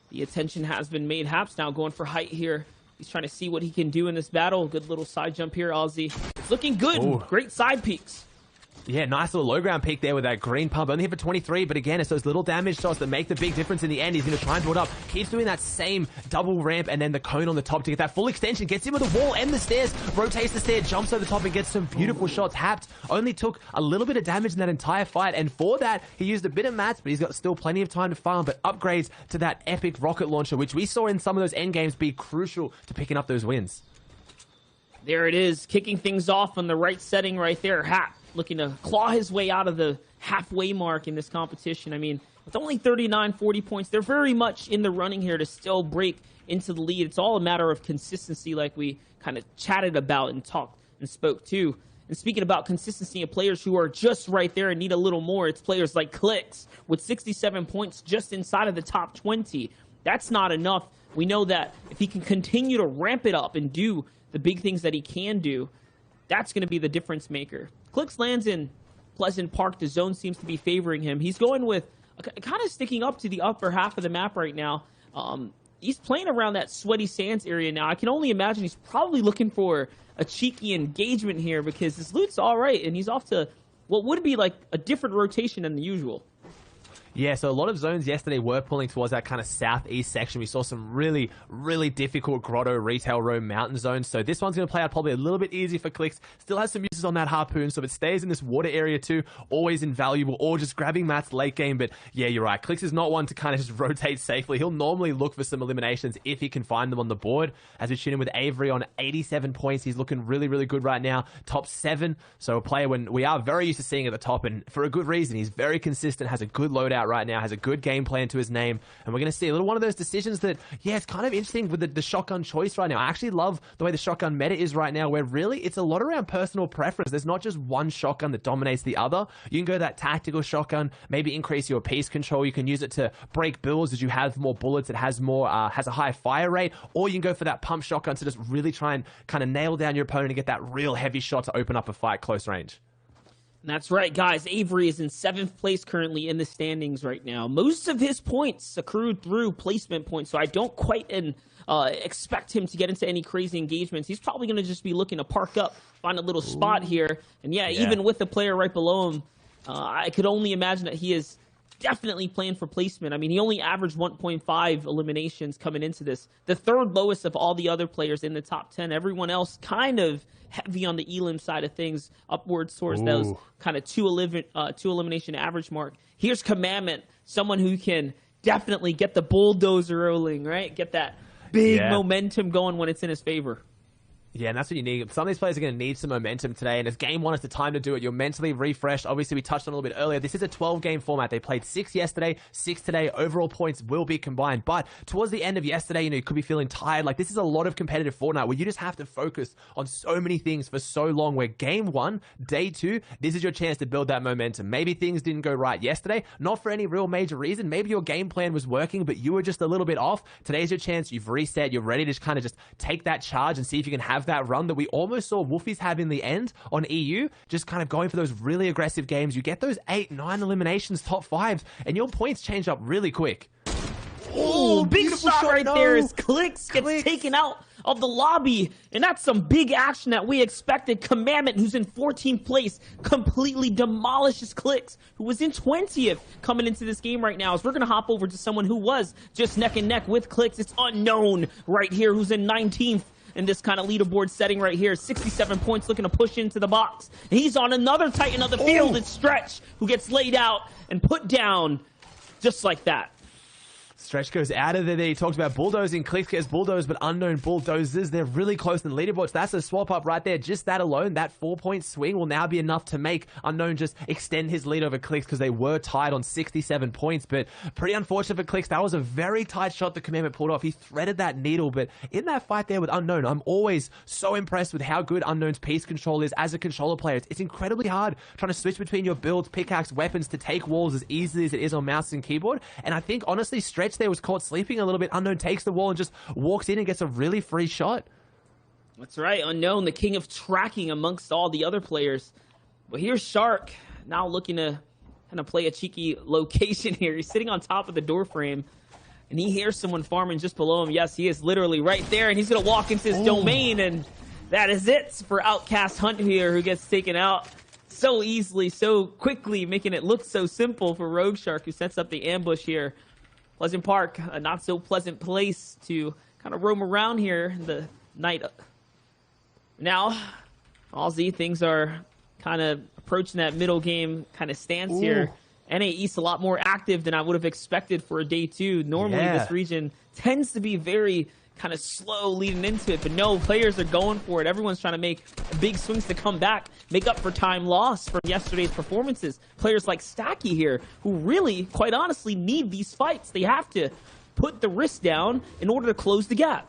the attention has been made. Haps now going for height here. He's trying to see what he can do in this battle. Good little side jump here, Ozzy. It's looking good. Ooh. Great side peeks. Yeah, nice little low ground peak there with that green pump. Only hit for 23, but again, it's those little damage shots that make the big difference in the end. He's going to try and build up. Keeps doing that same double ramp and then the cone on the top to get that full extension. Gets in with the wall and the stairs. Rotates the stair, jumps over the top and gets some beautiful shots. Hapt only took a little bit of damage in that entire fight, and for that, he used a bit of mats, but he's got still plenty of time to farm. But upgrades to that epic rocket launcher, which we saw in some of those end games be crucial to picking up those wins. There it is, kicking things off on the right setting right there. Hapt looking to claw his way out of the halfway mark in this competition. I mean, with only 39, 40 points, they're very much in the running here to still break into the lead. It's all a matter of consistency, like we kind of chatted about and talked and spoke to. And speaking about consistency of players who are just right there and need a little more, it's players like Clicks with 67 points just inside of the top 20. That's not enough. We know that if he can continue to ramp it up and do the big things that he can do, that's going to be the difference maker. Clicks lands in Pleasant Park. The zone seems to be favoring him. He's going with kind of sticking up to the upper half of the map right now. he's playing around that Sweaty Sands area now. I can only imagine he's probably looking for a cheeky engagement here because his loot's all right, and he's off to what would be like a different rotation than the usual. Yeah, so a lot of zones yesterday were pulling towards that kind of southeast section. We saw some really, really difficult grotto, retail row, mountain zones. So this one's going to play out probably a little bit easy for Clix. Still has some uses on that harpoon, so if it stays in this water area too, always invaluable, or just grabbing mats late game. But yeah, you're right. Clix is not one to kind of just rotate safely. He'll normally look for some eliminations if he can find them on the board. As we tune in with Avery on 87 points, he's looking really, really good right now. Top 7. So a player when we are very used to seeing at the top, and for a good reason. He's very consistent, has a good loadout right now, has a good game plan to his name, and we're going to see a little one of those decisions that, yeah, it's kind of interesting with the shotgun choice right now. I actually love the way the shotgun meta is right now, where really it's a lot around personal preference. There's not just one shotgun that dominates the other. You can go that tactical shotgun, maybe increase your piece control. You can use it to break builds as you have more bullets. It has more, has a higher fire rate, or you can go for that pump shotgun to just really try and kind of nail down your opponent and get that real heavy shot to open up a fight close range. That's right, guys. Avery is in 7th place currently in the standings right now. Most of his points accrued through placement points, so I don't quite expect him to get into any crazy engagements. He's probably going to just be looking to park up, find a little spot here. And yeah, even with the player right below him, I could only imagine that he is definitely playing for placement. I mean, he only averaged 1.5 eliminations coming into this. The third lowest of all the other players in the top 10. Everyone else kind of heavy on the elim side of things, upwards towards those kind of two elimination average mark. Here's Commandment, someone who can definitely get the bulldozer rolling, right? Get that big momentum going when it's in his favor. Yeah, and that's what you need. Some of these players are going to need some momentum today, and as game 1 is the time to do it. You're mentally refreshed. Obviously, we touched on it a little bit earlier. This is a 12-game format. They played 6 yesterday, 6 today. Overall points will be combined. But towards the end of yesterday, you could be feeling tired. Like, this is a lot of competitive Fortnite where you just have to focus on so many things for so long, where game 1, day 2, this is your chance to build that momentum. Maybe things didn't go right yesterday, not for any real major reason. Maybe your game plan was working, but you were just a little bit off. Today's your chance. You've reset. You're ready to kind of just take that charge and see if you can have that run that we almost saw Wolfies have in the end on EU, just kind of going for those really aggressive games. You get those 8, 9 eliminations, top 5s, and your points change up really quick. Oh, big shot right there as Clix gets taken out of the lobby, and that's some big action that we expected. Commandment, who's in 14th place, completely demolishes Clix, who was in 20th coming into this game right now. As we're going to hop over to someone who was just neck and neck with Clix. It's Unknown right here, who's in 19th. In this kind of leaderboard setting right here, 67 points, looking to push into the box. And he's on another Titan of the field. It's Stretch, who gets laid out and put down just like that. Stretch goes out of there. He talked about bulldozing. Clix gets bulldozed, but Unknown bulldozes. They're really close in the leaderboard. So that's a swap up right there. Just that alone, that 4-point swing will now be enough to make Unknown just extend his lead over Clix, because they were tied on 67 points. But pretty unfortunate for Clix. That was a very tight shot the Commandment pulled off. He threaded that needle, but in that fight there with Unknown, I'm always so impressed with how good Unknown's piece control is as a controller player. It's incredibly hard trying to switch between your builds, pickaxe, weapons to take walls as easily as it is on mouse and keyboard. And I think, honestly, Stretch there was caught sleeping a little bit. Unknown takes the wall and just walks in and gets a really free shot. That's right. Unknown, the king of tracking amongst all the other players. But here's Shark, now looking to kind of play a cheeky location here. He's sitting on top of the door frame, and he hears someone farming just below him. Yes, he is literally right there, and he's going to walk into his domain, and that is it for Outcast Hunt here, who gets taken out so easily, so quickly, making it look so simple for Rogue Shark, who sets up the ambush here. Pleasant Park, a not so pleasant place to kind of roam around here in the night. Now, Aussie, things are kind of approaching that middle game kind of stance here. NA East a lot more active than I would have expected for a day 2. Normally this region tends to be very kind of slow leading into it, but no, players are going for it. Everyone's trying to make big swings to come back, make up for time lost from yesterday's performances. Players like Stacky here, who really, quite honestly, need these fights. They have to put the wrist down in order to close the gap.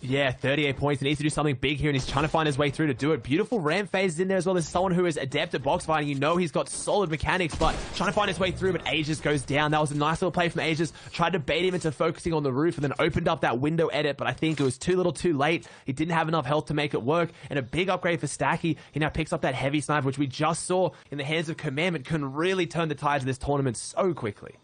Yeah, 38 points. He needs to do something big here, and he's trying to find his way through to do it. Beautiful ramp phases in there as well. There's someone who is adept at box fighting. You know he's got solid mechanics, but trying to find his way through, but Aegis goes down. That was a nice little play from Aegis. Tried to bait him into focusing on the roof and then opened up that window edit, but I think it was too little too late. He didn't have enough health to make it work, and a big upgrade for Stacky. He now picks up that heavy sniper, which we just saw in the hands of Commandment, can really turn the tides of this tournament so quickly.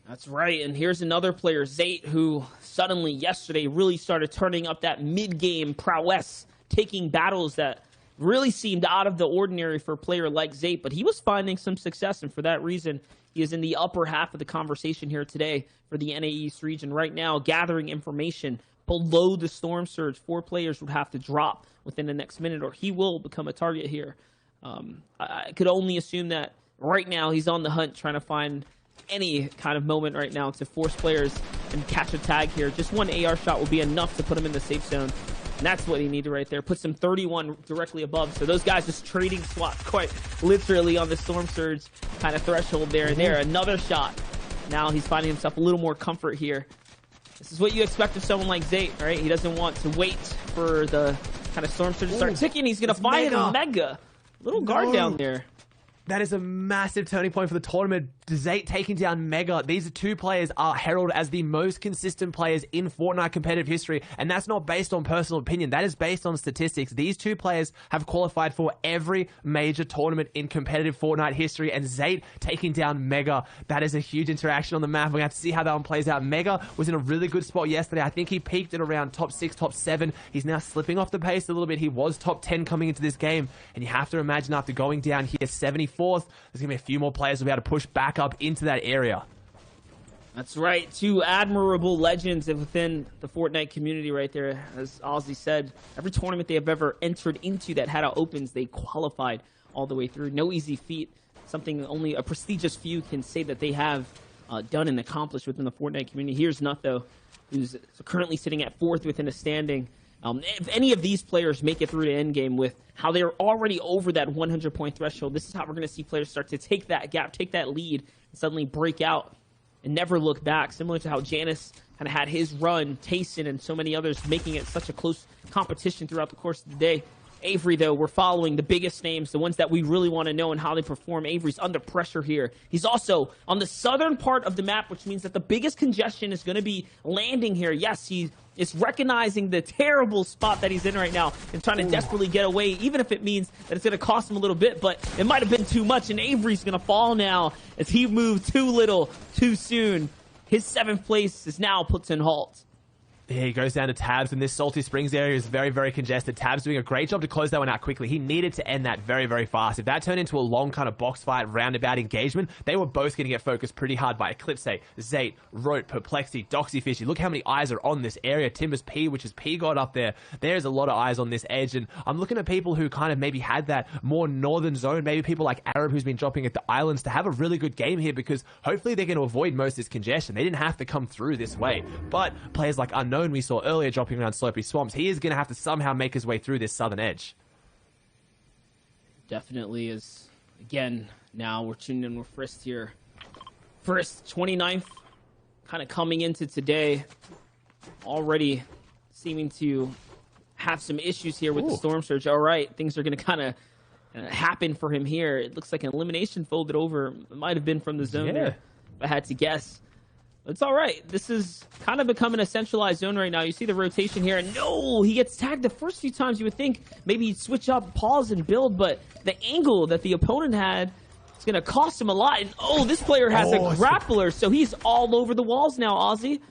That's right, and here's another player, Zate, who suddenly yesterday really started turning up that mid-game prowess, taking battles that really seemed out of the ordinary for a player like Zate, but he was finding some success, and for that reason, he is in the upper half of the conversation here today for the NA East region. Right now, gathering information below the Storm Surge. 4 players would have to drop within the next minute, or he will become a target here. I could only assume that right now he's on the hunt, trying to find any kind of moment right now to force players and catch a tag here. Just one AR shot will be enough to put him in the safe zone. And that's what he needed right there. Puts him 31 directly above. So those guys just trading swaps quite literally on the Storm Surge kind of threshold there and there. Another shot. Now he's finding himself a little more comfort here. This is what you expect of someone like Zate, right? He doesn't want to wait for the kind of Storm Surge to start ticking. He's going to find a Mega. Little guard down there. That is a massive turning point for the tournament. Zate taking down Mega. These 2 players are heralded as the most consistent players in Fortnite competitive history, and that's not based on personal opinion. That is based on statistics. These 2 players have qualified for every major tournament in competitive Fortnite history, and Zate taking down Mega. That is a huge interaction on the map. We're going to have to see how that one plays out. Mega was in a really good spot yesterday. I think he peaked at around top 6, top 7. He's now slipping off the pace a little bit. He was top 10 coming into this game, and you have to imagine after going down here 74th, there's going to be a few more players who will be able to push back up into that area. That's right. 2 admirable legends within the Fortnite community right there. As Ozzy said, every tournament they have ever entered into that had opens, they qualified all the way through. No easy feat. Something only a prestigious few can say that they have done and accomplished within the Fortnite community. Here's Nut, though, who's currently sitting at 4th within a standing. If any of these players make it through to endgame with how they're already over that 100-point threshold, this is how we're going to see players start to take that gap, take that lead, and suddenly break out and never look back, similar to how Janus kind of had his run, Tayson, and so many others making it such a close competition throughout the course of the day. Avery, though, we're following the biggest names, the ones that we really want to know and how they perform. Avery's under pressure here. He's also on the southern part of the map, which means that the biggest congestion is going to be landing here. Yes, he is recognizing the terrible spot that he's in right now and trying to desperately get away, even if it means that it's going to cost him a little bit, but it might have been too much, and Avery's going to fall now as he moved too little, too soon. His 7th place is now put in halt. He goes down to Tabs, and this Salty Springs area is very, very congested. Tabs doing a great job to close that one out quickly. He needed to end that very, very fast. If that turned into a long kind of box fight, roundabout engagement, they were both going to get focused pretty hard by Eclipse, Zate, Rote, Perplexity, Doxyfishy. Look how many eyes are on this area. Timbers P, which is P-God up there. There's a lot of eyes on this edge, and I'm looking at people who kind of maybe had that more northern zone, maybe people like Arab who's been dropping at the islands to have a really good game here because hopefully they're going to avoid most of this congestion. They didn't have to come through this way, but players like Unknown we saw earlier dropping around Slopey Swamps, he is going to have to somehow make his way through this southern edge. Definitely is. Again, now we're tuned in with Frist here. Frist, 29th, kind of coming into today, already seeming to have some issues here with the Storm Surge. All right, things are going to kind of happen for him here. It looks like an elimination folded over. It might have been from the zone there, if I had to guess. It's all right. This is kind of becoming a centralized zone right now. You see the rotation here. And no, he gets tagged the first few times. You would think maybe he'd switch up, pause, and build. But the angle that the opponent had is going to cost him a lot. And, this player has a grappler. So he's all over the walls now, Ozzy.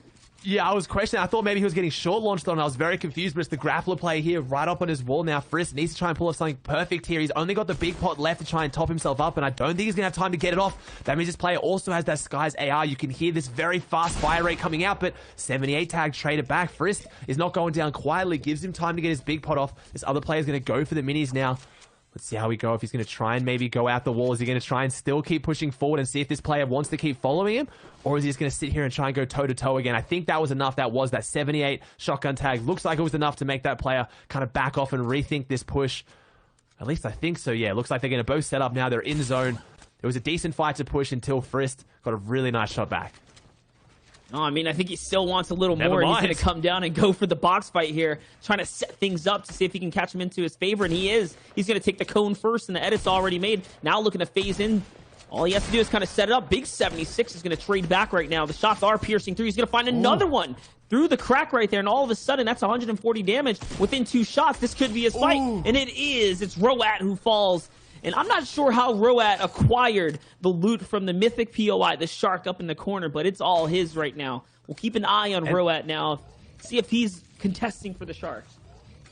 Yeah, I was questioning. I thought maybe he was getting short launched on. I was very confused, but it's the grappler play here right up on his wall now. Frisk needs to try and pull off something perfect here. He's only got the big pot left to try and top himself up, and I don't think he's going to have time to get it off. That means this player also has that Sky's AR. You can hear this very fast fire rate coming out, but 78 tag traded back. Frisk is not going down quietly. Gives him time to get his big pot off. This other player is going to go for the minis now. Let's see how we go. If he's going to try and maybe go out the wall, is he going to try and still keep pushing forward and see if this player wants to keep following him? Or is he just going to sit here and try and go toe-to-toe again? I think that was enough. That was that 78 shotgun tag. Looks like it was enough to make that player kind of back off and rethink this push. At least I think so, yeah. Looks like they're going to both set up now. They're in zone. It was a decent fight to push until Frist got a really nice shot back. No, I mean, I think he still wants a little more. He's going to come down and go for the box fight here, trying to set things up to see if he can catch him into his favor, and he is. He's going to take the cone first, and the edit's already made. Now looking to phase in. All he has to do is kind of set it up. Big 76 is going to trade back right now. The shots are piercing through. He's going to find another one through the crack right there, and all of a sudden, that's 140 damage within 2 shots. This could be his fight, and it is. It's Roat who falls. And I'm not sure how Roat acquired the loot from the Mythic POI, the shark up in the corner, but it's all his right now. We'll keep an eye on Roat now, see if he's contesting for the sharks.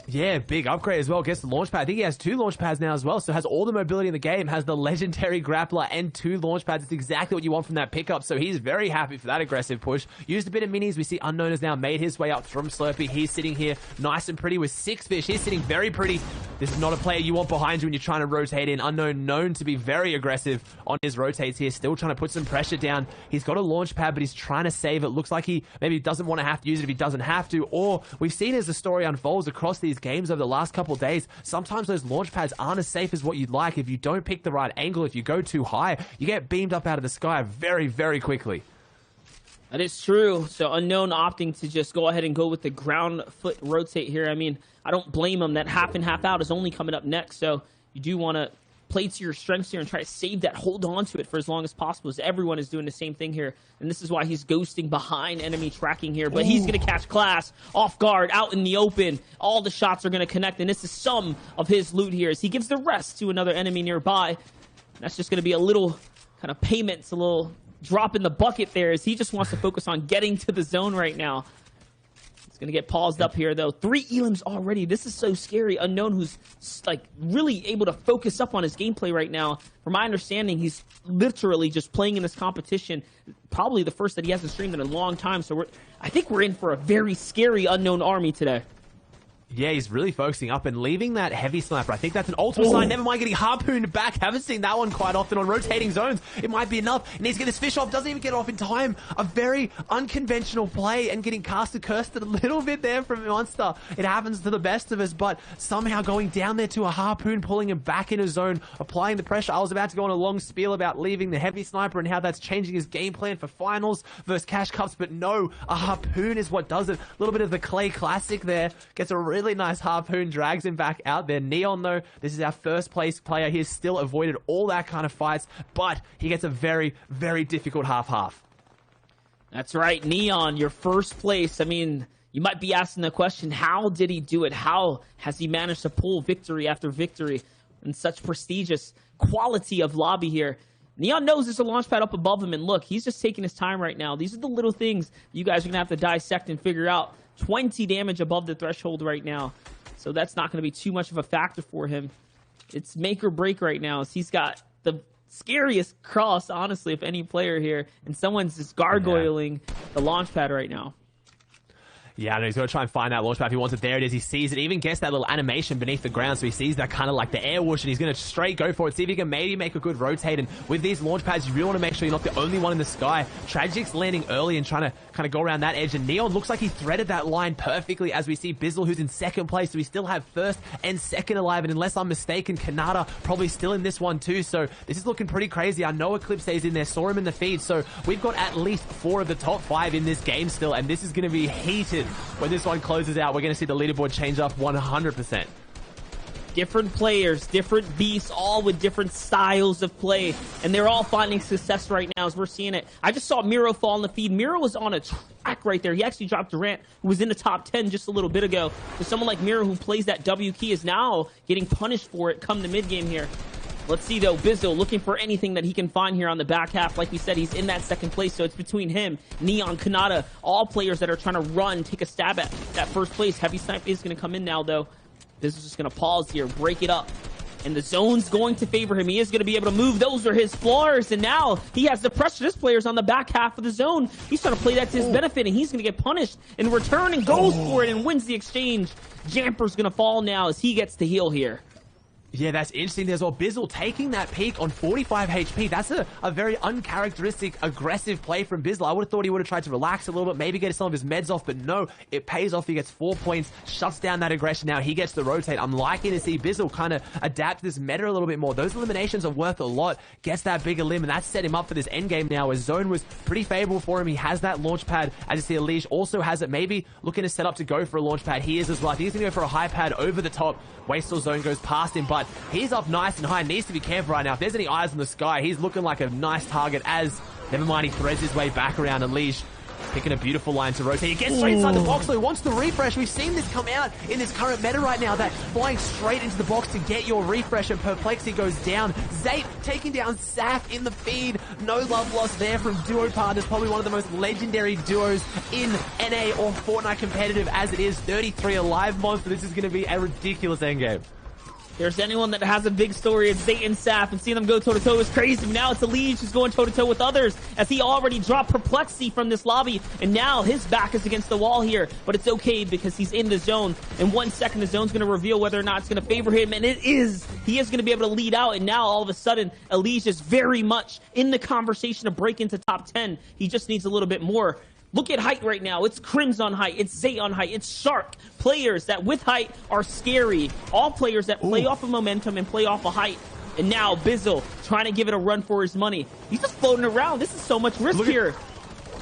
Yeah, big upgrade as well. Gets the launch pad. I think he has 2 launch pads now as well, so has all the mobility in the game, has the legendary grappler and 2 launch pads. It's exactly what you want from that pickup, so he's very happy for that aggressive push. Used a bit of minis. We see Unknown has now made his way up from Slurpee. He's sitting here nice and pretty with 6 fish. He's sitting very pretty. This is not a player you want behind you when you're trying to rotate in. Unknown known to be very aggressive on his rotates here, still trying to put some pressure down. He's got a launch pad, but he's trying to save it. Looks like he maybe doesn't want to have to use it if he doesn't have to, or we've seen as the story unfolds across these games over the last couple days, sometimes those launch pads aren't as safe as what you'd like. If you don't pick the right angle, if you go too high, you get beamed up out of the sky very, very quickly. That is true. So Unknown opting to just go ahead and go with the ground foot rotate here. I mean, I don't blame him. That half in, half out is only coming up next, so you do want to play to your strengths here and try to save that, hold on to it for as long as possible, as everyone is doing the same thing here. And this is why he's ghosting behind enemy tracking here. But he's going to catch Class off guard, out in the open. All the shots are going to connect, and this is some of his loot here as he gives the rest to another enemy nearby. That's just going to be a little kind of payments, a little drop in the bucket there, as he just wants to focus on getting to the zone right now. It's going to get paused up here, though. 3 elims already. This is so scary. Unknown, who's like really able to focus up on his gameplay right now. From my understanding, he's literally just playing in this competition. Probably the first that he hasn't streamed in a long time. So I think we're in for a very scary Unknown army today. Yeah, he's really focusing up and leaving that heavy sniper. I think that's an ultimate sign. Never mind getting harpooned back. Haven't seen that one quite often on rotating zones. It might be enough. He needs to get this fish off. Doesn't even get off in time. A very unconventional play and getting cursed a little bit there from Monster. It happens to the best of us, but somehow going down there to a harpoon, pulling him back in his zone, applying the pressure. I was about to go on a long spiel about leaving the heavy sniper and how that's changing his game plan for finals versus cash cups, but no, a harpoon is what does it. A little bit of the Clay classic there. Gets a really nice harpoon, drags him back out there. Neon, though, this is our first place player. He has still avoided all that kind of fights, but he gets a very, very difficult half-half. That's right, Neon, your first place. I mean, you might be asking the question, how did he do it? How has he managed to pull victory after victory in such prestigious quality of lobby here? Neon knows there's a launch pad up above him, and look, he's just taking his time right now. These are the little things you guys are going to have to dissect and figure out. 20 damage above the threshold right now, so that's not going to be too much of a factor for him. It's make or break right now, as he's got the scariest cross, honestly, of any player here, and someone's just gargoyling the launch pad right now. Yeah, I know, he's going to try and find that launch pad. If he wants it, there it is. He sees it. Even gets that little animation beneath the ground, so he sees that kind of like the air whoosh, and he's going to straight go for it. See if he can maybe make a good rotate. And with these launch pads, you really want to make sure you're not the only one in the sky. Tragic's landing early and trying to kind of go around that edge, and Neon looks like he threaded that line perfectly, as we see Bizzle, who's in second place, so we still have first and second alive, and unless I'm mistaken, Kanata probably still in this one too, so this is looking pretty crazy. I know Eclipse is in there, saw him in the feed, so we've got at least 4 of the top 5 in this game still, and this is going to be heated when this one closes out. We're going to see the leaderboard change up 100%. Different players, different beasts, all with different styles of play, and they're all finding success right now as we're seeing it. I just saw Miro fall in the feed. Miro was on a track right there. He actually dropped Durant, who was in the top 10 just a little bit ago. So someone like Miro, who plays that W key, is now getting punished for it come the mid game here. Let's see, though, Bizzle looking for anything that he can find here on the back half. Like we said, he's in that second place, so it's between him, Neon, Kanata, all players that are trying to run, take a stab at that first place. Heavy Snipe is going to come in now, though. Bizzle's just going to pause here, break it up. And the zone's going to favor him. He is going to be able to move. Those are his floors, and now he has the pressure. This player's on the back half of the zone. He's trying to play that to his benefit, and he's going to get punished in return and goes for it and wins the exchange. Jamper's going to fall now as he gets to heal here. Yeah, that's interesting as well. Bizzle taking that peak on 45 HP. That's a very uncharacteristic, aggressive play from Bizzle. I would have thought he would have tried to relax a little bit, maybe get some of his meds off, but no, it pays off. He gets 4 points, shuts down that aggression. Now he gets the rotate. I'm liking to see Bizzle kind of adapt this meta a little bit more. Those eliminations are worth a lot. Gets that bigger limb, and that's set him up for this endgame now. His zone was pretty favorable for him. He has that launch pad. As you see, Elish also has it. Maybe looking to set up to go for a launch pad. He is as well. I think he's going to go for a high pad over the top. Wastrel zone goes past him, but he's up nice and high. Needs to be careful right now. If there's any eyes in the sky, he's looking like a nice target as, never mind, he threads his way back around. Unleash Picking a beautiful line to rotate. He gets straight inside the box, so he wants the refresh. We've seen this come out in this current meta right now, that flying straight into the box to get your refresh, and Perplexity goes down. Zate taking down Saf in the feed. No love lost there from duo partners. Probably one of the most legendary duos in NA or Fortnite competitive as it is. 33 alive monster. This is going to be a ridiculous endgame. There's anyone that has a big story, it's Zate and Saf, and seeing them go toe-to-toe is crazy. Now it's aLL who's going toe-to-toe with others, as he already dropped Perplexity from this lobby, and now his back is against the wall here, but it's okay because he's in the zone. In 1 second, the zone's going to reveal whether or not it's going to favor him, and it is. He is going to be able to lead out, and now all of a sudden, aLL is very much in the conversation to break into top 10. He just needs a little bit more. Look at height right now. It's Crims on height. It's Zate on height. It's Shark. Players that with height are scary. All players that play off of momentum and play off of height. And now Bizzle trying to give it a run for his money. He's just floating around. This is so much risk here.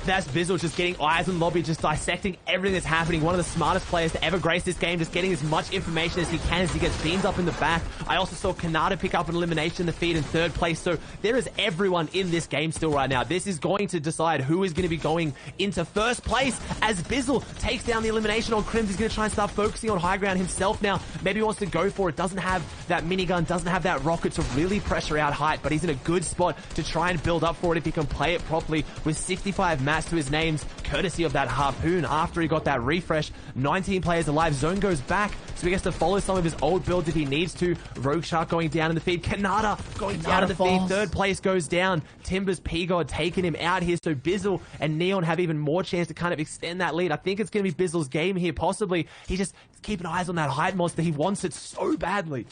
That's Bizzle just getting eyes on lobby, just dissecting everything that's happening. One of the smartest players to ever grace this game, just getting as much information as he can as he gets beamed up in the back. I also saw Kanata pick up an elimination in the feed in 3rd place, so there is everyone in this game still right now. This is going to decide who is going to be going into 1st place as Bizzle takes down the elimination on Crims. He's going to try and start focusing on high ground himself now. Maybe he wants to go for it. Doesn't have that minigun, doesn't have that rocket to really pressure out height, but he's in a good spot to try and build up for it if he can play it properly with 65 mats to his names, courtesy of that harpoon after he got that refresh. 19 players alive. Zone goes back, so he gets to follow some of his old builds if he needs to. Rogue Shark going down in the feed. Kanata going down in the feed. 3rd place goes down. Timbers P-God taking him out here, so Bizzle and Neon have even more chance to kind of extend that lead. I think it's going to be Bizzle's game here, possibly. He just keeping eyes on that height monster. He wants it so badly.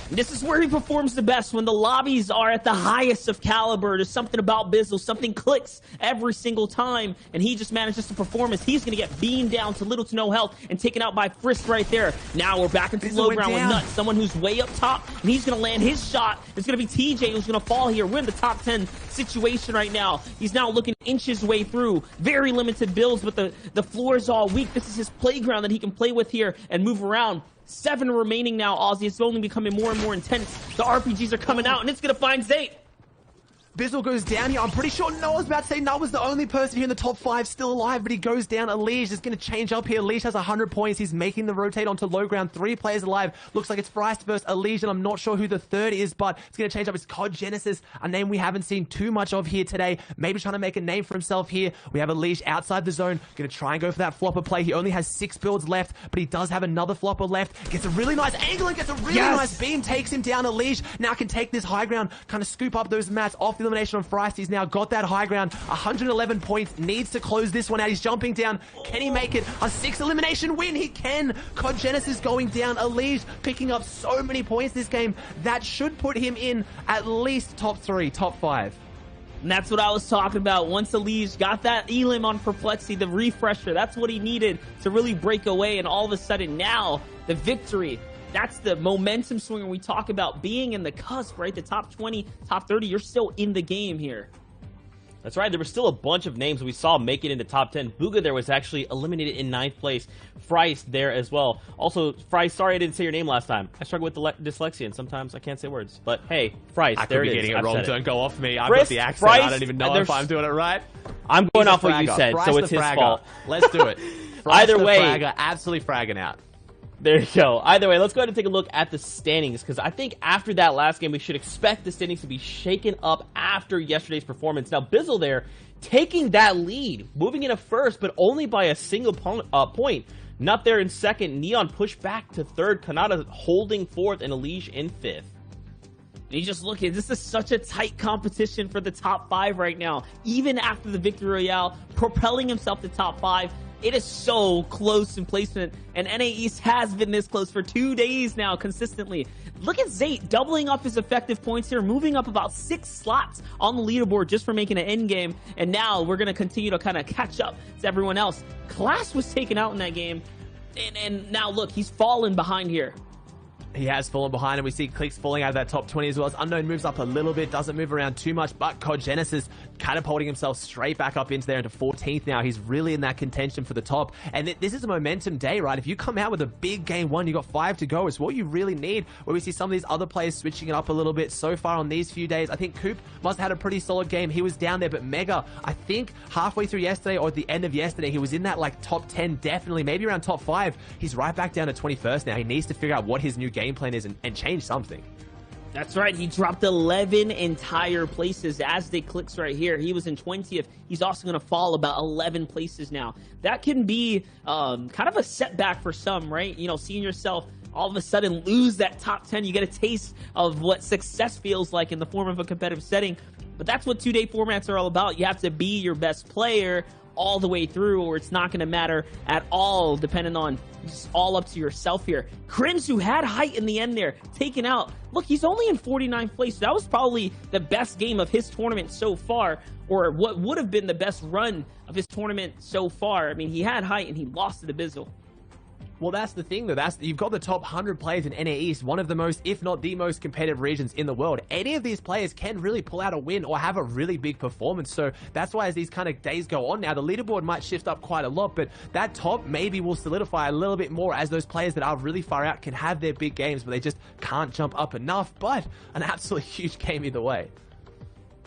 This is where he performs the best, when the lobbies are at the highest of caliber. There's something about Bizzle, something clicks every single time, and he just manages to perform as he's going to get beamed down to little to no health and taken out by Frisk right there. Now we're back into low ground with Nuts, someone who's way up top, and he's going to land his shot. It's going to be TJ who's going to fall here. We're in the top 10 situation right now. He's now looking to inch his way through. Very limited builds, but the floor is all weak. This is his playground that he can play with here and move around. 7 remaining now, Aussie. It's only becoming more and more intense. The RPGs are coming out, and it's going to find Zate. Bizzle goes down here. I'm pretty sure Noah's about to say Noah's the only person here in the top 5 still alive, but he goes down. aLL is going to change up here. aLL has 100 points. He's making the rotate onto low ground. 3 players alive. Looks like it's Fryst versus aLL, and I'm not sure who the 3rd is, but it's going to change up. It's COD Genesis, a name we haven't seen too much of here today. Maybe trying to make a name for himself here. We have aLL outside the zone. Going to try and go for that flopper play. He only has 6 builds left, but he does have another flopper left. Gets a really nice angle and gets a really nice beam. Takes him down. aLll now can take this high ground, kind of scoop up those mats off the elimination on Fryst. He's now got that high ground. 111 points. Needs to close this one out. He's jumping down. Can he make it? A 6 elimination win. He can. COD Genesis going down. aLL picking up so many points this game. That should put him in at least top 3, top 5. And that's what I was talking about. Once aLll got that elim on Perplexity, the refresher, that's what he needed to really break away. And all of a sudden now, the victory. That's the momentum swing when we talk about being in the cusp, right? The top 20, top 30, you're still in the game here. That's right. There were still a bunch of names we saw make it into top 10. Booga there was actually eliminated in 9th place. Fryst there as well. Also, Fryst, sorry I didn't say your name last time. I struggle with dyslexia, and sometimes I can't say words. But hey, Fryst, there it is. I could be getting it wrong. Don't go off me. I've Frisk, got the accent. Fryst, I don't even know if I'm doing it right. I'm going off what you said, so it's his fault. Let's do it. Either way, fragger, absolutely fragging out. There you go. Either way, let's go ahead and take a look at the standings, because I think after that last game, we should expect the standings to be shaken up after yesterday's performance. Now, Bizzle there, taking that lead, moving into 1st, but only by a single point. Not there in 2nd. Neon pushed back to 3rd. Kanata holding 4th, and aLll in 5th. And you just look at this is such a tight competition for the top 5 right now. Even after the Victory Royale, propelling himself to top 5. It is so close in placement, and NA East has been this close for 2 days now consistently. Look at Zate doubling up his effective points here, moving up about 6 slots on the leaderboard just for making an end game, and now we're going to continue to kind of catch up to everyone else. Class was taken out in that game, and now look, he's fallen behind here. He has fallen behind, and we see Clicks falling out of that top 20 as well. As Unknown moves up a little bit, doesn't move around too much, but COD Genesis catapulting himself straight back up into there into 14th now. He's really in that contention for the top. And this is a momentum day, right? If you come out with a big game one, you got 5 to go. It's what you really need. Where we see some of these other players switching it up a little bit so far on these few days. I think Coop must have had a pretty solid game. He was down there, but Mega, I think halfway through yesterday or at the end of yesterday, he was in that like top 10, definitely, maybe around top 5. He's right back down to 21st now. He needs to figure out what his new game plan is and change something. That's right. He dropped 11 entire places as they clicks right here. He was in 20th. He's also going to fall about 11 places now. That can be kind of a setback for some, right? You know, seeing yourself all of a sudden lose that top 10. You get a taste of what success feels like in the form of a competitive setting. But that's what two-day formats are all about. You have to be your best player all the way through, or it's not going to matter at all, depending on just all up to yourself here. Crims, who had height in the end there, taken out. Look, he's only in 49th place. That was probably the best game of his tournament so far, or what would have been the best run of his tournament so far. I mean, he had height and he lost to the Bizzle. Well, that's the thing, though. You've got the top 100 players in NA East, one of the most, if not the most competitive regions in the world. Any of these players can really pull out a win or have a really big performance. So that's why as these kind of days go on now, the leaderboard might shift up quite a lot, but that top maybe will solidify a little bit more as those players that are really far out can have their big games, but they just can't jump up enough. But an absolutely huge game either way.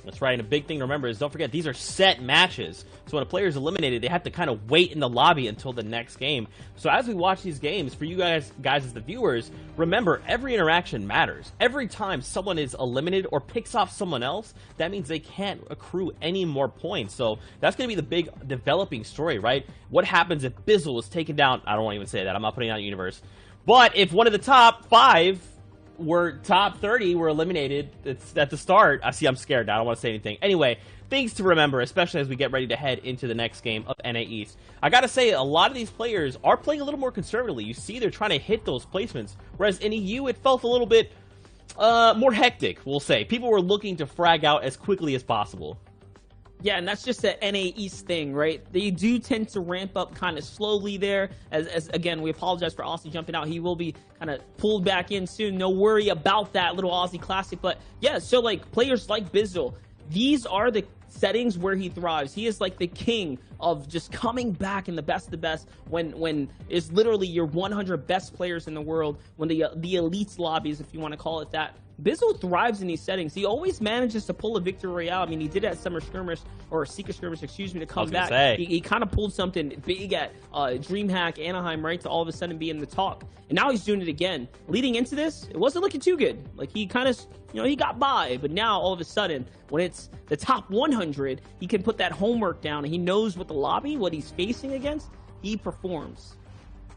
That's right, and a big thing to remember is don't forget these are set matches. So when a player is eliminated, they have to kind of wait in the lobby until the next game. So as we watch these games, for you guys as the viewers, remember every interaction matters. Every time someone is eliminated or picks off someone else, that means they can't accrue any more points. So that's going to be the big developing story, right? What happens if Bizzle is taken down? I don't want to even say that. I'm not putting it out in the universe. But if one of the top 5 were top 30 were eliminated, it's at the start. I'm scared now. I don't want to say anything. Anyway, things to remember, especially as we get ready to head into the next game of NA East. I gotta say, a lot of these players are playing a little more conservatively. You see they're trying to hit those placements, whereas in EU it felt a little bit more hectic, we'll say. People were looking to frag out as quickly as possible. Yeah, and that's just an NA East thing, right? They do tend to ramp up kind of slowly there. As again, we apologize for Aussie jumping out. He will be kind of pulled back in soon. No worry about that little Aussie Classic. But yeah, so like players like Bizzle, these are the settings where he thrives. He is like the king of just coming back in the best of the best when it's literally your 100 best players in the world, when the elites lobbies, if you want to call it that. Bizzle thrives in these settings. He always manages to pull a victory royale. I mean, he did it at Summer Skirmish, or Secret Skirmish, excuse me, to come back. He kind of pulled something big at DreamHack Anaheim, right, to all of a sudden be in the talk. And now he's doing it again. Leading into this, it wasn't looking too good. Like, he kind of, he got by. But now, all of a sudden, when it's the top 100, he can put that homework down, and he knows what the lobby, what he's facing against, he performs.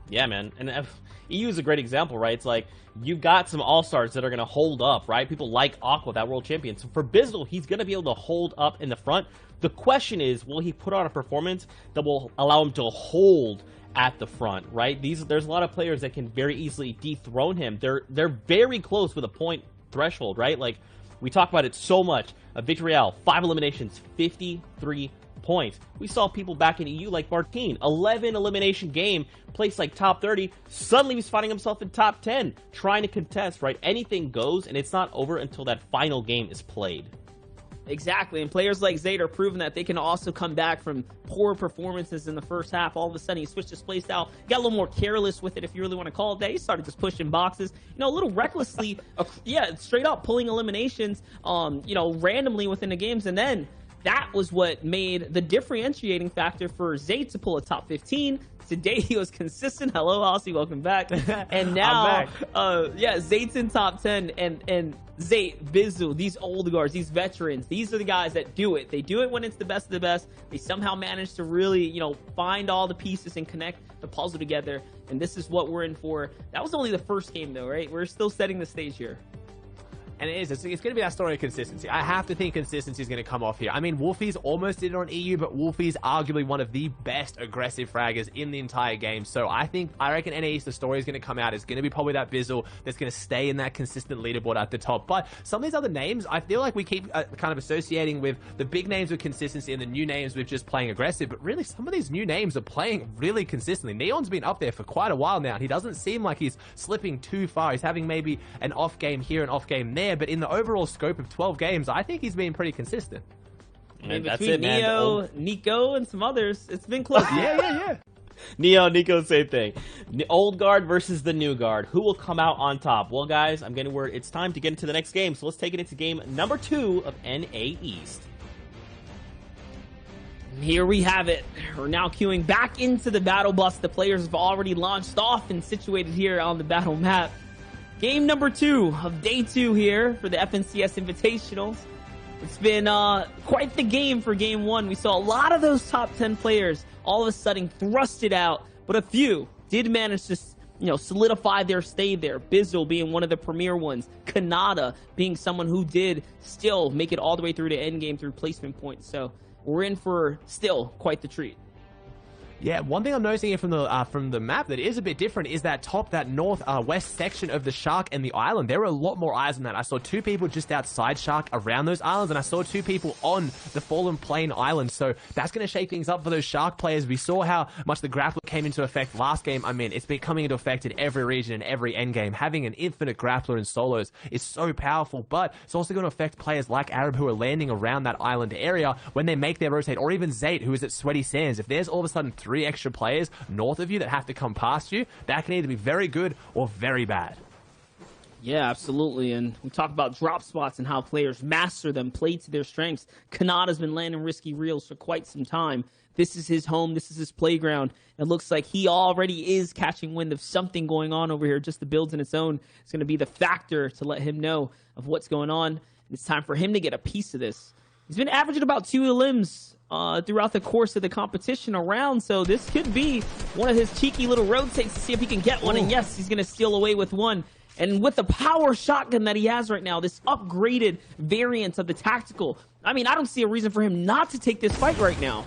Yeah, man. And EU is a great example, right? It's like, you've got some all-stars that are going to hold up, right? People like Aqua, that world champion. So for Bizzle, he's going to be able to hold up in the front. The question is, will he put on a performance that will allow him to hold at the front, right? There's a lot of players that can very easily dethrone him. They're very close with a point threshold, right? Like, we talk about it so much. A Victory Royale, 5 eliminations, 53 points. We saw people back in EU like Martine, 11 elimination game, placed like top 30, suddenly he's finding himself in top 10, trying to contest, right? Anything goes, and it's not over until that final game is played. Exactly, and players like Zayd are proving that they can also come back from poor performances in the first half. All of a sudden, he switched his playstyle, got a little more careless with it, if you really want to call it that. He started just pushing boxes, a little recklessly, straight up pulling eliminations, randomly within the games, and then that was what made the differentiating factor for Zayd to pull a top 15. Today he was consistent. Hello, Aussie, welcome back. And now, Zayd's in top 10, and Zayd, Bizzle, these old guards, these veterans, these are the guys that do it. They do it when it's the best of the best. They somehow manage to really, find all the pieces and connect the puzzle together. And this is what we're in for. That was only the first game, though, right? We're still setting the stage here. And it's going to be that story of consistency. I have to think consistency is going to come off here. I mean, Wolfie's almost did it on EU, but Wolfie's arguably one of the best aggressive fraggers in the entire game. So I reckon NA East, the story is going to come out. It's going to be probably that Bizzle that's going to stay in that consistent leaderboard at the top. But some of these other names, I feel like we keep kind of associating with the big names with consistency and the new names with just playing aggressive. But really, some of these new names are playing really consistently. Neon's been up there for quite a while now, and he doesn't seem like he's slipping too far. He's having maybe an off game here, an off game there. But in the overall scope of 12 games, I think he's been pretty consistent. And that's between it, man. Neo, Nico, and some others, it's been close. Yeah. Neo, Nico, same thing. Old guard versus the new guard. Who will come out on top? Well, guys, I'm getting word it's time to get into the next game. So let's take it into game number 2 of NA East. Here we have it. We're now queuing back into the battle bus. The players have already launched off and situated here on the battle map. Game number 2 of day 2 here for the FNCS Invitationals. It's been quite the game for game 1. We saw a lot of those top 10 players all of a sudden thrusted out, but a few did manage to solidify their stay there. Bizzle being one of the premier ones. Kanata being someone who did still make it all the way through to endgame through placement points. So we're in for still quite the treat. Yeah, one thing I'm noticing here from the map that is a bit different is that northwest section of the Shark and the island. There were a lot more eyes on that. I saw 2 people just outside Shark around those islands, and I saw 2 people on the Fallen Plain Island. So that's going to shake things up for those Shark players. We saw how much the grappler came into effect last game. I mean, it's been coming into effect in every region and every endgame. Having an infinite grappler in solos is so powerful, but it's also going to affect players like Arab who are landing around that island area when they make their rotate, or even Zayt who is at Sweaty Sands. If there's all of a sudden 3 extra players north of you that have to come past you, that can either be very good or very bad. Yeah, absolutely. And we talk about drop spots and how players master them, play to their strengths. Kanata's been landing risky reels for quite some time. This is his home. This is his playground. It looks like he already is catching wind of something going on over here. Just the builds in its own is going to be the factor to let him know of what's going on. And it's time for him to get a piece of this. He's been averaging about 2 limbs throughout the course of the competition around, so this could be one of his cheeky little rotates to see if he can get one. And yes, he's going to steal away with one. And with the power shotgun that he has right now, this upgraded variant of the tactical, I mean, I don't see a reason for him not to take this fight right now.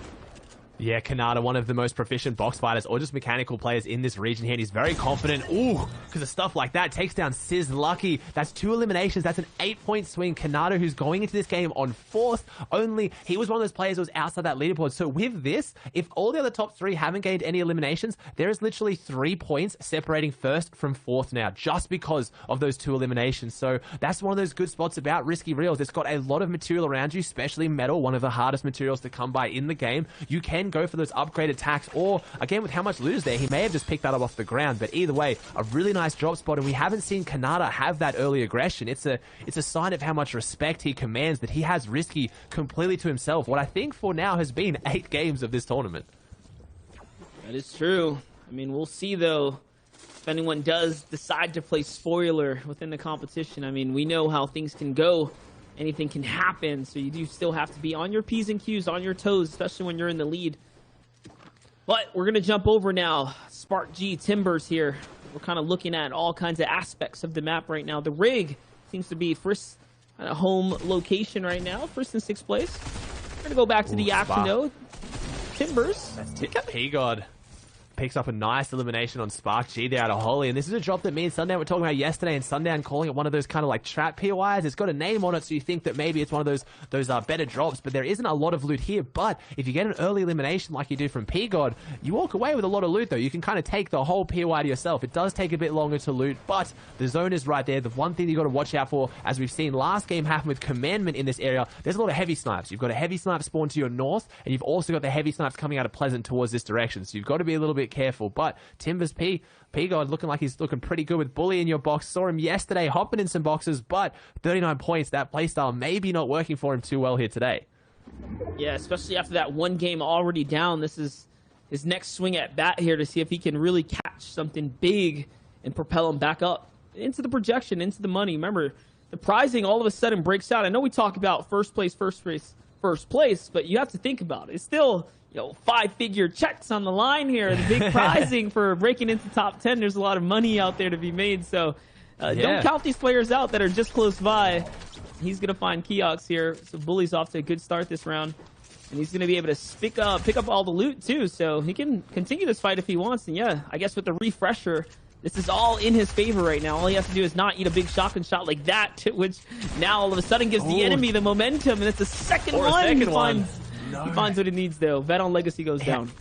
Yeah, Kanata, one of the most proficient box fighters or just mechanical players in this region here, and he's very confident. Ooh, because of stuff like that. Takes down Sizz Lucky. That's 2 eliminations. That's an 8-point swing. Kanata, who's going into this game on 4th only. He was one of those players who was outside that leaderboard. So with this, if all the other top 3 haven't gained any eliminations, there is literally 3 points separating 1st from 4th now, just because of those 2 eliminations. So that's one of those good spots about Risky Reels. It's got a lot of material around you, especially metal, one of the hardest materials to come by in the game. You can go for those upgraded attacks, or again, with how much loot is there, he may have just picked that up off the ground. But either way, a really nice drop spot, and we haven't seen Kanata have that early aggression. It's a sign of how much respect he commands, that he has Risky completely to himself. What I think for now has been 8 games of this tournament. That is true. I mean, we'll see though if anyone does decide to play spoiler within the competition. I mean, we know how things can go. Anything can happen, so you do still have to be on your P's and Q's, on your toes, especially when you're in the lead. But we're going to jump over now. Spark G Timbers here. We're kind of looking at all kinds of aspects of the map right now. The rig seems to be first home location right now, 1st and 6th place. We're going to go back to the action though. Timbers. That's P-God. Picks up a nice elimination on Spark G there out of Holy. And this is a drop that me and Sundown were talking about yesterday, and Sundown calling it one of those kind of like trap POIs. It's got a name on it, so you think that maybe it's one of those better drops, but there isn't a lot of loot here. But if you get an early elimination like you do from P-God, you walk away with a lot of loot though. You can kind of take the whole POI to yourself. It does take a bit longer to loot, but the zone is right there. The one thing you got to watch out for, as we've seen last game happen with Commandment in this area, there's a lot of heavy snipes. You've got a heavy snipe spawn to your north, and you've also got the heavy snipes coming out of Pleasant towards this direction. So you've got to be a little bit careful. But Timbers P-God looking like he's looking pretty good with Bully in your box. Saw him yesterday hopping in some boxes, but 39 points, that playstyle maybe not working for him too well here today. Yeah, especially after that one game already down. This is his next swing at bat here to see if he can really catch something big and propel him back up into the projection, into the money. Remember, the prizing all of a sudden breaks out. I know we talk about first place, but you have to think about it. It's still, 5-figure checks on the line here. The big prizing for breaking into top 10. There's a lot of money out there to be made. So don't count these players out that are just close by. He's going to find Keox here. So Bully's off to a good start this round. And he's going to be able to pick up all the loot too. So he can continue this fight if he wants. And yeah, I guess with the refresher, this is all in his favor right now. All he has to do is not eat a big shotgun shot like that, which now all of a sudden gives the enemy the momentum. And it's the second one. He finds what he needs, though. Bet on Legacy goes down.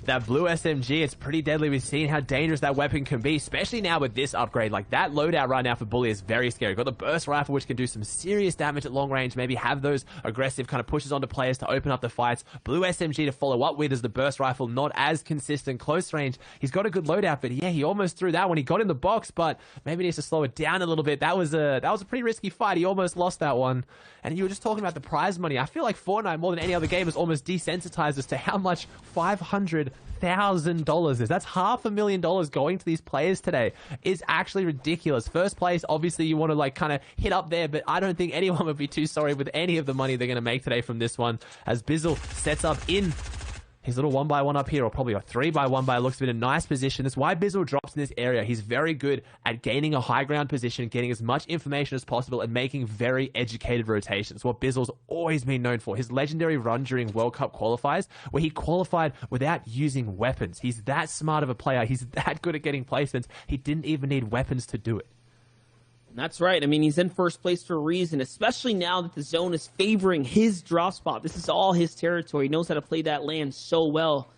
that blue SMG, it's pretty deadly. We've seen how dangerous that weapon can be, especially now with this upgrade. Like, that loadout right now for Bully is very scary. Got the burst rifle, which can do some serious damage at long range, maybe have those aggressive kind of pushes onto players to open up the fights. Blue SMG to follow up with as the burst rifle, not as consistent close range. He's got a good loadout, but yeah, he almost threw that when he got in the box, but maybe needs to slow it down a little bit. That was a pretty risky fight. He almost lost that one. And you were just talking about the prize money. I feel like Fortnite, more than any other game, is almost desensitized as to how much $500,000 is. That's $500,000 going to these players today. Is actually ridiculous. First place, obviously you want to like kind of hit up there, but I don't think anyone would be too sorry with any of the money they're going to make today from this one, as Bizzle sets up in his little 1x1 up here, or probably a 3x1 by looks of it, a nice position. That's why Bizzle drops in this area. He's very good at gaining a high ground position, getting as much information as possible, and making very educated rotations. What Bizzle's always been known for. His legendary run during World Cup qualifiers, where he qualified without using weapons. He's that smart of a player. He's that good at getting placements. He didn't even need weapons to do it. That's right. I mean, he's in first place for a reason, especially now that the zone is favoring his drop spot. This is all his territory. He knows how to play that land so well.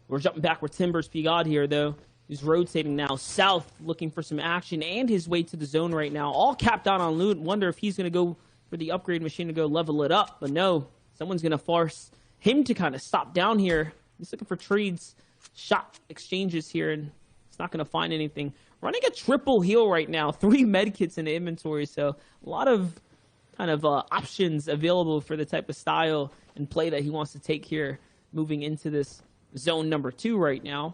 We're jumping back with Timbers Pigod here, though. He's rotating now south, looking for some action, and his way to the zone right now. All capped out on loot. Wonder if he's going to go for the upgrade machine to go level it up. But no, someone's going to force him to kind of stop down here. He's looking for trades, shot exchanges here, and he's not going to find anything. Running a triple heal right now, 3 medkits in the inventory, so a lot of kind of options available for the type of style and play that he wants to take here, moving into this zone number 2 right now.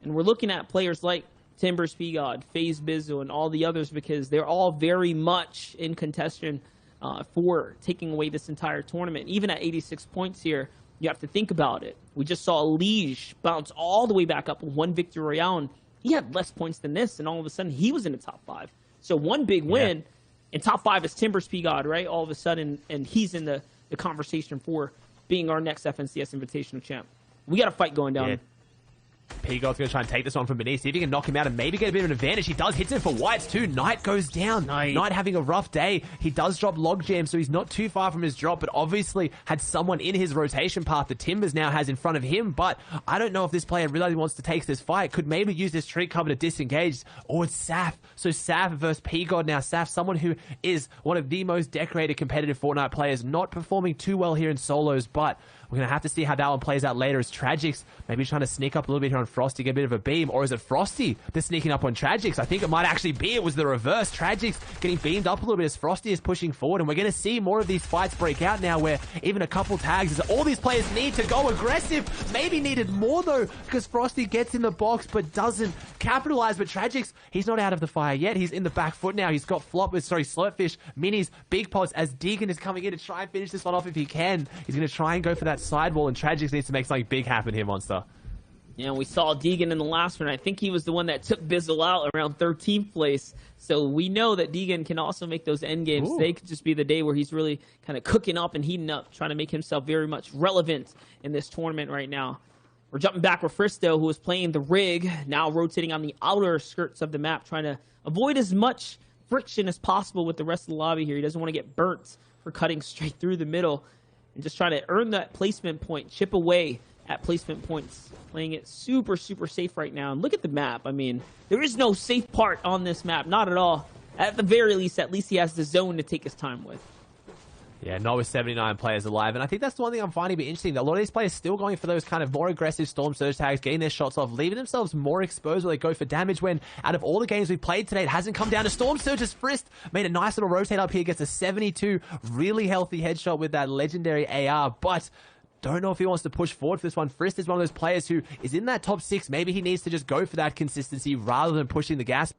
And we're looking at players like Timbers Pigod, FaZe Bizzle, and all the others, because they're all very much in contention for taking away this entire tournament. Even at 86 points here, you have to think about it. We just saw Liege bounce all the way back up with 1 victory royale, and he had less points than this, and all of a sudden he was in the top 5. So one big win, and top 5 is Timbers Pigod, right? All of a sudden, and he's in the conversation for being our next FNCS Invitational champ. We got a fight going down. Yeah. Pigod's going to try and take this one from beneath, see if he can knock him out and maybe get a bit of an advantage. He does, hits him for whites too. Knight goes down. Knight having a rough day. He does drop Logjam, so he's not too far from his drop, but obviously had someone in his rotation path that Timbers now has in front of him. But I don't know if this player really wants to take this fight. Could maybe use this tree cover to disengage. Or it's Saf. So Saf versus Pigod now. Saf, someone who is one of the most decorated competitive Fortnite players, not performing too well here in solos, but we're going to have to see how that one plays out later, as Tragics maybe trying to sneak up a little bit here on Frosty, get a bit of a beam. Or is it Frosty that's sneaking up on Tragics? I think it might actually be. It was the reverse. Tragics getting beamed up a little bit as Frosty is pushing forward. And we're going to see more of these fights break out now, where even a couple tags is all these players need to go aggressive. Maybe needed more, though, because Frosty gets in the box but doesn't capitalize. But Tragics, he's not out of the fire yet. He's in the back foot now. He's got Slurpfish, Minis, Big Pots, as Deegan is coming in to try and finish this one off if he can. He's going to try and go for that sidewall, and Tragics needs to make something big happen here, Monster. Yeah, we saw Deegan in the last one. I think he was the one that took Bizzle out around 13th place. So we know that Deegan can also make those end games. Today could just be the day where he's really kind of cooking up and heating up, trying to make himself very much relevant in this tournament right now. We're jumping back with Fristo, who is playing the rig, now rotating on the outer skirts of the map, trying to avoid as much friction as possible with the rest of the lobby here. He doesn't want to get burnt for cutting straight through the middle, and just trying to earn that placement point, chip away at placement points, playing it super, super safe right now. And look at the map. I mean, there is no safe part on this map, not at all. At the very least, he has the zone to take his time with. Yeah, not with 79 players alive. And I think that's the one thing I'm finding a bit interesting. A lot of these players still going for those kind of more aggressive Storm Surge tags, getting their shots off, leaving themselves more exposed where they go for damage, when out of all the games we've played today, it hasn't come down to Storm Surge's Frist. Made a nice little rotate up here, gets a 72. Really healthy headshot with that legendary AR, but don't know if he wants to push forward for this one. Frist is one of those players who is in that top 6. Maybe he needs to just go for that consistency rather than pushing the gas.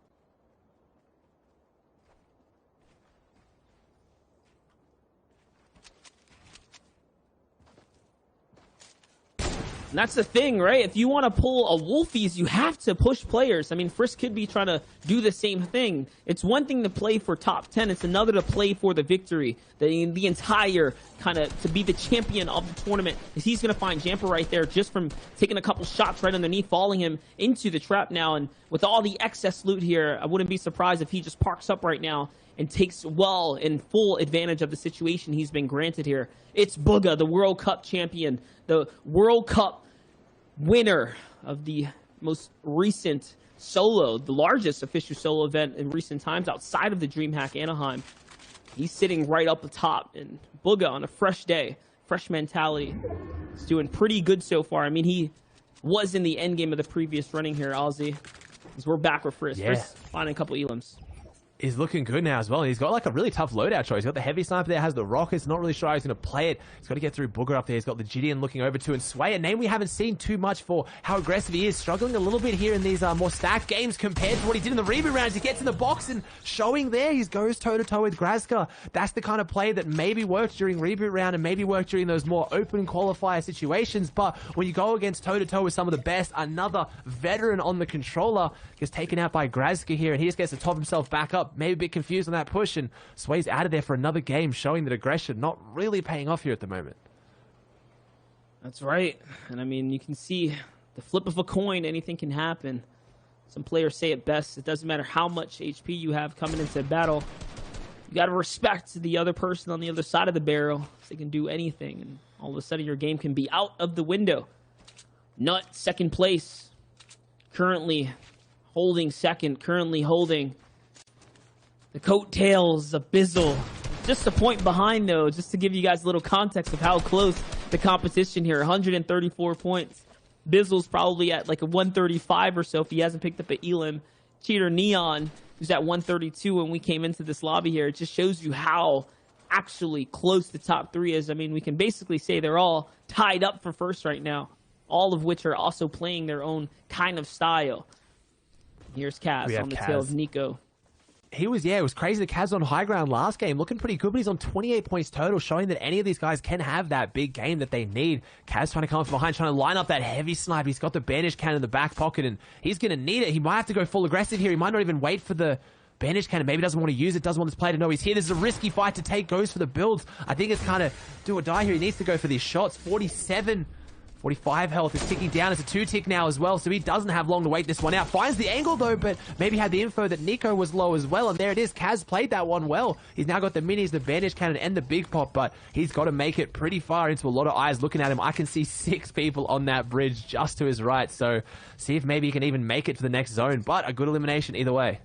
And that's the thing, right? If you want to pull a Wolfies, you have to push players. I mean, Frisk could be trying to do the same thing. It's one thing to play for top 10. It's another to play for the victory. The entire kind of to be the champion of the tournament. Is he's going to find Jamper right there just from taking a couple shots right underneath, falling him into the trap now. And with all the excess loot here, I wouldn't be surprised if he just parks up right now and takes well and full advantage of the situation he's been granted here. It's Booga, the World Cup champion, the World Cup winner of the most recent solo, the largest official solo event in recent times outside of the DreamHack Anaheim. He's sitting right up the top, and Bugha on a fresh day, fresh mentality. He's doing pretty good so far. I mean, he was in the end game of the previous running here, Ozzy. As we're back with Frisk. Yeah. Frisk finding a couple elims. He's looking good now as well. He's got like a really tough loadout choice. He's got the heavy sniper there, has the rockets, not really sure how he's going to play it. He's got to get through Bugha up there. He's got the Gideon looking over to and Sway, a name we haven't seen too much for how aggressive he is. Struggling a little bit here in these more stacked games compared to what he did in the reboot rounds. He gets in the box and showing there, he goes toe-to-toe with Grazka. That's the kind of play that maybe worked during reboot round and maybe worked during those more open qualifier situations. But when you go against toe-to-toe with some of the best, another veteran on the controller gets taken out by Grazka here, and he just gets to top himself back up. Maybe a bit confused on that push, and Sway's out of there for another game, showing that aggression not really paying off here at the moment. That's right. And I mean, you can see the flip of a coin, anything can happen. Some players say it best. It doesn't matter how much HP you have coming into battle. You got to respect the other person on the other side of the barrel. They can do anything, and all of a sudden your game can be out of the window. Nut, second place. Currently holding second. Currently holding the coattails of Bizzle. Just a point behind, though, just to give you guys a little context of how close the competition here. 134 points. Bizzle's probably at like a 135 or so if he hasn't picked up an Elim. Cheater Neon, who's at 132 when we came into this lobby here. It just shows you how actually close the top three is. I mean, we can basically say they're all tied up for first right now, all of which are also playing their own kind of style. Here's Kaz on the tail of Nico. It was crazy. The Kaz on high ground last game, looking pretty good, but he's on 28 points total, showing that any of these guys can have that big game that they need. Kaz trying to come from behind, trying to line up that heavy snipe. He's got the bandage cannon in the back pocket, and he's going to need it. He might have to go full aggressive here. He might not even wait for the bandage cannon. Maybe doesn't want to use it, doesn't want this player to know he's here. This is a risky fight to take, goes for the builds. I think it's kind of do or die here. He needs to go for these shots. 45 health is ticking down. It's a 2-tick now as well, so he doesn't have long to wait this one out. Finds the angle though, but maybe had the info that Nico was low as well, and there it is. Kaz played that one well. He's now got the minis, the bandage cannon, and the big pop, but he's got to make it pretty far into a lot of eyes looking at him. I can see 6 people on that bridge just to his right, so see if maybe he can even make it to the next zone, but a good elimination either way.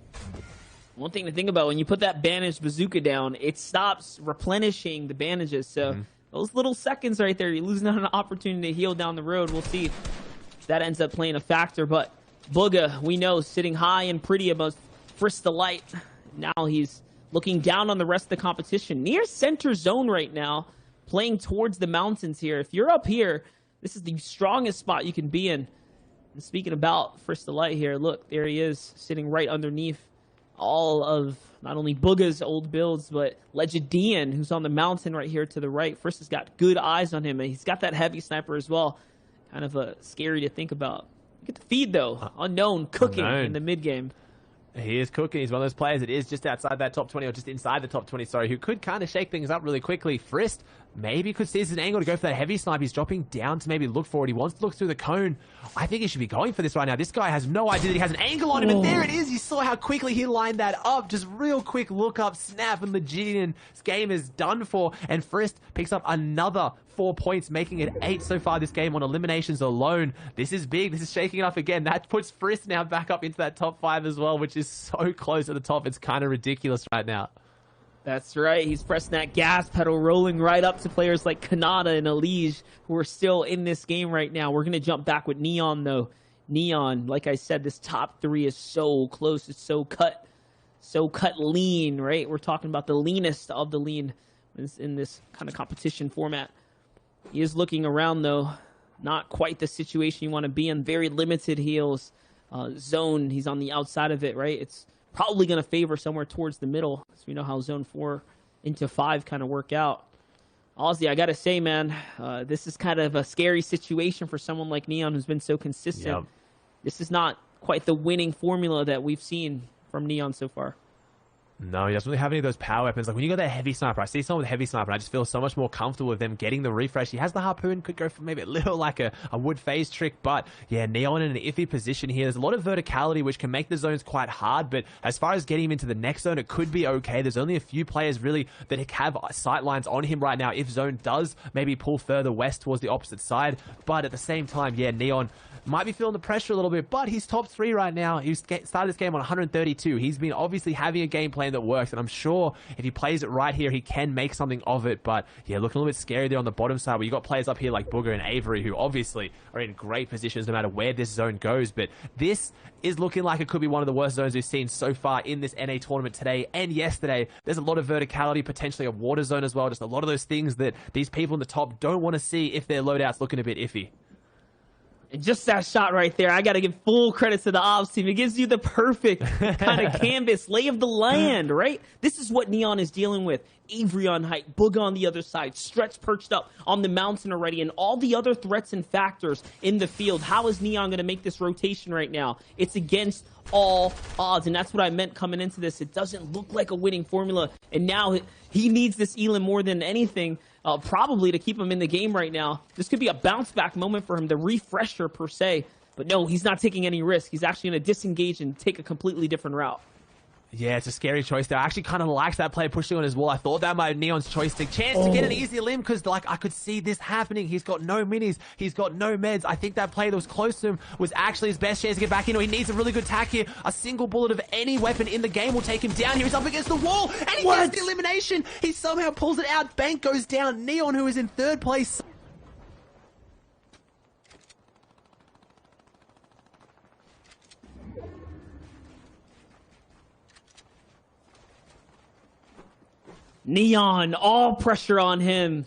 One thing to think about, when you put that bandage bazooka down, it stops replenishing the bandages, so those little seconds right there, you're losing out on an opportunity to heal down the road. We'll see if that ends up playing a factor. But Bugha, we know, sitting high and pretty above Frisk the Light. Now he's looking down on the rest of the competition. Near center zone right now, playing towards the mountains here. If you're up here, this is the strongest spot you can be in. And speaking about Frisk the Light here, look, there he is, sitting right underneath all of not only Bugha's old builds, but Legendian, who's on the mountain right here to the right. Frisk has got good eyes on him, and he's got that heavy sniper as well. Kind of scary to think about. Look at the feed, though. Unknown, cooking in the mid-game. He is cooking. He's one of those players that is just outside that top 20, or just inside the top 20, sorry, who could kind of shake things up really quickly. Frisk maybe could seize an angle to go for that heavy snipe. He's dropping down to maybe look for it. He wants to look through the cone. I think he should be going for this right now. This guy has no idea that he has an angle on him, and there it is. You saw how quickly he lined that up. Just real quick look up, snap, and Legion. This game is done for, and Frisk picks up another 4 points, making it 8 so far this game on eliminations alone. This is big. This is shaking it up again. That puts Frisk now back up into that top 5 as well, which is so close at the top. It's kind of ridiculous right now. That's right. He's pressing that gas pedal, rolling right up to players like Kanata and Elige, who are still in this game right now. We're going to jump back with Neon, though. Neon, like I said, this top 3 is so close. It's so cut lean, right? We're talking about the leanest of the lean in this kind of competition format. He is looking around, though. Not quite the situation you want to be in. Very limited heals. Zone, he's on the outside of it, right? It's probably going to favor somewhere towards the middle, so we know how zone 4 into 5 kind of work out. Ozzy, I got to say, man, this is kind of a scary situation for someone like Neon, who's been so consistent. This is not quite the winning formula that we've seen from Neon so far. No, he doesn't really have any of those power weapons. Like when you got that heavy sniper, I see someone with heavy sniper, and I just feel so much more comfortable with them getting the refresh. He has the harpoon, could go for maybe a little like a wood phase trick, but yeah, Neon in an iffy position here. There's a lot of verticality, which can make the zones quite hard, but as far as getting him into the next zone, it could be okay. There's only a few players really that have sight lines on him right now if zone does maybe pull further west towards the opposite side, but at the same time, yeah, Neon might be feeling the pressure a little bit, but he's top 3 right now. He started this game on 132. He's been obviously having a game plan that works, and I'm sure if he plays it right here, he can make something of it. But yeah, looking a little bit scary there on the bottom side, where you got players up here like Booger and Avery, who obviously are in great positions no matter where this zone goes. But this is looking like it could be one of the worst zones we've seen so far in this NA tournament today and yesterday. There's a lot of verticality, potentially a water zone as well. Just a lot of those things that these people in the top don't want to see if their loadout's looking a bit iffy. And just that shot right there, I got to give full credit to the ops team. It gives you the perfect kind of canvas, lay of the land, right? This is what Neon is dealing with. Avery on height, Booga on the other side, Stretch perched up on the mountain already, and all the other threats and factors in the field. How is Neon going to make this rotation right now? It's against all odds, and that's what I meant coming into this. It doesn't look like a winning formula, and now he needs this Elam more than anything, probably to keep him in the game right now. This could be a bounce-back moment for him, the refresher per se, but no, he's not taking any risk. He's actually going to disengage and take a completely different route. Yeah, it's a scary choice there. I actually kind of liked that player pushing on his wall. I thought that might be Neon's choice to chance to get an easy limb because, like, I could see this happening. He's got no minis. He's got no meds. I think that player that was close to him was actually his best chance to get back in. He needs a really good tack here. A single bullet of any weapon in the game will take him down. Here he's up against the wall, and he gets the elimination. He somehow pulls it out. Bank goes down. Neon, who is in 3rd place. Neon, all pressure on him.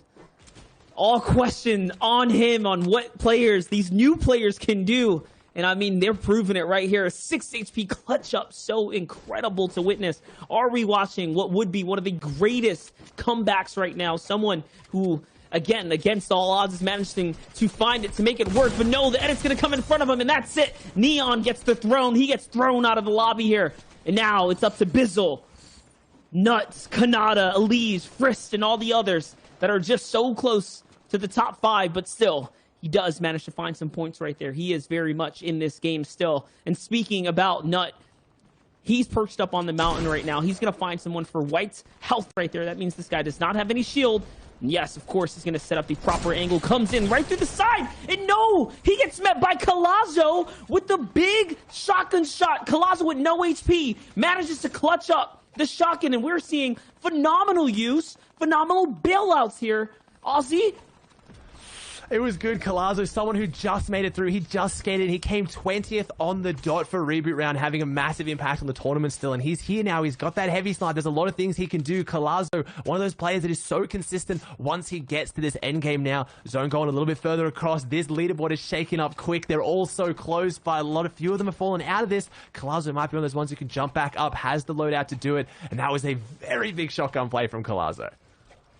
All question on him on what players, these new players can do. And I mean, they're proving it right here. A 6 HP clutch up, so incredible to witness. Are we watching what would be one of the greatest comebacks right now? Someone who, again, against all odds, is managing to find it, to make it work. But no, the edit's going to come in front of him, and that's it. Neon gets the throne. He gets thrown out of the lobby here. And now it's up to Bizzle, Nuts, Kanata, Elise, Frist, and all the others that are just so close to the top 5, but still, he does manage to find some points right there. He is very much in this game still. And speaking about Nut, he's perched up on the mountain right now. He's going to find someone for White's health right there. That means this guy does not have any shield. And yes, of course, he's going to set up the proper angle. Comes in right through the side. And no, he gets met by Colazo with the big shotgun shot. Colazo with no HP manages to clutch up the shotgun, and we're seeing phenomenal use, phenomenal bailouts here. Aussie, It was good. Colazo, someone who just made it through. He just skated. He came 20th on the dot for reboot round, having a massive impact on the tournament still. And he's here now. He's got that heavy snipe. There's a lot of things he can do. Colazo, one of those players that is so consistent once he gets to this end game now. Zone going a little bit further across. This leaderboard is shaking up quick. They're all so close, but a few of them have fallen out of this. Colazo might be one of those ones who can jump back up, has the loadout to do it. And that was a very big shotgun play from Colazo.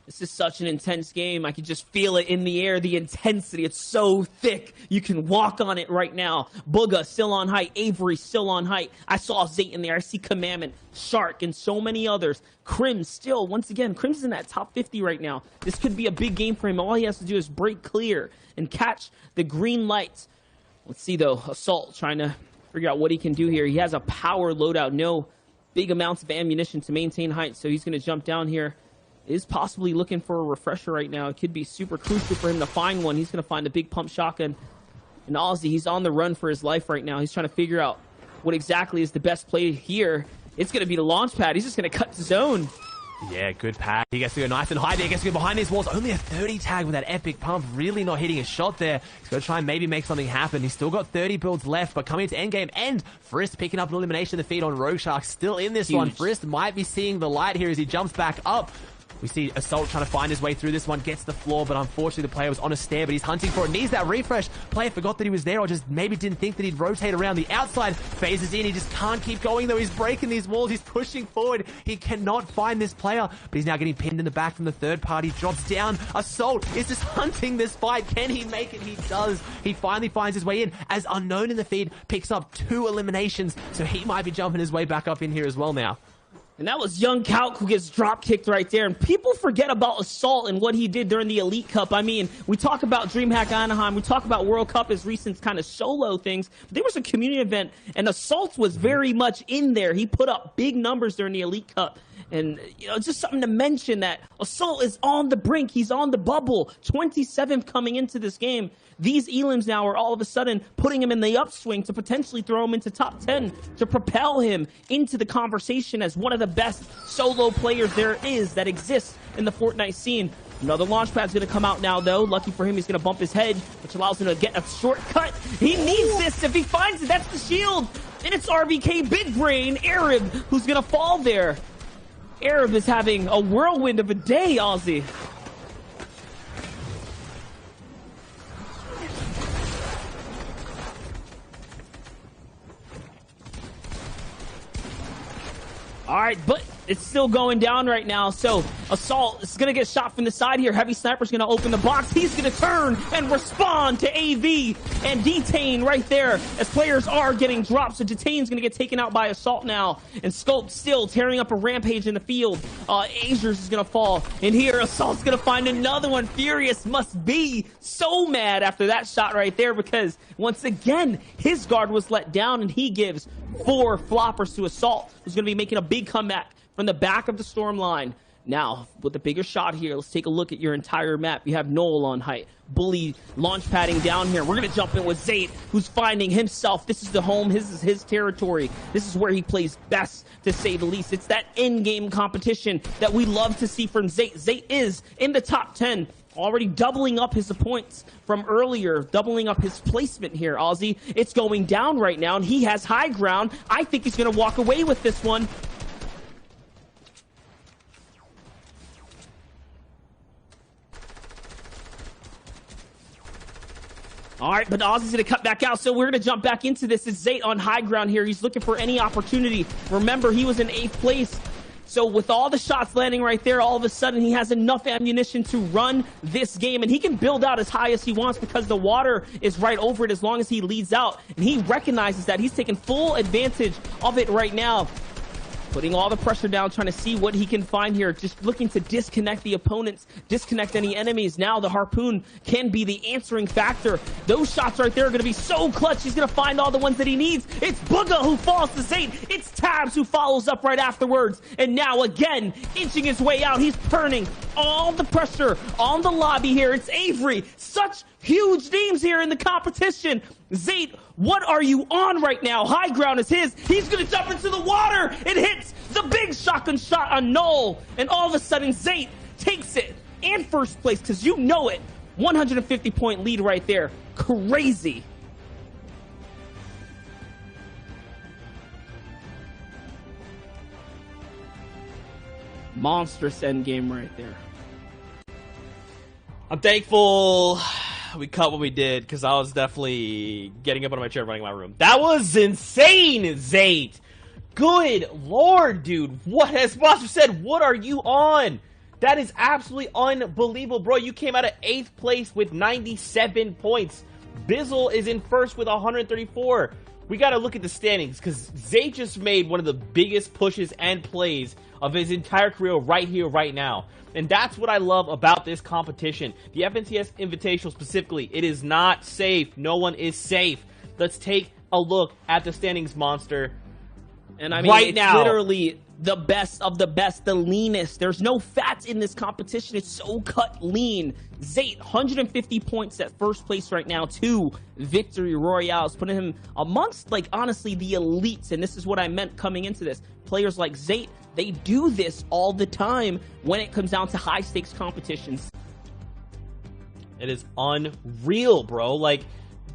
this is such an intense game. I can just feel it in the air, the intensity. It's so thick. You can walk on it right now. Booga still on height. Avery still on height. I saw Zayt in there. I see Commandment, Shark, and so many others. Krim still, once again, Krim's in that top 50 right now. This could be a big game for him. All he has to do is break clear and catch the green lights. Let's see, though. Assault trying to figure out what he can do here. He has a power loadout. No big amounts of ammunition to maintain height, so he's going to jump down here. Is possibly looking for a refresher right now. It could be super crucial for him to find one. He's going to find a big pump shotgun. And Aussie, he's on the run for his life right now. He's trying to figure out what exactly is the best play here. It's going to be the launch pad. He's just going to cut the zone. Yeah, good pass. He gets to go nice and high there. He gets to go behind his walls. Only a 30 tag with that epic pump. Really not hitting a shot there. He's going to try and maybe make something happen. He's still got 30 builds left, but coming into endgame, and Frist picking up an elimination of the feed on Rogue Shark. Still in this one. Frist might be seeing the light here as he jumps back up. We see Assault trying to find his way through this one, gets the floor, but unfortunately the player was on a stair, but he's hunting for it. Needs that refresh. Player forgot that he was there, or just maybe didn't think that he'd rotate around the outside. Phases in, he just can't keep going though. He's breaking these walls, he's pushing forward. He cannot find this player, but he's now getting pinned in the back from the third party. Drops down. Assault is just hunting this fight. Can he make it? He does. He finally finds his way in, as Unknown in the feed picks up 2 eliminations, so he might be jumping his way back up in here as well now. And that was Young Kalk who gets drop kicked right there. And people forget about aLL and what he did during the Elite Cup. I mean, we talk about DreamHack Anaheim. We talk about World Cup as recent kind of solo things. But there was a community event, and aLL was very much in there. He put up big numbers during the Elite Cup. And, you know, it's just something to mention that aLL is on the brink. He's on the bubble. 27th coming into this game. These elims now are all of a sudden putting him in the upswing to potentially throw him into top 10 to propel him into the conversation as one of the best solo players there is that exists in the Fortnite scene. Another launch pad's going to come out now, though. Lucky for him, he's going to bump his head, which allows him to get a shortcut. He needs this. If he finds it, that's the shield. And it's RBK Big Brain, Arab, who's going to fall there. Arab is having a whirlwind of a day, Ozzy. All right, but it's still going down right now. So aLL is going to get shot from the side here. Heavy Sniper's going to open the box. He's going to turn and respond to AV and Detain right there as players are getting dropped. So Detain's going to get taken out by aLL now. And Scope still tearing up a rampage in the field. Azers is going to fall. And here aLL's going to find another one. Furious must be so mad after that shot right there because once again, his guard was let down and he gives 4 floppers to aLL, who's going to be making a big comeback from the back of the storm line. Now, with the bigger shot here, let's take a look at your entire map. You have Noel on height. Bully launch padding down here. We're going to jump in with Zate, who's finding himself. This is the home. This is his territory. This is where he plays best, to say the least. It's that in-game competition that we love to see from Zate. Zate is in the top 10. Already doubling up his points from earlier, doubling up his placement here, Ozzy. It's going down right now, and he has high ground. I think he's going to walk away with this one. All right, but Ozzy's going to cut back out, so we're going to jump back into this. It's Zate on high ground here. He's looking for any opportunity. Remember, he was in 8th place. So with all the shots landing right there, all of a sudden he has enough ammunition to run this game. And he can build out as high as he wants because the water is right over it as long as he leads out. And he recognizes that. He's taking full advantage of it right now. Putting all the pressure down, trying to see what he can find here. Just looking to disconnect the opponents, disconnect any enemies. Now the harpoon can be the answering factor. Those shots right there are going to be so clutch. He's going to find all the ones that he needs. It's Booga who falls to Zate. It's Tabs who follows up right afterwards. And now again, inching his way out. He's turning all the pressure on the lobby here. It's Avery. Such huge names here in the competition. Zate, what are you on right now? High ground is his. He's going to jump into the water. It hits the big shotgun shot on Noel. And all of a sudden, Zate takes it and first place because you know it. 150-point lead right there. Crazy. Monstrous endgame right there. I'm thankful we cut what we did because I was definitely getting up out of my chair running my room. That was insane, Zate. Good lord, dude. What, as Monster said, what are you on? That is absolutely unbelievable, bro. You came out of 8th place with 97 points. Bizzle is in 1st with 134. We got to look at the standings because Zate just made one of the biggest pushes and plays of his entire career right here, right now. And that's what I love about this competition. The FNCS Invitational specifically, it is not safe. No one is safe. Let's take a look at the standings, Monster. And I mean, right now, literally the best of the best, the leanest. There's no fats in this competition. It's so cut lean. Zate, 150 points at 1st place right now. 2 victory royales, putting him amongst, like, honestly, the elites. And this is what I meant coming into this. Players like Zate, they do this all the time when it comes down to high-stakes competitions. It is unreal, bro. Like,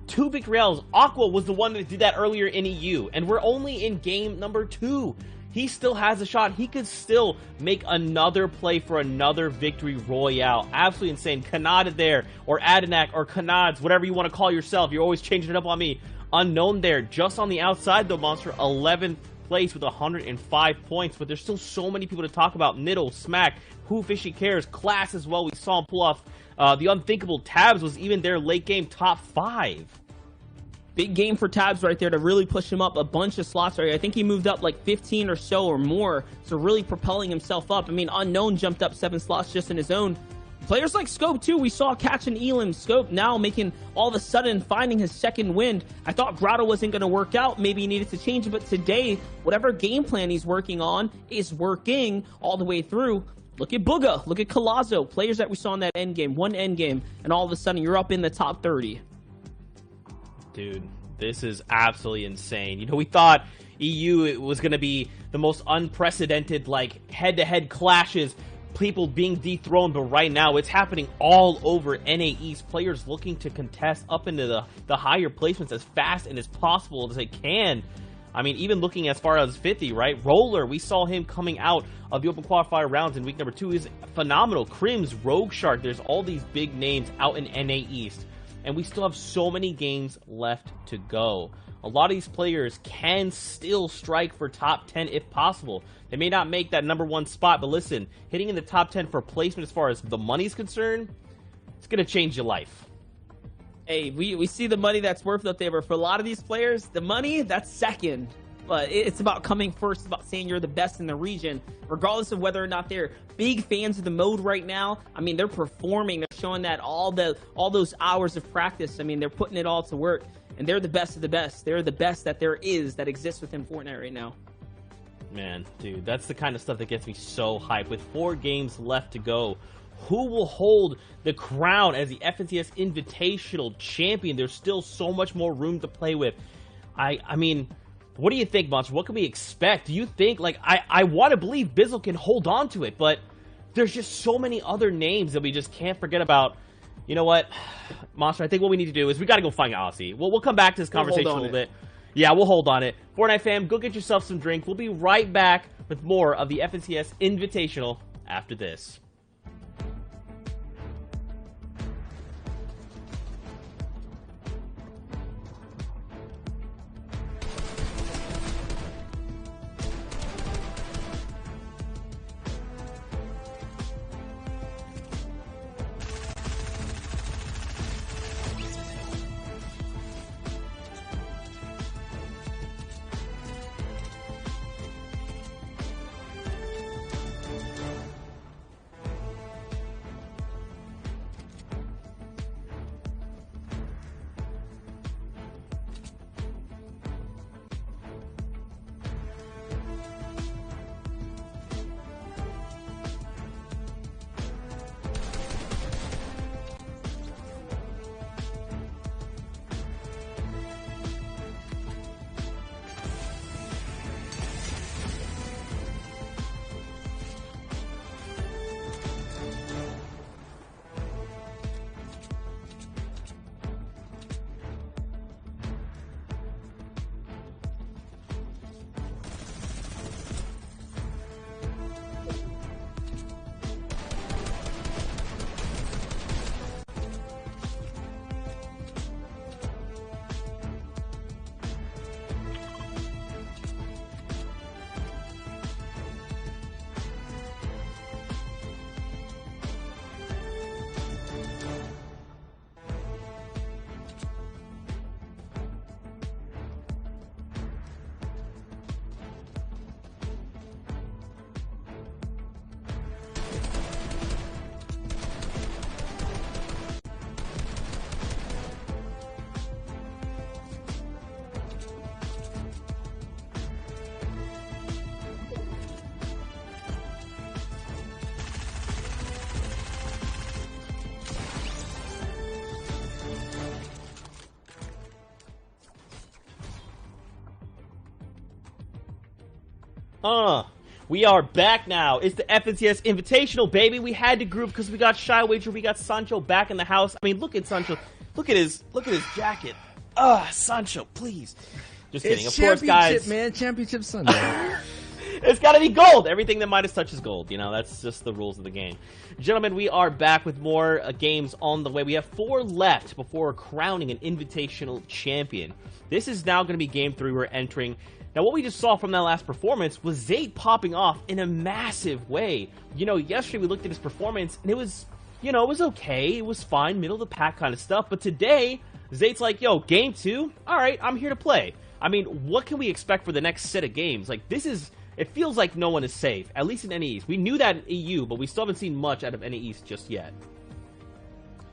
2 victory royales. Aqua was the one that did that earlier in EU, and we're only in game number 2. He still has a shot. He could still make another play for another victory royale. Absolutely insane. Kanada there, or Adenak, or Kanads, whatever you want to call yourself. You're always changing it up on me. Unknown there. Just on the outside, though, Monster, 11th place with 105 points. But there's still so many people to talk about. Niddle, Smack, Who Fishy Cares, Class as well. We saw him pull off the unthinkable. Tabs was even their late game top 5. Big game for Tabs right there to really push him up a bunch of slots right here. I think he moved up like 15 or so or more, so really propelling himself up. I mean, Unknown jumped up 7 slots just in his own. Players like Scope, too, we saw catch an Elam. Scope now making all of a sudden finding his second wind. I thought Grotto wasn't going to work out. Maybe he needed to change it, but today, whatever game plan he's working on is working all the way through. Look at Booga. Look at Colazzo. Players that we saw in that end game. One end game, and all of a sudden, you're up in the top 30. Dude, this is absolutely insane. You know, we thought EU was going to be the most unprecedented, like, head-to-head clashes, people being dethroned, but right now it's happening all over NA East. Players looking to contest up into the higher placements as fast and as possible as they can. I mean, even looking as far as 50, right? Roller, we saw him coming out of the open qualifier rounds in week number 2. He's phenomenal. Crims, Rogue Shark, there's all these big names out in NA East. And we still have so many games left to go. A lot of these players can still strike for top 10 if possible. They may not make that number 1 spot, but listen, hitting in the top 10 for placement as far as the money's concerned, it's going to change your life. Hey, we see the money that's worth up there, but for a lot of these players, the money, that's second. But it's about coming first. It's about saying you're the best in the region, regardless of whether or not they're big fans of the mode right now. I mean, they're performing. They're showing that all those hours of practice. I mean, they're putting it all to work, and they're the best of the best. They're the best that there is that exists within Fortnite right now. Man, dude, that's the kind of stuff that gets me so hyped. With 4 games left to go, who will hold the crown as the FNCS Invitational Champion? There's still so much more room to play with. I mean, what do you think, Monster? What can we expect? Do you think, like, I want to believe Bizzle can hold on to it, but there's just so many other names that we just can't forget about. You know what, Monster, I think what we need to do is we got to go find Aussie. We'll come back to this conversation a little bit. Yeah, we'll hold on it. Fortnite fam, go get yourself some drink. We'll be right back with more of the FNCS Invitational after this. We are back now. It's the FNCS Invitational, baby. We had to group because we got Shy Wager, we got Sancho back in the house. I mean, look at Sancho. Look at his jacket. Sancho, please. Just kidding. It's of course, guys. man. Championship Sunday. It's got to be gold. Everything that Midas touches gold. You know, that's just the rules of the game. Gentlemen, we are back with more games on the way. We have 4 left before crowning an Invitational Champion. This is now going to be Game 3 we're entering. Now, what we just saw from that last performance was Zayt popping off in a massive way. You know, yesterday we looked at his performance, and it was, you know, it was okay. It was fine, middle of the pack kind of stuff. But today, Zate's like, yo, game 2? Alright, I'm here to play. I mean, what can we expect for the next set of games? Like, it feels like no one is safe, at least in NE. We knew that in EU, but we still haven't seen much out of NE just yet.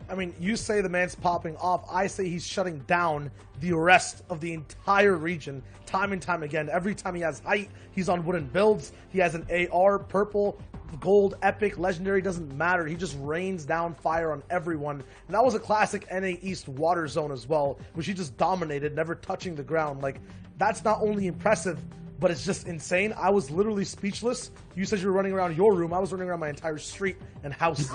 I mean, you say the man's popping off. I say he's shutting down the rest of the entire region time and time again. Every time he has height, he's on wooden builds. He has an AR, purple, gold, epic, legendary, doesn't matter. He just rains down fire on everyone. And that was a classic NA East water zone as well, which he just dominated, never touching the ground. Like, that's not only impressive, but it's just insane. I was literally speechless. You said you were running around your room. I was running around my entire street and house.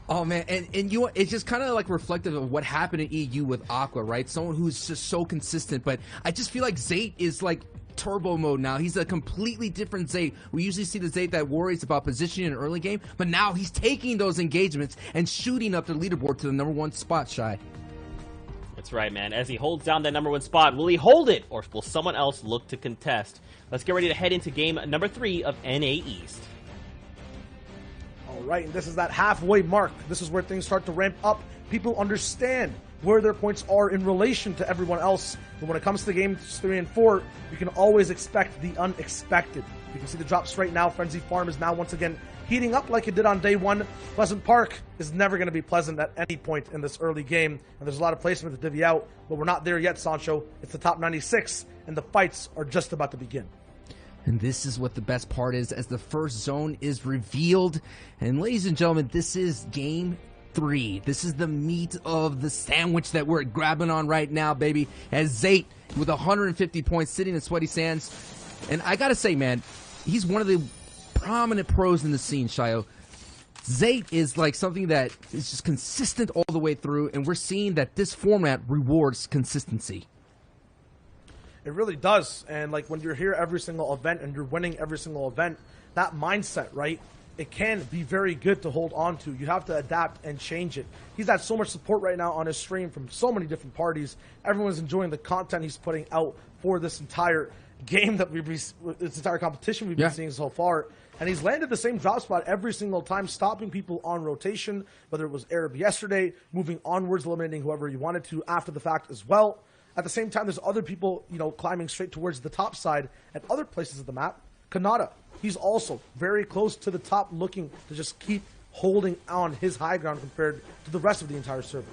Oh man, and you know what? It's just kind of like reflective of what happened in EU with Aqua, right? Someone who's just so consistent, but I just feel like Zate is like turbo mode now. He's a completely different Zate. We usually see the Zate that worries about positioning in an early game, but now he's taking those engagements and shooting up the leaderboard to the #1 spot, Shy. That's right, man. As he holds down that #1 spot, will he hold it, or will someone else look to contest? Let's get ready to head into game number 3 of NA East. All right, and this is that halfway mark. This is where things start to ramp up. People understand where their points are in relation to everyone else. But when it comes to games 3 and 4, you can always expect the unexpected. You can see the drops right now. Frenzy Farm is now once again heating up like it did on day 1. Pleasant Park is never going to be pleasant at any point in this early game. And there's a lot of placement to divvy out, but we're not there yet, Sancho. It's the top 96, and the fights are just about to begin. And this is what the best part is, as the first zone is revealed. And ladies and gentlemen, this is game 3. This is the meat of the sandwich that we're grabbing on right now, baby. As Zate, with 150 points, sitting in Sweaty Sands. And I gotta say, man, he's one of the prominent pros in the scene, Shayo. Zate is like something that is just consistent all the way through, and we're seeing that this format rewards consistency. It really does. And like when you're here every single event and you're winning every single event, that mindset, right? It can be very good to hold on to. You have to adapt and change it. He's had so much support right now on his stream from so many different parties. Everyone's enjoying the content he's putting out for this entire game that this entire competition we've been seeing so far. And he's landed the same drop spot every single time, stopping people on rotation, whether it was Arab yesterday, moving onwards, eliminating whoever he wanted to after the fact as well. At the same time, there's other people, you know, climbing straight towards the top side at other places of the map. Kanata, he's also very close to the top, looking to just keep holding on his high ground compared to the rest of the entire server.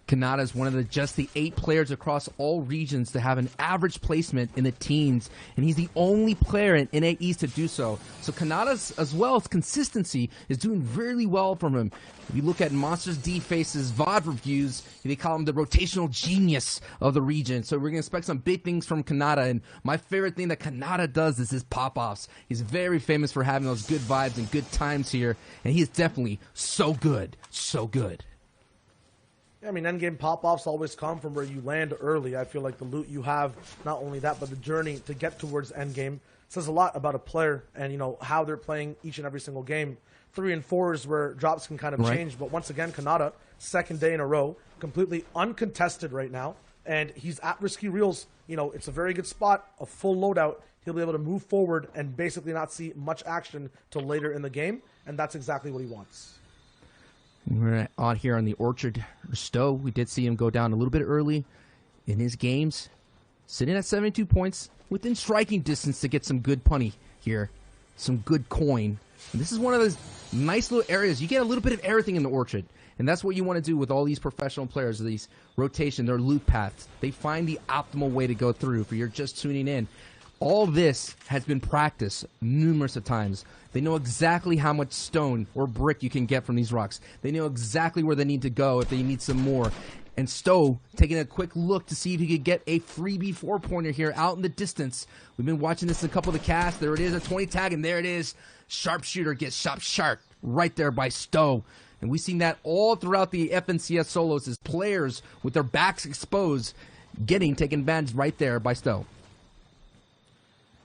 Kanata is one of just the 8 players across all regions to have an average placement in the teens, and he's the only player in NA East to do so. So Kanata's, as well as consistency, is doing really well from him. If you look at Monsters D Face's VOD reviews, they call him the rotational genius of the region. So we're going to expect some big things from Kanata, and my favorite thing that Kanata does is his pop-offs. He's very famous for having those good vibes and good times here, and he is definitely so good, so good. I mean, endgame pop-offs always come from where you land early. I feel like the loot you have, not only that, but the journey to get towards endgame says a lot about a player and, you know, how they're playing each and every single game. 3 and 4 is where drops can kind of change. But once again, Kanata, second day in a row, completely uncontested right now. And he's at Risky Reels. You know, it's a very good spot, a full loadout. He'll be able to move forward and basically not see much action till later in the game. And that's exactly what he wants. We're on here on the Orchard Stowe. We did see him go down a little bit early in his games, sitting at 72 points, within striking distance to get some good punny here, some good coin. And this is one of those nice little areas. You get a little bit of everything in the Orchard, and that's what you want to do with all these professional players, these rotation, their loot paths. They find the optimal way to go through if you're just tuning in. All this has been practiced numerous of times. They know exactly how much stone or brick you can get from these rocks. They know exactly where they need to go if they need some more. And Stowe taking a quick look to see if he could get a freebie 4-pointer here out in the distance. We've been watching this in a couple of the casts. There it is, a 20 tag, and there it is. Sharpshooter gets shot sharp right there by Stowe. And we've seen that all throughout the FNCS solos as players with their backs exposed taken advantage right there by Stowe.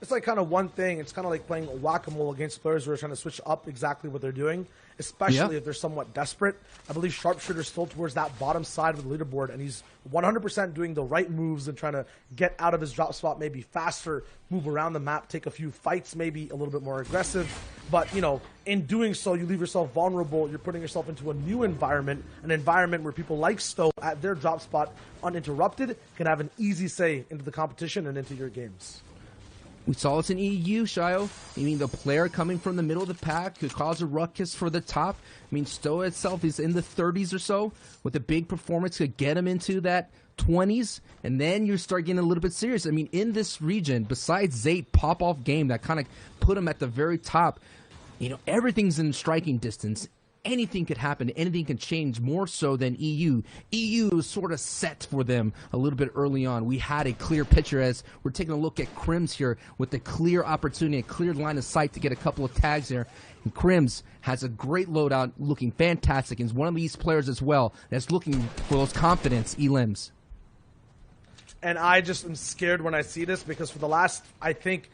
it's like kind of one thing. It's kind of like playing whack-a-mole against players who are trying to switch up exactly what they're doing, especially if they're somewhat desperate. I believe Sharpshooter's still towards that bottom side of the leaderboard, and he's 100% doing the right moves and trying to get out of his drop spot maybe faster, move around the map, take a few fights, maybe a little bit more aggressive. But, you know, in doing so, you leave yourself vulnerable. You're putting yourself into a new environment, an environment where people like Stowe at their drop spot uninterrupted can have an easy say into the competition and into your games. We saw this in EU, Shio. I mean, the player coming from the middle of the pack could cause a ruckus for the top. I mean, Stowe itself is in the 30s or so. With a big performance, could get him into that 20s, and then you start getting a little bit serious. I mean, in this region, besides Zayt pop-off game that kind of put him at the very top, you know, everything's in striking distance. Anything could happen. Anything can change more so than EU. EU was sort of set for them a little bit early on. We had a clear picture as we're taking a look at Crims here with a clear opportunity, a clear line of sight to get a couple of tags there. And Crims has a great loadout, looking fantastic, and is one of these players as well that's looking for those confidence elims. And I just am scared when I see this because for the last, I think,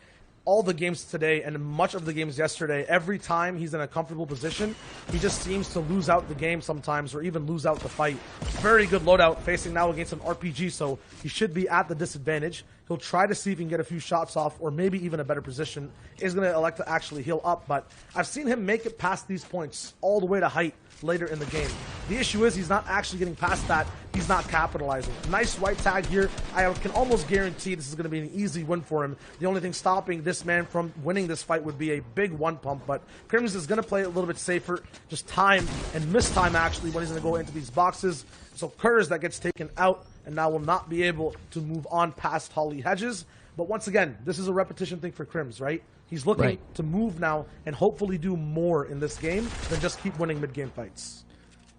all the games today and much of the games yesterday, every time he's in a comfortable position, he just seems to lose out the game sometimes or even lose out the fight. Very good loadout facing now against an RPG, so he should be at the disadvantage. He'll try to see if he can get a few shots off or maybe even a better position. Is going to elect to actually heal up, but I've seen him make it past these points all the way to height later in the game. The issue is he's not actually getting past that. He's not capitalizing. Nice white tag here. I can almost guarantee this is going to be an easy win for him. The only thing stopping this man from winning this fight would be a big one pump, but Crims is going to play it a little bit safer, just time and miss time actually when he's going to go into these boxes. So Kurz that gets taken out and now will not be able to move on past Holly Hedges. But once again, this is a repetition thing for Crims, right? He's looking to move now and hopefully do more in this game than just keep winning mid-game fights.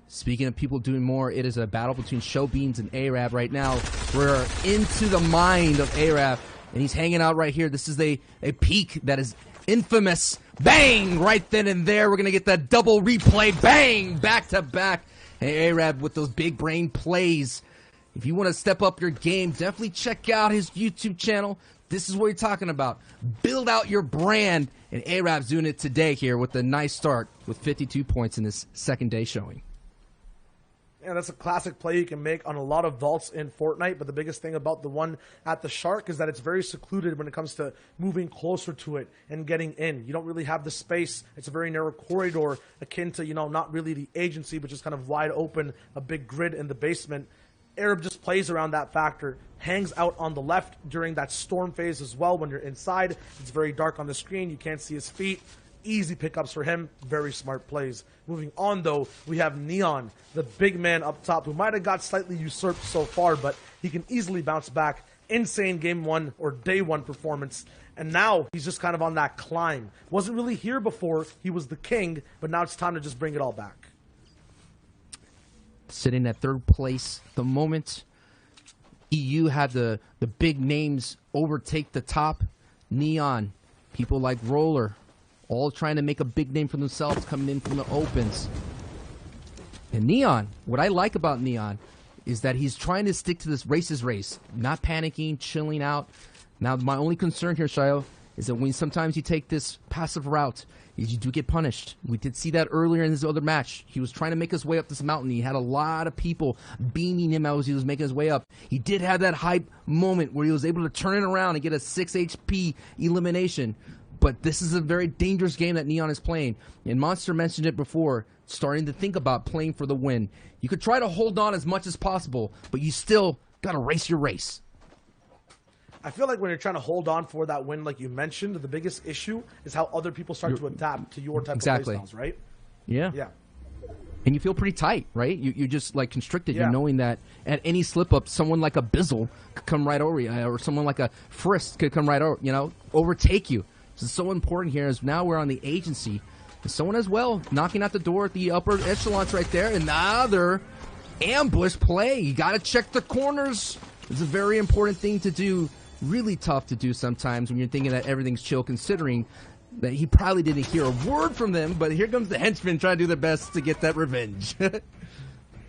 Speaking of people doing more, it is a battle between Showbeans and Arab right now. We're into the mind of Arab, and he's hanging out right here. This is a peak that is infamous. Bang! Right then and there, we're going to get that double replay. Bang! Back to back. Hey, Arab with those big brain plays. If you want to step up your game, definitely check out his YouTube channel. This is what you're talking about. Build out your brand. And Arab's doing it today here with a nice start with 52 points in this second day showing. Yeah, that's a classic play you can make on a lot of vaults in Fortnite, but the biggest thing about the one at the Shark is that it's very secluded when it comes to moving closer to it and getting in. You don't really have the space. It's a very narrow corridor akin to, you know, not really the agency, but just kind of wide open, a big grid in the basement. Arab just plays around that factor, hangs out on the left during that storm phase as well. When you're inside, it's very dark on the screen. You can't see his feet. Easy pickups for him. Very smart plays. Moving on, though, we have Neon, the big man up top, who might have got slightly usurped so far, but he can easily bounce back. Insane game one or day one performance. And now he's just kind of on that climb. Wasn't really here before. He was the king, but now it's time to just bring it all back. Sitting at third place the moment EU had the big names overtake the top. Neon, people like Roller, all trying to make a big name for themselves coming in from the opens. And Neon, what I like about Neon is that he's trying to stick to this race, not panicking, chilling out. Now, my only concern here, Shio, is that when sometimes you take this passive route, is you do get punished. We did see that earlier in this other match. He was trying to make his way up this mountain. He had a lot of people beaming him as he was making his way up. He did have that hype moment where he was able to turn it around and get a 6 HP elimination. But this is a very dangerous game that Neon is playing. And Monster mentioned it before, starting to think about playing for the win. You could try to hold on as much as possible, but you still got to race your race. I feel like when you're trying to hold on for that win, like you mentioned, the biggest issue is how other people start to adapt to your type of playstyles, right? Yeah. Yeah. And you feel pretty tight, right? You're just like constricted. You're knowing that at any slip up, someone like a Bizzle could come right over you, or someone like a Frisk could come right over, overtake you. This is so important here as now we're on the agency. And someone as well knocking out the door at the upper echelons right there. Another ambush play. You got to check the corners. It's a very important thing to do. Really tough to do sometimes when you're thinking that everything's chill, considering that he probably didn't hear a word from them, but here comes the henchmen trying to do their best to get that revenge.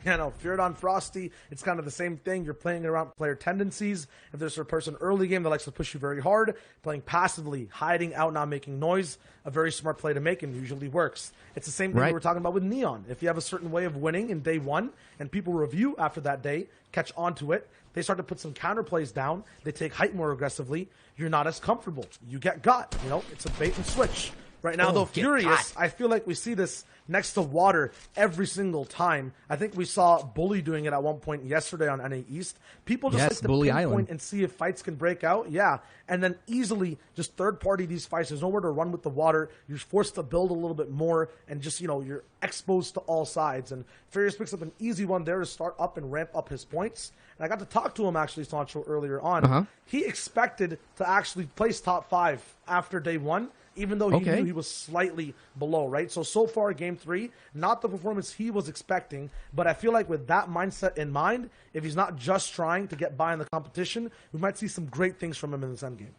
You know, Feared Frosty, it's kind of the same thing. You're playing around player tendencies. If there's a person early game that likes to push you very hard, playing passively, hiding out, not making noise, a very smart play to make and usually works. It's the same thing we were talking about with Neon. If you have a certain way of winning in day one and people review after that day, catch onto it, they start to put some counter plays down, they take height more aggressively, you're not as comfortable. You get got, you know, it's a bait and switch. Right now, though, Furious, I feel like we see this next to Water every single time. I think we saw Bully doing it at one point yesterday on NA East. People just like to Bully pinpoint Island. and see if fights can break out. Yeah, and then easily just third-party these fights. There's nowhere to run with the Water. You're forced to build a little bit more and just, you know, you're exposed to all sides. And Furious picks up an easy one there to start up and ramp up his points. And I got to talk to him, actually, Sancho, earlier on. He expected to actually place top 5 after day one, even though he knew he was slightly below, right? So far, Game 3, not the performance he was expecting, but I feel like with that mindset in mind, if he's not just trying to get by in the competition, we might see some great things from him in this endgame.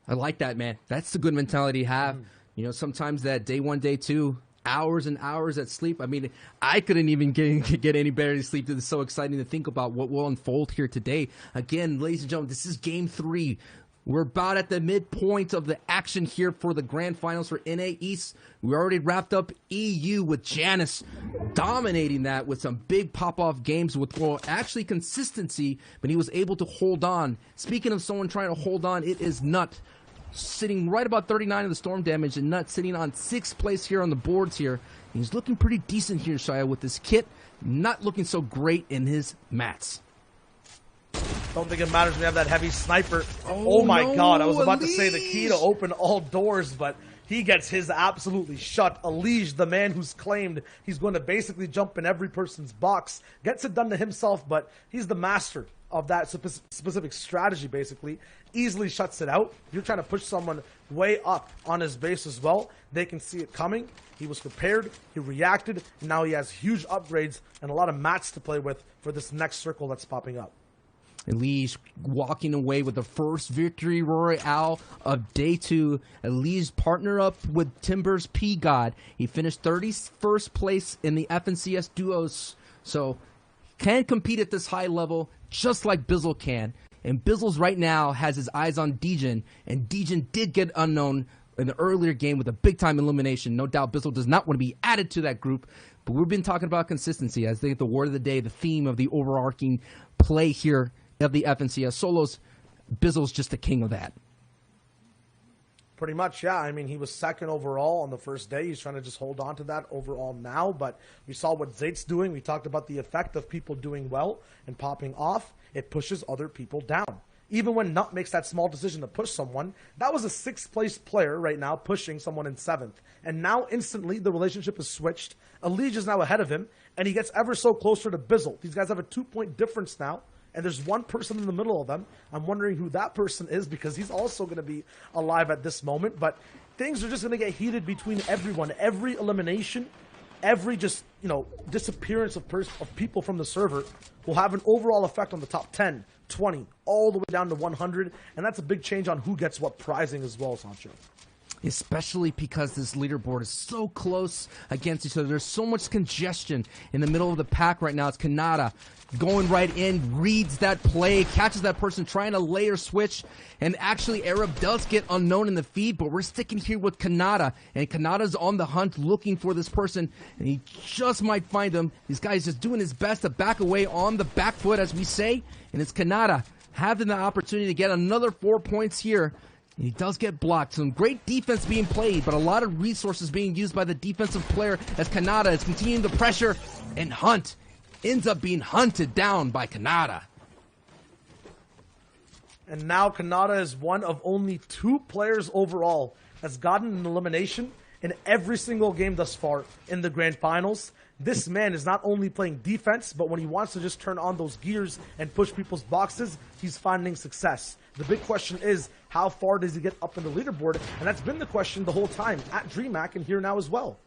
I like that, man. That's the good mentality to have. You know, sometimes that day 1, day 2, hours and hours at sleep. I mean, I couldn't even get any better sleep. It's so exciting to think about what will unfold here today. Again, ladies and gentlemen, this is Game 3. We're about at the midpoint of the action here for the grand finals for NA East. We already wrapped up EU with Janice dominating that with some big pop-off games with, well, actually consistency, but he was able to hold on. Speaking of someone trying to hold on, it is Nut sitting right about 39 of the storm damage, and Nut sitting on 6th place here on the boards here. He's looking pretty decent here, Shia, with this kit. Not looking so great in his mats. Don't think it matters when we have that heavy sniper. Oh my god, I was about to say the key to open all doors, but he gets his absolutely shut. aLL, the man who's claimed he's going to basically jump in every person's box, gets it done to himself, but he's the master of that specific strategy, basically. Easily shuts it out. You're trying to push someone way up on his base as well. They can see it coming. He was prepared. He reacted. And now he has huge upgrades and a lot of mats to play with for this next circle that's popping up. aLL walking away with the first victory royale of day 2. aLL's partner up with Timbers P God. He finished 31st place in the FNCS duos, so can compete at this high level just like Bizzle can. And Bizzle's right now has his eyes on Degen, and Degen did get unknown in the earlier game with a big-time elimination. No doubt Bizzle does not want to be added to that group, but we've been talking about consistency. I think the word of the day, the theme of the overarching play here of the FNCS solos, Bizzle's just the king of that. Pretty much, yeah. I mean, he was 2nd overall on the first day. He's trying to just hold on to that overall now, but we saw what Zate's doing. We talked about the effect of people doing well and popping off. It pushes other people down. Even when Nut makes that small decision to push someone, that was a 6th place player right now pushing someone in 7th. And now instantly the relationship is switched. aLL is now ahead of him, and he gets ever so closer to Bizzle. These guys have a 2-point difference now. And there's one person in the middle of them. I'm wondering who that person is because he's also going to be alive at this moment. But things are just going to get heated between everyone. Every elimination, every just, you know, disappearance of people from the server will have an overall effect on the top 10, 20, all the way down to 100. And that's a big change on who gets what prizing as well, Sancho. Especially because this leaderboard is so close against each other. There's so much congestion in the middle of the pack right now. It's Kanata going right in, reads that play, catches that person trying to layer switch, and actually Arab does get unknown in the feed, but we're sticking here with Kanata, and Kanata's on the hunt looking for this person, and he just might find him. This guy's just doing his best to back away on the back foot, as we say, and it's Kanata having the opportunity to get another 4 points here. And he does get blocked. Some great defense being played, but a lot of resources being used by the defensive player as Kanata is continuing the pressure, and Hunt ends up being hunted down by Kanata. And now Kanata is one of only 2 players overall that's gotten an elimination in every single game thus far in the grand finals. This man is not only playing defense, but when he wants to just turn on those gears and push people's boxes, he's finding success. The big question is, how far does he get up in the leaderboard? And that's been the question the whole time at DreamHack and here now as well.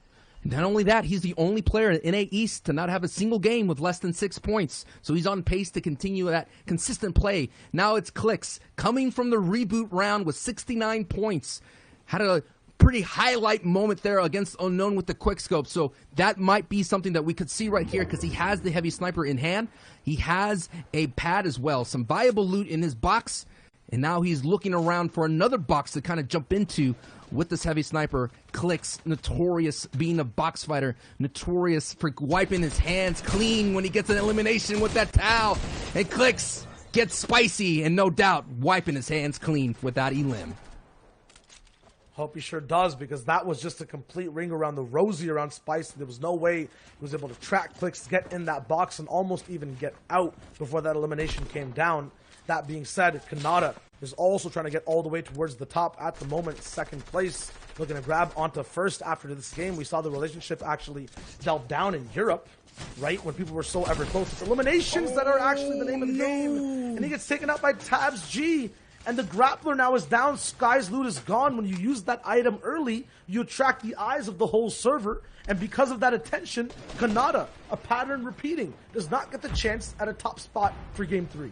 Not only that, he's the only player in NA East to not have a single game with less than 6 points. So he's on pace to continue that consistent play. Now it's Clicks coming from the reboot round with 69 points. Had a pretty highlight moment there against Unknown with the quickscope. So that might be something that we could see right here because he has the heavy sniper in hand. He has a pad as well, some viable loot in his box. And now he's looking around for another box to kind of jump into with this heavy sniper. Clicks, notorious being a box fighter, notorious for wiping his hands clean when he gets an elimination with that towel. And Clicks gets spicy and no doubt wiping his hands clean with that elim. Hope he sure does, because that was just a complete ring around the rosy around Spicy. There was no way he was able to track Clicks, get in that box, and almost even get out before that elimination came down. That being said, Kanata is also trying to get all the way towards the top at the moment, second place. Looking to grab onto first after this game. We saw the relationship actually delve down in Europe, right? When people were so ever close. It's eliminations that are actually the name of the game. And he gets taken out by Tabs G. And the grappler now is down. Sky's loot is gone. When you use that item early, you attract the eyes of the whole server. And because of that attention, Kanata, a pattern repeating, does not get the chance at a top spot for Game 3.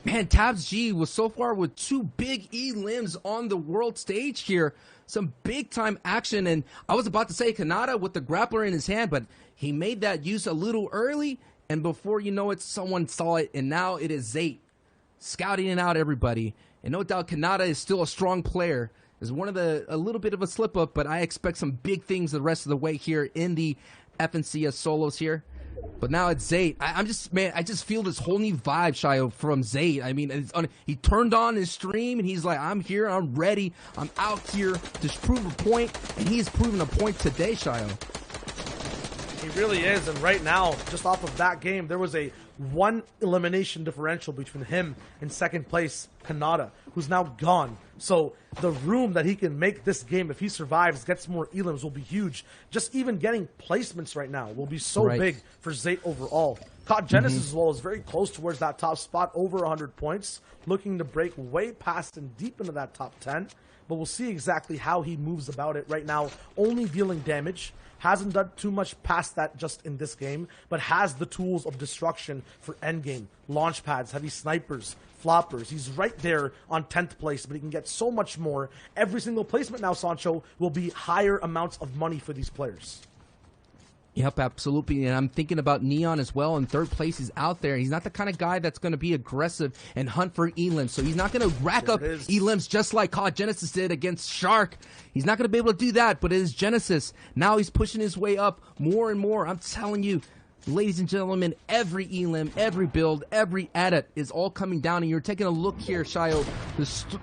Man, Tabs G was so far with 2 big elims on the world stage here. Some big-time action. And I was about to say Kanata with the grappler in his hand, but he made that use a little early. And before you know it, someone saw it. And now it is Zate scouting out everybody. And no doubt Kanata is still a strong player. Is one of a little bit of a slip up, but I expect some big things the rest of the way here in the FNCS solos here. But now it's Zate. I just feel this whole new vibe, Shio, from Zate. I mean, he turned on his stream and he's like, I'm here, I'm ready, I'm out here to prove a point, and he's proven a point today, Shio. He really is, and right now, just off of that game, there was a 1 elimination differential between him and second place Kanata, who's now gone. So the room that he can make this game, if he survives, gets more elims, will be huge. Just even getting placements right now will be so big for Zate overall. Caught Genesis as well is very close towards that top spot, over 100 points, looking to break way past and deep into that top 10. But we'll see exactly how he moves about it right now, only dealing damage. Hasn't done too much past that just in this game, but has the tools of destruction for endgame. Launch pads, heavy snipers, floppers. He's right there on 10th place, but he can get so much more. Every single placement now, Sancho, will be higher amounts of money for these players. Yep, absolutely. And I'm thinking about Neon as well. In third place, he's out there. He's not the kind of guy that's going to be aggressive and hunt for elims. So he's not going to rack up elims just like COD Genesis did against Shark. He's not going to be able to do that, but it is Genesis. Now he's pushing his way up more and more. I'm telling you, ladies and gentlemen, every elim, every build, every edit is all coming down. And you're taking a look here, Shio.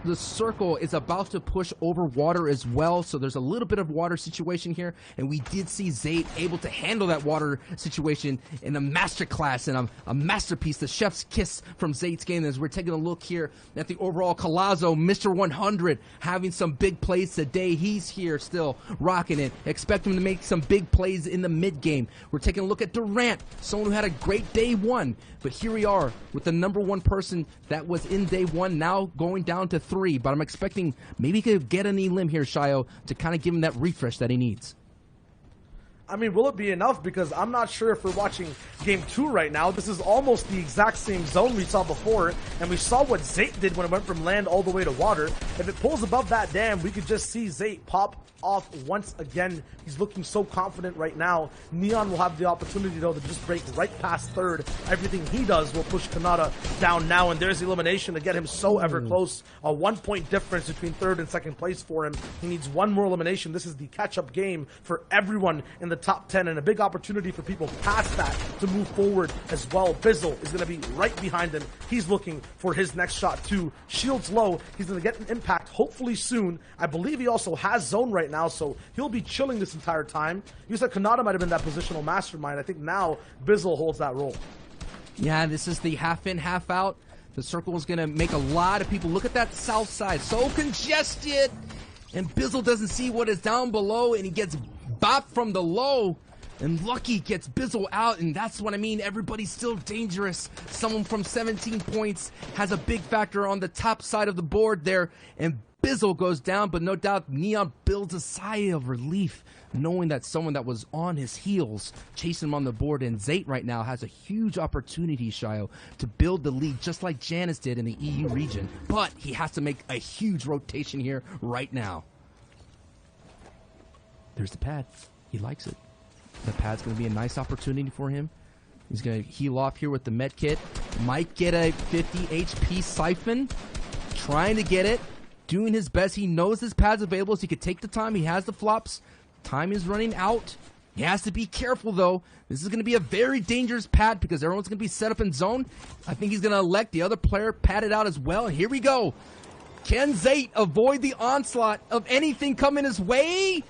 The circle is about to push over water as well. So there's a little bit of water situation here. And we did see Zate able to handle that water situation in a masterclass and a masterpiece. The chef's kiss from Zate's game as we're taking a look here at the overall Colazo, Mr. 100, having some big plays today. He's here still rocking it. Expect him to make some big plays in the mid game. We're taking a look at Durant, someone who had a great day 1, but here we are with the number 1 person that was in day 1 now going down to 3, but I'm expecting maybe he could get an elim here, Shio, to kind of give him that refresh that he needs. I mean, will it be enough? Because I'm not sure if we're watching Game 2 right now. This is almost the exact same zone we saw before, and we saw what Zate did when it went from land all the way to water. If it pulls above that dam, we could just see Zate pop off once again. He's looking so confident right now. Neon will have the opportunity, though, to just break right past third. Everything he does will push Kanata down now, and there's the elimination to get him so ever close. A 1-point difference between third and second place for him. He needs 1 more elimination. This is the catch-up game for everyone in the top 10, and a big opportunity for people past that to move forward as well. Bizzle is going to be right behind him. He's looking for his next shot too. Shields low. He's going to get an impact hopefully soon. I believe he also has zone right now, so he'll be chilling this entire time. You said Kanata might have been that positional mastermind. I think now Bizzle holds that role. Yeah, this is the half in, half out. The circle is going to make a lot of people look at that south side. So congested. And Bizzle doesn't see what is down below, and he gets bopped from the low. And Lucky gets Bizzle out, and that's what I mean. Everybody's still dangerous. Someone from 17 points has a big factor on the top side of the board there, and Bizzle goes down, but no doubt Neon builds a sigh of relief knowing that someone that was on his heels chasing him on the board, and Zate right now has a huge opportunity, Shio, to build the lead just like Janice did in the EU region, but he has to make a huge rotation here right now. There's the pad. He likes it. The pad's going to be a nice opportunity for him. He's going to heal off here with the med kit. Might get a 50 HP siphon. Trying to get it. Doing his best. He knows his pad's available, so he could take the time. He has the flops. Time is running out. He has to be careful, though. This is going to be a very dangerous pad because everyone's going to be set up in zone. I think he's going to elect the other player padded out as well. And here we go. Can Zayt avoid the onslaught of anything coming his way?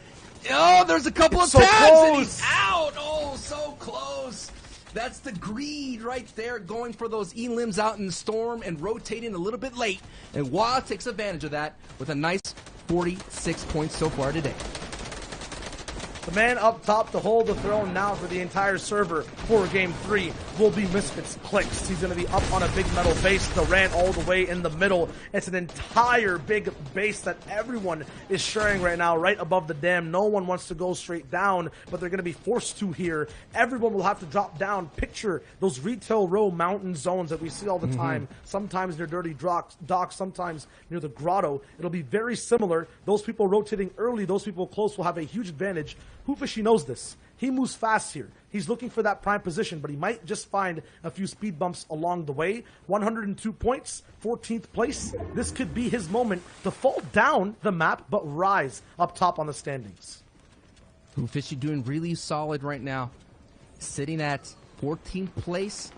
Oh, there's a couple of pads and he's out. Oh, so close. That's the greed right there, going for those E-limbs out in the storm and rotating a little bit late. And Wah takes advantage of that with a nice 46 points so far today. The man up top to hold the throne now for the entire server for Game 3 will be Misfits Clicks. He's going to be up on a big metal base. Durant all the way in the middle. It's an entire big base that everyone is sharing right now, right above the dam. No one wants to go straight down, but they're going to be forced to here. Everyone will have to drop down. Picture those retail row mountain zones that we see all the time. Sometimes near dirty docks, sometimes near the grotto. It'll be very similar. Those people rotating early, those people close will have a huge advantage. Hoofishy knows this. He moves fast here. He's looking for that prime position, but he might just find a few speed bumps along the way. 102 points, 14th place. This could be his moment to fall down the map, but rise up top on the standings. Hoofishy doing really solid right now. Sitting at 14th place.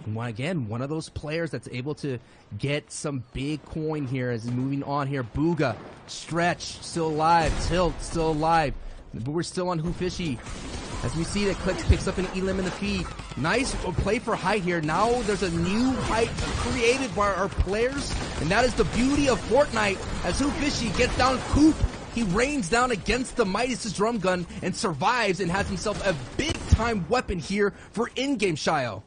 And again, one of those players that's able to get some big coin here as he's moving on here. Booga, Stretch, still alive. Tilt, still alive. But we're still on Hoofishy. As we see that Clicks picks up an elim in the feed. Nice play for height here. Now there's a new height created by our players. And that is the beauty of Fortnite. As Hoofishy gets down Coop, he rains down against the Midas' drum gun and survives and has himself a big-time weapon here for in-game Shio.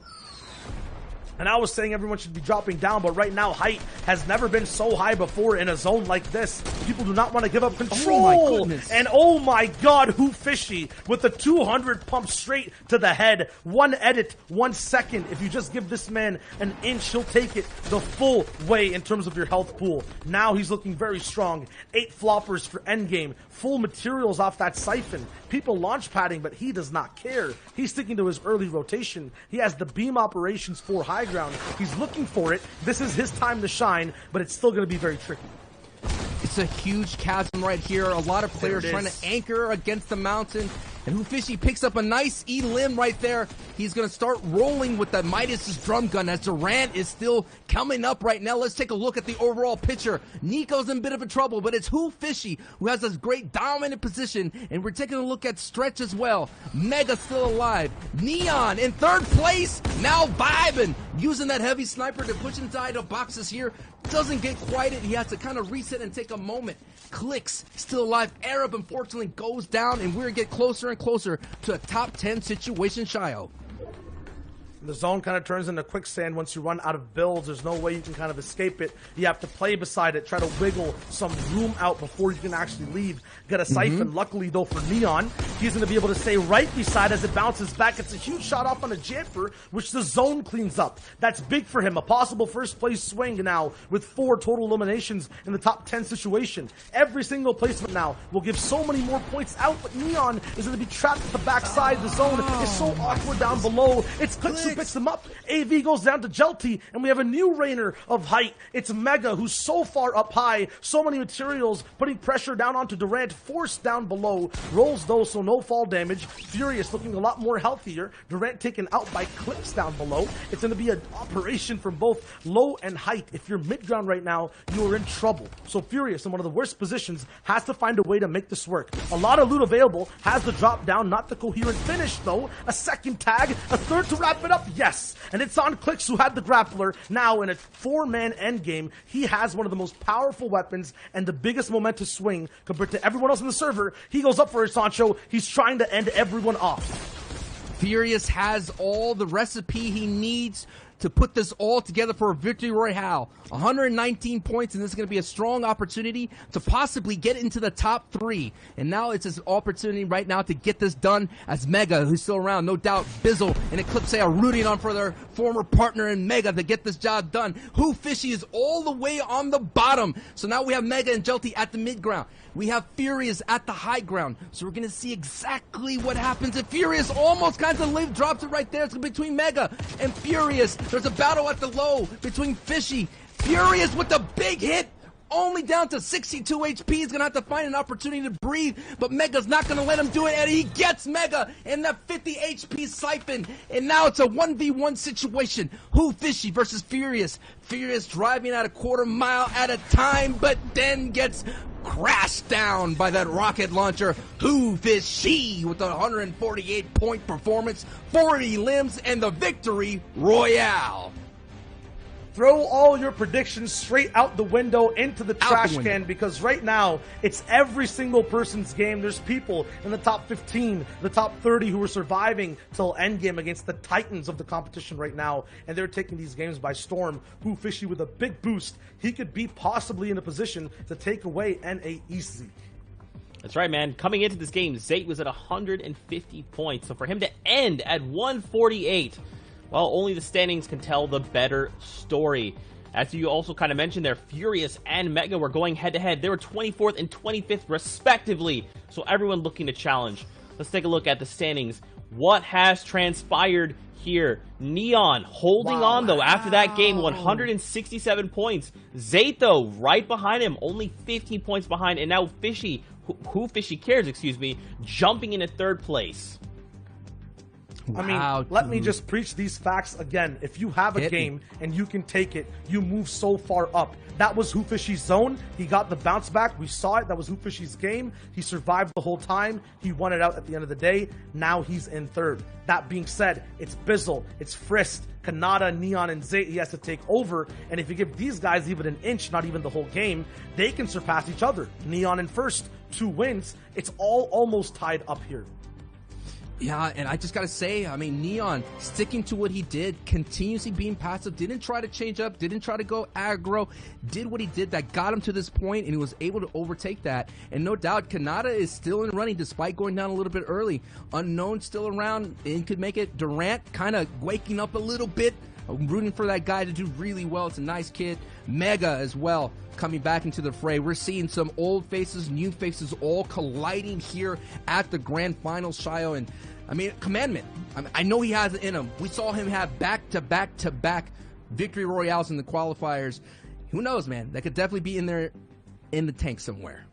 And I was saying everyone should be dropping down, but right now height has never been so high before in a zone like this. People do not want to give up control. Oh my goodness. And oh my god, Hoofishy with the 200 pump straight to the head. 1 edit, 1 second. If you just give this man an inch, he'll take it the full way in terms of your health pool. Now he's looking very strong. 8 floppers for endgame. Full materials off that siphon. People launch padding, but he does not care. He's sticking to his early rotation. He has the beam operations for high ground. He's looking for it. This is his time to shine, but it's still going to be very tricky. It's a huge chasm right here. A lot of players trying to anchor against the mountain. And Hoofishy picks up a nice E-limb right there. He's going to start rolling with the Midas' drum gun as Durant is still coming up right now. Let's take a look at the overall picture. Nico's in a bit of a trouble, but it's Hoofishy who has this great dominant position. And we're taking a look at Stretch as well. Mega still alive. Neon in 3rd place, now vibing. Using that heavy sniper to push inside the boxes here. Doesn't get quite it. He has to kind of reset and take a moment. Clicks still alive. Arab unfortunately goes down, and we're getting closer and closer to a top 10 situation, Shio. The zone kind of turns into quicksand once you run out of builds. There's no way you can kind of escape it. You have to play beside it, try to wiggle some room out before you can actually leave. Get a siphon. Luckily, though, for Neon, he's going to be able to stay right beside as it bounces back. It's a huge shot off on a jamper, which the zone cleans up. That's big for him. A possible first place swing now with 4 total eliminations in the top 10 situation. Every single placement now will give so many more points out, but Neon is going to be trapped at the backside. The zone is so awkward down below. It's Clicks who picks them up. AV goes down to Jelty, and we have a new reigner of height. It's Mega, who's so far up high. So many materials, putting pressure down onto Durant, forced down below. Rolls, though, so no fall damage. Furious looking a lot more healthier. Durant taken out by Clicks down below. It's going to be an operation from both low and height. If you're mid-ground right now, you are in trouble. So Furious, in one of the worst positions, has to find a way to make this work. A lot of loot available, has the drop down, not the coherent finish, though. A second tag, a third to wrap it up. Yes, and it's on Clicks, who had the grappler. Now in a 4-man endgame, he has one of the most powerful weapons and the biggest momentous swing compared to everyone else in the server. He goes up for his Sancho. He's trying to end everyone off. Furious has all the recipe he needs to put this all together for a victory royale. 119 points, and this is going to be a strong opportunity to possibly get into the top 3. And now it's his opportunity right now to get this done as Mega, who's still around. No doubt Bizzle and Eclipse are rooting on for their former partner in Mega to get this job done. Who Fishy is all the way on the bottom. So now we have Mega and Jelty at the mid ground. We have Furious at the high ground. So we're going to see exactly what happens if Furious almost kind of drops it right there. It's between Mega and Furious. There's a battle at the low between Fishy. Furious with the big hit. Only down to 62 HP. He's going to have to find an opportunity to breathe, but Mega's not going to let him do it, and he gets Mega in that 50 HP siphon, and now it's a 1v1 situation. Who Fishy versus Furious. Furious driving at a quarter mile at a time, but then gets crashed down by that rocket launcher. Who Fishy with a 148 point performance, 40 limbs, and the victory royale. Throw all your predictions straight out the window into the trash can, because right now it's every single person's game. There's people in the top 15, the top 30 who are surviving till endgame against the titans of the competition right now, and they're taking these games by storm. Who Fishy with a big boost, he could be possibly in a position to take away NA easy. That's right, man. Coming into this game, Zayt was at 150 points, so for him to end at 148, well, only the standings can tell the better story. As you also kind of mentioned there, Furious and Mega were going head-to-head. They were 24th and 25th, respectively. So everyone looking to challenge. Let's take a look at the standings. What has transpired here? Neon holding on, though, after that game, 167 points. Zayt, though, right behind him, only 15 points behind. And now Fishy, who Fishy cares, excuse me, jumping into 3rd place. I mean, let me just preach these facts again. If you have a game and you can take it, you move so far up. That was Who Fishy's zone. He got the bounce back. We saw it. That was Who Fishy's game. He survived the whole time. He won it out at the end of the day. Now he's in 3rd. That being said, it's Bizzle, it's Frist, Kanata, Neon, and Zayt he has to take over. And if you give these guys even an inch, not even the whole game, they can surpass each other. Neon in 1st, 2 wins. It's all almost tied up here. Yeah, and I just gotta say, I mean, Neon sticking to what he did, continuously being passive, didn't try to change up, didn't try to go aggro, did what he did that got him to this point, and he was able to overtake that. And no doubt, Kanata is still in running despite going down a little bit early. Unknown still around and could make it. Durant kind of waking up a little bit. I'm rooting for that guy to do really well. It's a nice kid. Mega as well, coming back into the fray. We're seeing some old faces, new faces all colliding here at the grand finals, Shio. And I mean, Commandment, I know he has it in him. We saw him have back-to-back-to-back victory royales in the qualifiers. Who knows, man? That could definitely be in there in the tank somewhere.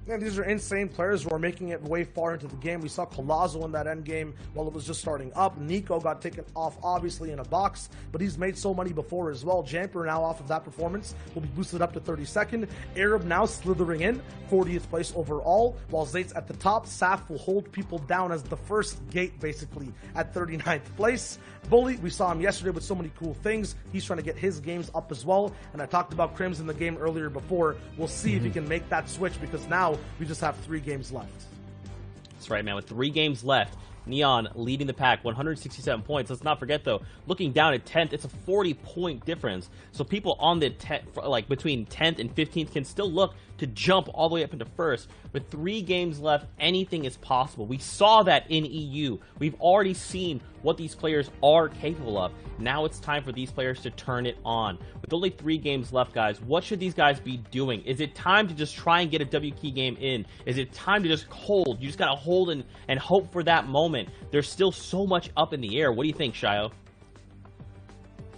Yeah, these are insane players who are making it way far into the game. We saw Colozo in that end game while it was just starting up. Nico got taken off, obviously, in a box, but he's made so money before as well. Jamper now off of that performance will be boosted up to 32nd. Arab now slithering in, 40th place overall, while Zayt's at the top. Saf will hold people down as the first gate, basically, at 39th place. Bully, we saw him yesterday with so many cool things. He's trying to get his games up as well. And I talked about Crims in the game earlier before. We'll see if he can make that switch, because now we just have 3 games left. That's right, man. With 3 games left, Neon leading the pack, 167 points. Let's not forget, though, looking down at 10th, it's a 40-point difference. So people on the like between 10th and 15th can still look to jump all the way up into 1st. With 3 games left, anything is possible. We saw that in EU. We've already seen what these players are capable of. Now it's time for these players to turn it on. With only 3 games left, guys, what should these guys be doing? Is it time to just try and get a W key game in? Is it time to just hold? You just gotta hold and hope for that moment. There's still so much up in the air. What do you think, Shio?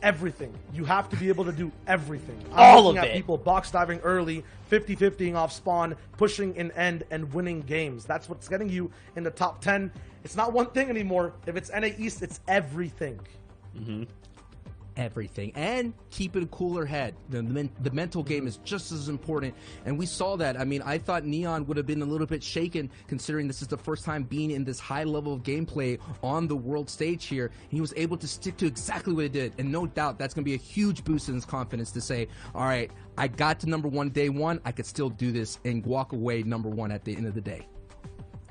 Everything. You have to be able to do everything. All of it. People box diving early, 50-50ing off spawn, pushing in end, and winning games. That's what's getting you in the top 10. It's not one thing anymore. If it's NA East, it's everything. Everything, and keeping a cooler head. The mental game is just as important, and we saw that. I mean, I thought Neon would have been a little bit shaken, considering this is the first time being in this high level of gameplay on the world stage here, and he was able to stick to exactly what he did, and no doubt that's going to be a huge boost in his confidence to say, all right, I got to #1 day 1, I could still do this and walk away #1 at the end of the day.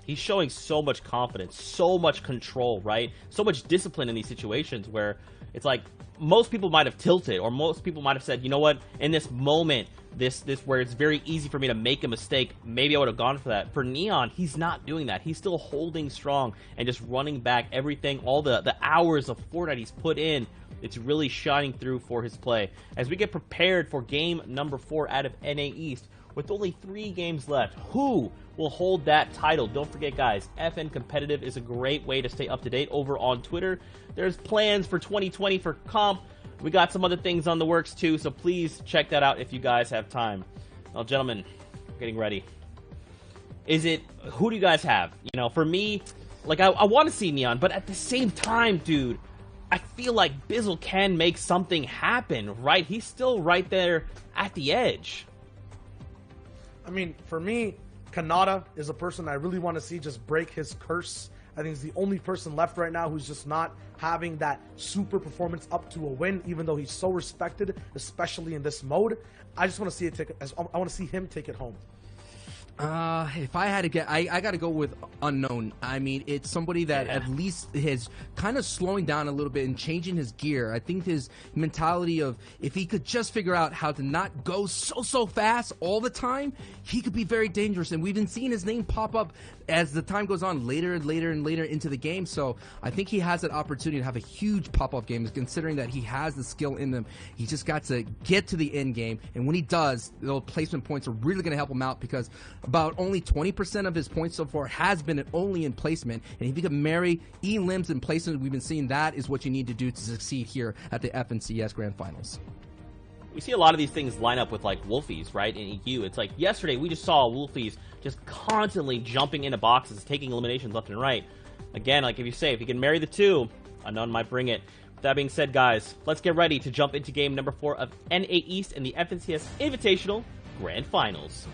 He's showing so much confidence, so much control, right? So much discipline in these situations where it's like most people might have tilted, or most people might have said, you know what, in this moment, this where it's very easy for me to make a mistake, maybe I would have gone for that. For Neon, he's not doing that. He's still holding strong and just running back everything, all the hours of Fortnite he's put in. It's really shining through for his play. As we get prepared for game number 4 out of NA East, with only 3 games left, who will hold that title? Don't forget, guys, FN Competitive is a great way to stay up to date over on Twitter. There's plans for 2020 for comp. We got some other things on the works too, so please check that out if you guys have time. Now, gentlemen, getting ready. Who do you guys have? You know, for me, like, I want to see Neon, but at the same time, dude, I feel like Bizzle can make something happen, right? He's still right there at the edge. I mean, for me, Kanata is a person I really want to see just break his curse. I think he's the only person left right now who's just not having that super performance up to a win, even though he's so respected, especially in this mode. I just want to see I want to see him take it home. If I had to get, I got to go with unknown. I mean, it's somebody that at least is kind of slowing down a little bit and changing his gear. I think his mentality of if he could just figure out how to not go so fast all the time, he could be very dangerous. And we've been seeing his name pop up as the time goes on later and later and later into the game. So I think he has that opportunity to have a huge pop-up game, considering that he has the skill in them. He just got to get to the end game. And when he does, those placement points are really going to help him out, because about only 20% of his points so far has been only in placement. And if you can marry E-limbs and placement, we've been seeing that is what you need to do to succeed here at the FNCS Grand Finals. We see a lot of these things line up with, like, Wolfies, right, in EU. It's like, yesterday we just saw Wolfies just constantly jumping into boxes, taking eliminations left and right. Again, like if you can marry the two, Unknown might bring it. With that being said, guys, let's get ready to jump into game number 4 of NA East in the FNCS Invitational Grand Finals.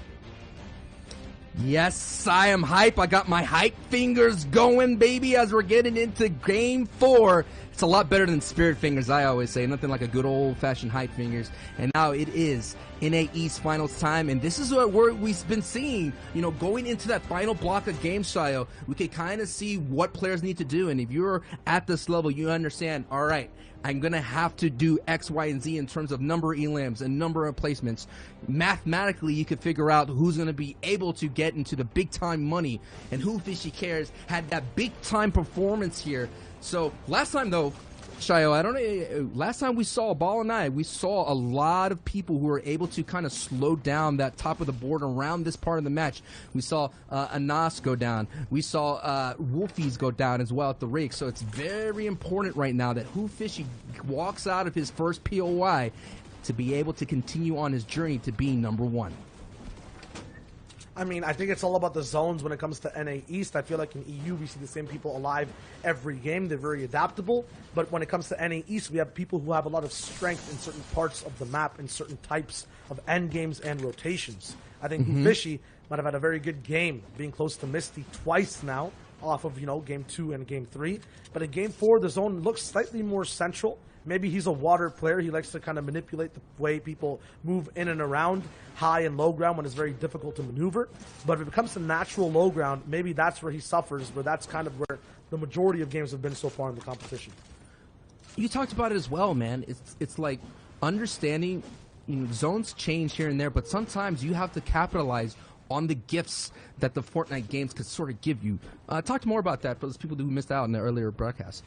Yes, I am hype. I got my hype fingers going, baby, as we're getting into game 4. It's a lot better than spirit fingers, I always say. Nothing like a good old-fashioned hype fingers. And now it is NA East Finals time, and this is what we've been seeing, you know, going into that final block of game style. We can kind of see what players need to do, and if you're at this level, you understand, all right, I'm going to have to do X, Y, and Z in terms of number of elims and number of placements. Mathematically, you could figure out who's going to be able to get into the big-time money, and who Fishy Cares had that big-time performance here. So, last time, though, Shayo, last time we saw Ball and I, we saw a lot of people who were able to kind of slow down that top of the board around this part of the match. We saw Anas go down. We saw Wolfies go down as well at the rig. So it's very important right now that Who Fishy walks out of his first POI to be able to continue on his journey to being number 1. I mean, I think it's all about the zones when it comes to NA East. I feel like in EU, we see the same people alive every game. They're very adaptable. But when it comes to NA East, we have people who have a lot of strength in certain parts of the map, in certain types of end games and rotations. I think Fishy might have had a very good game, being close to Misty twice now, off of, you know, game 2 and game 3. But in game 4, the zone looks slightly more central. Maybe he's a water player. He likes to kind of manipulate the way people move in and around high and low ground when it's very difficult to maneuver. But if it comes to natural low ground, maybe that's where he suffers, but that's kind of where the majority of games have been so far in the competition. You talked about it as well, man. It's like understanding, you know, zones change here and there, but sometimes you have to capitalize on the gifts that the Fortnite games could sort of give you. Talk more about that for those people who missed out in the earlier broadcast.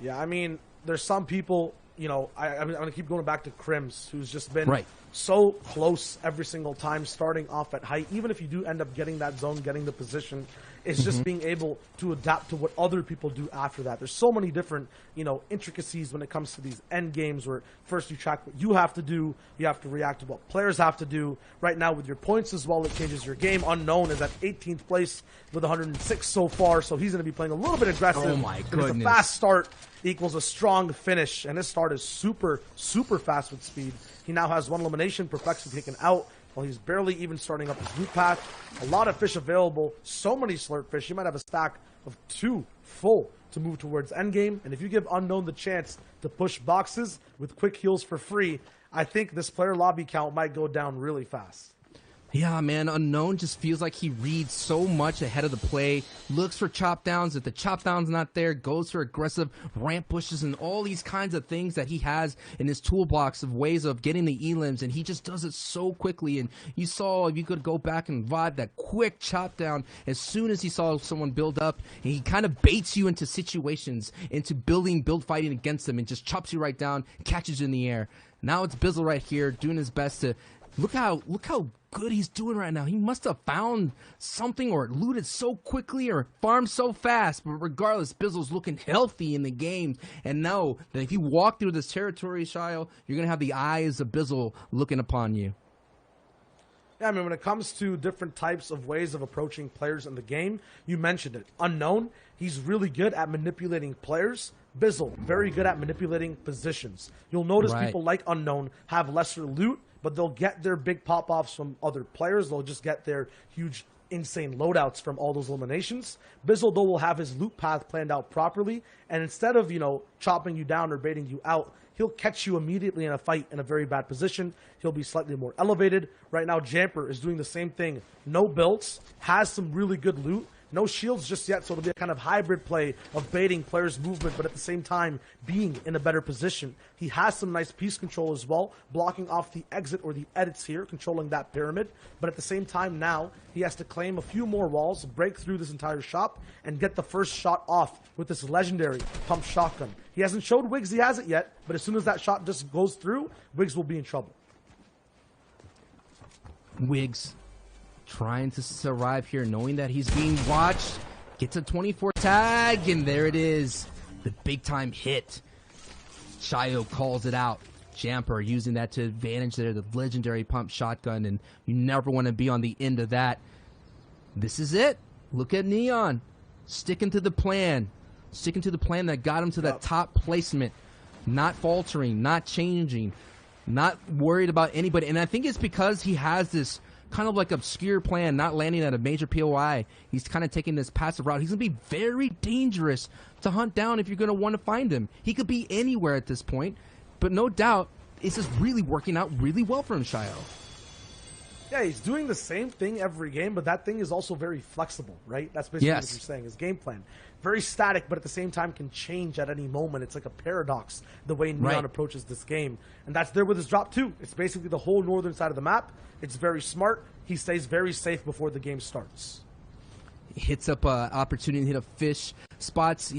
Yeah, I mean, there's some people, you know, I'm going to keep going back to Crims, who's just been so close every single time, starting off at height. Even if you do end up getting that zone, getting the position, it's just being able to adapt to what other people do after that. There's so many different, you know, intricacies when it comes to these end games where first you track what you have to do, you have to react to what players have to do. Right now with your points as well, it changes your game. Unknown is at 18th place with 106 so far, so he's going to be playing a little bit aggressive. Oh my goodness. A fast start equals a strong finish, and his start is super, super fast with speed. He now has 1 elimination, Perplexity taken out, while he's barely even starting up his route path. A lot of fish available, so many slurp fish. He might have a stack of 2 full to move towards endgame, and if you give Unknown the chance to push boxes with quick heals for free, I think this player lobby count might go down really fast. Yeah, man, Unknown just feels like he reads so much ahead of the play, looks for chop downs. If the chop down's not there, goes for aggressive ramp pushes and all these kinds of things that he has in his toolbox of ways of getting the elims, and he just does it so quickly. And you saw, if you could go back and vibe that quick chop down as soon as he saw someone build up, and he kind of baits you into situations, into build fighting against them, and just chops you right down, catches you in the air. Now it's Bizzle right here doing his best to look how good he's doing right now. He must have found something or looted so quickly or farmed so fast. But regardless, Bizzle's looking healthy in the game. And know that if you walk through this territory, Shio, you're going to have the eyes of Bizzle looking upon you. Yeah, I mean, when it comes to different types of ways of approaching players in the game, you mentioned it. Unknown, he's really good at manipulating players. Bizzle, very good at manipulating positions. You'll notice people like Unknown have lesser loot, but they'll get their big pop-offs from other players. They'll just get their huge, insane loadouts from all those eliminations. Bizzle, though, will have his loot path planned out properly, and instead of, chopping you down or baiting you out, he'll catch you immediately in a fight in a very bad position. He'll be slightly more elevated. Right now, Jamper is doing the same thing. No builds, has some really good loot. No shields just yet, so it'll be a kind of hybrid play of baiting players' movement, but at the same time being in a better position. He has some nice piece control as well, blocking off the exit or the edits here, controlling that pyramid. But at the same time now, he has to claim a few more walls, break through this entire shop, and get the first shot off with this legendary pump shotgun. He hasn't showed Wiggs he has it yet, but as soon as that shot just goes through, Wiggs will be in trouble. Wiggs trying to survive here, knowing that he's being watched. Gets a 24 tag, and there it is. The big-time hit. Shio calls it out. Jamper using that to advantage there, the legendary pump shotgun, and you never want to be on the end of that. This is it. Look at Neon. Sticking to the plan. Sticking to the plan that got him to that top placement. Not faltering, not changing, not worried about anybody. And I think it's because he has this kind of like obscure plan, not landing at a major POI. He's kind of taking this passive route. He's going to be very dangerous to hunt down if you're going to want to find him. He could be anywhere at this point, but no doubt, it's just really working out really well for him, Shio. Yeah, he's doing the same thing every game, but that thing is also very flexible, right? That's basically what you're saying, his game plan. Very static, but at the same time can change at any moment. It's like a paradox, the way Neon approaches this game. And that's there with his drop, too. It's basically the whole northern side of the map. It's very smart. He stays very safe before the game starts. He hits up an opportunity to hit a fish spots.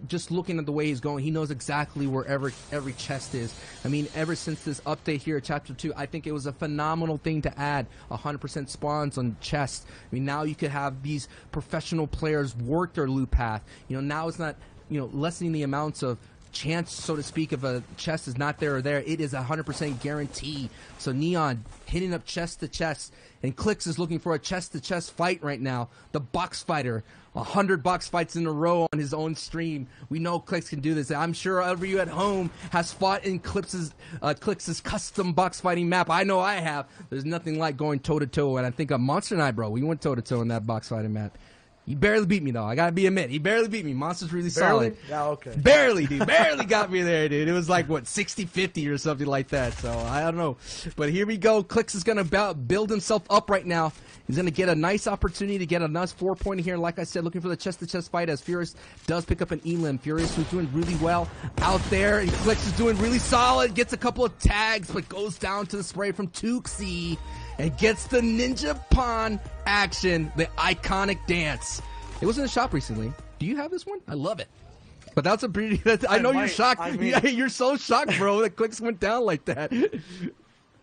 Just looking at the way he's going, he knows exactly where every chest is. I mean, ever since this update here at Chapter 2, I think it was a phenomenal thing to add 100% spawns on chests. I mean, now you could have these professional players work their loot path. Now it's not, lessening the amounts of chance, so to speak, if a chest is not there or there. It is 100% guarantee. So Neon hitting up chest to chest, and Clicks is looking for a chest to chest fight right now. The box fighter, 100 box fights in a row on his own stream. We know Clicks can do this. I'm sure every you at home has fought in Clicks' custom box fighting map. I know I have. There's nothing like going toe to toe, and I think on Monster Night, bro, we went toe to toe in that box fighting map. He barely beat me, though. I gotta admit, he barely beat me. Monster's really solid. Yeah, okay. Barely, dude. Barely got me there, dude. It was like, 60-50 or something like that. So, I don't know. But here we go. Clicks is gonna build himself up right now. He's gonna get a nice opportunity to get a nice 4-pointer here. Like I said, looking for the chest-to-chest fight as Furious does pick up an elim. Furious, who's doing really well out there. And Clicks is doing really solid. Gets a couple of tags, but goes down to the spray from Tuxie. And gets the Ninja Pon action, the iconic dance. It was in the shop recently. Do you have this one? I love it. But that's a pretty... I know you're shocked. You're so shocked, bro, that Clicks went down like that.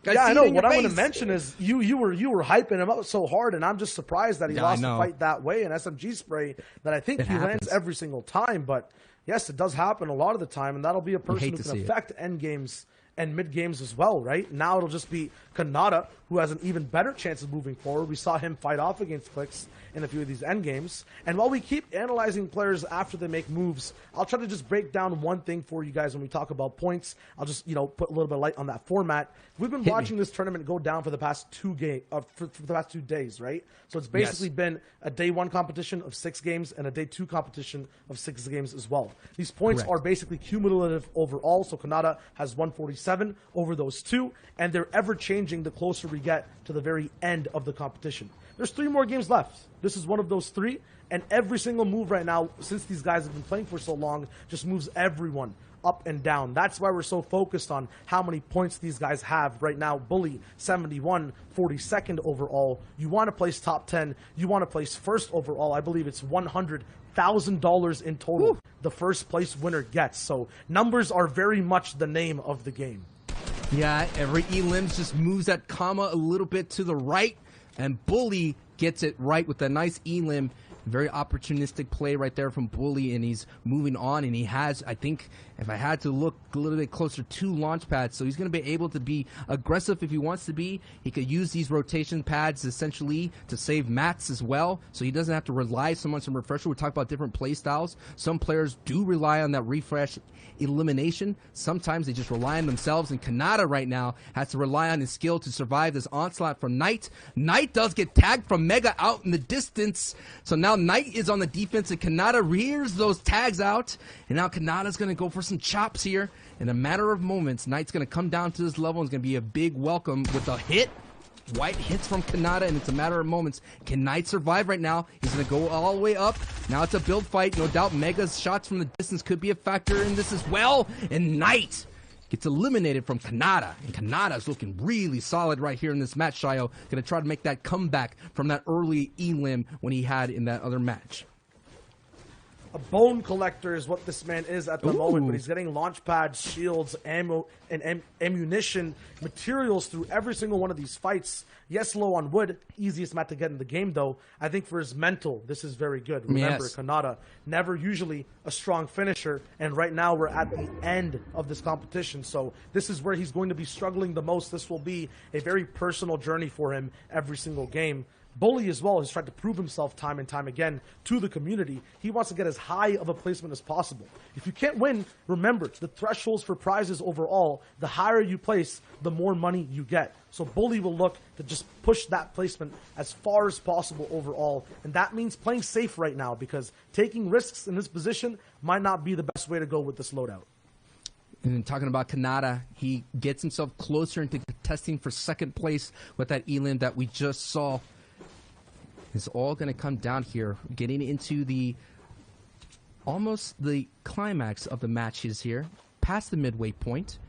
I know. What I'm going to mention is you were hyping him up so hard, and I'm just surprised that he lost the fight that way. An SMG spray that I think he lands every single time. But yes, it does happen a lot of the time, and that'll be a person who can affect end games and mid games as well, right? Now it'll just be Kanata, who has an even better chance of moving forward. We saw him fight off against Clicks in a few of these end games. And while we keep analyzing players after they make moves, I'll try to just break down one thing for you guys when we talk about points. I'll just, put a little bit of light on that format. We've been watching this tournament go down for the past 2 days, right? So it's basically been a day 1 competition of 6 games and a day 2 competition of 6 games as well. These points are basically cumulative overall. So Kanata has 146. 127 over those two, and they're ever changing the closer we get to the very end of the competition. There's 3 more games left. This is one of those 3, and every single move right now, since these guys have been playing for so long, just moves everyone up and down. That's why we're so focused on how many points these guys have right now. Bully, 71, 42nd overall. You want to place top 10. You want to place first overall. I believe it's $100,000 in total. The first place winner gets. So numbers are very much the name of the game. Yeah, every E-Limbs just moves that comma a little bit to the right, and Bully gets it right with a nice E-Limb. Very opportunistic play right there from Bully, and he's moving on, and he has, I think, if I had to look a little bit closer, 2 launch pads, so he's going to be able to be aggressive if he wants to be. He could use these rotation pads essentially to save mats as well, so he doesn't have to rely so much on refresher. We talk about different play styles. Some players do rely on that refresh elimination. Sometimes they just rely on themselves, and Kanata right now has to rely on his skill to survive this onslaught from Knight. Knight does get tagged from Mega out in the distance, so now Knight is on the defense, and Kanata rears those tags out, and now Kanata's going to go for some chops here. In a matter of moments, Knight's going to come down to this level, and it's going to be a big welcome with a hit. White hits from Kanata, and it's a matter of moments. Can Knight survive right now? He's going to go all the way up. Now it's a build fight. No doubt Mega's shots from the distance could be a factor in this as well. And Knight gets eliminated from Kanata. And Kanata's looking really solid right here in this match, Shayo. Going to try to make that comeback from that early E-Limb when he had in that other match. A bone collector is what this man is at the moment, but he's getting launch pads, shields, ammo, and ammunition, materials through every single one of these fights. Yes, low on wood, easiest mat to get in the game, though. I think for his mental, this is very good. Remember, yes. Kanata, never usually a strong finisher, and right now we're at the end of this competition, so this is where he's going to be struggling the most. This will be a very personal journey for him every single game. Bully as well has tried to prove himself time and time again to the community. He wants to get as high of a placement as possible. If you can't win, remember, the thresholds for prizes overall, the higher you place, the more money you get. So Bully will look to just push that placement as far as possible overall. And that means playing safe right now, because taking risks in this position might not be the best way to go with this loadout. And talking about Kanata, he gets himself closer into testing for second place with that E-Limb that we just saw. It's all going to come down here, getting into the almost the climax of the matches here, past the midway point.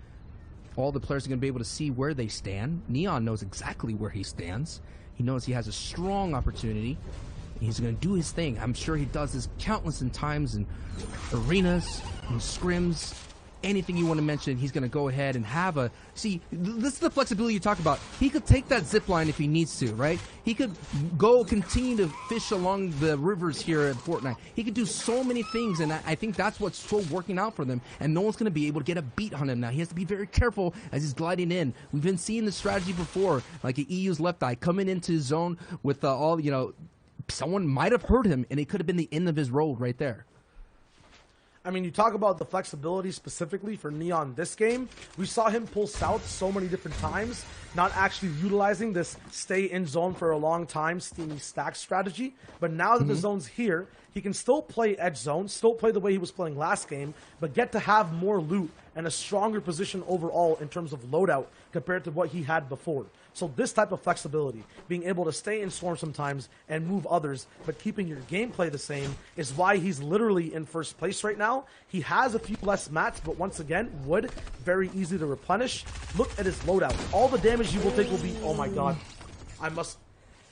All the players are going to be able to see where they stand. Neon knows exactly where he stands. He knows he has a strong opportunity. He's going to do his thing. I'm sure he does this countless times in arenas, in scrims, anything you want to mention. He's going to go ahead and have a... See, this is the flexibility you talk about. He could take that zip line if he needs to, right? He could go continue to fish along the rivers here at Fortnite. He could do so many things, and I think that's what's so working out for them, and no one's going to be able to get a beat on him now. He has to be very careful as he's gliding in. We've been seeing the strategy before, like an EU's left eye coming into his zone with all, you know, someone might have hurt him, and it could have been the end of his road right there. I mean, you talk about the flexibility specifically for Neon this game. We saw him pull south so many different times, not actually utilizing this stay in zone for a long time, steamy stack strategy. But now that the zone's here, he can still play edge zone, still play the way he was playing last game, but get to have more loot and a stronger position overall in terms of loadout compared to what he had before. So this type of flexibility, being able to stay in Storm sometimes and move others, but keeping your gameplay the same, is why he's literally in first place right now. He has a few less mats, but once again, wood, very easy to replenish. Look at his loadout. All the damage you will take will be, oh my god, I must...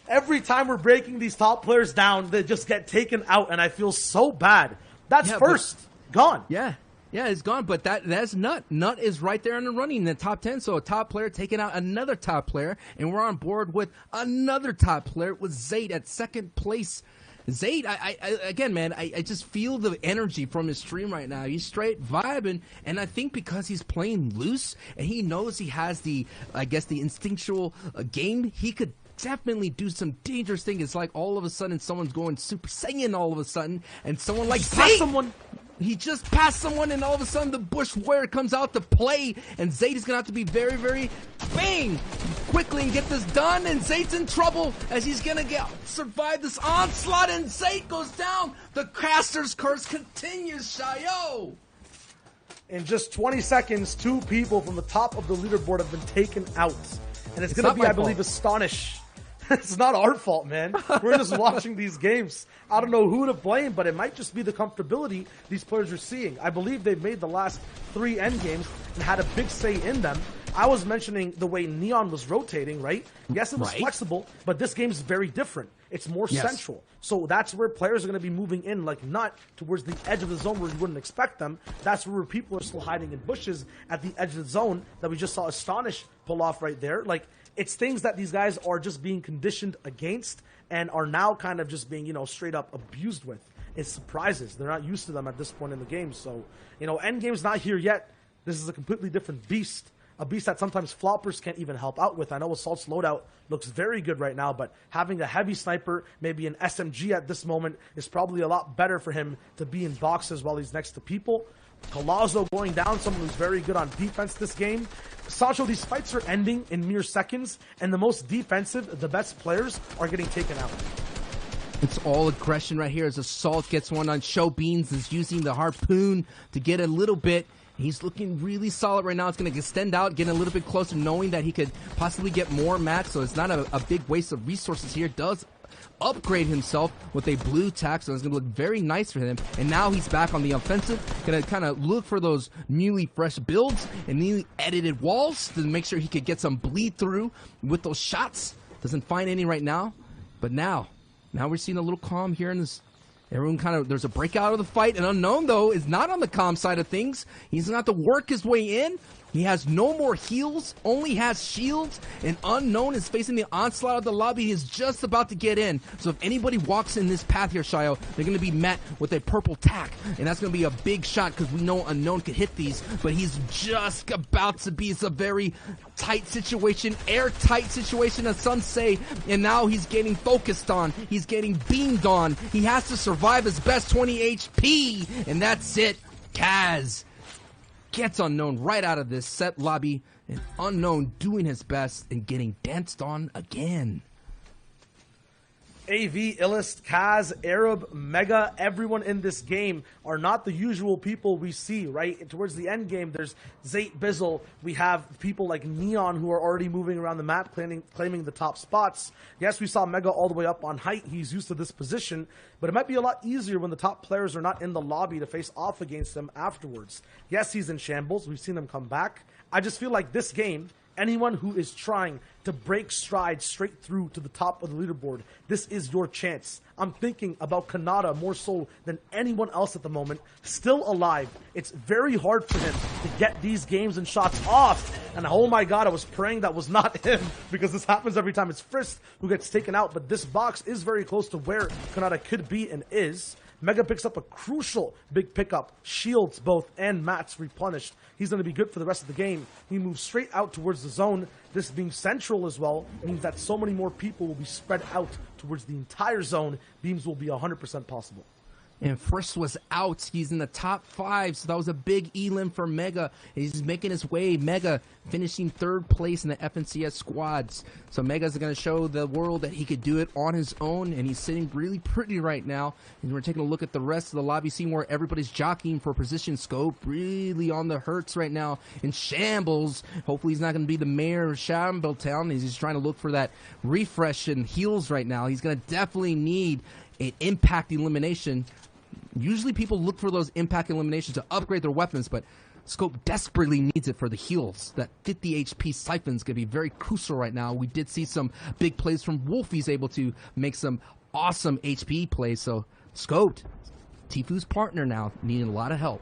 Every time we're breaking these top players down, they just get taken out, and I feel so bad. That's first. Gone. Yeah, it's gone, but that's Nut. Nut is right there in the running in the top 10, so a top player taking out another top player, and we're on board with another top player with Zayd at second place. Zayd, again, man, I just feel the energy from his stream right now. He's straight vibing, and I think because he's playing loose, and he knows he has the, I guess, the instinctual game, he could definitely do some dangerous thing. It's like all of a sudden someone's going Super Saiyan all of a sudden, and someone like Zayd, he just passed someone, and all of a sudden the Bush Warrior comes out to play, and Zayd is going to have to be very, very bang quickly and get this done, and Zayd's in trouble as he's going to survive this onslaught, and Zayd goes down. The caster's curse continues, Shayo. In just 20 seconds, 2 people from the top of the leaderboard have been taken out. And it's going to be, I believe, Astonish. It's not our fault, man. We're just watching these games. I don't know who to blame, but it might just be the comfortability these players are seeing. I believe they've made the last 3 end games and had a big say in them. I was mentioning the way Neon was rotating, right? Yes, it was flexible, but this game's very different. It's more central. So that's where players are going to be moving in like nut towards the edge of the zone where you wouldn't expect them. That's where people are still hiding in bushes at the edge of the zone that we just saw Astonish pull off right there. Like, it's things that these guys are just being conditioned against and are now kind of just being, you know, straight up abused with. It's surprises. They're not used to them at this point in the game. So, you know, endgame's not here yet. This is a completely different beast. A beast that sometimes floppers can't even help out with. I know Assault's loadout looks very good right now, but having a heavy sniper, maybe an SMG at this moment, is probably a lot better for him to be in boxes while he's next to people. Palazzo going down, someone who's very good on defense this game. Sancho, these fights are ending in mere seconds, and the most defensive, the best players, are getting taken out. It's all aggression right here as Assault gets one on Show. Beans is using the harpoon to get a little bit. He's looking really solid right now. It's going to extend out, getting a little bit closer, knowing that he could possibly get more mats, so it's not a big waste of resources here. Does upgrade himself with a blue tack, so it's going to look very nice for him. And now he's back on the offensive, going to kind of look for those newly fresh builds and newly edited walls to make sure he could get some bleed through with those shots. Doesn't find any right now, but now we're seeing a little calm here in this. Everyone kind of, there's a breakout of the fight, and Unknown, though, is not on the calm side of things. He's going to have to work his way in. He has no more heals, only has shields, and Unknown is facing the onslaught of the lobby. He is just about to get in. So if anybody walks in this path here, Shio, they're going to be met with a purple tack, and that's going to be a big shot because we know Unknown can hit these, but he's just about to be. It's a very tight situation, airtight situation, as some say, and now he's getting focused on. He's getting beamed on. He has to survive his best 20 HP, and that's it. Kaz gets Unknown right out of this set lobby, and Unknown doing his best and getting danced on again. AV, Illust, Kaz, Arab, Mega, everyone in this game are not the usual people we see, right? Towards the end game, there's Zayt, Bizzle. We have people like Neon who are already moving around the map, claiming the top spots. Yes, we saw Mega all the way up on height. He's used to this position, but it might be a lot easier when the top players are not in the lobby to face off against them afterwards. Yes, he's in shambles. We've seen him come back. I just feel like this game, anyone who is trying to break strides straight through to the top of the leaderboard, this is your chance. I'm thinking about Kanata more so than anyone else at the moment. Still alive. It's very hard for him to get these games and shots off. And oh my god, I was praying that was not him, because this happens every time. It's Frist who gets taken out, but this box is very close to where Kanata could be and is. Mega picks up a crucial big pickup. Shields both and mats replenished. He's going to be good for the rest of the game. He moves straight out towards the zone. This being central as well means that so many more people will be spread out towards the entire zone. Beams will be 100% possible. And Frisk was out. He's in the top 5, so that was a big elim for Mega. He's making his way. Mega finishing 3rd place in the FNCS squads. So Mega's going to show the world that he could do it on his own, and he's sitting really pretty right now. And we're taking a look at the rest of the lobby, seeing where everybody's jockeying for position. Scope really on the hurts right now in shambles. Hopefully he's not going to be the mayor of Shambletown. He's just trying to look for that refresh and heals right now. He's going to definitely need an impact elimination. Usually people look for those impact eliminations to upgrade their weapons, but Scope desperately needs it for the heals. That 50 HP siphon's going to be very crucial right now. We did see some big plays from Wolfie's able to make some awesome HP plays, so Scoped, Tifu's partner now, needing a lot of help.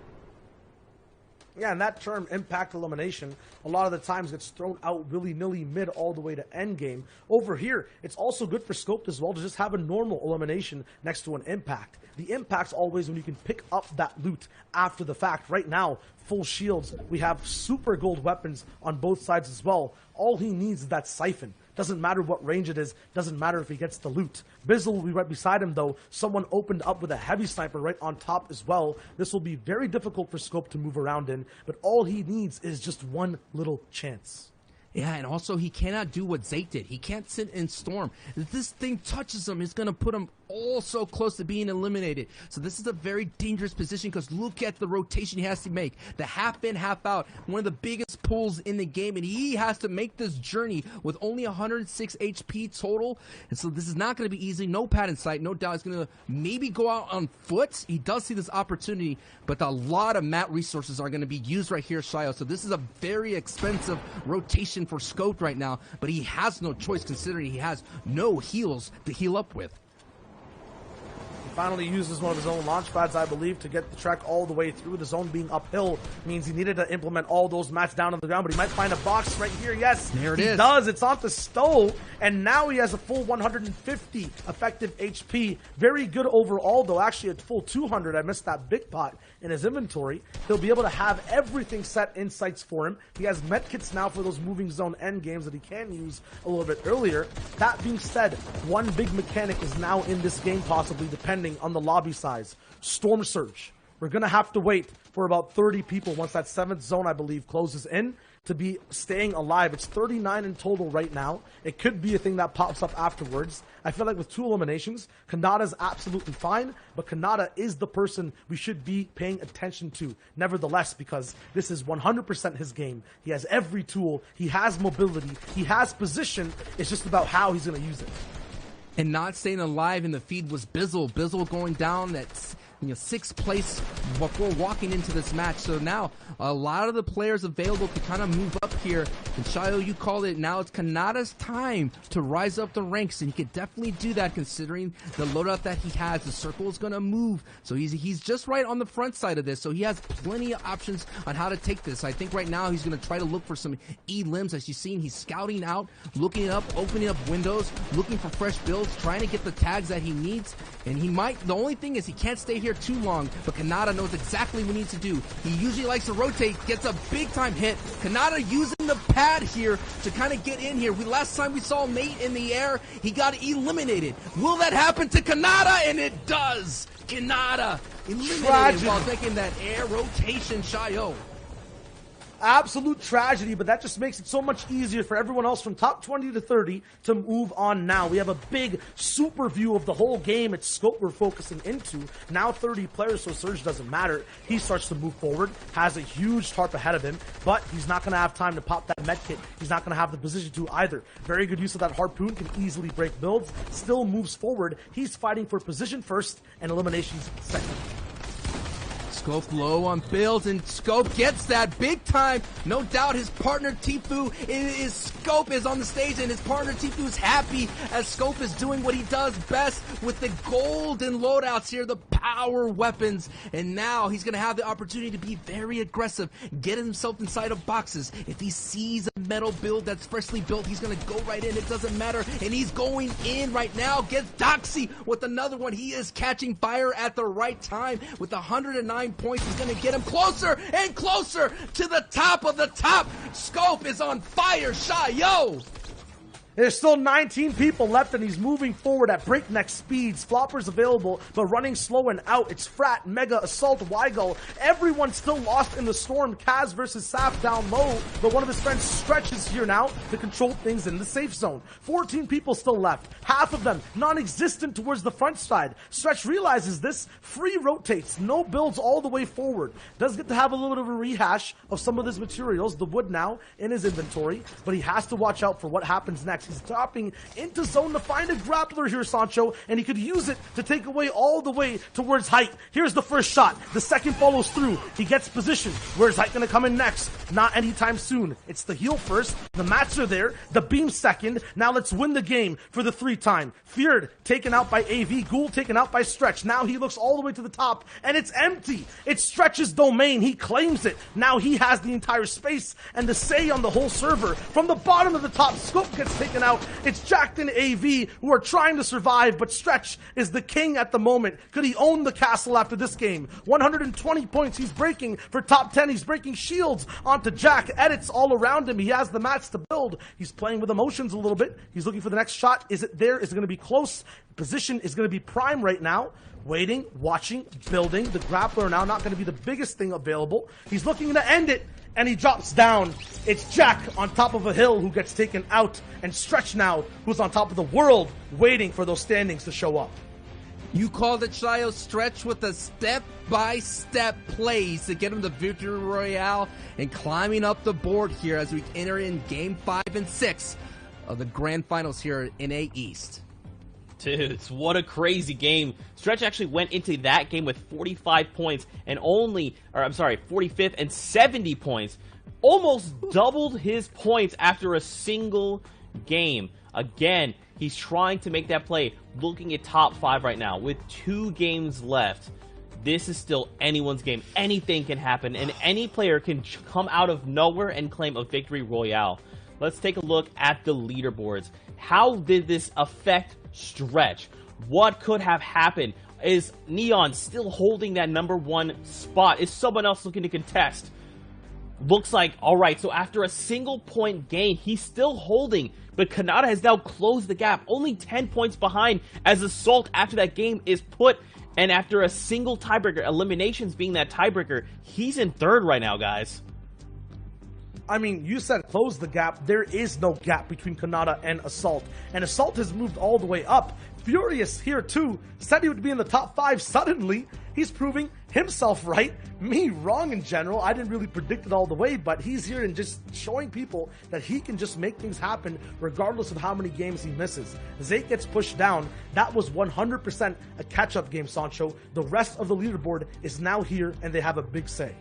Yeah, and that term, impact elimination, a lot of the times gets thrown out willy-nilly mid all the way to end game. Over here, it's also good for Scoped as well to just have a normal elimination next to an impact. The impact's always when you can pick up that loot after the fact. Right now, full shields. We have super gold weapons on both sides as well. All he needs is that siphon. Doesn't matter what range it is. Doesn't matter if he gets the loot. Bizzle will be right beside him, though. Someone opened up with a heavy sniper right on top as well. This will be very difficult for Scope to move around in, but all he needs is just one little chance. Yeah, and also he cannot do what Zayt did. He can't sit and storm. If this thing touches him, it's going to put him also close to being eliminated. So this is a very dangerous position because look at the rotation he has to make. The half in, half out, one of the biggest pulls in the game, and he has to make this journey with only 106 HP total. And so this is not going to be easy. No pad in sight. No doubt he's going to maybe go out on foot. He does see this opportunity, but a lot of mat resources are going to be used right here, Shio. So this is a very expensive rotation for Scoped right now, but he has no choice considering he has no heals to heal up with. He finally uses one of his own launch pads, I believe, to get the trek all the way through. The zone being uphill means he needed to implement all those mats down on the ground, but he might find a box right here. Yes, there it is. He does. It's onto Stowe, and now he has a full 150 effective HP. Very good overall, though. Actually, at full 200. I missed that big pot in his inventory. He'll be able to have everything set in sights for him. He has medkits now for those moving zone end games that he can use a little bit earlier. That being said, one big mechanic is now in this game, possibly, depending on the lobby size. Storm Surge. We're going to have to wait for about 30 people once that 7th zone, I believe, closes in to be staying alive. It's 39 in total right now. It could be a thing that pops up afterwards. I feel like with 2 eliminations, Kanata's absolutely fine, but Kanata is the person we should be paying attention to, nevertheless, because this is 100% his game. He has every tool. He has mobility. He has position. It's just about how he's going to use it. And not staying alive in the feed was Bizzle. Bizzle going down at 6th place before walking into this match. So now a lot of the players available to kind of move up here. And Shio, you called it. Now it's Kanata's time to rise up the ranks, and he could definitely do that considering the loadout that he has. The circle is going to move. So he's just right on the front side of this. So he has plenty of options on how to take this. I think right now he's going to try to look for some E-limbs. As you've seen, he's scouting out, looking up, opening up windows, looking for fresh builds, trying to get the tags that he needs. And he might, the only thing is he can't stay here too long, but Kanata knows exactly what he needs to do. He usually likes to rotate, gets a big time hit. Kanata using the pad here to kind of get in here. Last time we saw Nate in the air, he got eliminated. Will that happen to Kanata? And it does. Kanata eliminated while taking that air rotation, Shio. Absolute tragedy, but that just makes it so much easier for everyone else from top 20 to 30 to move on now. We have a big super view of the whole game. It's Scope we're focusing into. Now 30 players, so Surge doesn't matter. He starts to move forward, has a huge tarp ahead of him, but he's not going to have time to pop that medkit. He's not going to have the position to either. Very good use of that harpoon, can easily break builds, still moves forward. He's fighting for position first and eliminations second. Scope low on builds, and Scope gets that big time. No doubt his partner Tifu Scope is on the stage, and his partner Tifu is happy as Scope is doing what he does best with the golden loadouts here, the power weapons. And now he's going to have the opportunity to be very aggressive, get himself inside of boxes. If he sees a metal build that's freshly built, he's going to go right in. It doesn't matter. And he's going in right now. Gets Doxy with another one. He is catching fire at the right time with 109 points. He's going to get him closer and closer to the top of the top. Scope is on fire. Shio. There's still 19 people left, and he's moving forward at breakneck speeds. Floppers available, but running slow and out. It's Frat, Mega, Assault, Weigel. Everyone's still lost in the storm. Kaz versus Saf down low, but one of his friends stretches here now to control things in the safe zone. 14 people still left. Half of them non-existent towards the front side. Stretch realizes this, free rotates, no builds all the way forward. Does get to have a little bit of a rehash of some of his materials, the wood now in his inventory, but he has to watch out for what happens next. He's dropping into zone to find a grappler here, Sancho, and he could use it to take away all the way towards Height. Here's the first shot. The second follows through. He gets position. Where's Height going to come in next? Not anytime soon. It's the heal first. The mats are there. The beam second. Now let's win the game for the 3-time. Feared taken out by AV. Ghoul taken out by Stretch. Now he looks all the way to the top, and it's empty. It's Stretch's domain. He claims it. Now he has the entire space and the say on the whole server. From the bottom of the top, Scope gets taken out. It's Jacked and AV who are trying to survive, but Stretch is the king at the moment. Could he own the castle after this game? 120 points. He's breaking for top 10. He's breaking shields onto Jack. Edits all around him. He has the mats to build. He's playing with emotions a little bit. He's looking for the next shot. Is it there? Is it going to be close? Position is going to be prime right now. Waiting, watching, building. The grappler now not going to be the biggest thing available. He's looking to end it, and he drops down. It's Jack on top of a hill who gets taken out, and Stretch now, who's on top of the world, waiting for those standings to show up. You called it, Shayo. Stretch with the step-by-step plays to get him the victory royale and climbing up the board here as we enter in Game 5 and 6 of the Grand Finals here in NA East. Dudes, what a crazy game. Stretch actually went into that game with 45 points and 45th and 70 points. Almost doubled his points after a single game. Again, he's trying to make that play, looking at top 5 right now with 2 games left. This is still anyone's game. Anything can happen, and any player can come out of nowhere and claim a victory royale. Let's take a look at the leaderboards. How did this affect Stretch? What could have happened? Is Neon still holding that #1 spot? Is someone else looking to contest? Looks like, alright, so after a single point gain, he's still holding, but Kanata has now closed the gap, only 10 points behind as Assault after that game is put, and after a single tiebreaker, eliminations being that tiebreaker, he's in 3rd right now, guys. I mean, you said close the gap. There is no gap between Kanata and Assault. And Assault has moved all the way up. Furious here too. Said he would be in the top 5 suddenly. He's proving himself right. Me wrong in general. I didn't really predict it all the way, but he's here and just showing people that he can just make things happen regardless of how many games he misses. Zake gets pushed down. That was 100% a catch-up game, Sancho. The rest of the leaderboard is now here and they have a big say.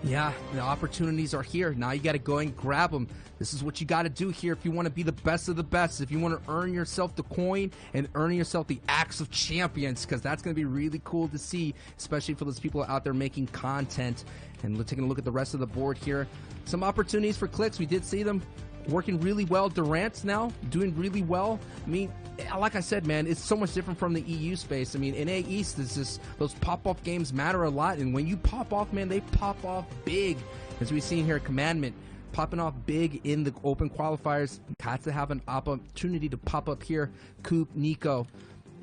Yeah, the opportunities are here. Now you got to go and grab them. This is what you got to do here if you want to be the best of the best. If you want to earn yourself the coin and earn yourself the Axe of Champions, because that's going to be really cool to see, especially for those people out there making content. And taking a look at the rest of the board here. Some opportunities for clicks. We did see them working really well. Durant's now doing really well. I mean, like I said, man, it's so much different from the EU space. I mean, in NA East, it's just those pop-off games matter a lot. And when you pop off, man, they pop off big. As we've seen here, Commandment popping off big in the open qualifiers. Got to have an opportunity to pop up here. Coop, Nico,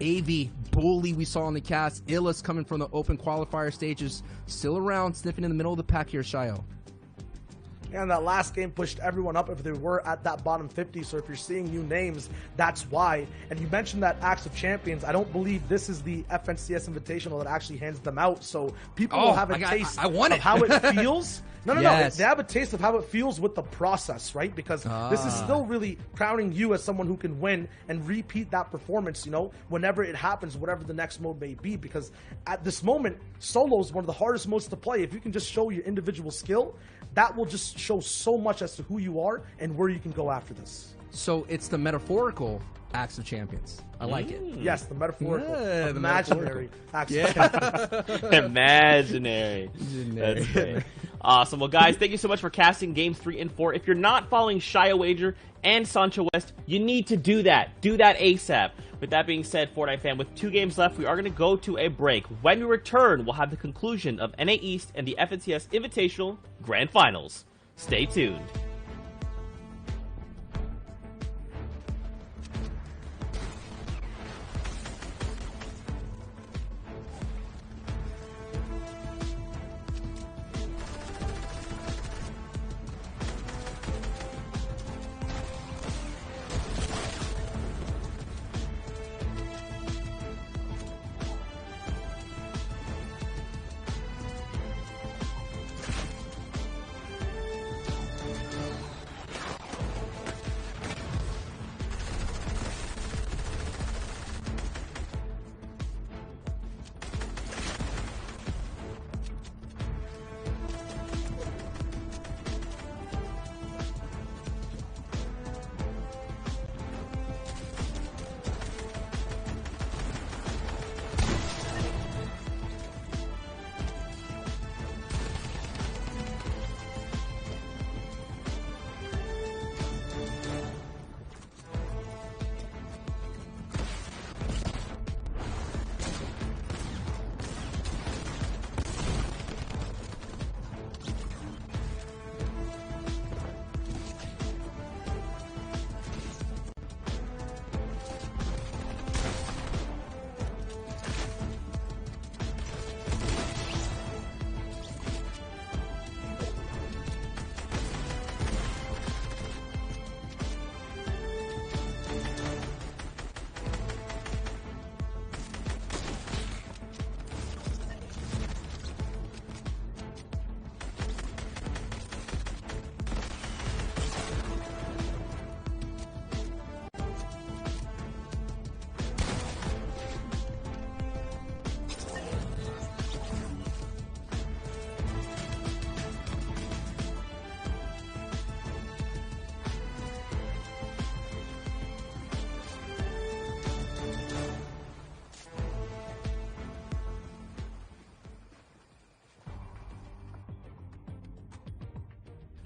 AV, Bully we saw on the cast. Illis coming from the open qualifier stages. Still around, sniffing in the middle of the pack here, Shayo. And that last game pushed everyone up if they were at that bottom 50. So if you're seeing new names, that's why. And you mentioned that Axe of Champions. I don't believe this is the FNCS Invitational that actually hands them out. So people will have a taste of how it feels. No. They have a taste of how it feels with the process, right? Because this is still really crowning you as someone who can win and repeat that performance, you know, whenever it happens, whatever the next mode may be. Because at this moment, solo is one of the hardest modes to play. If you can just show your individual skill, that will just show so much as to who you are and where you can go after this. So it's the metaphorical Axe of Champions. I like it. Yes, the metaphorical, imaginary Axe of Champions. Imaginary. That's great. Awesome. Well, guys, thank you so much for casting games 3 and 4. If you're not following Shia Wager and Sancho West, you need to do that. Do that ASAP. With that being said, Fortnite fan, with 2 games left, we are going to go to a break. When we return, we'll have the conclusion of NA East and the FNCS Invitational Grand Finals. Stay tuned.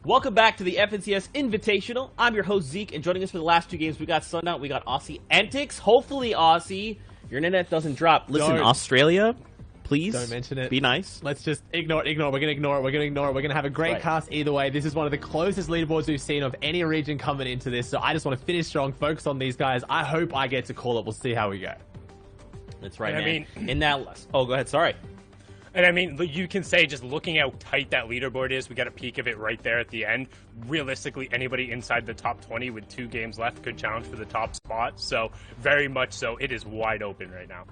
Welcome back to the FNCS Invitational. I'm your host, Zeke, and joining us for the last 2 games, we got Sundown, we got Aussie Antics. Hopefully, Aussie, your internet doesn't drop. Listen, Australia, please. Don't mention it. Be nice. Let's just ignore it. We're going to ignore it. We're going to have a great cast either way. This is one of the closest leaderboards we've seen of any region coming into this, so I just want to finish strong, focus on these guys. I hope I get to call it. We'll see how we go. That's right, and man. I mean, in that... Oh, go ahead. Sorry. And I mean, you can say, just looking how tight that leaderboard is, we got a peek of it right there at the end. Realistically, anybody inside the top 20 with 2 games left could challenge for the top spot. So, very much so, it is wide open right now.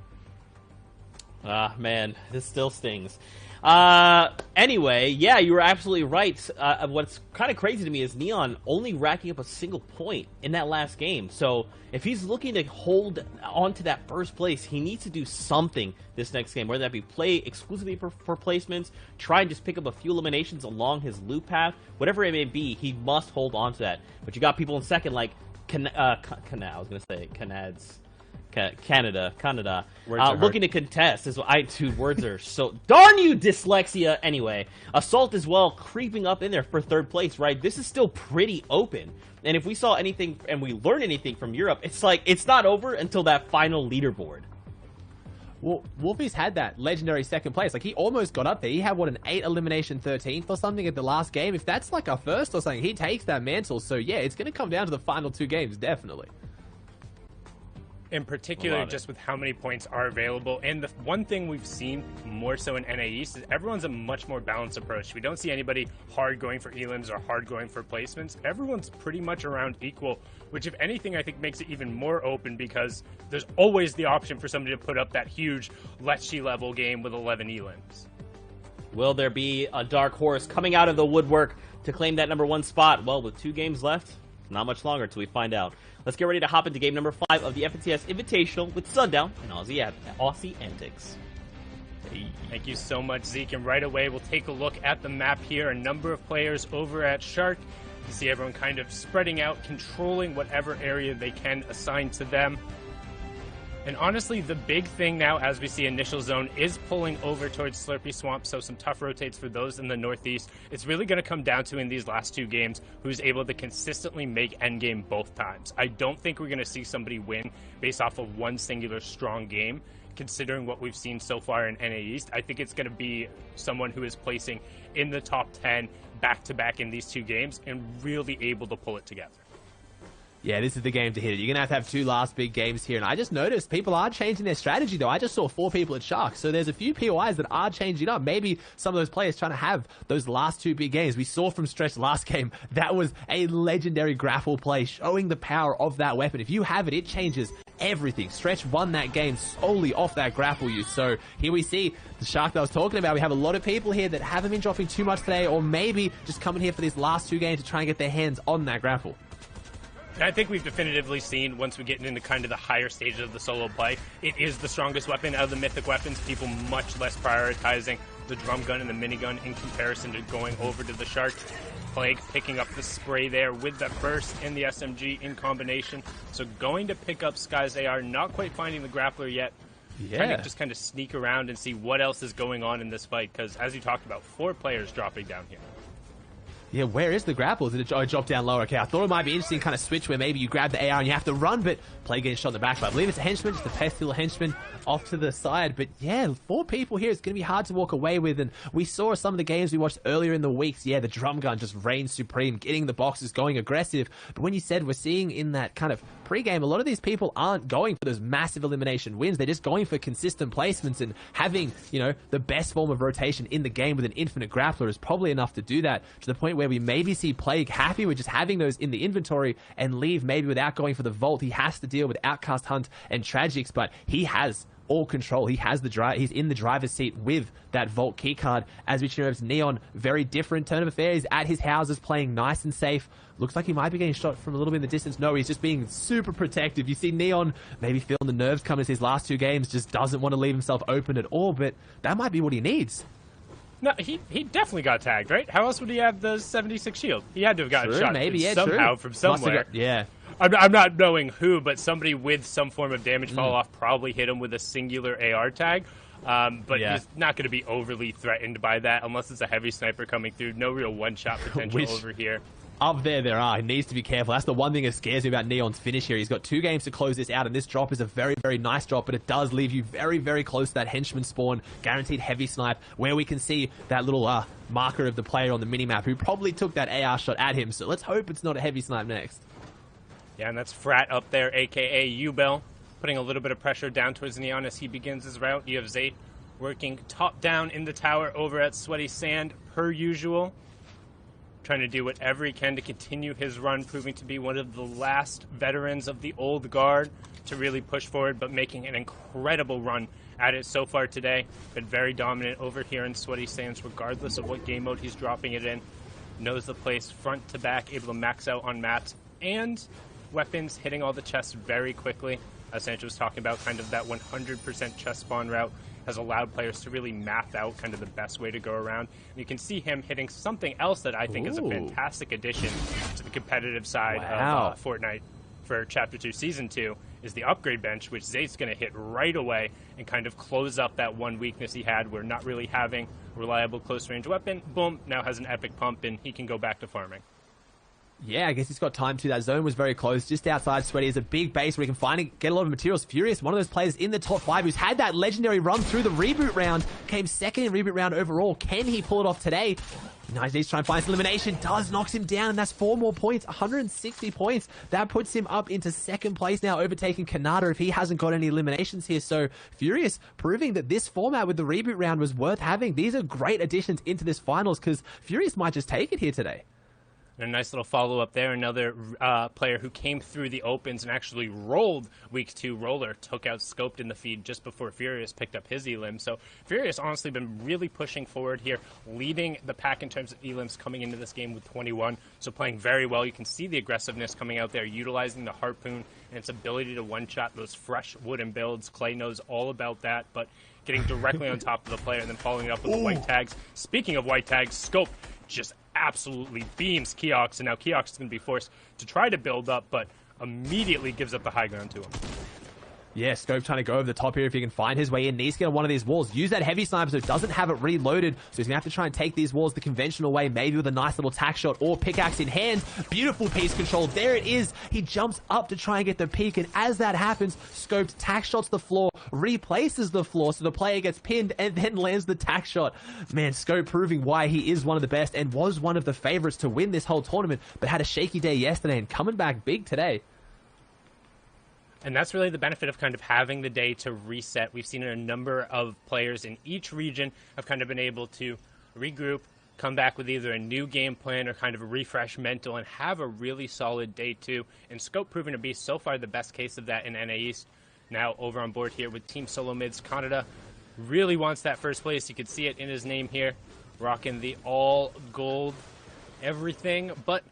Ah, man, this still stings. Anyway, yeah, you were absolutely right. What's kind of crazy to me is Neon only racking up a single point in that last game. So if he's looking to hold on to that first place, he needs to do something this next game, whether that be play exclusively for placements, try and just pick up a few eliminations along his loop path, whatever it may be, he must hold on to that. But you got people in second like Canada, looking to contest. Dude, words are so darn you, dyslexia. Anyway, Assault as well, creeping up in there for 3rd place. Right, this is still pretty open. And if we saw anything and we learn anything from Europe, it's like it's not over until that final leaderboard. Well, Wolfie's had that legendary 2nd place. Like, he almost got up there. He had, what, an 8 elimination 13th or something at the last game. If that's like a first or something, he takes that mantle. So, yeah, it's going to come down to the final 2 games, definitely. In particular, just with how many points are available. And the one thing we've seen more so in NA East is everyone's a much more balanced approach. We don't see anybody hard going for elims or hard going for placements. Everyone's pretty much around equal, which if anything, I think makes it even more open because there's always the option for somebody to put up that huge Lecce level game with 11 elims. Will there be a dark horse coming out of the woodwork to claim that #1 spot? Well, with 2 games left, not much longer till we find out. Let's get ready to hop into game number 5 of the FNCS Invitational with Sundown and Aussie Antics. Thank you so much, Zeke. And right away, we'll take a look at the map here. A number of players over at Shark. You see everyone kind of spreading out, controlling whatever area they can assign to them. And honestly, the big thing now, as we see Initial Zone, is pulling over towards Slurpy Swamp, so some tough rotates for those in the Northeast. It's really going to come down to, in these last 2 games, who's able to consistently make endgame both times. I don't think we're going to see somebody win based off of one singular strong game, considering what we've seen so far in NA East. I think it's going to be someone who is placing in the top 10 back-to-back in these 2 games and really able to pull it together. Yeah, this is the game to hit it. You're going to have 2 last big games here. And I just noticed people are changing their strategy, though. I just saw 4 people at Sharks. So there's a few POIs that are changing up. Maybe some of those players trying to have those last 2 big games. We saw from Stretch last game, that was a legendary grapple play, showing the power of that weapon. If you have it, it changes everything. Stretch won that game solely off that grapple use. So here we see the Shark that I was talking about. We have a lot of people here that haven't been dropping too much today, or maybe just coming here for these last 2 games to try and get their hands on that grapple. I think we've definitively seen, once we get into kind of the higher stages of the solo play, it is the strongest weapon out of the mythic weapons. People much less prioritizing the drum gun and the minigun in comparison to going over to the Shark. Plague picking up the spray there with that burst and the SMG in combination. So going to pick up Sky's AR, not quite finding the grappler yet. Yeah. Trying to just kind of sneak around and see what else is going on in this fight, because as you talked about, 4 players dropping down here. Yeah, where is the grapple? Did it drop down lower? Okay, I thought it might be interesting kind of switch where maybe you grab the AR and you have to run, but Play getting shot in the back. But I believe it's a henchman, just a pestle henchman off to the side. But yeah, 4 people here, it's going to be hard to walk away with. And we saw some of the games we watched earlier in the weeks. Yeah, the drum gun just reigns supreme, getting the boxes, going aggressive. But when you said we're seeing in that kind of pre-game, a lot of these people aren't going for those massive elimination wins. They're just going for consistent placements, and having, you know, the best form of rotation in the game with an infinite grappler is probably enough to do that, to the point where we maybe see Plague happy with just having those in the inventory and leave maybe without going for the vault. He has to deal with Outcast Hunt and Tragics, but he has all control. He has the drive. He's in the driver's seat with that vault keycard. As we know, Neon, very different turn of affairs. At his houses, playing nice and safe. Looks like he might be getting shot from a little bit in the distance. No, he's just being super protective. You see Neon maybe feeling the nerves coming as his last 2 games, just doesn't want to leave himself open at all, but that might be what he needs. No, he definitely got tagged, right? How else would he have the 76 shield? He had to have gotten True, shot maybe, yeah, somehow true. from Must have somewhere. yeah. I'm not knowing who, but somebody with some form of damage fall Mm. off probably hit him with a singular AR tag. But Yeah. he's not going to be overly threatened by that unless it's a heavy sniper coming through. No real one-shot potential Which- over here. Up there are. He needs to be careful. That's the one thing that scares me about Neon's finish here. He's got 2 games to close this out, and this drop is a very, very nice drop, but it does leave you very, very close to that henchman spawn, guaranteed heavy snipe, where we can see that little marker of the player on the minimap who probably took that AR shot at him. So let's hope it's not a heavy snipe next. Yeah, and that's Frat up there, a.k.a. U-Bell, putting a little bit of pressure down towards Neon as he begins his route. You have Zayt working top down in the tower over at Sweaty Sand, per usual. Trying to do whatever he can to continue his run, proving to be one of the last veterans of the old guard to really push forward, but making an incredible run at it so far today. Been very dominant over here in Sweaty Sands, regardless of what game mode he's dropping it in. Knows the place front to back, able to max out on mats and weapons, hitting all the chests very quickly. As Sancho was talking about, kind of that 100% chest spawn route has allowed players to really map out kind of the best way to go around. And you can see him hitting something else that I think is a fantastic addition to the competitive side of Fortnite for Chapter 2 Season 2 is the upgrade bench, which Zayt's going to hit right away and kind of close up that one weakness he had where not really having a reliable close-range weapon. Boom, now has an epic pump and he can go back to farming. Yeah, I guess he's got time to. That zone was very close. Just outside Sweaty is a big base where he can finally get a lot of materials. Furious, one of those players in the top 5 who's had that legendary run through the reboot round, came second in reboot round overall. Can he pull it off today? Nice, he's trying to find some elimination. Does, knocks him down, and that's 4 more points. 160 points. That puts him up into second place now, overtaking Kanata if he hasn't got any eliminations here. So Furious proving that this format with the reboot round was worth having. These are great additions into this finals because Furious might just take it here today. And a nice little follow-up there. Another player who came through the opens and actually rolled Week 2 roller, took out Scoped in the feed just before Furious picked up his elims. So Furious honestly been really pushing forward here, leading the pack in terms of elims coming into this game with 21. So playing very well. You can see the aggressiveness coming out there, utilizing the Harpoon and its ability to one-shot those fresh wooden builds. Clay knows all about that, but getting directly on top of the player and then following it up with the white tags. Speaking of white tags, Scope just absolutely beams Keox, and now Keox is going to be forced to try to build up, but immediately gives up the high ground to him. Yeah, Scope trying to go over the top here if he can find his way in. Needs to get on one of these walls. Use that heavy sniper so it doesn't have it reloaded. So he's going to have to try and take these walls the conventional way, maybe with a nice little tack shot or pickaxe in hand. Beautiful piece control. There it is. He jumps up to try and get the peek, and as that happens, Scoped tack shots the floor, replaces the floor so the player gets pinned and then lands the tack shot. Man, Scope proving why he is one of the best and was one of the favorites to win this whole tournament, but had a shaky day yesterday and coming back big today. And that's really the benefit of kind of having the day to reset. We've seen a number of players in each region have kind of been able to regroup, come back with either a new game plan or kind of a refresh mental and have a really solid day 2. And Scope proving to be so far the best case of that in NA East. Now over on board here with Team Solo Mids, Canada really wants that first place. You can see it in his name here, rocking the all gold everything, but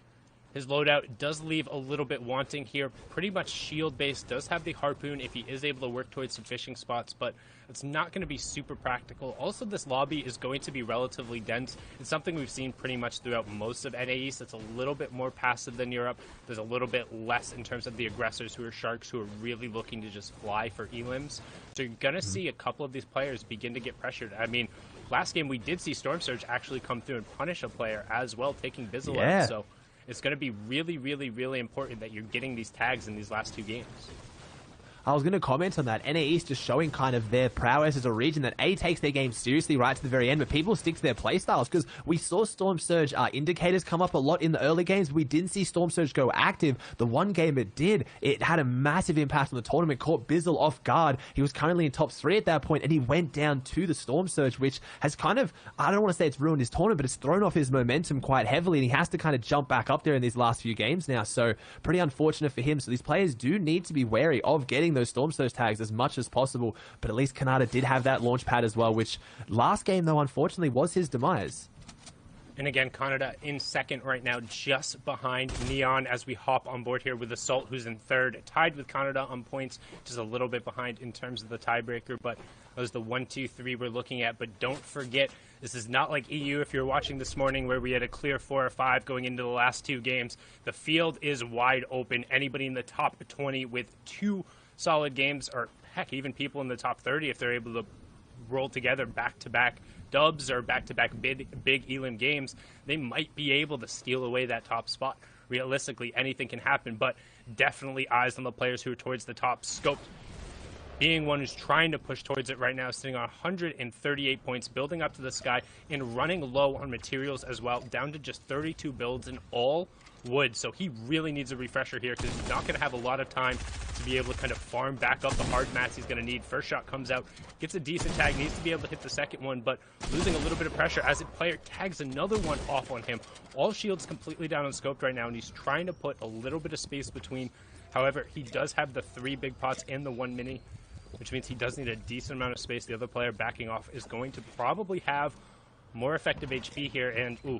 his loadout does leave a little bit wanting here. Pretty much shield-based, does have the Harpoon if he is able to work towards some fishing spots, but it's not going to be super practical. Also, this lobby is going to be relatively dense. It's something we've seen pretty much throughout most of NA East. It's a little bit more passive than Europe. There's a little bit less in terms of the aggressors who are Sharks who are really looking to just fly for elims. So you're going to see a couple of these players begin to get pressured. I mean, last game we did see Storm Surge actually come through and punish a player as well, taking Bizzle out. So it's going to be really, really, really important that you're getting these tags in these last 2 games. I was going to comment on that. NA East just showing kind of their prowess as a region that A, takes their game seriously right to the very end, but people stick to their playstyles because we saw Storm Surge indicators come up a lot in the early games. We didn't see Storm Surge go active. The one game it did, it had a massive impact on the tournament, caught Bizzle off guard. He was currently in top 3 at that point, and he went down to the Storm Surge, which has kind of, I don't want to say it's ruined his tournament, but it's thrown off his momentum quite heavily, and he has to kind of jump back up there in these last few games now. So pretty unfortunate for him. So these players do need to be wary of getting those Storm Surge tags as much as possible, but at least Kanata did have that launch pad as well, which last game though unfortunately was his demise. And again, Canada in second right now, just behind Neon as we hop on board here with Assault, who's in third, tied with Canada on points, just a little bit behind in terms of the tiebreaker, but that was the 1, 2, 3 we're looking at. But don't forget, this is not like EU if you're watching this morning where we had a clear 4 or 5 going into the last 2 games. The field is wide open. Anybody in the top 20 with 2 solid games, or heck, even people in the top 30 if they're able to roll together back-to-back dubs or back-to-back big elim games, they might be able to steal away that top spot. Realistically, anything can happen, but definitely eyes on the players who are towards the top. Scoped being one who's trying to push towards it right now, sitting on 138 points, building up to the sky, and running low on materials as well, down to just 32 builds in all wood. So he really needs a refresher here because he's not going to have a lot of time to be able to kind of farm back up the hard mats he's going to need. First shot comes out, gets a decent tag, needs to be able to hit the second one, but losing a little bit of pressure as the player tags another one off on him. All shields completely down on Scoped right now, and he's trying to put a little bit of space between. However, he does have the 3 big pots and the 1 mini, which means he does need a decent amount of space. The other player backing off is going to probably have more effective HP here, and ooh,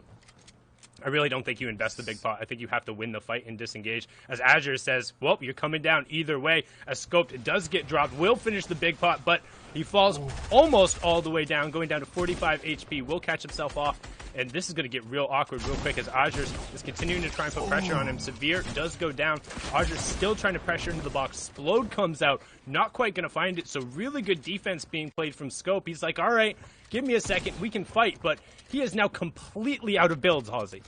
I really don't think you invest the big pot. I think you have to win the fight and disengage. As Azure says, well, you're coming down either way. As Scoped does get dropped, will finish the big pot, but he falls almost all the way down, going down to 45 HP, will catch himself off. And this is going to get real awkward real quick as Azure is continuing to try and put pressure on him. Severe does go down. Azure's still trying to pressure into the box. Explode comes out. Not quite going to find it. So really good defense being played from Scope. He's like, all right, give me a second. We can fight. But he is now completely out of builds, Halsey.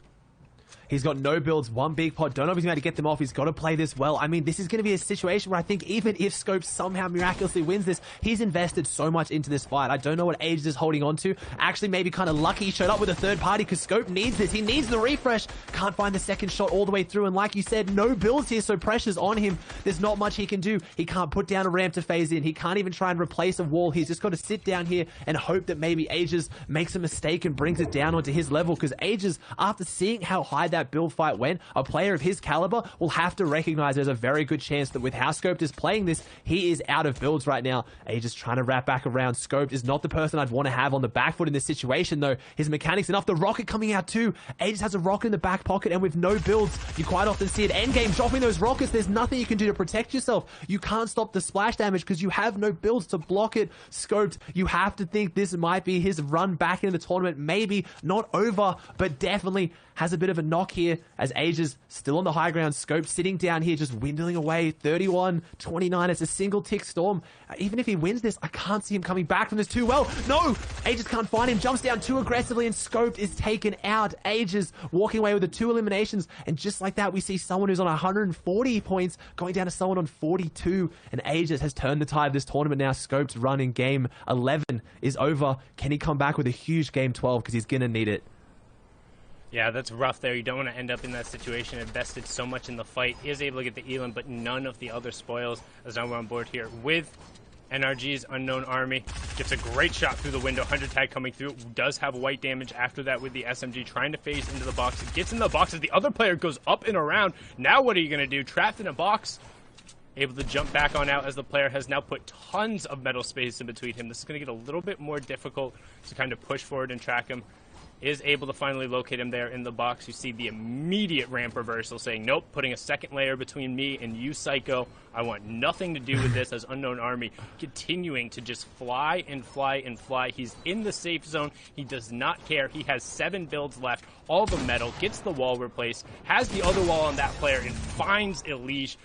He's got no builds, 1 big pot. Don't know if he's going to get them off. He's got to play this well. I mean, this is going to be a situation where I think even if Scope somehow miraculously wins this, he's invested so much into this fight. I don't know what Ages is holding on to. Actually, maybe kind of lucky he showed up with a third party because Scope needs this. He needs the refresh. Can't find the second shot all the way through. And like you said, no builds here, so pressure's on him. There's not much he can do. He can't put down a ramp to phase in. He can't even try and replace a wall. He's just got to sit down here and hope that maybe Ages makes a mistake and brings it down onto his level, because Ages, after seeing how high that build fight went, a player of his caliber will have to recognize there's a very good chance that with how Scoped is playing this, he is out of builds right now. Ages trying to wrap back around. Scoped is not the person I'd want to have on the back foot in this situation, though. His mechanics enough. The rocket coming out too. Ages has a rocket in the back pocket, and with no builds, you quite often see it endgame dropping those rockets. There's nothing you can do to protect yourself. You can't stop the splash damage because you have no builds to block it. Scoped, you have to think this might be his run back into the tournament. Maybe not over, but definitely has a bit of a knock here as Ages still on the high ground. Scope sitting down here, just dwindling away. 31-29. It's a single tick storm. Even if he wins this, I can't see him coming back from this too well. No! Ages can't find him. Jumps down too aggressively, and Scoped is taken out. Ages walking away with the 2 eliminations. And just like that, we see someone who's on 140 points going down to someone on 42. And Ages has turned the tide of this tournament now. Scope's run in game 11 is over. Can he come back with a huge game 12? Because he's going to need it. Yeah, that's rough there. You don't want to end up in that situation. Invested so much in the fight. Is able to get the Elam, but none of the other spoils. As now we're on board here with NRG's Unknown Army. Gets a great shot through the window. 100 tag coming through. Does have white damage after that with the SMG. Trying to phase into the box. It gets in the box as the other player goes up and around. Now what are you going to do? Trapped in a box. Able to jump back on out as the player has now put tons of metal space in between him. This is going to get a little bit more difficult to kind of push forward and track him. Is able to finally locate him there in the box. You see the immediate ramp reversal saying, nope, putting a second layer between me and you, Psycho. I want nothing to do with this, as Unknown Army continuing to just fly and fly and fly. He's in the safe zone. He does not care. He has 7 builds left. All the metal, gets the wall replaced, has the other wall on that player, and finds Elige.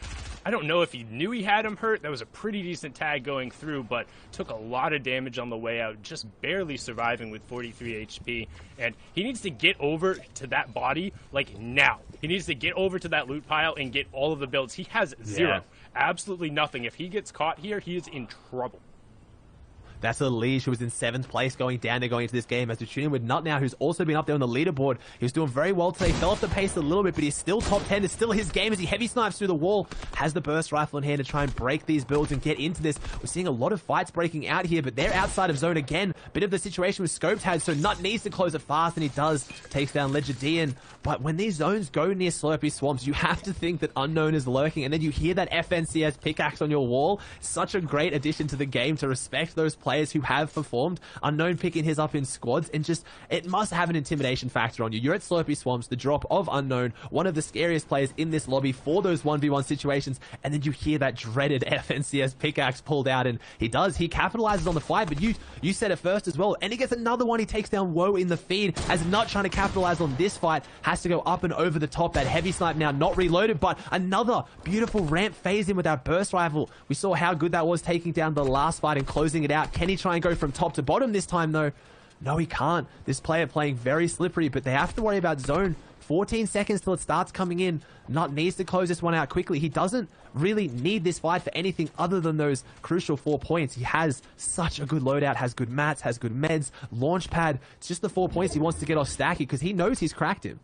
I don't know if he knew he had him hurt. That was a pretty decent tag going through, but took a lot of damage on the way out, just barely surviving with 43 HP. And he needs to get over to that body, like, now. He needs to get over to that loot pile and get all of the builds. He has 0. Absolutely nothing. If he gets caught here, he is in trouble. That's aLL, who was in 7th place going down there going into this game. As we tune in with Nut now, who's also been up there on the leaderboard. He was doing very well today. Fell off the pace a little bit, but he's still top 10. It's still his game as he heavy snipes through the wall. Has the burst rifle in hand to try and break these builds and get into this. We're seeing a lot of fights breaking out here, but they're outside of zone again. Bit of the situation with Scopes had, so Nut needs to close it fast, and he does. Takes down Legidian. But when these zones go near Slurpy Swamps, you have to think that Unknown is lurking, and then you hear that FNCS pickaxe on your wall. Such a great addition to the game to respect those players players who have performed. Unknown picking his up in squads, and just, it must have an intimidation factor on you. You're at Slurpy Swamps, the drop of Unknown, one of the scariest players in this lobby for those 1v1 situations, and then you hear that dreaded FNCS pickaxe pulled out, and he capitalizes on the fight, but you said it first as well, and he gets another one. He takes down Woe in the feed, as Nut trying to capitalize on this fight, has to go up and over the top. That heavy snipe now not reloaded, but another beautiful ramp phase in with that burst rifle. We saw how good that was taking down the last fight and closing it out. Can he try and go from top to bottom this time though? No, he can't. This player playing very slippery, but they have to worry about zone. 14 seconds till it starts coming in. Nut needs to close this one out quickly. He doesn't really need this fight for anything other than those crucial 4 points. He has such a good loadout, has good mats, has good meds, launch pad. It's just the 4 points he wants to get off Stacky because he knows he's cracked him.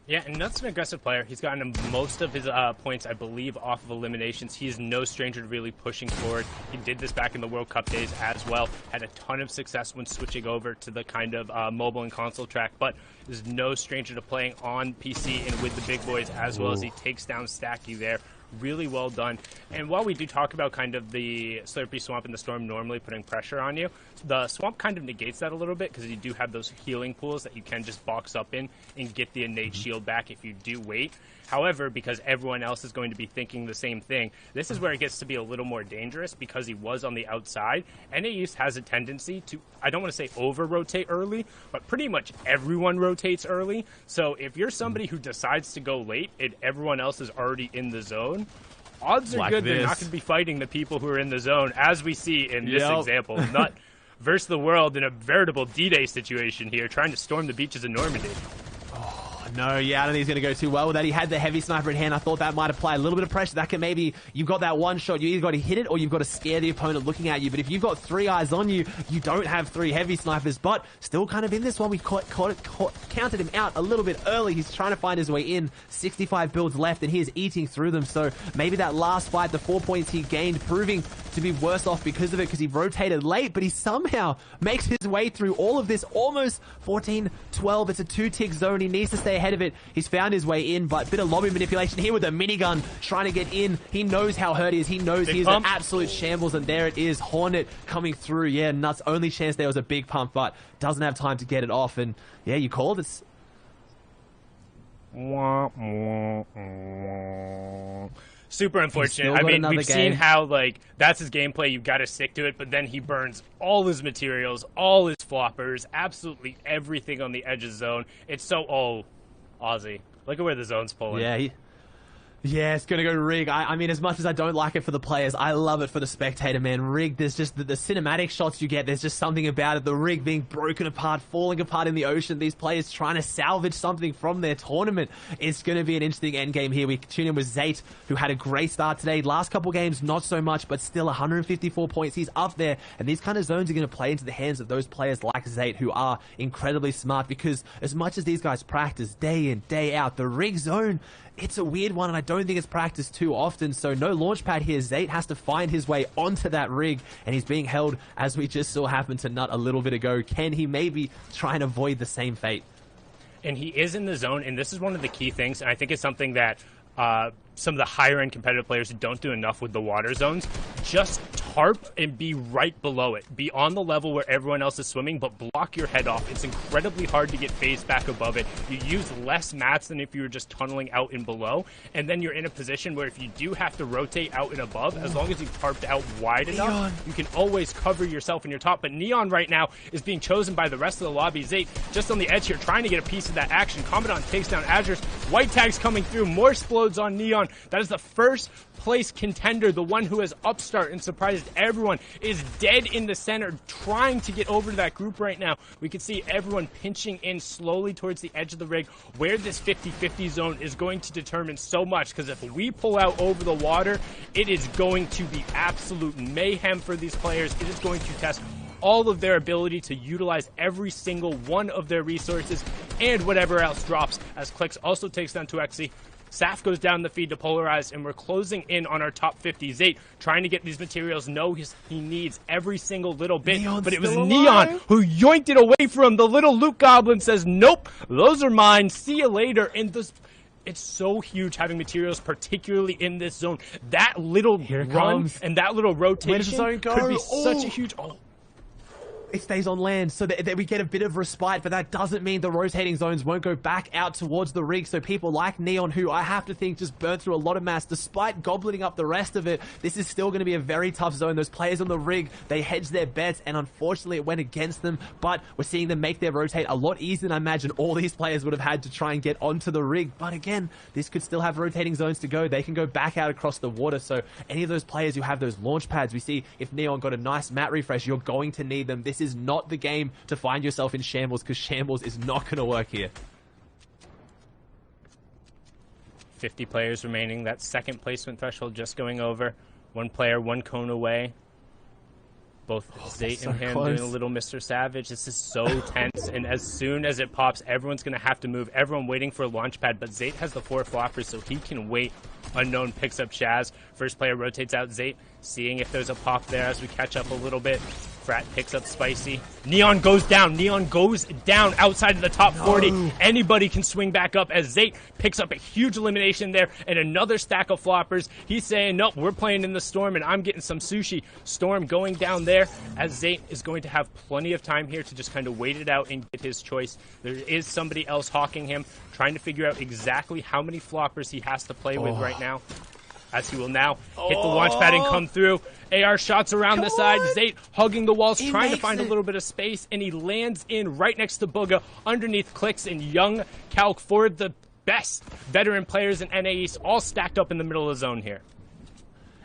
Yeah, and Nut's an aggressive player. He's gotten most of his points, I believe, off of eliminations. He is no stranger to really pushing forward. He did this back in the World Cup days as well. Had a ton of success when switching over to the kind of mobile and console track, but is no stranger to playing on PC and with the big boys as well as he takes down Stacky there. Really well done. And while we do talk about kind of the Slurpy Swamp and the Storm normally putting pressure on you, the Swamp kind of negates that a little bit because you do have those healing pools that you can just box up in and get the innate shield back if you do wait. However, because everyone else is going to be thinking the same thing, this is where it gets to be a little more dangerous because he was on the outside. NAUs has a tendency to, I don't want to say over-rotate early, but pretty much everyone rotates early. So if you're somebody who decides to go late and everyone else is already in the zone, odds are good they're not going to be fighting the people who are in the zone, as we see in this example. Nut versus the world in a veritable D-Day situation here, trying to storm the beaches of Normandy. No, yeah, I don't think he's going to go too well with that. He had the heavy sniper in hand. I thought that might apply a little bit of pressure. That can maybe, you've got that one shot. You either got to hit it or you've got to scare the opponent looking at you. But if you've got 3 eyes on you, you don't have 3 heavy snipers. But still kind of in this one, we counted him out a little bit early. He's trying to find his way in. 65 builds left and he is eating through them. So maybe that last fight, the 4 points he gained, proving to be worse off because of it, because he rotated late, but he somehow makes his way through all of this. Almost 14-12. It's a 2-tick zone. He needs to stay ahead of it. He's found his way in, but bit of lobby manipulation here with a minigun trying to get in. He knows how hurt he is. He knows he's an absolute shambles, and there it is. Hornet coming through. Yeah, Nuts' only chance there was a big pump, but doesn't have time to get it off. And yeah, you called it. Super unfortunate. I mean, we've seen how, like, that's his gameplay. You've got to stick to it, but then he burns all his materials, all his floppers, absolutely everything on the edge of zone. It's so, Aussie. Look at where the zone's pulling. Yeah, yeah, it's going to go Rig. I mean, as much as I don't like it for the players, I love it for the spectator, man. Rig, there's just the cinematic shots you get. There's just something about it. The rig being broken apart, falling apart in the ocean. These players trying to salvage something from their tournament. It's going to be an interesting endgame here. We tune in with Zayt, who had a great start today. Last couple games, not so much, but still 154 points. He's up there. And these kind of zones are going to play into the hands of those players like Zayt, who are incredibly smart, because as much as these guys practice day in, day out, the rig zone, it's a weird one, and I don't think it's practiced too often, so no launch pad here. Zayt has to find his way onto that rig, and he's being held, as we just saw happen to Nut a little bit ago. Can he maybe try and avoid the same fate? And he is in the zone, and this is one of the key things, and I think it's something that some of the higher-end competitive players who don't do enough with the water zones, just tarp and be right below it. Be on the level where everyone else is swimming, but block your head off. It's incredibly hard to get phased back above it. You use less mats than if you were just tunneling out and below, and then you're in a position where if you do have to rotate out and above, as long as you've tarped out wide enough, you can always cover yourself in your top. But Neon right now is being chosen by the rest of the lobby. Zayt just on the edge here, trying to get a piece of that action. Commandant takes down Azures. White tags coming through. More explodes on Neon. That is the first place contender, the one who has upstart and surprised everyone, is dead in the center, trying to get over to that group right now. We can see everyone pinching in slowly towards the edge of the rig, where this 50-50 zone is going to determine so much, because if we pull out over the water, it is going to be absolute mayhem for these players. It is going to test all of their ability to utilize every single one of their resources and whatever else drops, as Clicks also takes down 2xe. Saf goes down the feed to Polarize, and we're closing in on our top 50. Zayt trying to get these materials. No, he needs every single little bit. Neon's but it was Neon who yoinked it away from him. The little Luke Goblin says, nope, those are mine. See you later. And It's so huge having materials, particularly in this zone. That little run comes. and that little rotation Where does the zone go? could be such a Oh. huge... It stays on land, so that we get a bit of respite, but that doesn't mean the rotating zones won't go back out towards the rig. So people like Neon, who I have to think just burned through a lot of mass, despite goblining up the rest of it, this is still going to be a very tough zone. Those players on the rig, they hedged their bets, and unfortunately it went against them, but we're seeing them make their rotate a lot easier than I imagine all these players would have had to try and get onto the rig. But again, this could still have rotating zones to go. They can go back out across the water, so any of those players who have those launch pads, we see if Neon got a nice map refresh, you're going to need them. This is not the game to find yourself in shambles, because shambles is not going to work here. 50 players remaining. That second placement threshold just going over. One player, one cone away. Both Zayt and him doing a little Mr. Savage. This is so tense, and as soon as it pops, everyone's going to have to move. Everyone waiting for a launch pad, but Zayt has the 4 floppers, so he can wait. Unknown picks up Shaz. First player rotates out Zayt, seeing if there's a pop there as we catch up a little bit. Frat picks up Spicy. Neon goes down. Neon goes down outside of the top 40. Anybody can swing back up as Zayt picks up a huge elimination there and another stack of floppers. He's saying, nope, we're playing in the Storm and I'm getting some sushi. Storm going down there as Zayt is going to have plenty of time here to just kind of wait it out and get his choice. There is somebody else hawking him, trying to figure out exactly how many floppers he has to play with right now. As he will now hit the launch pad and come through. AR shots around the side. Zayt hugging the walls, trying to find a little bit of space, and he lands in right next to Booga. Underneath clicks and young Calc for the best veteran players in NA East, all stacked up in the middle of the zone here.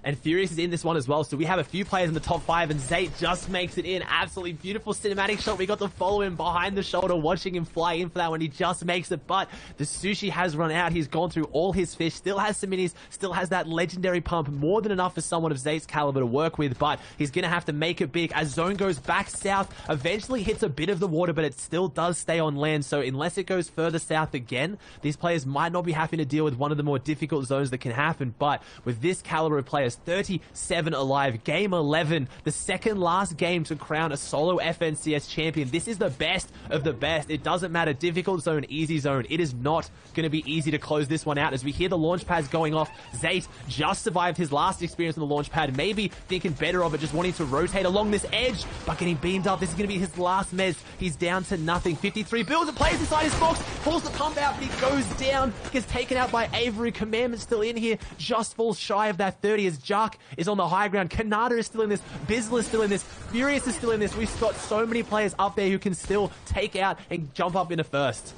And Furious is in this one as well, so we have a few players in the top 5, and Zayt just makes it in. Absolutely beautiful cinematic shot. We got to follow him behind the shoulder, watching him fly in for that one. He just makes it, but the sushi has run out. He's gone through all his fish, still has some minis, still has that legendary pump, more than enough for someone of Zayt's caliber to work with, but he's going to have to make it big as zone goes back south, eventually hits a bit of the water, but it still does stay on land, so unless it goes further south again, these players might not be having to deal with one of the more difficult zones that can happen, but with this caliber of players, 37 alive, game 11, the second last game to crown a solo FNCS champion. This is the best of the best. It doesn't matter, difficult zone, easy zone. It is not going to be easy to close this one out. As we hear the launch pads going off, Zayt just survived his last experience on the launch pad, maybe thinking better of it, just wanting to rotate along this edge, but getting beamed up. This is going to be his last mez. He's down to nothing. 53 builds and plays inside his box, pulls the pump out, but he goes down, gets taken out by Avery. Commandment still in here, just falls shy of that 30 as Jark is on the high ground. Kanata is still in this. Bizzle is still in this. Furious is still in this. We've got so many players up there who can still take out and jump up in a first.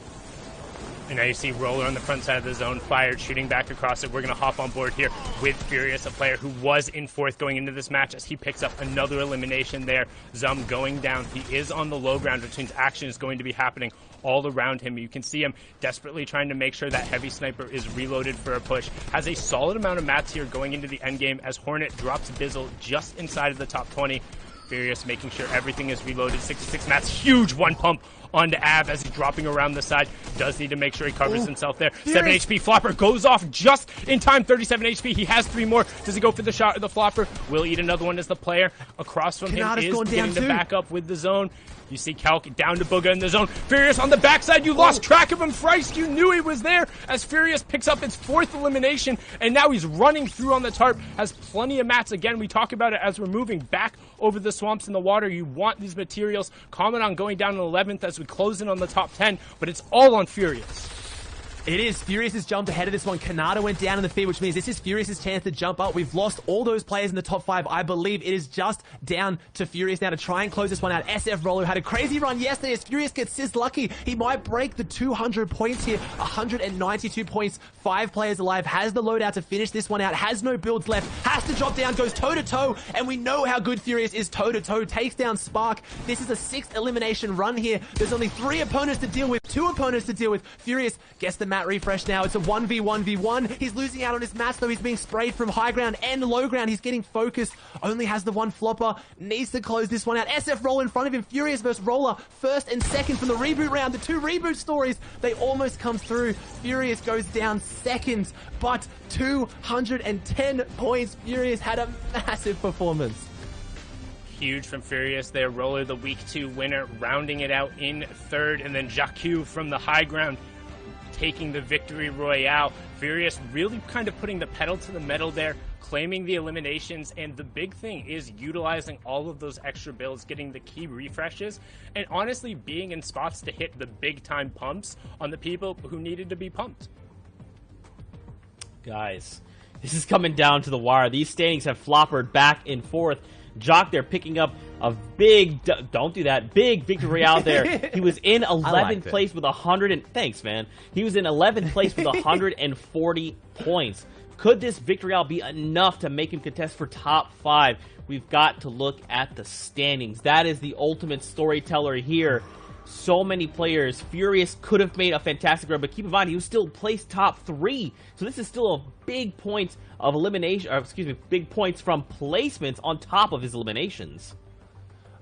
And now you see Roller on the front side of the zone, fired, shooting back across it. We're going to hop on board here with Furious, a player who was in 4th going into this match as he picks up another elimination there. Zum going down. He is on the low ground, which means action is going to be happening all around him. You can see him desperately trying to make sure that Heavy Sniper is reloaded for a push. Has a solid amount of mats here going into the end game as Hornet drops Bizzle just inside of the top 20. Furious making sure everything is reloaded. 66 mats, huge one pump onto Av as he's dropping around the side. Does need to make sure he covers himself there. 7 HP flopper goes off just in time. 37 HP. He has 3 more. Does he go for the shot or the flopper? Will eat another one as the player across from him is getting the backup with the zone. You see Calc down to Booga in the zone. Furious on the backside. You lost track of him, Frice. You knew he was there as Furious picks up its 4th elimination, and now he's running through on the tarp. Has plenty of mats. Again, we talk about it as we're moving back over the swamps in the water. You want these materials. Comment on going down in 11th as we close in on the top 10, but it's all on Furious. It is. Furious has jumped ahead of this one. Kanata went down in the feed, which means this is Furious's chance to jump up. We've lost all those players in the top 5. I believe it is just down to Furious now to try and close this one out. SF Rollo had a crazy run yesterday as Furious gets Sis lucky. He might break the 200 points here. 192 points. 5 players alive. Has the loadout to finish this one out. Has no builds left. Has to drop down. Goes toe-to-toe. And we know how good Furious is toe-to-toe. Takes down Spark. This is a 6th elimination run here. There's only 3 opponents to deal with. 2 opponents to deal with. Furious gets the mat refresh now. It's a 1v1v1. He's losing out on his mats though. He's being sprayed from high ground and low ground. He's getting focused. Only has the 1 flopper. Needs to close this one out. SF Roller in front of him. Furious versus Roller. 1st and 2nd from the reboot round. The 2 reboot stories. They almost come through. Furious goes down 2nd, but 210 points. Furious had a massive performance. Huge from Furious there. Roller, the week 2 winner, rounding it out in 3rd, and then Jacques from the high ground taking the victory royale. Furious really kind of putting the pedal to the metal there, claiming the eliminations, and the big thing is utilizing all of those extra builds, getting the key refreshes, and honestly being in spots to hit the big time pumps on the people who needed to be pumped. Guys, this is coming down to the wire. These standings have floppered back and forth. Jock there picking up a big, don't do that, big victory out there. He was in 11th place with 100 and, thanks man. He was in 11th place with 140 points. Could this victory out be enough to make him contest for top 5? We've got to look at the standings. That is the ultimate storyteller here. So many players. Furious could have made a fantastic run, but keep in mind he was still placed top 3. So this is still a big point of elimination, or excuse me, big points from placements on top of his eliminations.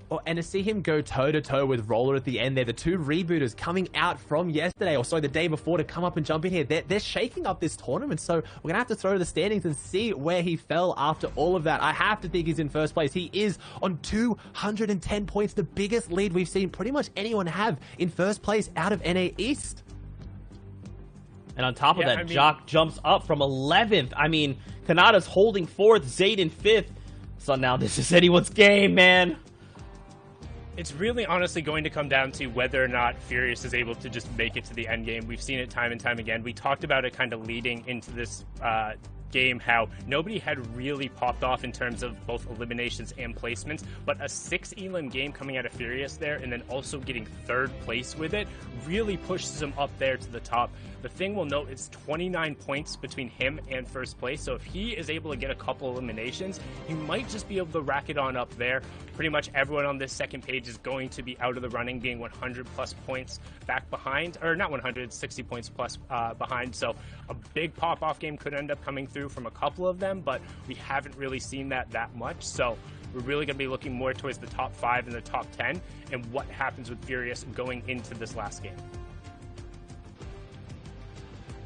Oh, and to see him go toe-to-toe with Roller at the end there, the two rebooters coming out from yesterday, or sorry, the day before, to come up and jump in here, they're shaking up this tournament, so we're going to have to throw to the standings and see where he fell after all of that. I have to think he's in first place. He is on 210 points, the biggest lead we've seen pretty much anyone have in first place out of NA East. And on top of that, Jock jumps up from 11th. I mean, Kanada's holding 4th, Zayd in 5th. So now this is anyone's game, man. It's really honestly going to come down to whether or not Furious is able to just make it to the end game. We've seen it time and time again. We talked about it kind of leading into this game, how nobody had really popped off in terms of both eliminations and placements, but a 6 elim game coming out of Furious there, and then also getting 3rd place with it, really pushes him up there to the top. The thing we'll note is 29 points between him and first place, so if he is able to get a couple eliminations, he might just be able to rack it on up there. Pretty much everyone on this second page is going to be out of the running, being 100 plus points back behind, or not 100, 60 points plus behind, so a big pop-off game could end up coming through from a couple of them, but we haven't really seen that much, so we're really going to be looking more towards the top 5 and the top 10 and what happens with Furious going into this last game.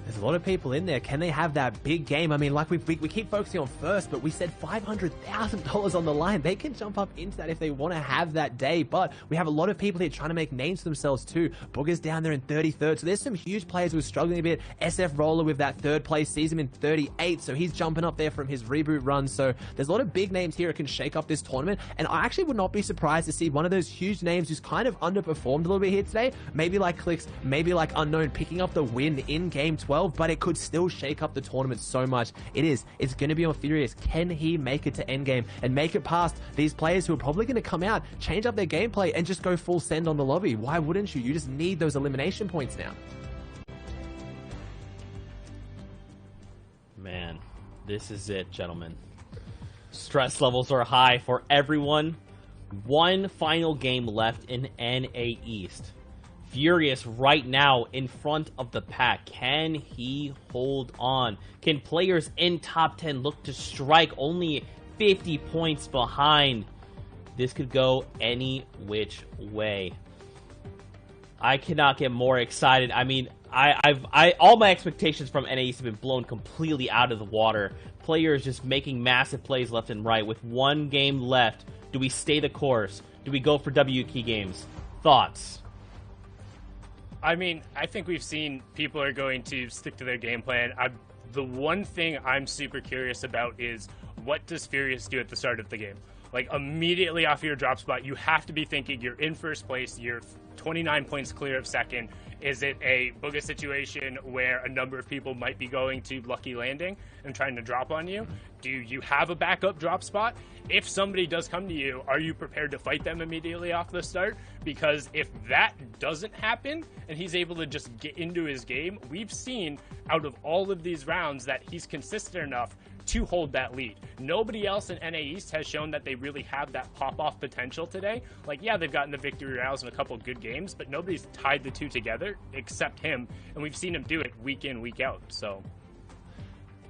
There's a lot of people in there. Can they have that big game? I mean, like we keep focusing on first, but we said $500,000 on the line. They can jump up into that if they want to have that day, but we have a lot of people here trying to make names for themselves too. Booger's down there in 33rd, so there's some huge players who are struggling a bit. SF Roller with that 3rd place sees him in 38th, so he's jumping up there from his reboot run, so there's a lot of big names here that can shake up this tournament, and I actually would not be surprised to see one of those huge names who's kind of underperformed a little bit here today, maybe like Clicks, maybe like Unknown, picking up the win in Game 12, but it could still shake up the tournament so much. It's going to be on Furious. Can he make it to endgame and make it past these players who are probably going to come out, change up their gameplay, and just go full send on the lobby? Why wouldn't you? You just need those elimination points now. Man, this is it, gentlemen. Stress levels are high for everyone. One final game left in NA East. Furious right now in front of the pack. Can he hold on? Can players in top 10 look to strike only 50 points behind? This could go any which way. I cannot get more excited. I mean, all my expectations from NA East have been blown completely out of the water. Players just making massive plays left and right. With one game left, do we stay the course? Do we go for W key games? Thoughts? I mean, I think we've seen people are going to stick to their game plan. The one thing I'm super curious about is, what does Furious do at the start of the game? Like, immediately off your drop spot, you have to be thinking you're in first place, you're 29 points clear of second. Is it a booger situation where a number of people might be going to Lucky Landing and trying to drop on you? Do you have a backup drop spot? If somebody does come to you, are you prepared to fight them immediately off the start? Because if that doesn't happen and he's able to just get into his game, we've seen out of all of these rounds that he's consistent enough to hold that lead. Nobody else in NA East has shown that they really have that pop-off potential today. Like, yeah, they've gotten the victory rounds in a couple good games, but nobody's tied the two together except him, and we've seen him do it week in, week out, so...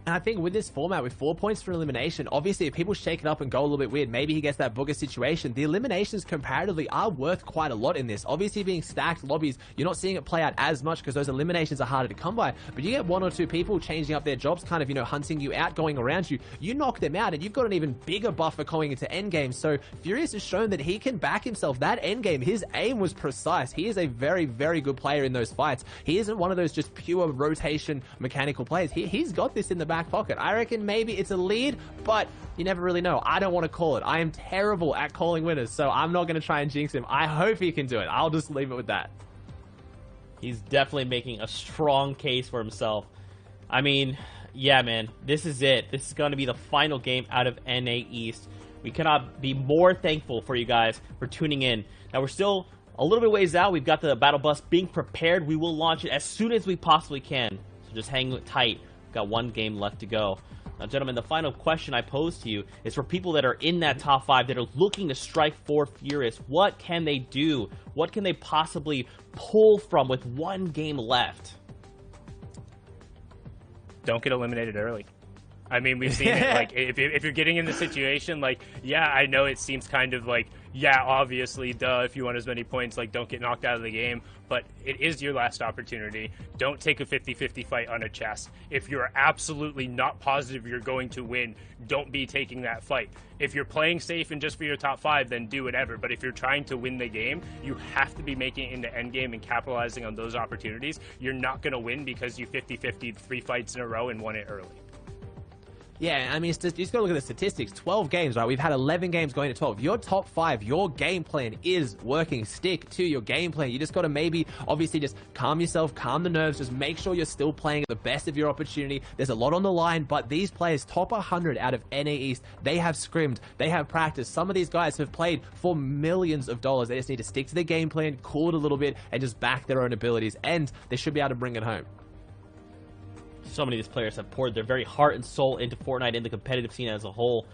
And I think with this format, with 4 points for elimination, obviously if people shake it up and go a little bit weird, maybe he gets that booger situation. The eliminations comparatively are worth quite a lot in this. Obviously being stacked lobbies, you're not seeing it play out as much because those eliminations are harder to come by. But you get 1 or 2 people changing up their jobs, kind of, you know, hunting you out, going around you. You knock them out and you've got an even bigger buffer going into endgame. So Furious has shown that he can back himself. That endgame, his aim was precise. He is a very, very good player in those fights. He isn't one of those just pure rotation mechanical players. He's got this in the back pocket. I reckon maybe it's a lead, but you never really know. I don't want to call it. I am terrible at calling winners, so I'm not going to try and jinx him. I hope he can do it. I'll just leave it with that. He's definitely making a strong case for himself. I mean, yeah, man, this is it. This is going to be the final game out of NA East. We cannot be more thankful for you guys for tuning in. Now, we're still a little bit ways out. We've got the battle bus being prepared. We will launch it as soon as we possibly can. So just hang tight. We've got 1 game left to go. Now, gentlemen, the final question I pose to you is for people that are in that top 5 that are looking to strike for Furious. What can they do? What can they possibly pull from with 1 game left? Don't get eliminated early. I mean, we've seen it, like, if you're getting in the situation, like, yeah, I know it seems kind of like, yeah, obviously, duh, if you want as many points, like, don't get knocked out of the game, but it is your last opportunity. Don't take a 50-50 fight on a chest. If you're absolutely not positive you're going to win, don't be taking that fight. If you're playing safe and just for your top 5, then do whatever, but if you're trying to win the game, you have to be making it into endgame and capitalizing on those opportunities. You're not going to win because you 50-50'd 3 fights in a row and won it early. Yeah, I mean, you just got to look at the statistics. 12 games, right? We've had 11 games going to 12. Your top 5, your game plan is working. Stick to your game plan. You just got to maybe, obviously, just calm yourself, calm the nerves. Just make sure you're still playing at the best of your opportunity. There's a lot on the line, but these players, top 100 out of NA East, they have scrimmed. They have practiced. Some of these guys have played for millions of dollars. They just need to stick to their game plan, cool it a little bit, and just back their own abilities, and they should be able to bring it home. So many of these players have poured their very heart and soul into Fortnite and the competitive scene as a whole.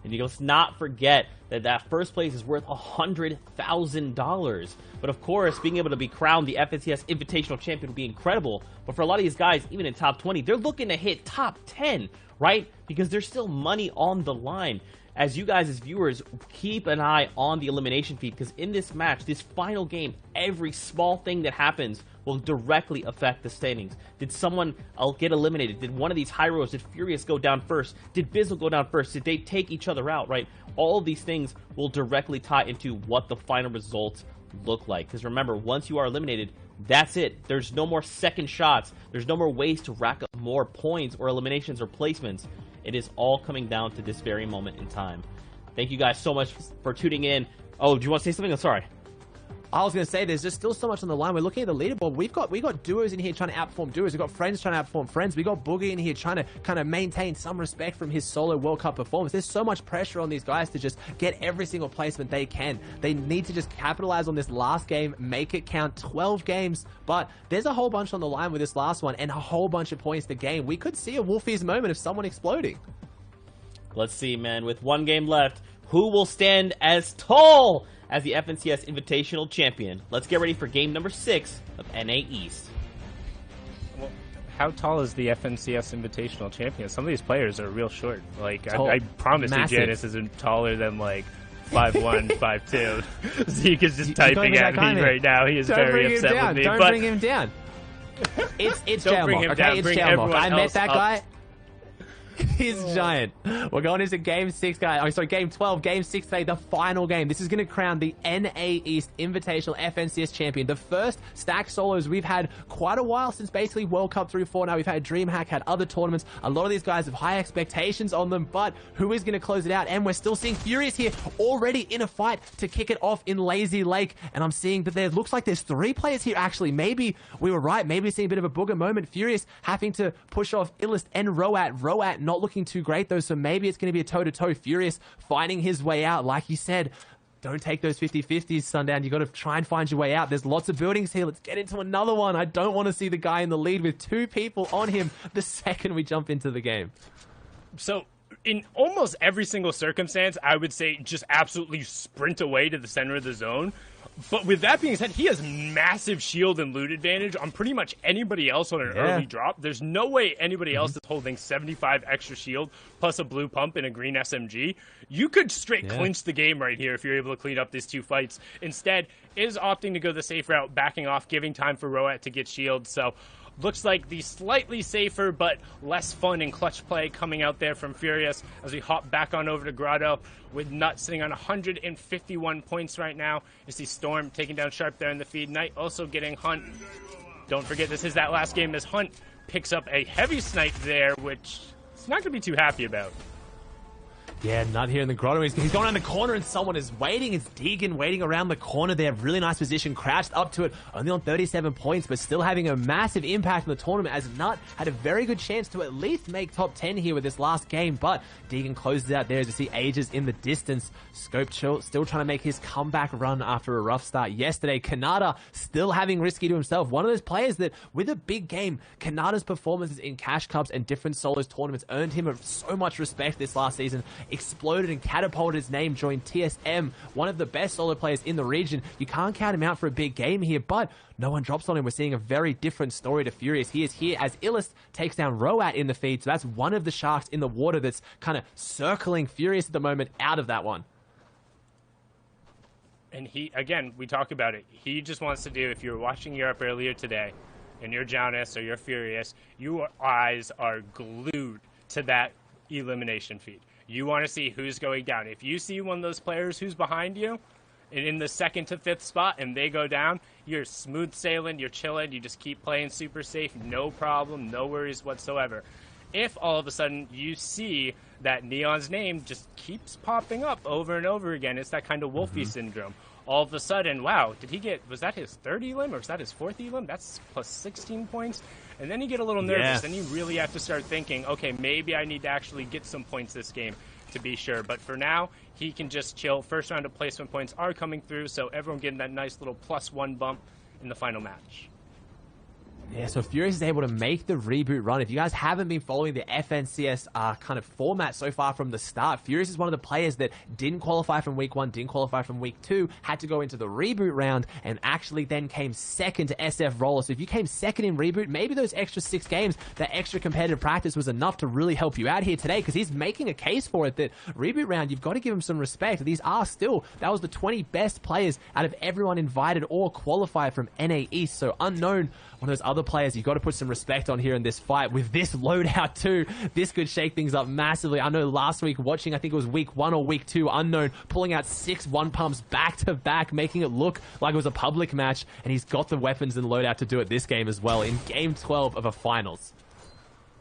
And you must not forget that that first place is worth $100,000. But of course, being able to be crowned the FNCS Invitational Champion would be incredible. But for a lot of these guys, even in top 20, they're looking to hit top 10, right? Because there's still money on the line. As you guys, as viewers, keep an eye on the elimination feed, because in this match, this final game, every small thing that happens will directly affect the standings. Did someone get eliminated? Did one of these high rows, did Furious go down first? Did Bizzle go down first? Did they take each other out, right? All of these things will directly tie into what the final results look like. Because remember, once you are eliminated, that's it. There's no more second shots. There's no more ways to rack up more points or eliminations or placements. It is all coming down to this very moment in time. Thank you guys so much for tuning in. Oh, do you want to say something? I'm sorry. I was going to say, there's just still so much on the line. We're looking at the leaderboard. We got duos in here trying to outperform duos. We've got friends trying to outperform friends. We got Boogie in here trying to kind of maintain some respect from his solo World Cup performance. There's so much pressure on these guys to just get every single placement they can. They need to just capitalize on this last game, make it count. 12 games, but there's a whole bunch on the line with this last one and a whole bunch of points to gain. We could see a Wolfie's moment of someone exploding. Let's see, man. With 1 game left, who will stand as tall as the FNCS Invitational Champion? Let's get ready for game number 6 of NA East. Well, how tall is the FNCS Invitational Champion? Some of these players are real short. Like, I promise you, Janice isn't taller than, like, 5'1", 5'2". Zeke is just typing at me right now. He is very upset with me. Don't bring him down. It's Jailmock, okay? It's Jailmock. I met that guy. He's giant. We're going into game 6, guys. Oh, sorry, game 12, game 6 today, the final game. This is going to crown the NA East Invitational FNCS champion. The first stack solos we've had quite a while since basically World Cup 3-4 now. We've had DreamHack, had other tournaments. A lot of these guys have high expectations on them, but who is going to close it out? And we're still seeing Furious here already in a fight to kick it off in Lazy Lake. And I'm seeing that there looks like there's 3 players here, actually. Maybe we were right. Maybe we're seeing a bit of a booger moment. Furious having to push off Illest and Roat. Roat not looking too great though, so maybe it's going to be a toe-to-toe. Furious finding his way out. Like you said, don't take those 50-50s, Sundown. You got to try and find your way out. There's lots of buildings here. Let's get into another one. I don't want to see the guy in the lead with 2 people on him the second we jump into the game. So in almost every single circumstance, I would say just absolutely sprint away to the center of the zone. But with that being said, he has massive shield and loot advantage on pretty much anybody else on an early drop. There's no way anybody else is holding 75 extra shield plus a blue pump and a green SMG. You could straight clinch the game right here if you're able to clean up these 2 fights. Instead, is opting to go the safe route, backing off, giving time for Roat to get shield. So looks like the slightly safer but less fun and clutch play coming out there from Furious as we hop back on over to Grotto with Nut sitting on 151 points right now. You see Storm taking down Sharp there in the feed. Knight also getting Hunt. Don't forget this is that last game as Hunt picks up a heavy snipe there, which he's not going to be too happy about. Yeah, not here in the grotto. He's going around the corner and someone is waiting. It's Deegan waiting around the corner there. Really nice position. Crouched up to it. Only on 37 points, but still having a massive impact in the tournament as Nut had a very good chance to at least make top 10 here with this last game. But Deegan closes out there as you see Ages in the distance. Scope still trying to make his comeback run after a rough start yesterday. Kanata still having Risky to himself. One of those players that with a big game, Kanata's performances in Cash Cups and different solos tournaments earned him so much respect this last season. Exploded and catapulted his name, joined TSM, one of the best solo players in the region. You can't count him out for a big game here, but no one drops on him. We're seeing a very different story to Furious. He is here as Illest takes down Roat in the feed, so that's one of the sharks in the water that's kind of circling Furious at the moment out of that one. And he, again, we talk about it. He just wants to do, if you were watching Europe earlier today, and you're Jonas or you're Furious, your eyes are glued to that elimination feed. You want to see who's going down. If you see one of those players who's behind you and in the 2nd to 5th spot and they go down, you're smooth sailing, you're chilling, you just keep playing super safe, no problem, no worries whatsoever. If all of a sudden you see that Neon's name just keeps popping up over and over again, it's that kind of Wolfie syndrome. All of a sudden, wow, was that his 3rd elim or was that his 4th elim? That's plus 16 points. And then you get a little nervous. Then you really have to start thinking, okay, maybe I need to actually get some points this game to be sure. But for now, he can just chill. First round of placement points are coming through, so everyone getting that nice little +1 bump in the final match. Yeah, so Furious is able to make the reboot run. If you guys haven't been following the FNCS kind of format so far from the start, Furious is one of the players that didn't qualify from week 1, didn't qualify from week 2, had to go into the reboot round, and actually then came second to SF Roller. So if you came second in reboot, maybe those extra 6 games, that extra competitive practice was enough to really help you out here today, because he's making a case for it that reboot round, you've got to give him some respect. These are still, that was the 20 best players out of everyone invited or qualified from NA East, so Unknown, one of those other players you've got to put some respect on here in this fight. With this loadout too, this could shake things up massively. I know last week watching, I think it was week 1 or week 2, Unknown pulling out 6 1-pumps back to back, making it look like it was a public match, and he's got the weapons and loadout to do it this game as well in game 12 of a finals.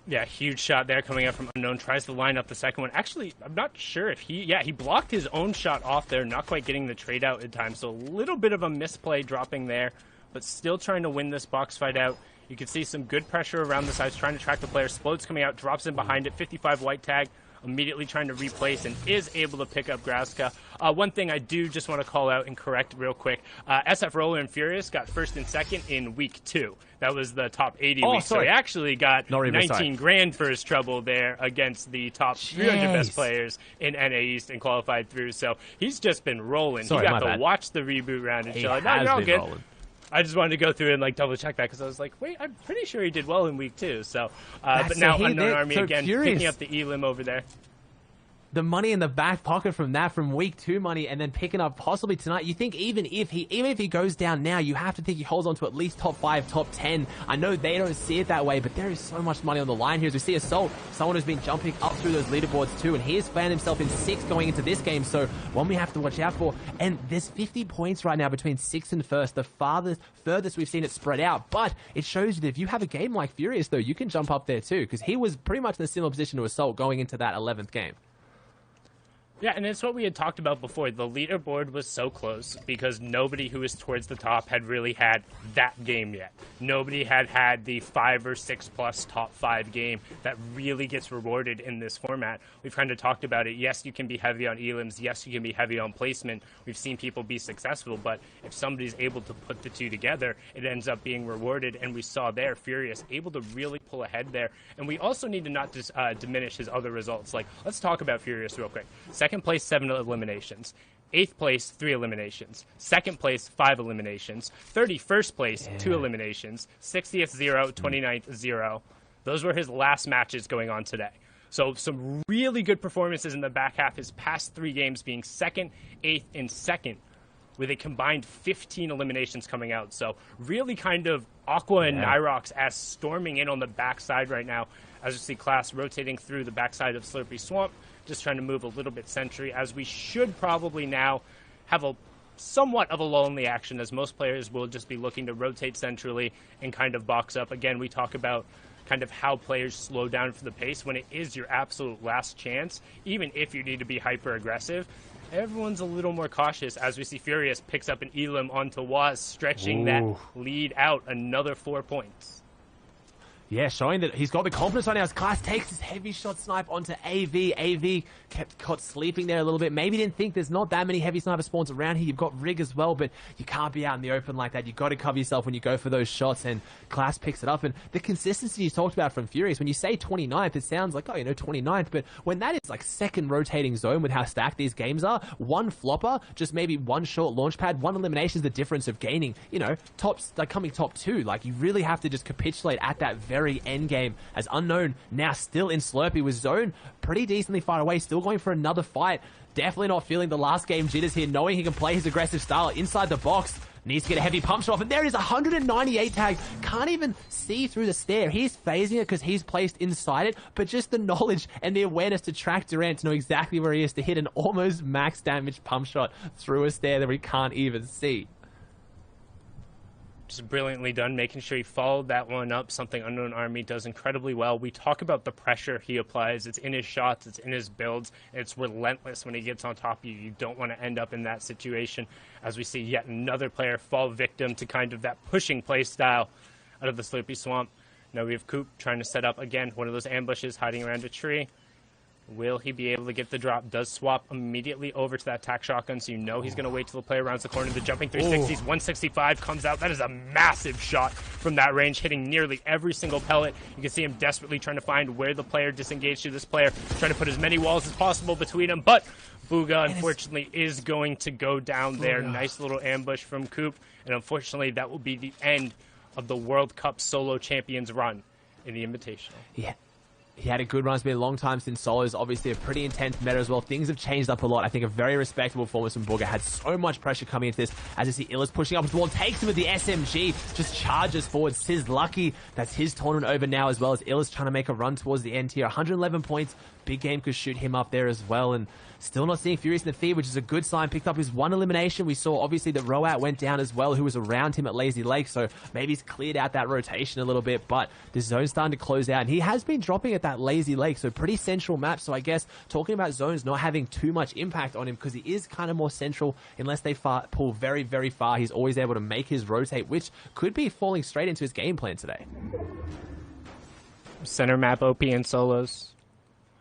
Yeah, huge shot there coming out from Unknown. Tries to line up the second one. Actually, I'm not sure if he blocked his own shot off there, not quite getting the trade out in time. So a little bit of a misplay dropping there, but still trying to win this box fight out. You can see some good pressure around the sides, trying to track the player. Splode's coming out, drops in behind it, 55 white tag, immediately trying to replace and is able to pick up Graska. One thing I do just want to call out and correct real quick. SF Roller and Furious got 1st and 2nd in week 2. That was the top 80 week. So he actually got 19 grand for his trouble there against the top 300 best players in NA East and qualified through. So he's just been rolling. He got to watch the reboot round and chill. No, you're all good. Rolling. I just wanted to go through and double check that because I was like, wait, I'm pretty sure he did well in week 2. So, but now Unknown Army again picking up the elim over there. The money in the back pocket from that, from week 2 money, and then picking up possibly tonight. You think even if he goes down now, you have to think he holds on to at least top 5, top 10. I know they don't see it that way, but there is so much money on the line here. As we see Assault, someone who's been jumping up through those leaderboards too, and he has found himself in 6th going into this game. So one we have to watch out for. And there's 50 points right now between 6th and 1st, the furthest we've seen it spread out. But it shows you that if you have a game like Furious, though, you can jump up there too, because he was pretty much in a similar position to Assault going into that 11th game. Yeah, and it's what we had talked about before. The leaderboard was so close because nobody who was towards the top had really had that game yet. Nobody had had the 5 or 6 plus top 5 game that really gets rewarded in this format. We've kind of talked about it. Yes, you can be heavy on elims. Yes, you can be heavy on placement. We've seen people be successful, but if somebody's able to put the two together, it ends up being rewarded. And we saw there, Furious able to really pull ahead there. And we also need to not diminish his other results. Like, let's talk about Furious real quick. Second place, 7 eliminations. 8th place, 3 eliminations. 2nd place, 5 eliminations. 31st place, 2 eliminations. 60th, 0. 29th, 0. Those were his last matches going on today. So some really good performances in the back half. His past 3 games being 2nd, 8th, and 2nd, with a combined 15 eliminations coming out. So really kind of Aqua and Nyrox as storming in on the backside right now. As you see Class rotating through the backside of Slurpy Swamp, just trying to move a little bit sentry, as we should probably now have a somewhat of a lull in the action, as most players will just be looking to rotate centrally and kind of box up. Again, we talk about kind of how players slow down for the pace when it is your absolute last chance, even if you need to be hyper aggressive. Everyone's a little more cautious as we see Furious picks up an Elim onto Waz, stretching that lead out another 4 points. Yeah, showing that he's got the confidence right now as Class takes his heavy shot snipe onto AV. AV kept caught sleeping there a little bit. Maybe didn't think there's not that many heavy sniper spawns around here. You've got Rig as well, but you can't be out in the open like that. You've got to cover yourself when you go for those shots, and Class picks it up. And the consistency you talked about from Furious, when you say 29th, it sounds like, 29th, but when that is like second rotating zone with how stacked these games are, one flopper, just maybe one short launch pad, one elimination is the difference of gaining, tops, like coming top 2. Like, you really have to just capitulate at that very end game, as Unknown now still in Slurpee with Zone pretty decently far away, still going for another fight. Definitely not feeling the last game jitters here, knowing he can play his aggressive style inside the box. Needs to get a heavy pump shot off, and there is 198 tag. Can't even see through the stair. He's phasing it because he's placed inside it, but just the knowledge and the awareness to track Durant to know exactly where he is to hit an almost max damage pump shot through a stair that we can't even see. Just brilliantly done, making sure he followed that one up, something Unknown Army does incredibly well. We talk about the pressure he applies. It's in his shots, it's in his builds, and it's relentless when he gets on top of you. You don't want to end up in that situation, as we see yet another player fall victim to kind of that pushing play style out of the Slurpy Swamp. Now we have Coop trying to set up, again, one of those ambushes, hiding around a tree. Will he be able to get the drop? Does swap immediately over to that tac shotgun, so you know he's going to wait till the player rounds the corner. The jumping 360s, 165 comes out. That is a massive shot from that range, hitting nearly every single pellet. You can see him desperately trying to find where the player disengaged to. This player trying to put as many walls as possible between them, but Booga, unfortunately, is going to go down there. Nice little ambush from Coop, and unfortunately, that will be the end of the World Cup solo champions run in the Invitational. Yeah. He had a good run. It's been a long time since solos. Obviously, a pretty intense meta as well. Things have changed up a lot. I think a very respectable performance from Booga. Had so much pressure coming into this. As you see, Illis pushing up the wall, takes him with the SMG, just charges forward. Sizz lucky. That's his tournament over now, as well as Illis trying to make a run towards the end here. 111 points. Big game could shoot him up there as well. And still not seeing Furious in the feed, which is a good sign. Picked up his one elimination. We saw, obviously, that Roat went down as well, who was around him at Lazy Lake. So maybe he's cleared out that rotation a little bit. But the zone's starting to close out. And he has been dropping at that Lazy Lake. So pretty central map. So I guess talking about zones not having too much impact on him, because he is kind of more central. Unless they pull very, very far, he's always able to make his rotate, which could be falling straight into his game plan today. Center map OP and solos.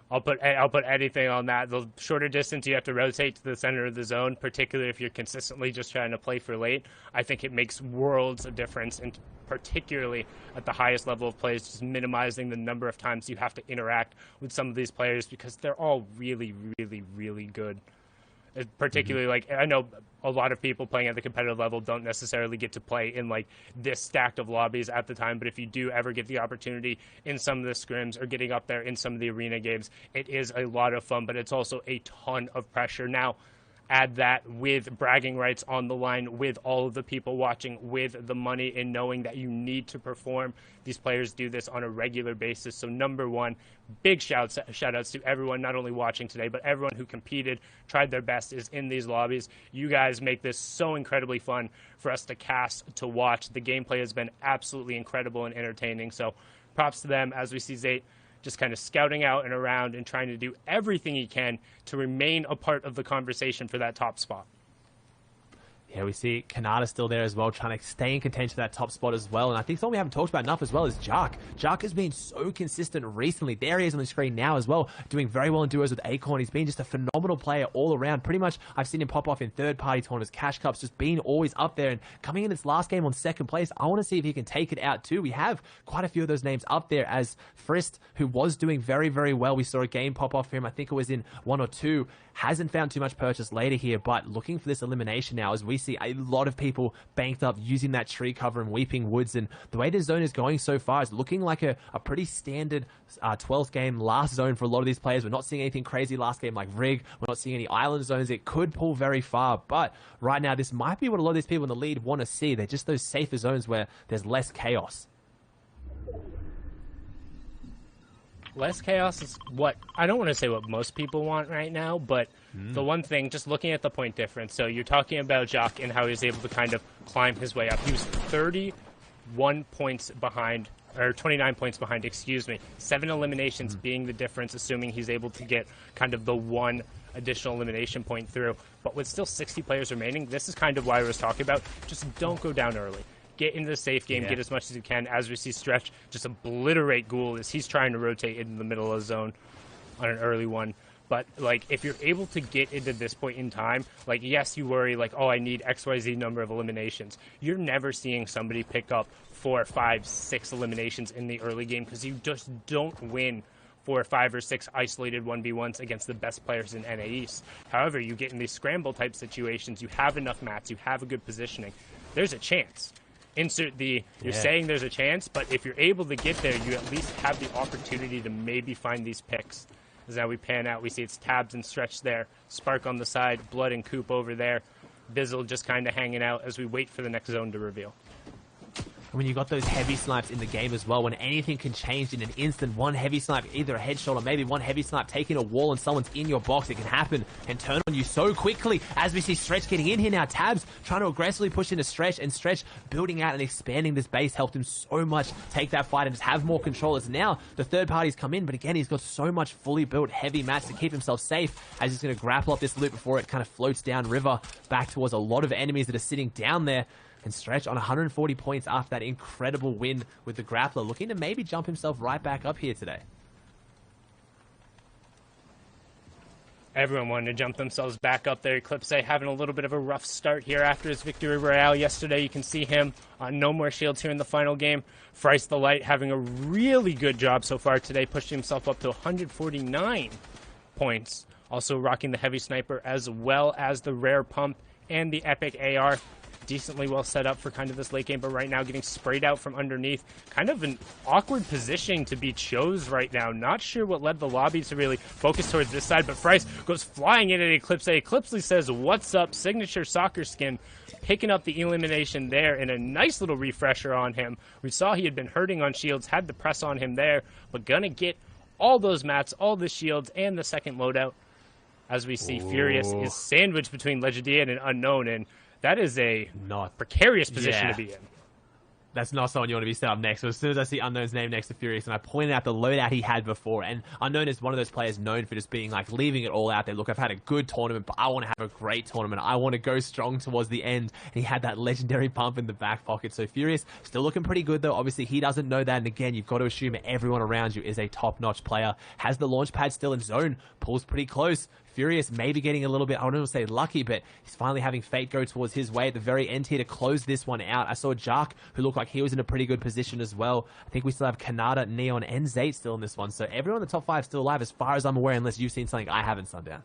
I'll put anything on that. The shorter distance you have to rotate to the center of the zone, particularly if you're consistently just trying to play for late. I think it makes worlds of difference, and particularly at the highest level of plays, just minimizing the number of times you have to interact with some of these players, because they're all really, really, really good. Particularly, like, I know a lot of people playing at the competitive level don't necessarily get to play in like this stacked of lobbies at the time, but if you do ever get the opportunity in some of the scrims or getting up there in some of the arena games, it is a lot of fun, but it's also a ton of pressure. Now, add that with bragging rights on the line, with all of the people watching, with the money, and knowing that you need to perform. These players do this on a regular basis. So number one, big shout outs to everyone not only watching today, but everyone who competed, tried their best, is in these lobbies. You guys make this so incredibly fun for us to cast, to watch. The gameplay has been absolutely incredible and entertaining. So props to them, as we see Zate just kind of scouting out and around and trying to do everything he can to remain a part of the conversation for that top spot. Yeah, we see Kanata still there as well, trying to stay in contention for that top spot as well. And I think something we haven't talked about enough as well is Jark. Jark has been so consistent recently. There he is on the screen now as well, doing very well in duos with Acorn. He's been just a phenomenal player all around. Pretty much, I've seen him pop off in third-party tournaments, Cash Cups, just being always up there. And coming in this last game on second place, I want to see if he can take it out too. We have quite a few of those names up there, as Frist, who was doing very, very well. We saw a game pop off for him. I think it was in 1 or 2. Hasn't found too much purchase later here, but looking for this elimination now, as we see a lot of people banked up using that tree cover and Weeping Woods. And the way this zone is going so far is looking like a pretty standard 12th game last zone for a lot of these players. We're not seeing anything crazy last game like Rig. We're not seeing any island zones. It could pull very far, but right now this might be what a lot of these people in the lead want to see. They're just those safer zones where there's less chaos. Less chaos is what, I don't want to say what most people want right now, but the one thing, just looking at the point difference, so you're talking about Jock and how he was able to kind of climb his way up. He was 31 points behind, or 29 points behind, excuse me. 7 eliminations being the difference, assuming he's able to get kind of the one additional elimination point through. But with still 60 players remaining, this is kind of why I was talking about, just don't go down early. Get into the safe game, get as much as you can. As we see Stretch just obliterate Ghoul as he's trying to rotate into the middle of the zone on an early one. But, like, if you're able to get into this point in time, like, yes, you worry, like, oh, I need XYZ number of eliminations. You're never seeing somebody pick up 4, 5, 6 eliminations in the early game because you just don't win 4, 5, or 6 isolated 1v1s against the best players in NA East. However, you get in these scramble-type situations, you have enough mats, you have a good positioning. There's a chance. Insert the, you're saying there's a chance, but if you're able to get there, you at least have the opportunity to maybe find these picks. As now we pan out, we see it's Tabs and Stretch there, Spark on the side, Blood and Coop over there, Bizzle just kind of hanging out as we wait for the next zone to reveal. When you got those heavy snipes in the game as well, when anything can change in an instant, one heavy snipe, either a headshot or maybe one heavy snipe taking a wall and someone's in your box, it can happen and turn on you so quickly. As we see Stretch getting in here now, Tabs trying to aggressively push into Stretch, and Stretch building out and expanding this base helped him so much take that fight and just have more control. As now the third parties come in, but again, he's got so much fully built heavy mats to keep himself safe, as he's going to grapple up this loop before it kind of floats down river back towards a lot of enemies that are sitting down there. And Stretch on 140 points after that incredible win with the grappler, looking to maybe jump himself right back up here today. Everyone wanted to jump themselves back up there. Eclipse having a little bit of a rough start here after his victory royale yesterday. You can see him on no more shields here in the final game. Frice the Light having a really good job so far today, pushing himself up to 149 points. Also rocking the heavy sniper as well as the rare pump and the epic AR. Decently well set up for kind of this late game, but right now getting sprayed out from underneath. Kind of an awkward positioning to be chose right now. Not sure what led the lobby to really focus towards this side, but Frice goes flying in at Eclipse. Eclipse says, what's up? Signature soccer skin, picking up the elimination there, and a nice little refresher on him. We saw he had been hurting on shields, had the press on him there, but gonna get all those mats, all the shields, and the second loadout. As we see, Furious is sandwiched between Legendia and an Unknown, and that is a precarious position to be in. That's not someone you want to be set up next. So as soon as I see Unknown's name next to Furious, and I pointed out the loadout he had before, and Unknown is one of those players known for just being like leaving it all out there. Look, I've had a good tournament, but I want to have a great tournament. I want to go strong towards the end. And he had that legendary pump in the back pocket. So Furious still looking pretty good though. Obviously he doesn't know that, and again, you've got to assume everyone around you is a top-notch player. Has the launch pad still in zone, pulls pretty close. Furious maybe getting a little bit, I don't want to say lucky, but he's finally having fate go towards his way at the very end here to close this one out. I saw Jark, who looked like he was in a pretty good position as well. I think we still have Kanata, Neon, and Zate still in this one. So everyone in the top 5 still alive as far as I'm aware, unless you've seen something I haven't, Sundown.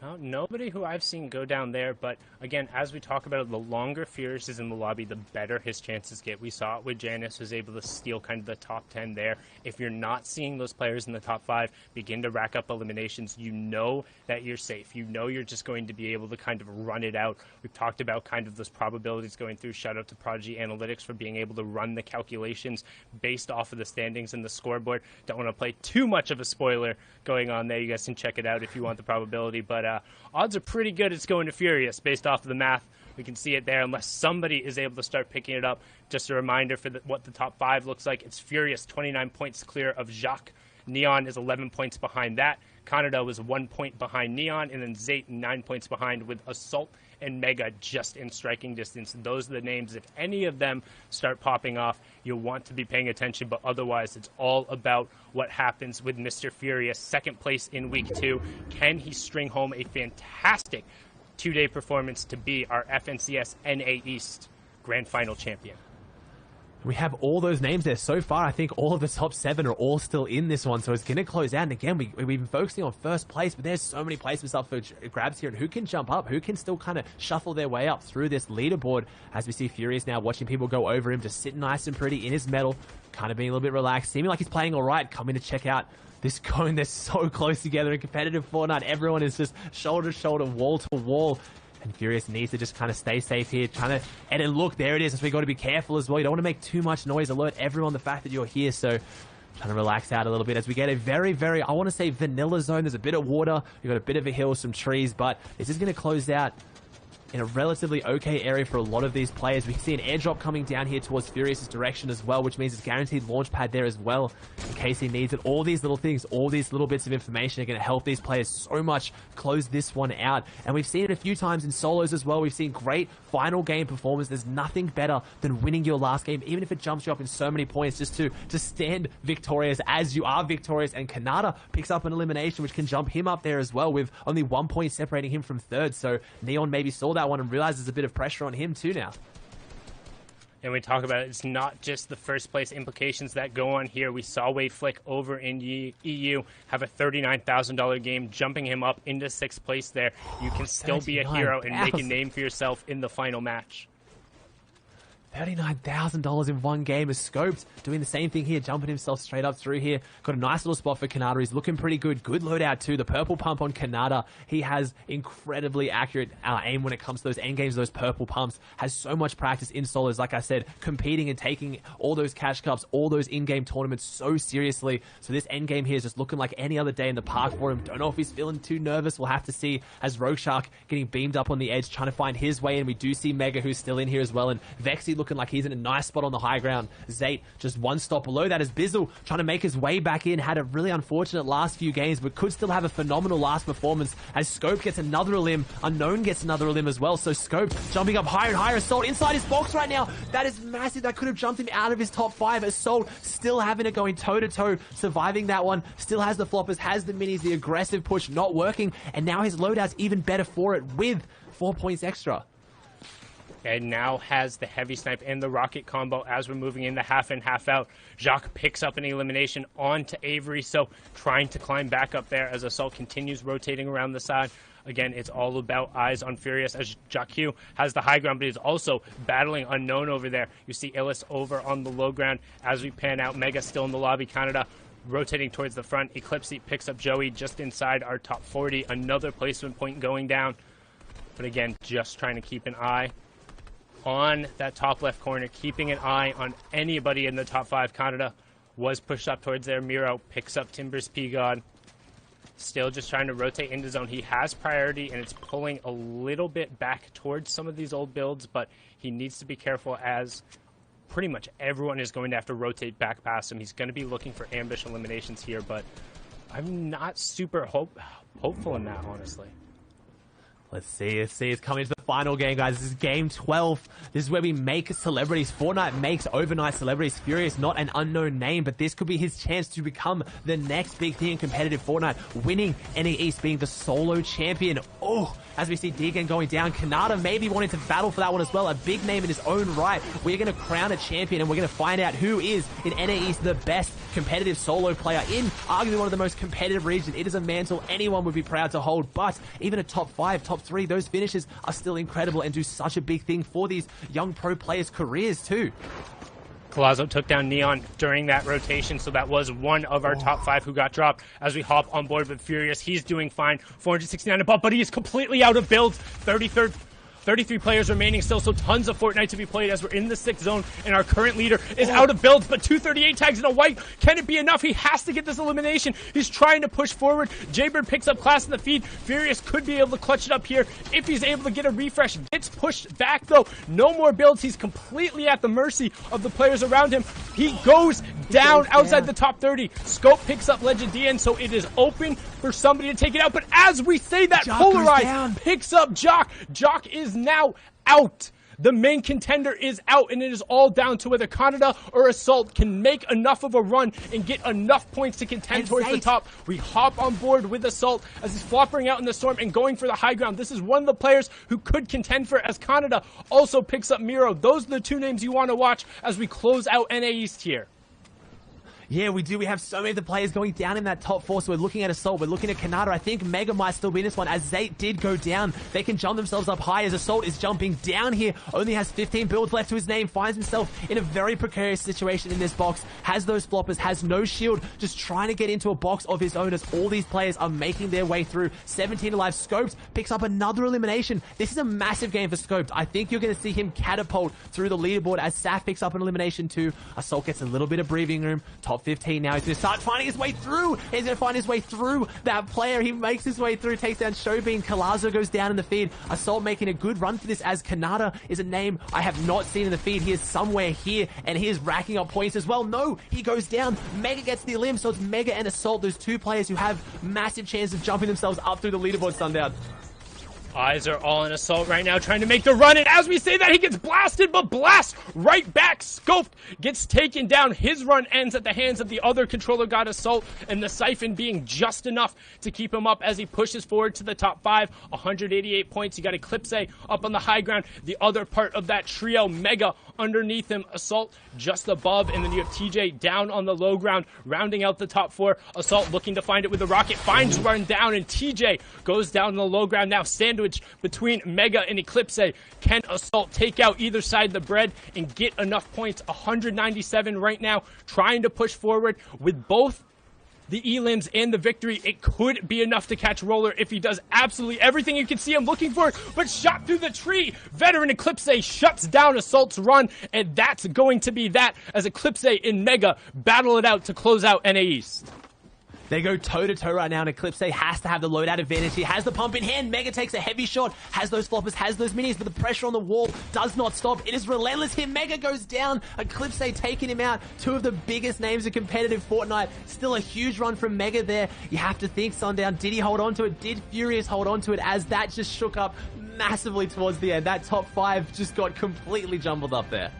No, nobody who I've seen go down there, but again, as we talk about it, the longer Furious is in the lobby, the better his chances get. We saw it with Janice, who's able to steal kind of the top 10 there. If you're not seeing those players in the top 5 begin to rack up eliminations, you know that you're safe. You know you're just going to be able to kind of run it out. We've talked about kind of those probabilities going through. Shout out to Prodigy Analytics for being able to run the calculations based off of the standings and the scoreboard. Don't want to play too much of a spoiler going on there. You guys can check it out if you want the probability, but odds are pretty good it's going to Furious based off of the math. We can see it there unless somebody is able to start picking it up. Just a reminder for what the top 5 looks like. It's Furious, 29 points clear of Jacques. Neon is 11 points behind that. Canada was 1 point behind Neon, and then Zate 9 points behind with Assault and Mega just in striking distance. Those are the names. If any of them start popping off, you'll want to be paying attention, but otherwise it's all about what happens with Mr. Furious. Second place in week 2. Can he string home a fantastic 2-day performance to be our FNCS NA East Grand Final champion? We have all those names there. So far, I think all of the top 7 are all still in this one, so it's going to close out. And again, we've been focusing on first place, but there's so many placements up for grabs here. And who can jump up? Who can still kind of shuffle their way up through this leaderboard? As we see Furious now watching people go over him, just sitting nice and pretty in his medal, kind of being a little bit relaxed, seeming like he's playing all right, coming to check out this cone. They're so close together in competitive Fortnite. Everyone is just shoulder to shoulder, wall to wall. And Furious needs to just kind of stay safe here, trying to, and then look, there it is. So we got to be careful as well. You don't want to make too much noise. Alert everyone the fact that you're here. So trying to relax out a little bit as we get a very, very, I want to say vanilla zone. There's a bit of water. We've got a bit of a hill, some trees, but this is going to close out in a relatively okay area for a lot of these players. We can see an airdrop coming down here towards Furious's direction as well, which means it's guaranteed launch pad there as well in case he needs it. All these little things, all these little bits of information are going to help these players so much close this one out. And we've seen it a few times in solos as well. We've seen great final game performance. There's nothing better than winning your last game, even if it jumps you up in so many points, just to stand victorious as you are victorious. And Kanata picks up an elimination, which can jump him up there as well, with only 1 point separating him from third. So Neon maybe saw that one and realized there's a bit of pressure on him too now. And we talk about it's not just the first place implications that go on here. We saw Wave Flick over in EU have a $39,000 game, jumping him up into 6th place there. You can still be a hero and make a name for yourself in the final match. $39,000 in one game is Scoped doing the same thing here, jumping himself straight up through here. Got a nice little spot for Kanata. He's looking pretty good. Good loadout too. The purple pump on Kanata. He has incredibly accurate aim when it comes to those end games, those purple pumps. Has so much practice in solos, like I said, competing and taking all those cash cups, all those in-game tournaments so seriously. So this end game here is just looking like any other day in the park for him. Don't know if he's feeling too nervous. We'll have to see, as Rogue Shark getting beamed up on the edge, trying to find his way in. We do see Mega, who's still in here as well, and Vexy looking like he's in a nice spot on the high ground. Zate just one stop below that as Bizzle trying to make his way back in. Had a really unfortunate last few games, but could still have a phenomenal last performance as Scope gets another elim. Unknown gets another elim as well. So Scope jumping up higher and higher. Assault inside his box right now. That is massive. That could have jumped him out of his top 5. Assault still having it going toe-to-toe, surviving that one. Still has the floppers, has the minis, the aggressive push not working, and now his loadout's even better for it with 4 points extra. And now has the heavy snipe and the rocket combo as we're moving in the half in, half out. Jacques picks up an elimination onto Avery, so trying to climb back up there as Assault continues rotating around the side. Again, it's all about eyes on Furious as Jacques has the high ground, but he's also battling Unknown over there. You see Illis over on the low ground as we pan out. Mega still in the lobby. Canada rotating towards the front. Eclipse picks up Joey just inside our top 40. Another placement point going down. But again, just trying to keep an eye on that top left corner, keeping an eye on anybody in the top 5. Canada was pushed up towards there. Miro picks up Timber's P-God. Still just trying to rotate into zone. He has priority, and it's pulling a little bit back towards some of these old builds, but he needs to be careful as pretty much everyone is going to have to rotate back past him. He's going to be looking for ambush eliminations here, but I'm not super hopeful in that, honestly. Let's see. It's coming to the final game, guys. This is game 12. This is where we make celebrities. Fortnite makes overnight celebrities. Furious, not an unknown name, but this could be his chance to become the next big thing in competitive Fortnite. Winning NA East, being the solo champion. Oh, as we see Deegan going down. Kanata maybe wanting to battle for that one as well. A big name in his own right. We're going to crown a champion, and we're going to find out who is, in NA East, the best competitive solo player in arguably one of the most competitive regions. It is a mantle anyone would be proud to hold, but even a top 5, top 3, those finishes are still incredible and do such a big thing for these young pro players' careers too. Collazo took down Neon during that rotation, so that was one of our top 5 who got dropped. As we hop on board with Furious, he's doing fine. 469 above, but he is completely out of builds. 33rd 33 players remaining still, so tons of Fortnite to be played as we're in the 6th zone, and our current leader is out of builds, but 238 tags in a white. Can it be enough? He has to get this elimination. He's trying to push forward. Jaybird picks up class in the feed. Furious could be able to clutch it up here if he's able to get a refresh. Gets pushed back, though. No more builds. He's completely at the mercy of the players around him. He goes down outside the top 30. Scope picks up Legend DN, so it is open for somebody to take it out. But as we say that, Polarize picks up Jock. Jock is now out. The main contender is out, and it is all down to whether Canada or Assault can make enough of a run and get enough points to contend towards the top. We hop on board with Assault as he's floppering out in the storm and going for the high ground. This is one of the players who could contend for it, as Canada also picks up Miro. Those are the two names you want to watch as we close out NA East here. Yeah, we do. We have so many of the players going down in that top 4, so we're looking at Assault, we're looking at Kanata. I think Mega might still be in this one, as Zayt did go down. They can jump themselves up high as Assault is jumping down here. Only has 15 builds left to his name, finds himself in a very precarious situation in this box. Has those floppers, has no shield, just trying to get into a box of his own as all these players are making their way through. 17 alive. Scoped picks up another elimination. This is a massive game for Scoped. I think you're going to see him catapult through the leaderboard as Saf picks up an elimination too. Assault gets a little bit of breathing room. Top 15 now. He's going to start finding his way through. He's going to find his way through that player. He makes his way through, takes down Showbean. Kalazo goes down in the feed. Assault making a good run for this, as Kanata is a name I have not seen in the feed. He is somewhere here, and he is racking up points as well. No, he goes down. Mega gets the elim, so it's Mega and Assault, those two players who have massive chance of jumping themselves up through the leaderboard, Sundown. Eyes are all in Assault right now, trying to make the run, and as we say that, he gets blasted, but blast right back. Scoped gets taken down. His run ends at the hands of the other controller god, Assault, and the Siphon being just enough to keep him up as he pushes forward to the top 5. 188 points. You got Eclipse up on the high ground. The other part of that trio, Mega underneath him, Assault just above, and then you have TJ down on the low ground, rounding out the top 4. Assault looking to find it with the rocket, finds run down, and TJ goes down on the low ground. Now sandwich between Mega and Eclipse. Can Assault take out either side of the bread and get enough points? 197 right now, trying to push forward with both the elims and the victory. It could be enough to catch Roller if he does absolutely everything you can see him looking for, but shot through the tree. Veteran Eclipse shuts down Assault's run, and that's going to be that as Eclipse and Mega battle it out to close out NA East. They go toe-to-toe right now, and Eclipse has to have the loadout advantage. He has the pump in hand. Mega takes a heavy shot, has those floppers, has those minis, but the pressure on the wall does not stop. It is relentless here. Mega goes down. Eclipse taking him out. Two of the biggest names in competitive Fortnite. Still a huge run from Mega there. You have to think, Sundown, did he hold on to it? Did Furious hold on to it, as that just shook up massively towards the end? That top 5 just got completely jumbled up there.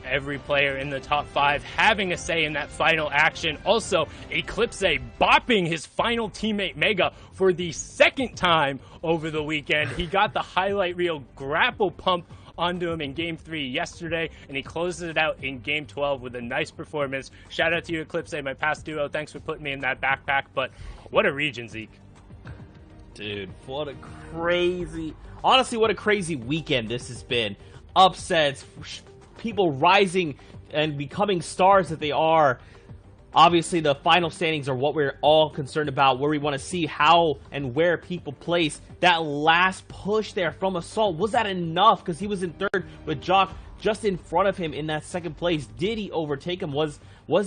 Every player in the top 5 having a say in that final action. Also, Eclipse bopping his final teammate Mega for the 2nd time over the weekend. He got the highlight reel grapple pump onto him in Game 3 yesterday, and he closes it out in Game 12 with a nice performance. Shout out to you, Eclipse, my past duo. Thanks for putting me in that backpack, but what a region, Zeke. Dude, what a crazy... Honestly, what a crazy weekend this has been. Upsets, people rising and becoming stars that they are. Obviously, the final standings are what we're all concerned about, where we want to see how and where people place. That last push there from Assault, was that enough? Because he was in 3rd with Jock just in front of him in that 2nd place. Did he overtake him? Was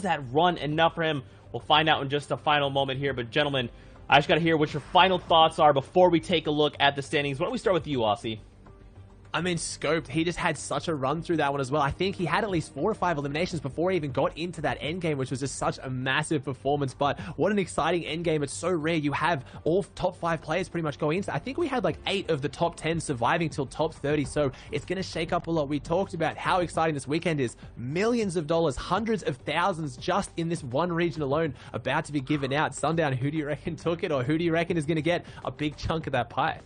that run enough for him? We'll find out in just a final moment here. But gentlemen, I just got to hear what your final thoughts are before we take a look at the standings. Why don't we start with you, Aussie? I mean, Scoped, he just had such a run through that one as well. I think he had at least 4 or 5 eliminations before he even got into that endgame, which was just such a massive performance. But what an exciting endgame. It's so rare. You have all top 5 players pretty much going into that. I think we had like 8 of the top 10 surviving till top 30, so it's going to shake up a lot. We talked about how exciting this weekend is. Millions of dollars, hundreds of thousands just in this one region alone about to be given out. Sundown, who do you reckon took it, or who do you reckon is going to get a big chunk of that pie?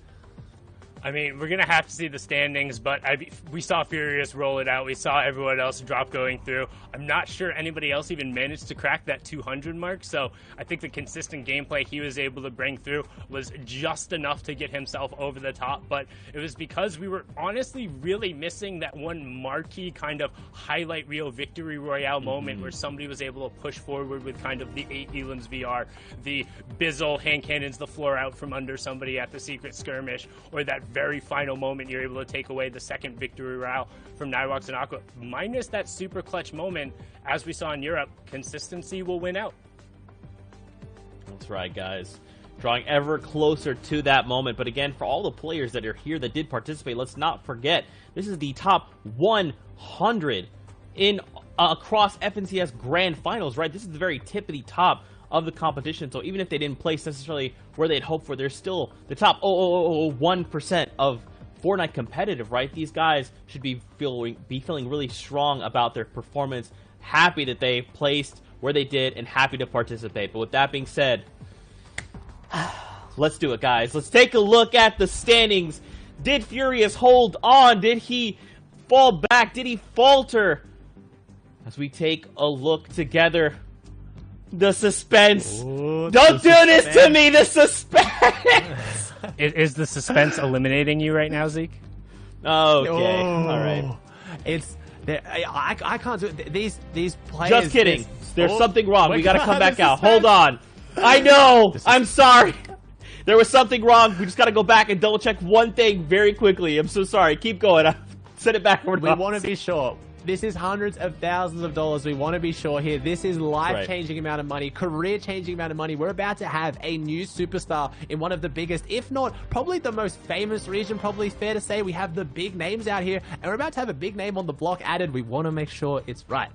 I mean, we're going to have to see the standings, but we saw Furious roll it out. We saw everyone else drop going through. I'm not sure anybody else even managed to crack that 200 mark, so I think the consistent gameplay he was able to bring through was just enough to get himself over the top, but it was because we were honestly really missing that one marquee kind of highlight reel victory royale moment where somebody was able to push forward with kind of the 8 Elims VR, the Bizzle hand cannons the floor out from under somebody at the secret skirmish, or that very final moment, you're able to take away the second victory route from Nighthawks and Aqua. Minus that super clutch moment, as we saw in Europe, consistency will win out. That's right, guys. Drawing ever closer to that moment. But again, for all the players that are here that did participate, let's not forget, this is the top 100 in across FNCS Grand Finals, right? This is the very tippity top of the competition. So even if they didn't place necessarily where they'd hoped for, they're still the top 1% of Fortnite competitive, right? These guys should be feeling really strong about their performance, happy that they placed where they did, and happy to participate. But with that being said, let's do it, guys. Let's take a look at the standings. Did Furious hold on? Did he fall back? Did he falter? As we take a look together, the suspense. Ooh, Don't do this to me, the suspense! Is the suspense eliminating you right now, Zeke? Okay, all right. It's... I can't do it. These players... Just kidding. There's something wrong. We gotta come back out. Hold on. I know. I'm sorry. There was something wrong. We just gotta go back and double check one thing very quickly. I'm so sorry. Keep going. I send it back. We want to be sure. This is hundreds of thousands of dollars. We want to be sure here. This is life-changing amount of money, career-changing amount of money. We're about to have a new superstar in one of the biggest, if not probably the most famous region, probably fair to say. We have the big names out here, and we're about to have a big name on the block added. We want to make sure it's right.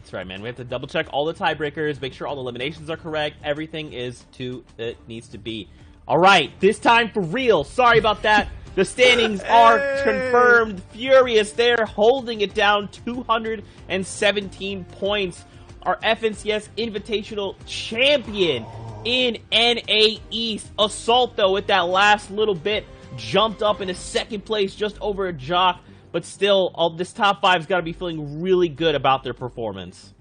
That's right, man. We have to double check all the tiebreakers, make sure all the eliminations are correct. Everything is to it needs to be. All right, this time for real. Sorry about that. The standings are confirmed. Furious there, holding it down, 217 points. Our FNCS Invitational champion in NA East. Assault, though, with that last little bit, jumped up into second place, just over a Jock. But still, this top 5's got to be feeling really good about their performance.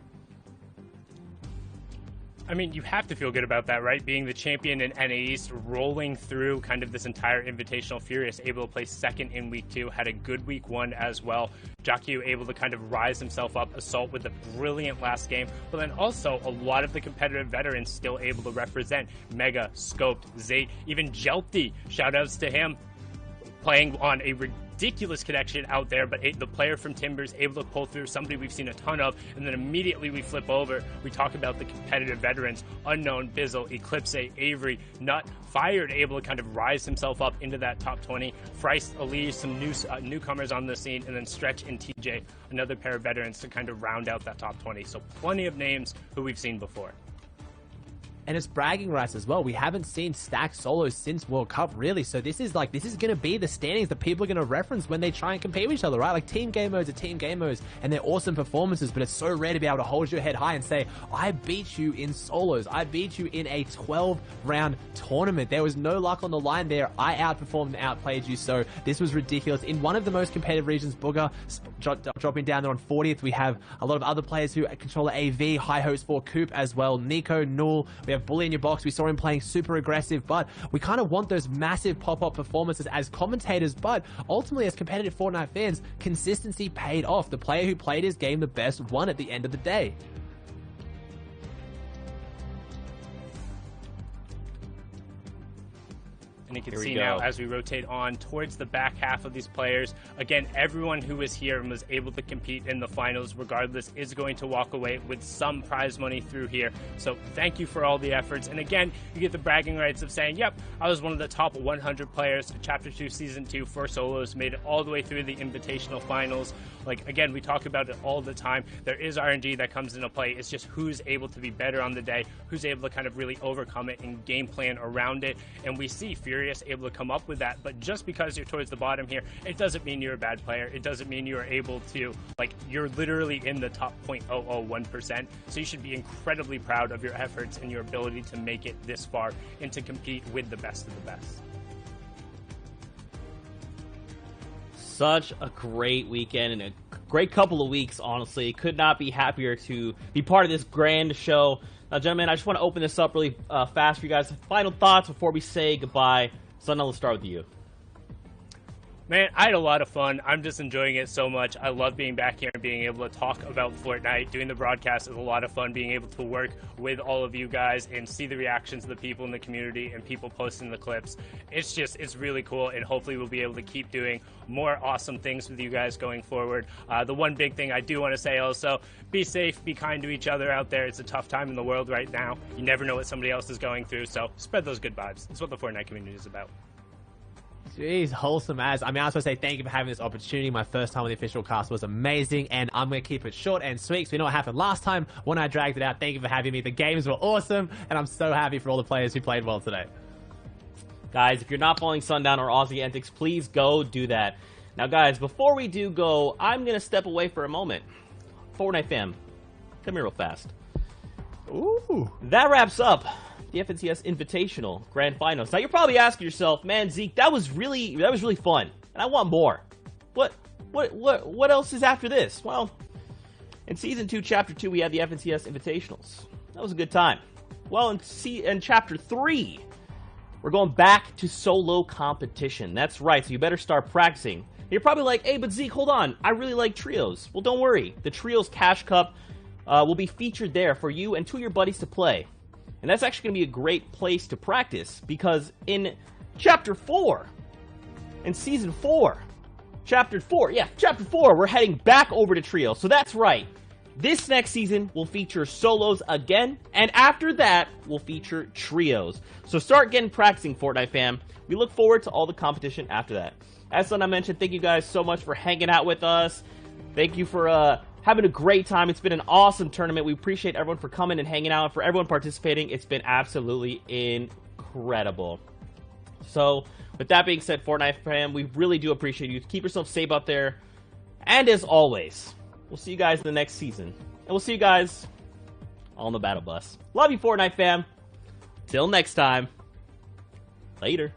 I mean, you have to feel good about that, right? Being the champion in NA East, rolling through kind of this entire invitational. Furious able to place second in week 2, had a good week 1 as well. Jockey able to kind of rise himself up. Assault with a brilliant last game, but then also a lot of the competitive veterans still able to represent. Mega, Scoped, Zate, even Jelty, shoutouts to him, playing on a ridiculous connection out there, but the player from Timbers able to pull through, somebody we've seen a ton of, and then immediately we flip over. We talk about the competitive veterans, Unknown, Bizzle, Eclipse, Avery, Nut, Fired, able to kind of rise himself up into that top 20. Freist, Ali, some newcomers on the scene, and then Stretch and TJ, another pair of veterans to kind of round out that top 20. So plenty of names who we've seen before. And it's bragging rights as well. We haven't seen stacked solos since World Cup, really. So this is going to be the standings that people are going to reference when they try and compete with each other, right? Like team game modes are team game modes, and they're awesome performances, but it's so rare to be able to hold your head high and say, I beat you in solos. I beat you in a 12-round tournament. There was no luck on the line there. I outperformed and outplayed you. So this was ridiculous. In one of the most competitive regions, Booger dropping down there on 40th. We have a lot of other players who control AV, High Host 4, Coop as well, Nico, Null. We have Bully in your box. We saw him playing super aggressive, but we kind of want those massive pop-up performances as commentators, but ultimately as competitive Fortnite fans, consistency paid off. The player who played his game the best won at the end of the day. And you can see now as we rotate on towards the back half of these players, again, everyone who was here and was able to compete in the finals regardless is going to walk away with some prize money through here. So thank you for all the efforts. And again, you get the bragging rights of saying, yep, I was one of the top 100 players in Chapter 2 Season 2 for solos, made it all the way through the invitational finals. Like, again, we talk about it all the time. There is RNG that comes into play. It's just who's able to be better on the day, who's able to kind of really overcome it and game plan around it. And we see Furious able to come up with that. But just because you're towards the bottom here, it doesn't mean you're a bad player. It doesn't mean you are able to, like, you're literally in the top 0.001%. So you should be incredibly proud of your efforts and your ability to make it this far and to compete with the best of the best. Such a great weekend and a great couple of weeks, honestly. Could not be happier to be part of this grand show. Now, gentlemen, I just want to open this up really fast for you guys. Final thoughts before we say goodbye. Sun, let's start with you. Man, I had a lot of fun. I'm just enjoying it so much. I love being back here and being able to talk about Fortnite. Doing the broadcast is a lot of fun. Being able to work with all of you guys and see the reactions of the people in the community and people posting the clips. It's really cool, and hopefully we'll be able to keep doing more awesome things with you guys going forward. The one big thing I do want to say also, be safe, be kind to each other out there. It's a tough time in the world right now. You never know what somebody else is going through, so spread those good vibes. That's what the Fortnite community is about. Jeez, wholesome as. I mean, I was going to say thank you for having this opportunity. My first time on the official cast was amazing, and I'm going to keep it short and sweet, so we know what happened last time when I dragged it out. Thank you for having me. The games were awesome, and I'm so happy for all the players who played well today. Guys, if you're not following Sundown or Aussie Antics, please go do that. Now, guys, before we do go, I'm going to step away for a moment. Fortnite fam, come here real fast. Ooh. That wraps up the FNCS Invitational Grand Finals. Now, you're probably asking yourself, man, Zeke, that was really fun, and I want more. What else is after this? Well, in Season 2, Chapter 2, we had the FNCS Invitationals. That was a good time. Well, in Chapter 3, we're going back to solo competition. That's right, so you better start practicing. You're probably like, hey, but Zeke, hold on. I really like trios. Well, don't worry. The Trios Cash Cup will be featured there for you and two of your buddies to play. And that's actually going to be a great place to practice, because in Chapter 4, in Season 4, Chapter 4, we're heading back over to trios. So that's right. This next season will feature solos again, and after that, we'll feature trios. So start getting practicing, Fortnite fam. We look forward to all the competition after that. As I mentioned, thank you guys so much for hanging out with us. Thank you for having a great time. It's been an awesome tournament. We appreciate everyone for coming and hanging out. For everyone participating, it's been absolutely incredible. So, with that being said, Fortnite fam, we really do appreciate you. Keep yourself safe out there. And as always, we'll see you guys in the next season. And we'll see you guys on the battle bus. Love you, Fortnite fam. Till next time. Later.